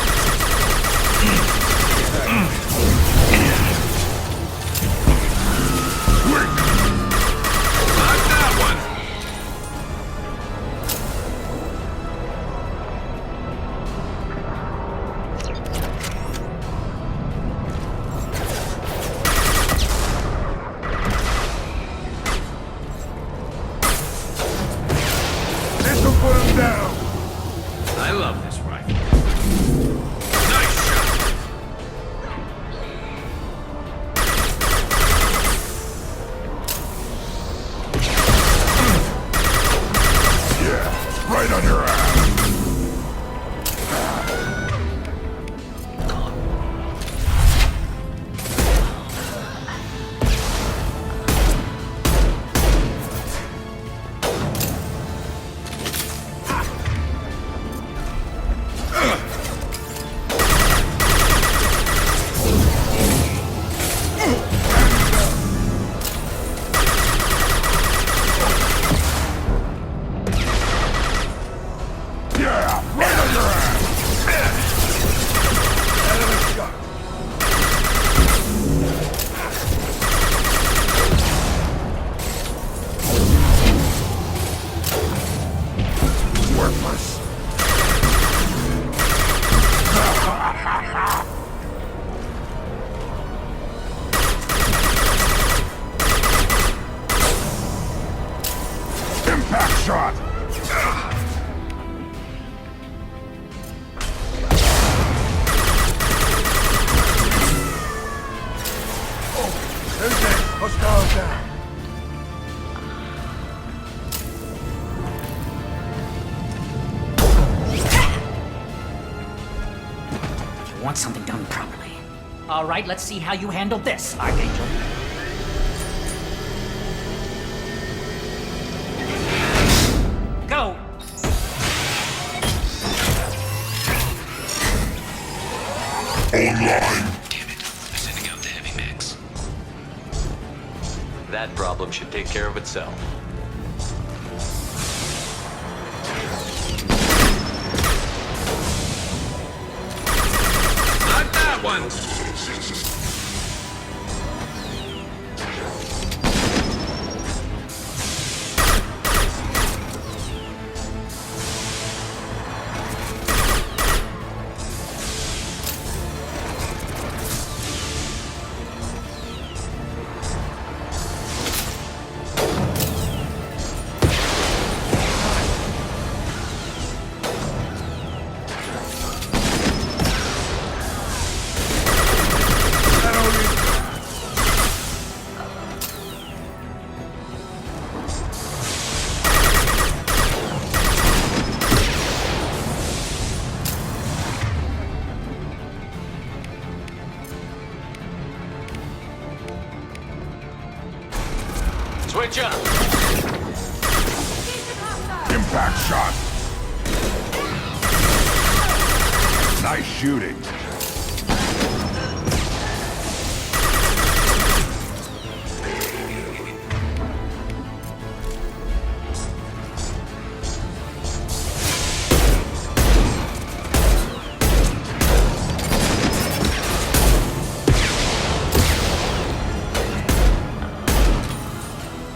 This'll put him down! I love this rifle. Nice shot. Yeah, right on your ass! Yeah, right on your ass! Enemy shot. Worthless! Impact shot! Who's next? Hostiles down. You want something done properly. All right, let's see how you handle this, Archangel. Go! Online! Damn it. They're sending out the heavy mechs. That problem should take care of itself. that one! Switch up! Impact shot! Nice shooting.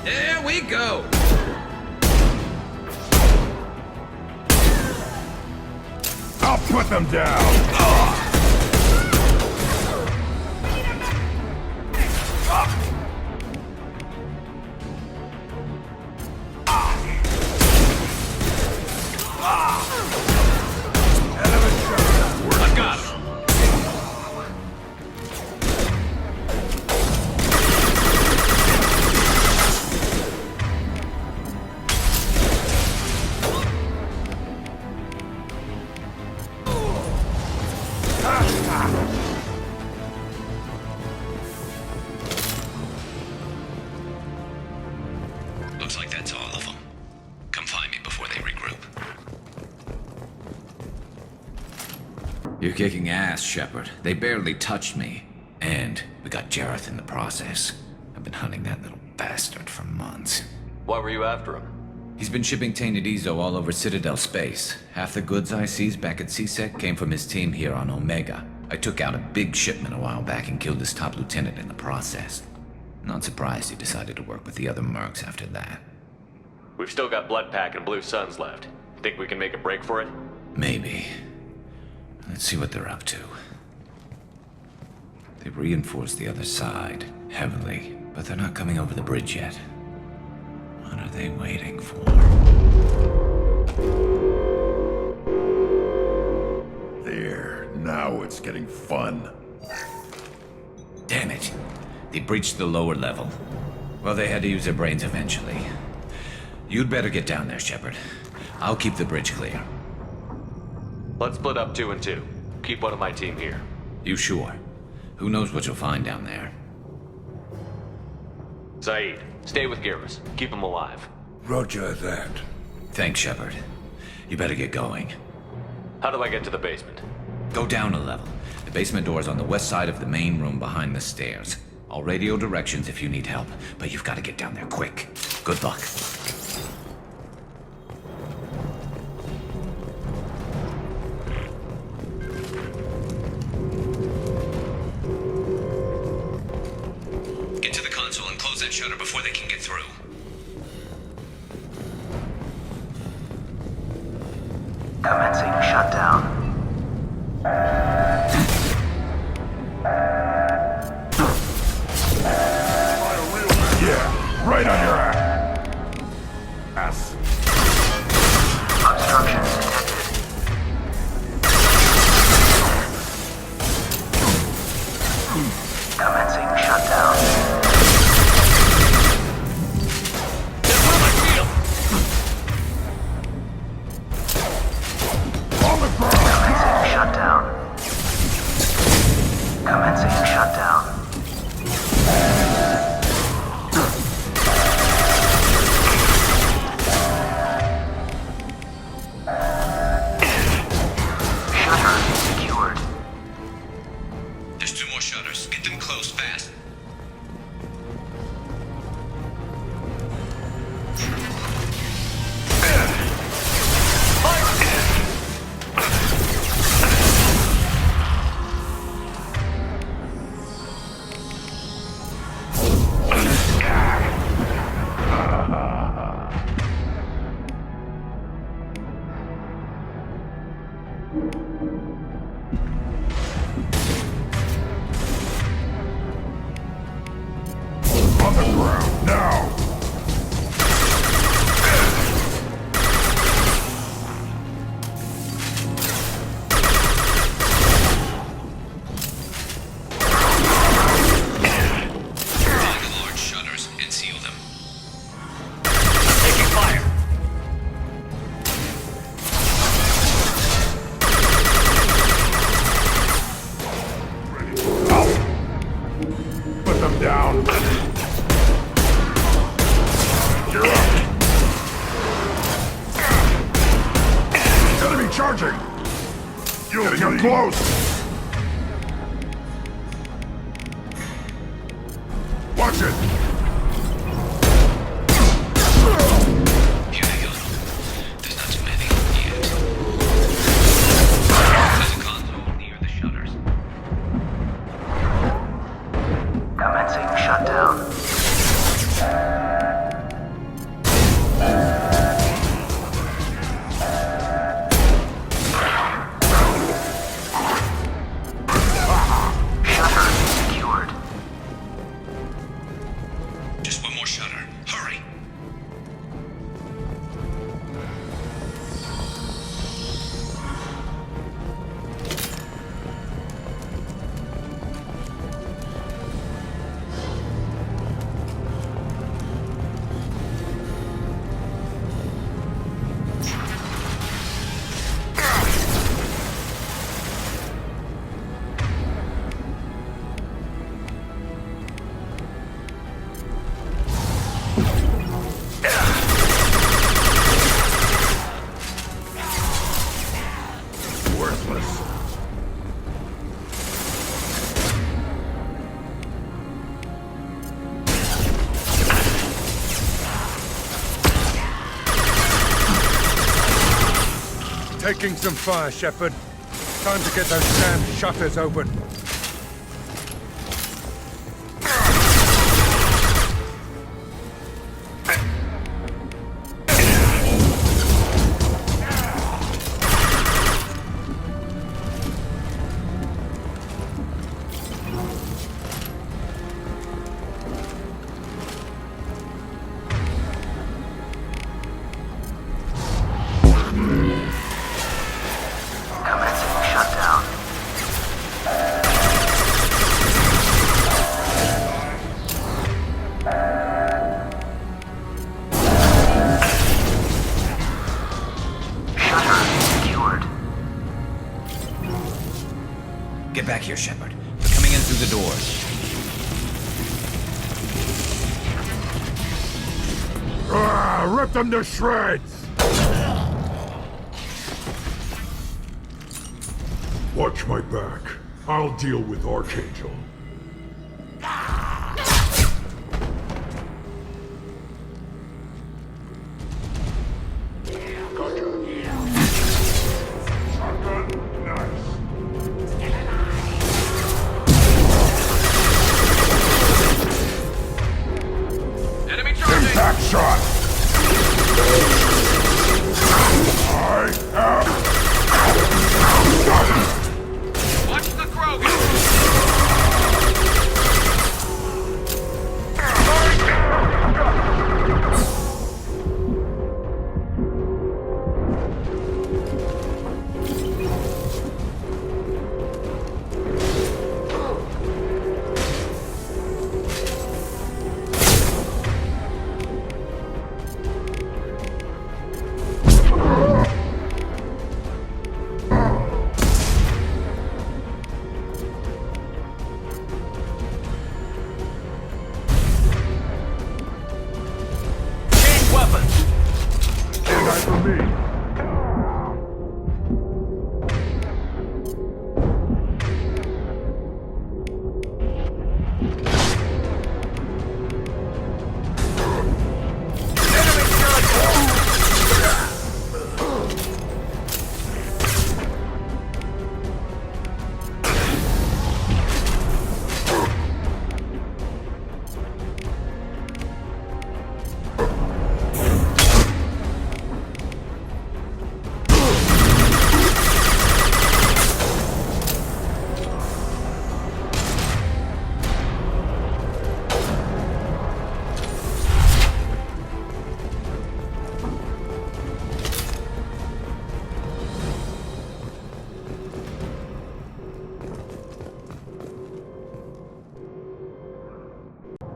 There we go! I'll put them down! I got him. Looks like that's all of them. Come find me before they regroup. You're kicking ass, Shepard. They barely touched me. And we got Jareth in the process. I've been hunting that little bastard for months. Why were you after him? He's been shipping tainted Ezo all over Citadel space. Half the goods I seized back at CSEC came from his team here on Omega. I took out a big shipment a while back and killed his top lieutenant in the process. Not surprised he decided to work with the other mercs after that. We've still got Bloodpack and Blue Suns left. Think we can make a break for it? Maybe. Let's see what they're up to. They've reinforced the other side, heavily, but they're not coming over the bridge yet. What are they waiting for? There, now it's getting fun. Damn it. They breached the lower level. Well, they had to use their brains eventually. You'd better get down there, Shepard. I'll keep the bridge clear. Let's split up 2 and 2. Keep one of my team here. You sure? Who knows what you'll find down there? Saeed, stay with Garrus. Keep him alive. Roger that. Thanks, Shepard. You better get going. How do I get to the basement? Go down a level. The basement door is on the west side of the main room behind the stairs. I'll radio directions if you need help, but you've got to get down there quick. Good luck. Get to the console and close that shutter before they can get through. Commencing shutdown. Yeah, right on your ass. Obstructions detected. Commencing shutdown. Commencing shutdown. Commencing shutdown. Shutter secured. There's 2 more shutters. Get them closed fast. close! Watch it! Here they go. There's not too many yet. There's a console near the shutters. Commencing shutdown. Just one more shutter. Hurry! Worthless. Taking some fire, Shepard. Time to get those damn shutters open. Commencing shutdown. Shutter secured. Get back here, Shepard. They're coming in through the doors. Rip them to shreds! Watch my back. I'll deal with Archangel. Enemy charging! Impact shot! I am... Watch the Krogan! Change weapons! Stand by for me.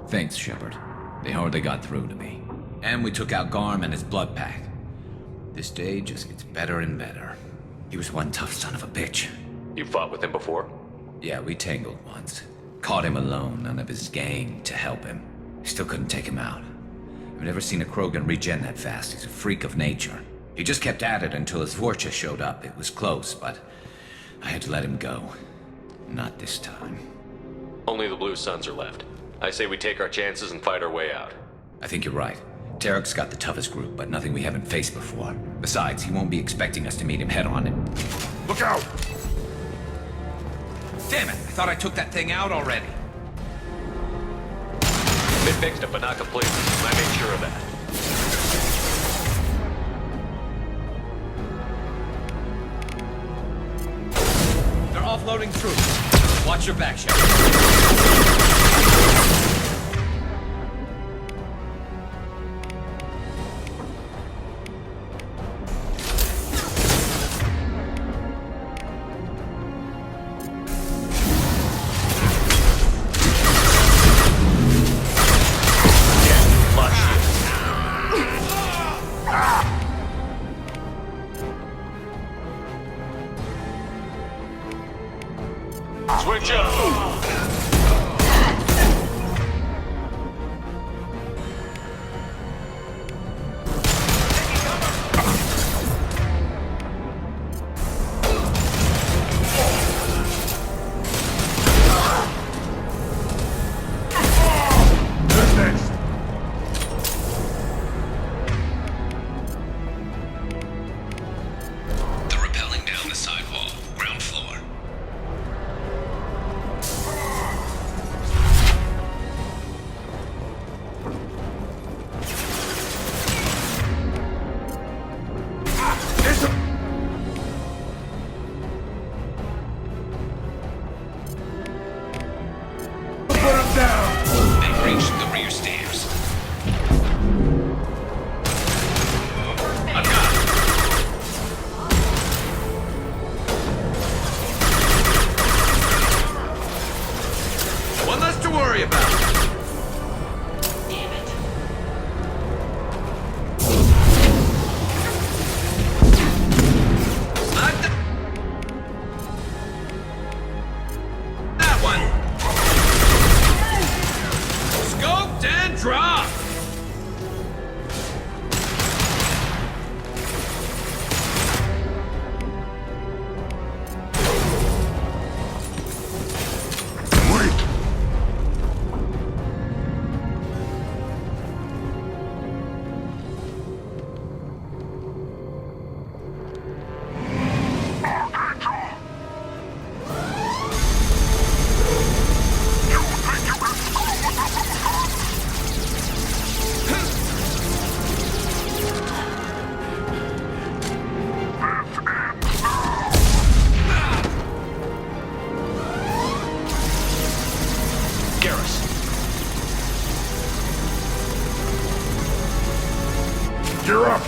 Thanks, Shepard. They hardly got through to me. And we took out Garm and his blood pack. This day just gets better and better. He was one tough son of a bitch. You fought with him before? Yeah, we tangled once. Caught him alone, none of his gang to help him. Still couldn't take him out. I've never seen a Krogan regen that fast. He's a freak of nature. He just kept at it until his Vorcha showed up. It was close, but I had to let him go. Not this time. Only the Blue Suns are left. I say we take our chances and fight our way out. I think you're right. Tarek's got the toughest group, but nothing we haven't faced before. Besides, he won't be expecting us to meet him head-on and... Look out! Damn it! I thought I took that thing out already. They fixed it, but not completely. I made sure of that. They're offloading troops. Watch your back, Shepard. Switch up! They're rappelling down the sidewall, ground floor. They've reached the rear stairs. I've got him. One less to worry about. That one! Scoped and dropped. You're up!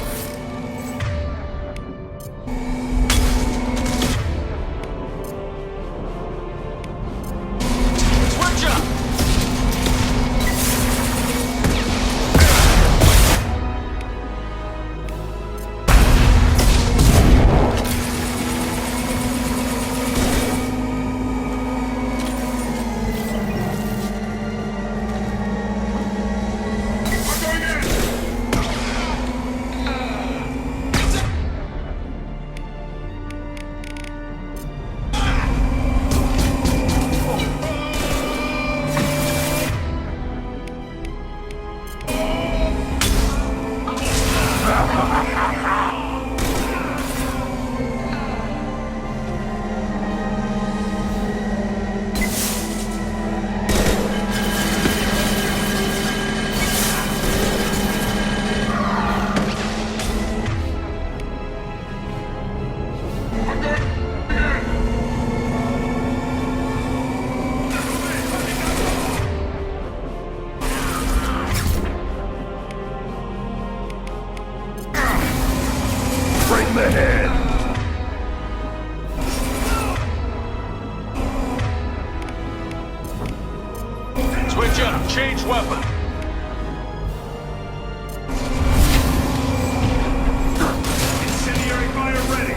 Switch up. Right in the head! Switch up. Change weapon. Incendiary fire ready!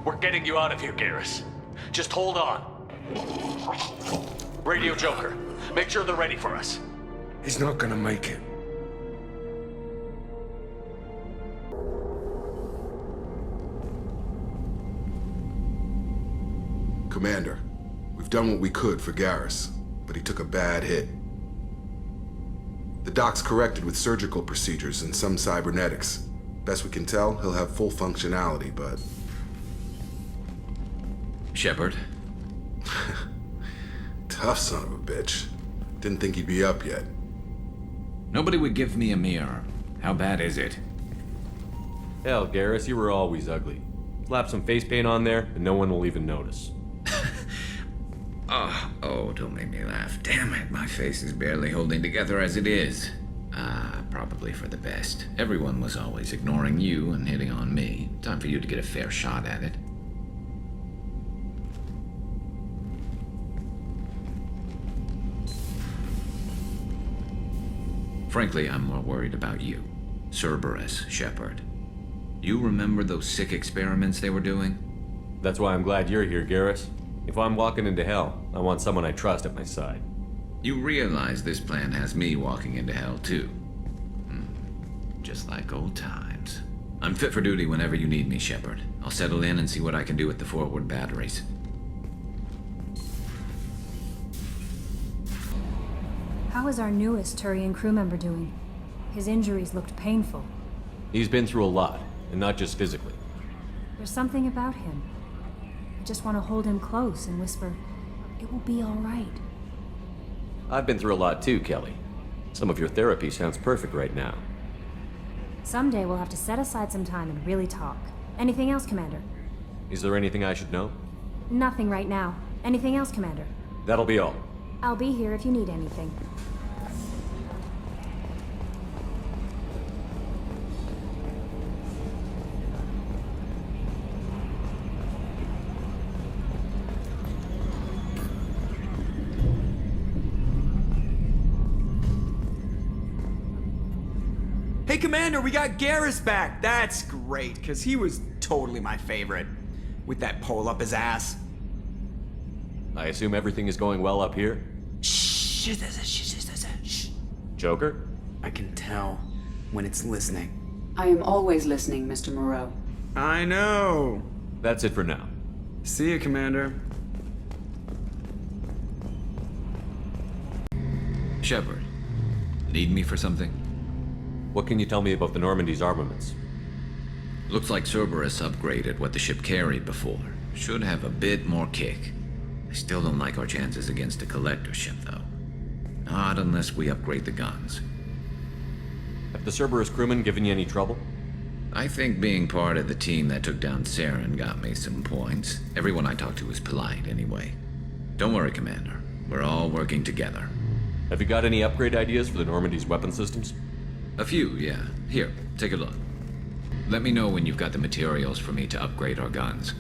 We're getting you out of here, Garrus. Just hold on. Radio Joker, make sure they're ready for us. He's not gonna make it. Commander, we've done what we could for Garrus, but he took a bad hit. The doc's corrected with surgical procedures and some cybernetics. Best we can tell, he'll have full functionality, but... Shepard? Tough son of a bitch. Didn't think he'd be up yet. Nobody would give me a mirror. How bad is it? Hell, Garrus, you were always ugly. Slap some face paint on there, and no one will even notice. Oh, don't make me laugh. Damn it, my face is barely holding together as it is. Probably for the best. Everyone was always ignoring you and hitting on me. Time for you to get a fair shot at it. Frankly, I'm more worried about you. Cerberus, Shepard. You remember those sick experiments they were doing? That's why I'm glad you're here, Garrus. If I'm walking into hell, I want someone I trust at my side. You realize this plan has me walking into hell, too. Just like old times. I'm fit for duty whenever you need me, Shepard. I'll settle in and see what I can do with the forward batteries. How is our newest Turian crew member doing? His injuries looked painful. He's been through a lot, and not just physically. There's something about him. I just want to hold him close and whisper, "It will be all right." I've been through a lot too, Kelly. Some of your therapy sounds perfect right now. Someday we'll have to set aside some time and really talk. Anything else, Commander? Is there anything I should know? Nothing right now. Anything else, Commander? That'll be all. I'll be here if you need anything. Hey, Commander, we got Garrus back. That's great, because he was totally my favorite. With that pole up his ass. I assume everything is going well up here? Shh. Joker? I can tell when it's listening. I am always listening, Mr. Moreau. I know. That's it for now. See you, Commander. Shepard, need me for something? What can you tell me about the Normandy's armaments? Looks like Cerberus upgraded what the ship carried before. Should have a bit more kick. I still don't like our chances against a collector ship, though. Not unless we upgrade the guns. Have the Cerberus crewmen given you any trouble? I think being part of the team that took down Saren got me some points. Everyone I talked to was polite, anyway. Don't worry, Commander. We're all working together. Have you got any upgrade ideas for the Normandy's weapon systems? A few, yeah. Here, take a look. Let me know when you've got the materials for me to upgrade our guns.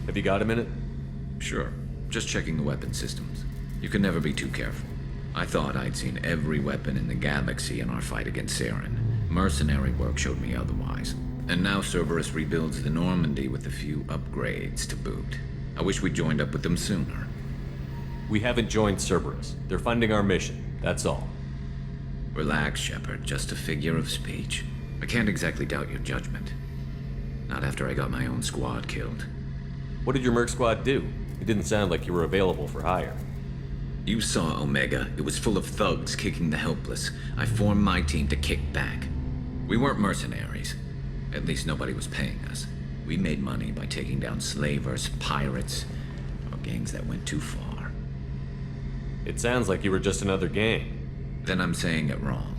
Have you got a minute? Sure. Just checking the weapon systems. You can never be too careful. I thought I'd seen every weapon in the galaxy in our fight against Saren. Mercenary work showed me otherwise. And now Cerberus rebuilds the Normandy with a few upgrades to boot. I wish we'd joined up with them sooner. We haven't joined Cerberus. They're funding our mission, that's all. Relax, Shepard. Just a figure of speech. I can't exactly doubt your judgment. Not after I got my own squad killed. What did your merc squad do? It didn't sound like you were available for hire. You saw Omega. It was full of thugs kicking the helpless. I formed my team to kick back. We weren't mercenaries. At least nobody was paying us. We made money by taking down slavers, pirates, or gangs that went too far. It sounds like you were just another gang. Then I'm saying it wrong.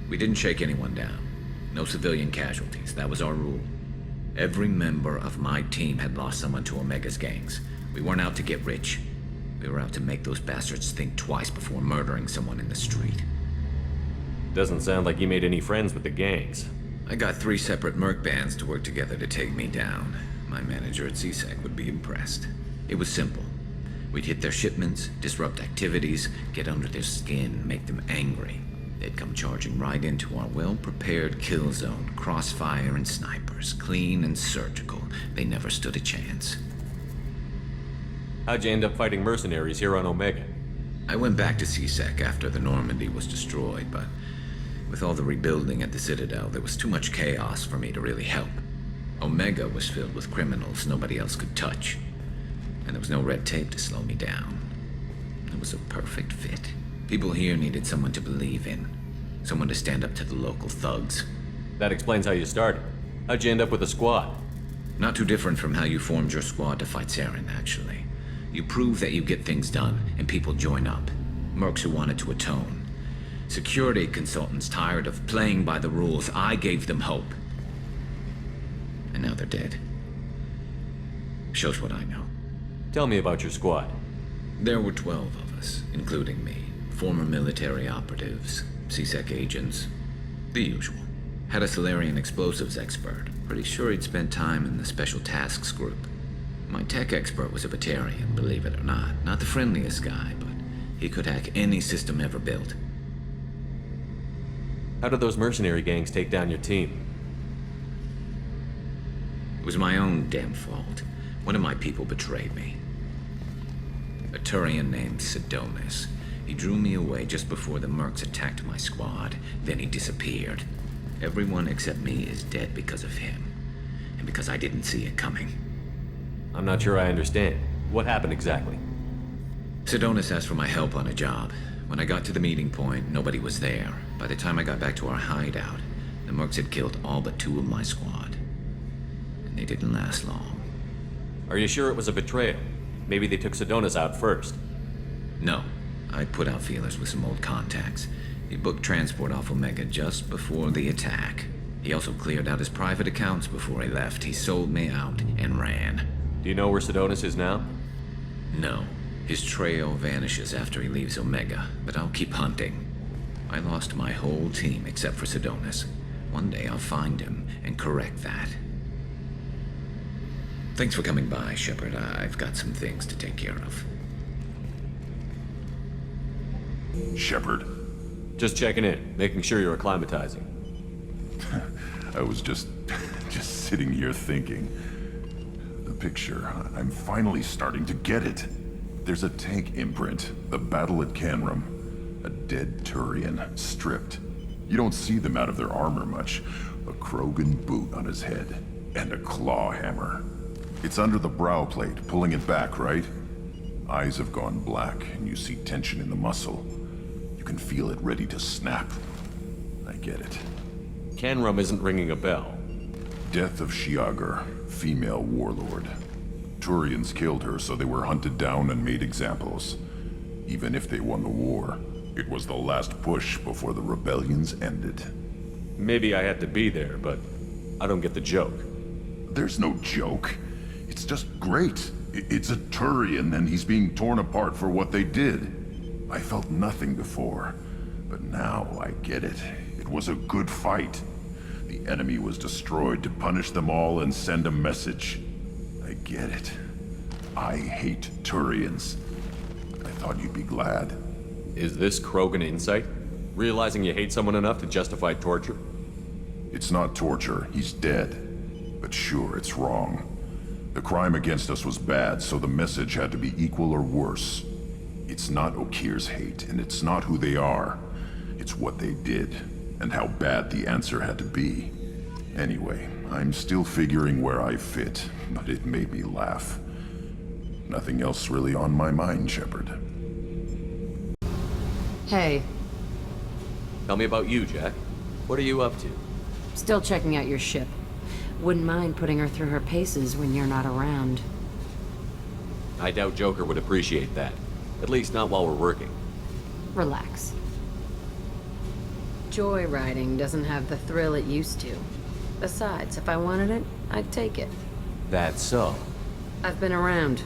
We didn't shake anyone down. No civilian casualties. That was our rule. Every member of my team had lost someone to Omega's gangs. We weren't out to get rich. We were out to make those bastards think twice before murdering someone in the street. Doesn't sound like you made any friends with the gangs. I got 3 separate merc bands to work together to take me down. My manager at CSEC would be impressed. It was simple. We'd hit their shipments, disrupt activities, get under their skin, make them angry. They'd come charging right into our well-prepared kill zone, crossfire and snipers, clean and surgical. They never stood a chance. How'd you end up fighting mercenaries here on Omega? I went back to C-Sec after the Normandy was destroyed, but with all the rebuilding at the Citadel, there was too much chaos for me to really help. Omega was filled with criminals nobody else could touch, and there was no red tape to slow me down. It was a perfect fit. People here needed someone to believe in, someone to stand up to the local thugs. That explains how you started. How'd you end up with a squad? Not too different from how you formed your squad to fight Saren, actually. You prove that you get things done, and people join up. Mercs who wanted to atone. Security consultants tired of playing by the rules. I gave them hope. And now they're dead. Shows what I know. Tell me about your squad. There were 12 of us, including me. Former military operatives, C-Sec agents, the usual. Had a Solarian explosives expert. Pretty sure he'd spent time in the Special Tasks Group. My tech expert was a Batarian, believe it or not. Not the friendliest guy, but he could hack any system ever built. How did those mercenary gangs take down your team? It was my own damn fault. One of my people betrayed me. A Turian named Cerberus. He drew me away just before the mercs attacked my squad. Then he disappeared. Everyone except me is dead because of him. And because I didn't see it coming. I'm not sure I understand. What happened exactly? Cerberus asked for my help on a job. When I got to the meeting point, nobody was there. By the time I got back to our hideout, the mercs had killed all but 2 of my squad. And they didn't last long. Are you sure it was a betrayal? Maybe they took Cerberus out first. No. I put out feelers with some old contacts. He booked transport off Omega just before the attack. He also cleared out his private accounts before he left. He sold me out and ran. Do you know where Cerberus is now? No. His trail vanishes after he leaves Omega, but I'll keep hunting. I lost my whole team except for Cerberus. One day I'll find him and correct that. Thanks for coming by, Shepard. I've got some things to take care of. Shepard. Just checking in, making sure you're acclimatizing. I was just sitting here thinking. The picture, I'm finally starting to get it. There's a tank imprint, the battle at Canrum. A dead Turian, stripped. You don't see them out of their armor much. A Krogan boot on his head, and a claw hammer. It's under the brow plate, pulling it back, right? Eyes have gone black, and you see tension in the muscle. You can feel it ready to snap. I get it. Canrum isn't ringing a bell. Death of Shiagar, female warlord. Turians killed her, so they were hunted down and made examples. Even if they won the war, it was the last push before the rebellions ended. Maybe I had to be there, but I don't get the joke. There's no joke. It's just great. It's a Turian, and he's being torn apart for what they did. I felt nothing before, but now I get it. It was a good fight. The enemy was destroyed to punish them all and send a message. I get it. I hate Turians. I thought you'd be glad. Is this Krogan insight? Realizing you hate someone enough to justify torture? It's not torture. He's dead. But sure, it's wrong. The crime against us was bad, so the message had to be equal or worse. It's not Okir's hate, and it's not who they are. It's what they did, and how bad the answer had to be. Anyway, I'm still figuring where I fit, but it made me laugh. Nothing else really on my mind, Shepard. Hey. Tell me about you, Jack. What are you up to? Still checking out your ship. Wouldn't mind putting her through her paces when you're not around. I doubt Joker would appreciate that. At least not while we're working. Relax. Joyriding doesn't have the thrill it used to. Besides, if I wanted it, I'd take it. That's so. I've been around.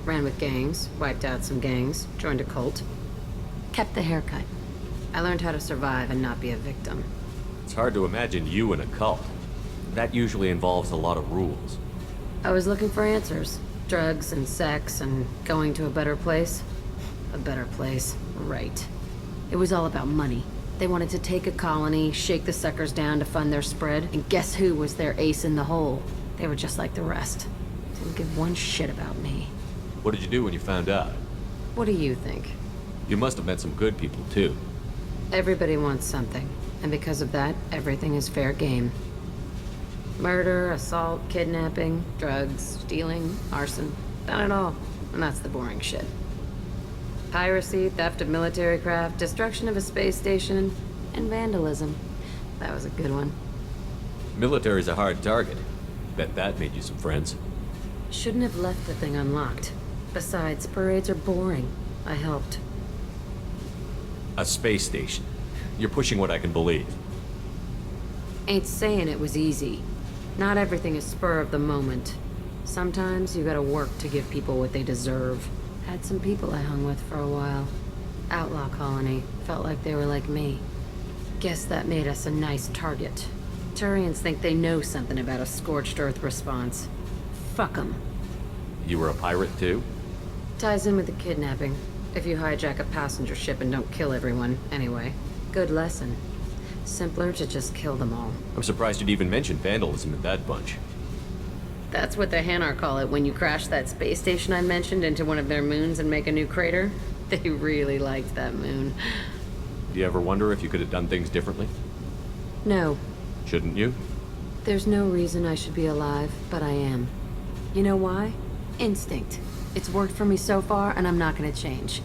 Ran with gangs, wiped out some gangs, joined a cult. Kept the haircut. I learned how to survive and not be a victim. It's hard to imagine you in a cult. That usually involves a lot of rules. I was looking for answers. Drugs and sex and going to a better place. A better place, right. It was all about money. They wanted to take a colony, shake the suckers down to fund their spread, and guess who was their ace in the hole? They were just like the rest. Didn't give one shit about me. What did you do when you found out? What do you think? You must have met some good people, too. Everybody wants something, and because of that, everything is fair game. Murder, assault, kidnapping, drugs, stealing, arson. Done it all. And that's the boring shit. Piracy, theft of military craft, destruction of a space station, and vandalism. That was a good one. Military's a hard target. Bet that made you some friends. Shouldn't have left the thing unlocked. Besides, parades are boring. I helped. A space station. You're pushing what I can believe. Ain't saying it was easy. Not everything is spur of the moment. Sometimes you gotta work to give people what they deserve. Had some people I hung with for a while. Outlaw colony. Felt like they were like me. Guess that made us a nice target. Turians think they know something about a scorched earth response. Fuck 'em. You were a pirate, too? Ties in with the kidnapping. If you hijack a passenger ship and don't kill everyone, anyway. Good lesson. Simpler to just kill them all. I'm surprised you'd even mention vandalism in that bunch. That's what the Hanar call it when you crash that space station I mentioned into one of their moons and make a new crater. They really liked that moon. Do you ever wonder if you could have done things differently? No. Shouldn't you? There's no reason I should be alive, but I am. You know why? Instinct. It's worked for me so far, and I'm not gonna change.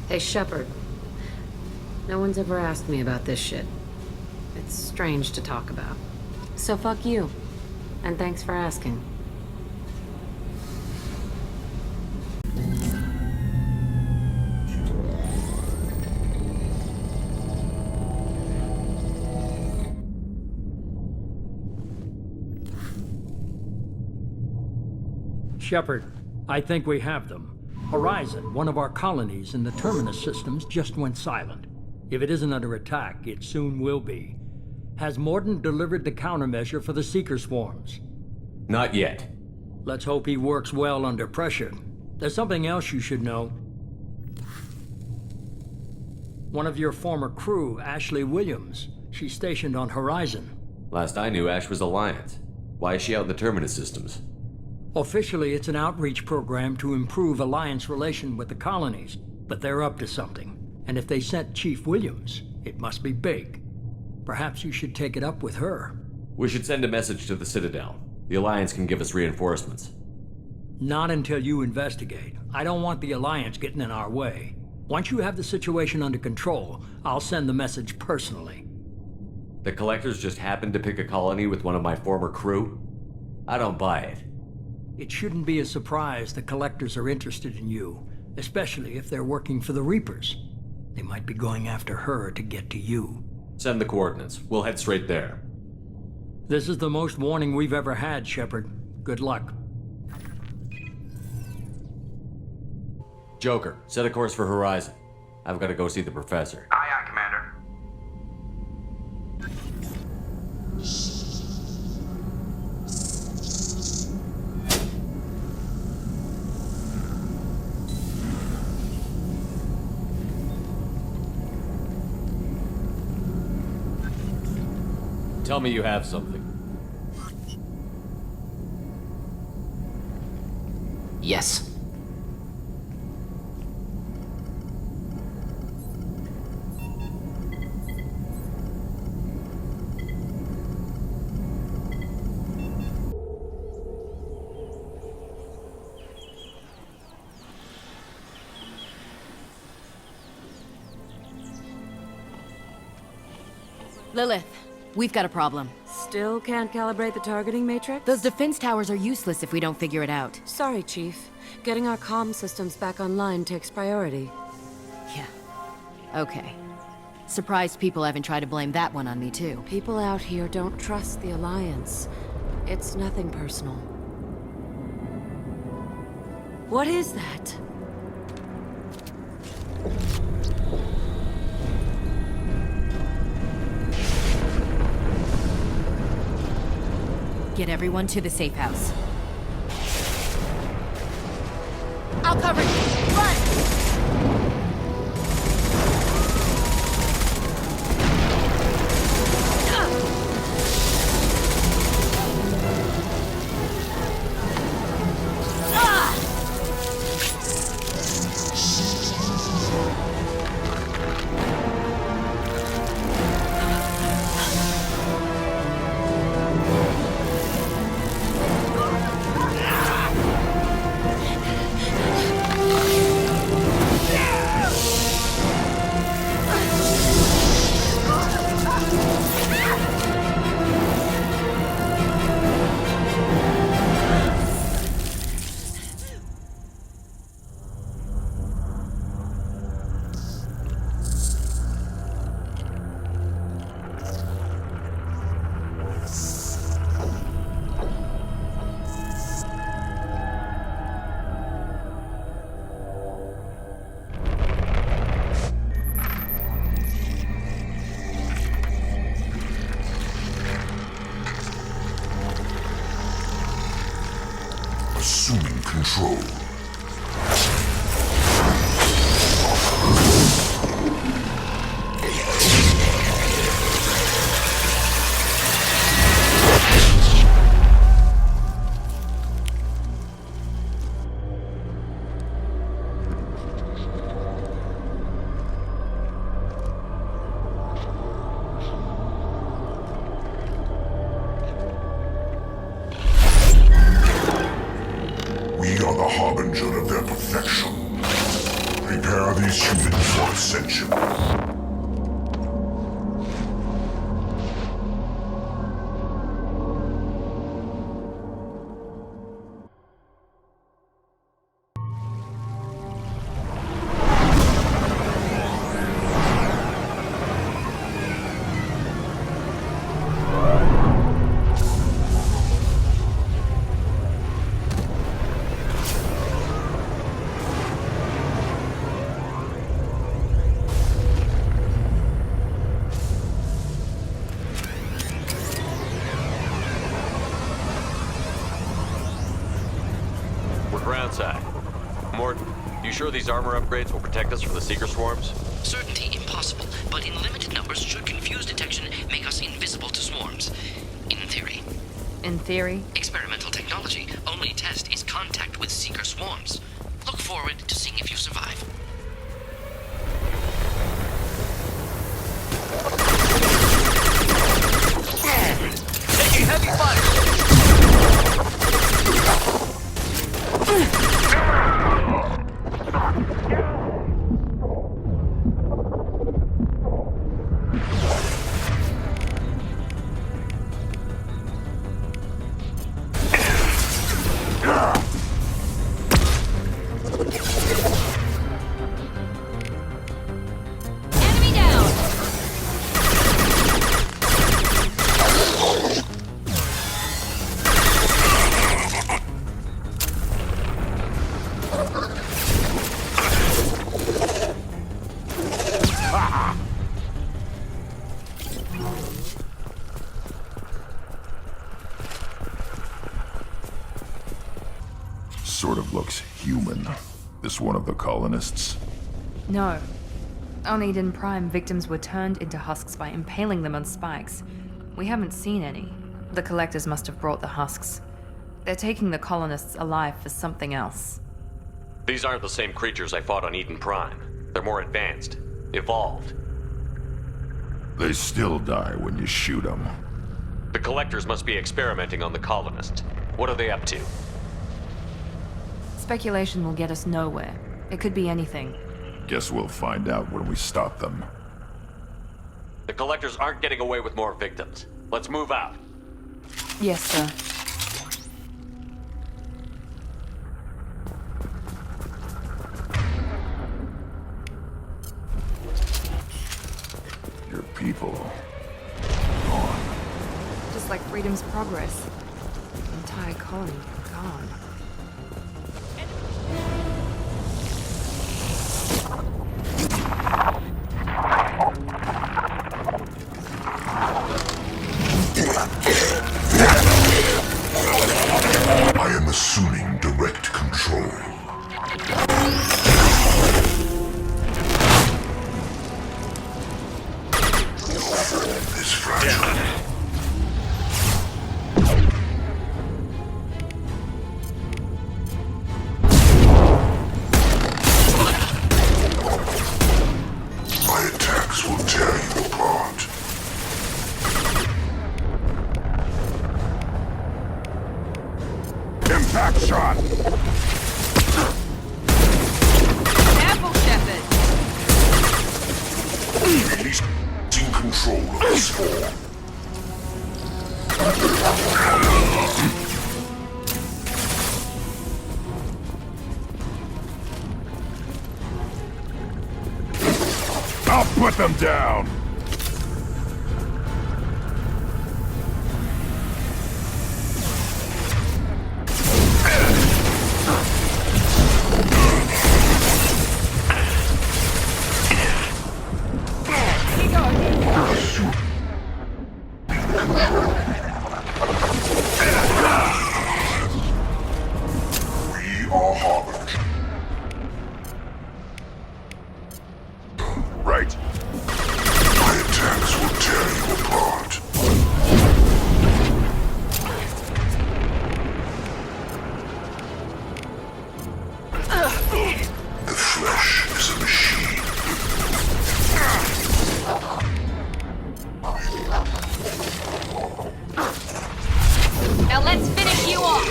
Hey, Shepard. No one's ever asked me about this shit. It's strange to talk about. So fuck you. And thanks for asking. Shepard, I think we have them. Horizon, one of our colonies in the Terminus systems, just went silent. If it isn't under attack, it soon will be. Has Mordant delivered the countermeasure for the Seeker swarms? Not yet. Let's hope he works well under pressure. There's something else you should know. One of your former crew, Ashley Williams, she's stationed on Horizon. Last I knew, Ash was Alliance. Why is she out in the Terminus systems? Officially, it's an outreach program to improve Alliance relation with the colonies, but they're up to something. And if they sent Chief Williams, it must be big. Perhaps you should take it up with her. We should send a message to the Citadel. The Alliance can give us reinforcements. Not until you investigate. I don't want the Alliance getting in our way. Once you have the situation under control, I'll send the message personally. The Collectors just happened to pick a colony with one of my former crew? I don't buy it. It shouldn't be a surprise the Collectors are interested in you, especially if they're working for the Reapers. They might be going after her to get to you. Send the coordinates. We'll head straight there. This is the most warning we've ever had, Shepard. Good luck. Joker, set a course for Horizon. I've got to go see the Professor. Aye, aye, Commander. Tell me you have something. Yes. Lilith, we've got a problem. Still can't calibrate the targeting matrix? Those defense towers are useless if we don't figure it out. Sorry, Chief. Getting our comm systems back online takes priority. Yeah. Okay. Surprised people haven't tried to blame that one on me, too. People out here don't trust the Alliance. It's nothing personal. What is that? Get everyone to the safe house. I'll cover you. Run! assuming control. We are the harbinger of their perfection. Prepare these humans for ascension. Groundside. Morton, you sure these armor upgrades will protect us from the seeker swarms? Certainty impossible, but in limited numbers should confuse detection make us invisible to swarms. In theory. In theory? Experimental technology. Only test is contact with seeker swarms. Look forward to seeing if you survive. Taking heavy fire! Enemy down! Sort of looks human. This one of the colonists? No. Only in Prime, victims were turned into husks by impaling them on spikes. We haven't seen any. The collectors must have brought the husks. They're taking the colonists alive for something else. These aren't the same creatures I fought on Eden Prime. They're more advanced. Evolved. They still die when you shoot them. The collectors must be experimenting on the colonists. What are they up to? Speculation will get us nowhere. It could be anything. Guess we'll find out when we stop them. The collectors aren't getting away with more victims. Let's move out. Yes, sir. Your people. Just like Freedom's Progress. The entire colony gone. I am assuming direct control. This fragile. My attacks will tear you apart. Impact shot! Careful, Shepard! Releasing control of this form. I'll put them down! Now let's finish you off!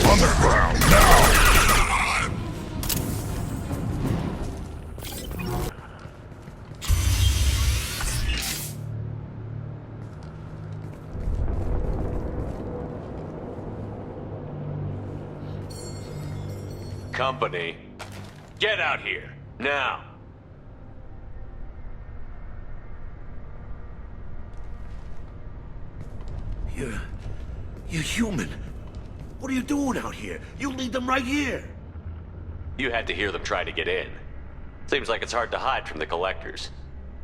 Underground, now! Company, get out here, now! You're human. What are you doing out here? You lead them right here. You had to hear them try to get in. Seems like it's hard to hide from the collectors.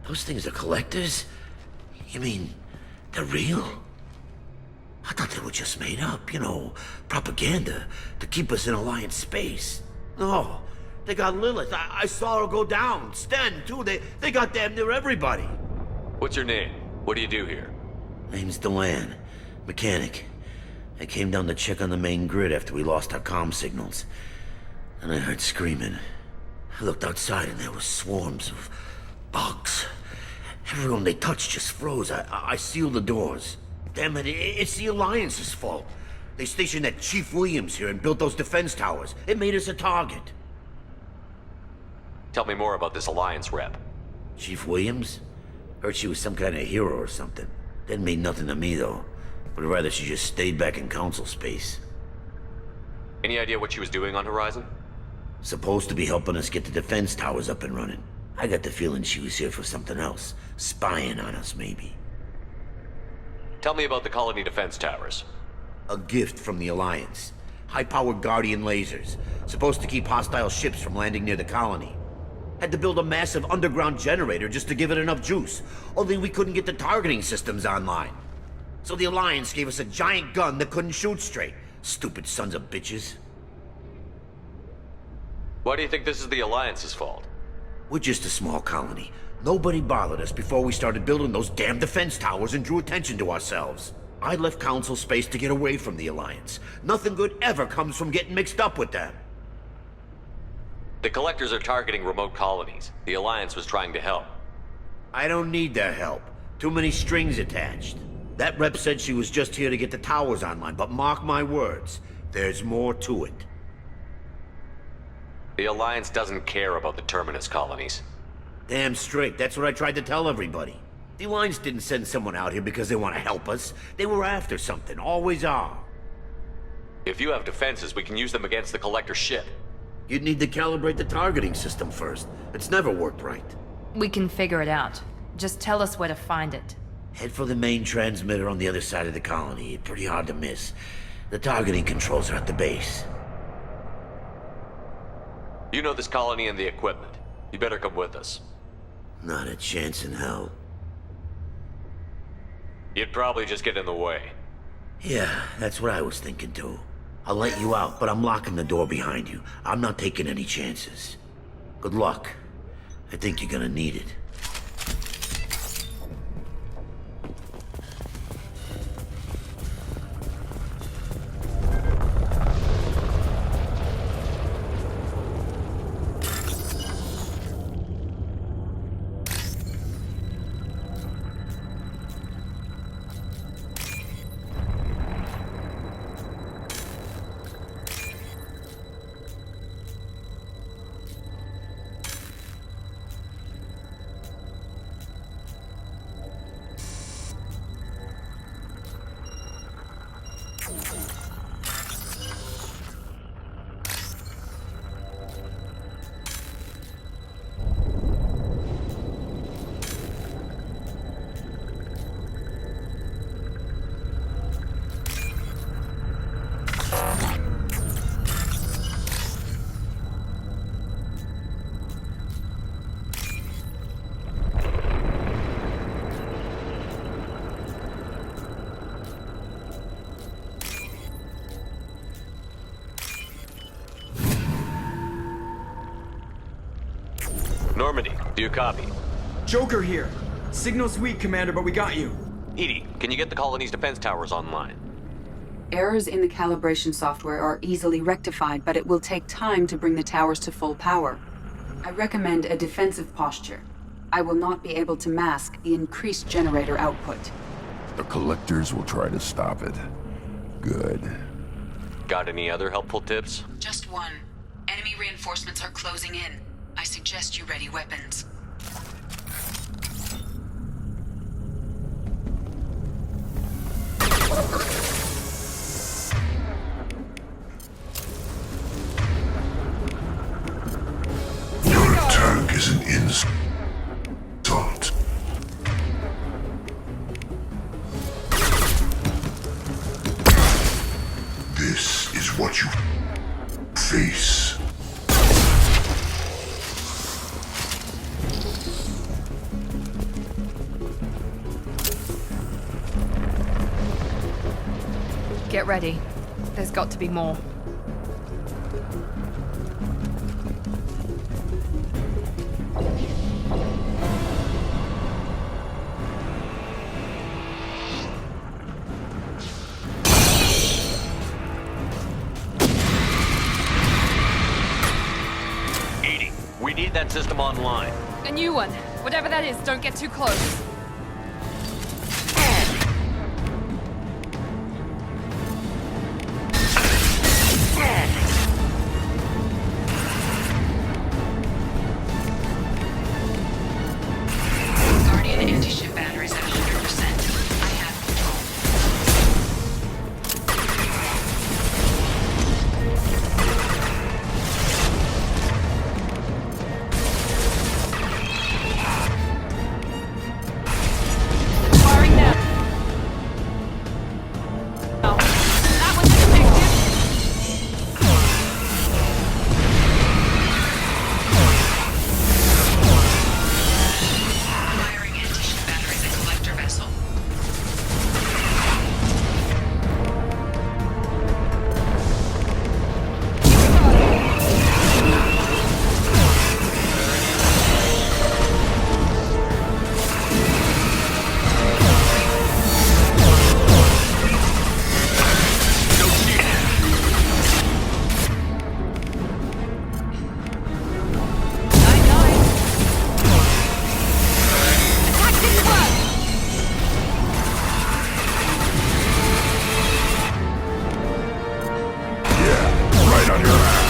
Those things are collectors? You mean, they're real? I thought they were just made up, you know, propaganda to keep us in Alliance space. No, they got Lilith. I saw her go down. Sten, too. They got damn near everybody. What's your name? What do you do here? Name's Delan. Mechanic. I came down to check on the main grid after we lost our comm signals. And I heard screaming. I looked outside and there were swarms of bugs. Everyone they touched just froze. I sealed the doors. Damn it, it's the Alliance's fault. They stationed that Chief Williams here and built those defense towers. It made us a target. Tell me more about this Alliance rep. Chief Williams? Heard she was some kind of hero or something. Didn't mean nothing to me, though. Would rather she just stayed back in Council space. Any idea what she was doing on Horizon? Supposed to be helping us get the defense towers up and running. I got the feeling she was here for something else. Spying on us, maybe. Tell me about the colony defense towers. A gift from the Alliance. High-powered Guardian lasers. Supposed to keep hostile ships from landing near the colony. Had to build a massive underground generator just to give it enough juice. Only we couldn't get the targeting systems online. So the Alliance gave us a giant gun that couldn't shoot straight. Stupid sons of bitches. Why do you think this is the Alliance's fault? We're just a small colony. Nobody bothered us before we started building those damn defense towers and drew attention to ourselves. I left Council space to get away from the Alliance. Nothing good ever comes from getting mixed up with them. The Collectors are targeting remote colonies. The Alliance was trying to help. I don't need their help. Too many strings attached. That rep said she was just here to get the towers online, but mark my words, there's more to it. The Alliance doesn't care about the Terminus colonies. Damn straight, that's what I tried to tell everybody. The Alliance didn't send someone out here because they want to help us. They were after something, always are. If you have defenses, we can use them against the Collector ship. You'd need to calibrate the targeting system first. It's never worked right. We can figure it out. Just tell us where to find it. Head for the main transmitter on the other side of the colony. Pretty hard to miss. The targeting controls are at the base. You know this colony and the equipment. You better come with us. Not a chance in hell. You'd probably just get in the way. Yeah, that's what I was thinking too. I'll let you out, but I'm locking the door behind you. I'm not taking any chances. Good luck. I think you're gonna need it. Normandy, do you copy? Joker here. Signal's weak, Commander, but we got you. Edie, can you get the colony's defense towers online? Errors in the calibration software are easily rectified, but it will take time to bring the towers to full power. I recommend a defensive posture. I will not be able to mask the increased generator output. The collectors will try to stop it. Good. Got any other helpful tips? Just one. Enemy reinforcements are closing in. I suggest you ready weapons. Your attack is an insult. This is what you face. Get ready. There's got to be more. We need that system online. A new one. Whatever that is, don't get too close. Guardian anti-ship batteries at 100%. I have control. Firing now. That was effective. Firing anti-ship batteries at collector vessel. Attack didn't work. Yeah, right on your ass.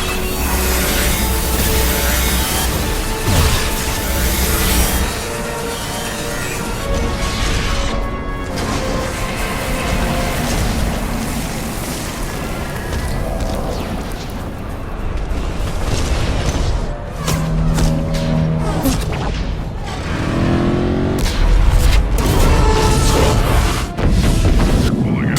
Pulling out.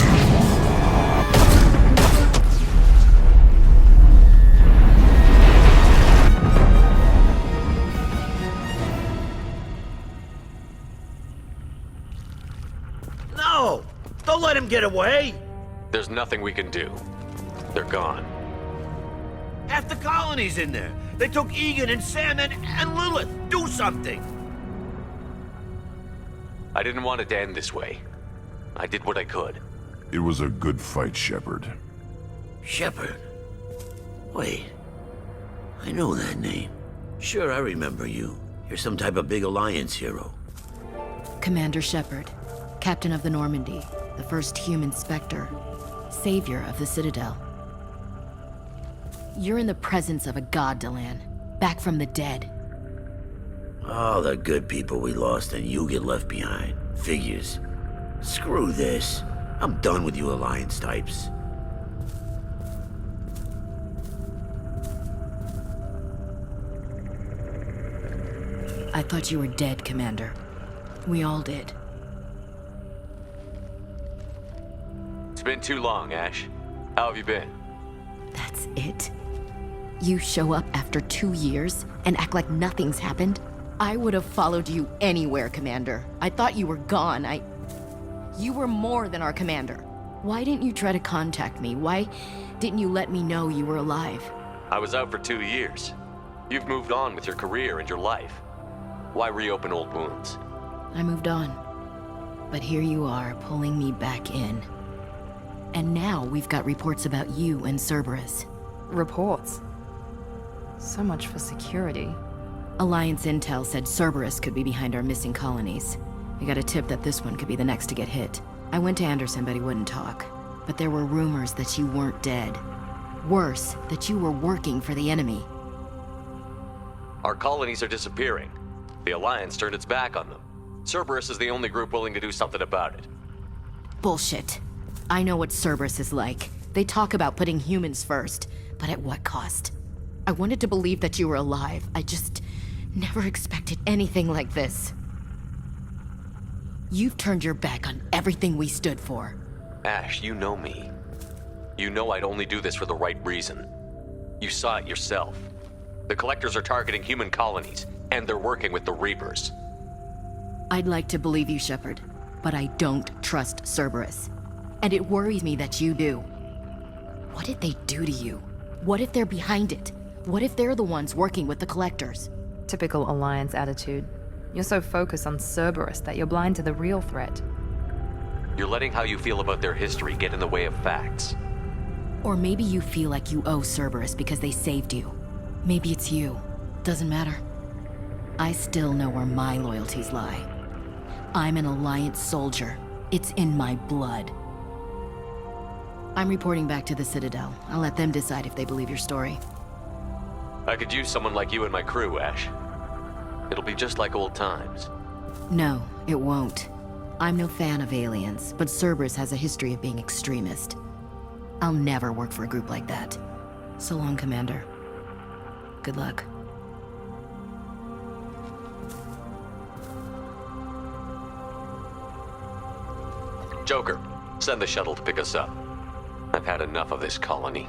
No! Don't let him get away! There's nothing we can do. They're gone. Half the colony's in there. They took Egan and Sam and Lilith. Do something! I didn't want it to end this way. I did what I could. It was a good fight, Shepard. Shepard? Wait. I know that name. Sure, I remember you. You're some type of big Alliance hero. Commander Shepard, Captain of the Normandy, the first human Spectre, savior of the Citadel. You're in the presence of a god, Delan, back from the dead. All the good people we lost and you get left behind. Figures. Screw this. I'm done with you Alliance types. I thought you were dead, Commander. We all did. It's been too long, Ash. How have you been? That's it? You show up after 2 years and act like nothing's happened? I would have followed you anywhere, Commander. I thought you were gone. You were more than our commander. Why didn't you try to contact me? Why didn't you let me know you were alive? I was out for 2 years. You've moved on with your career and your life. Why reopen old wounds? I moved on. But here you are, pulling me back in. And now we've got reports about you and Cerberus. Reports? So much for security. Alliance intel said Cerberus could be behind our missing colonies. We got a tip that this one could be the next to get hit. I went to Anderson, but he wouldn't talk. But there were rumors that you weren't dead. Worse, that you were working for the enemy. Our colonies are disappearing. The Alliance turned its back on them. Cerberus is the only group willing to do something about it. Bullshit. I know what Cerberus is like. They talk about putting humans first, but at what cost? I wanted to believe that you were alive. I just never expected anything like this. You've turned your back on everything we stood for. Ash, you know me. You know I'd only do this for the right reason. You saw it yourself. The Collectors are targeting human colonies, and they're working with the Reapers. I'd like to believe you, Shepard, but I don't trust Cerberus. And it worries me that you do. What did they do to you? What if they're behind it? What if they're the ones working with the Collectors? Typical Alliance attitude. You're so focused on Cerberus that you're blind to the real threat. You're letting how you feel about their history get in the way of facts. Or maybe you feel like you owe Cerberus because they saved you. Maybe it's you. Doesn't matter. I still know where my loyalties lie. I'm an Alliance soldier. It's in my blood. I'm reporting back to the Citadel. I'll let them decide if they believe your story. I could use someone like you in my crew, Ash. It'll be just like old times. No, it won't. I'm no fan of aliens, but Cerberus has a history of being extremist. I'll never work for a group like that. So long, Commander. Good luck. Joker, send the shuttle to pick us up. I've had enough of this colony.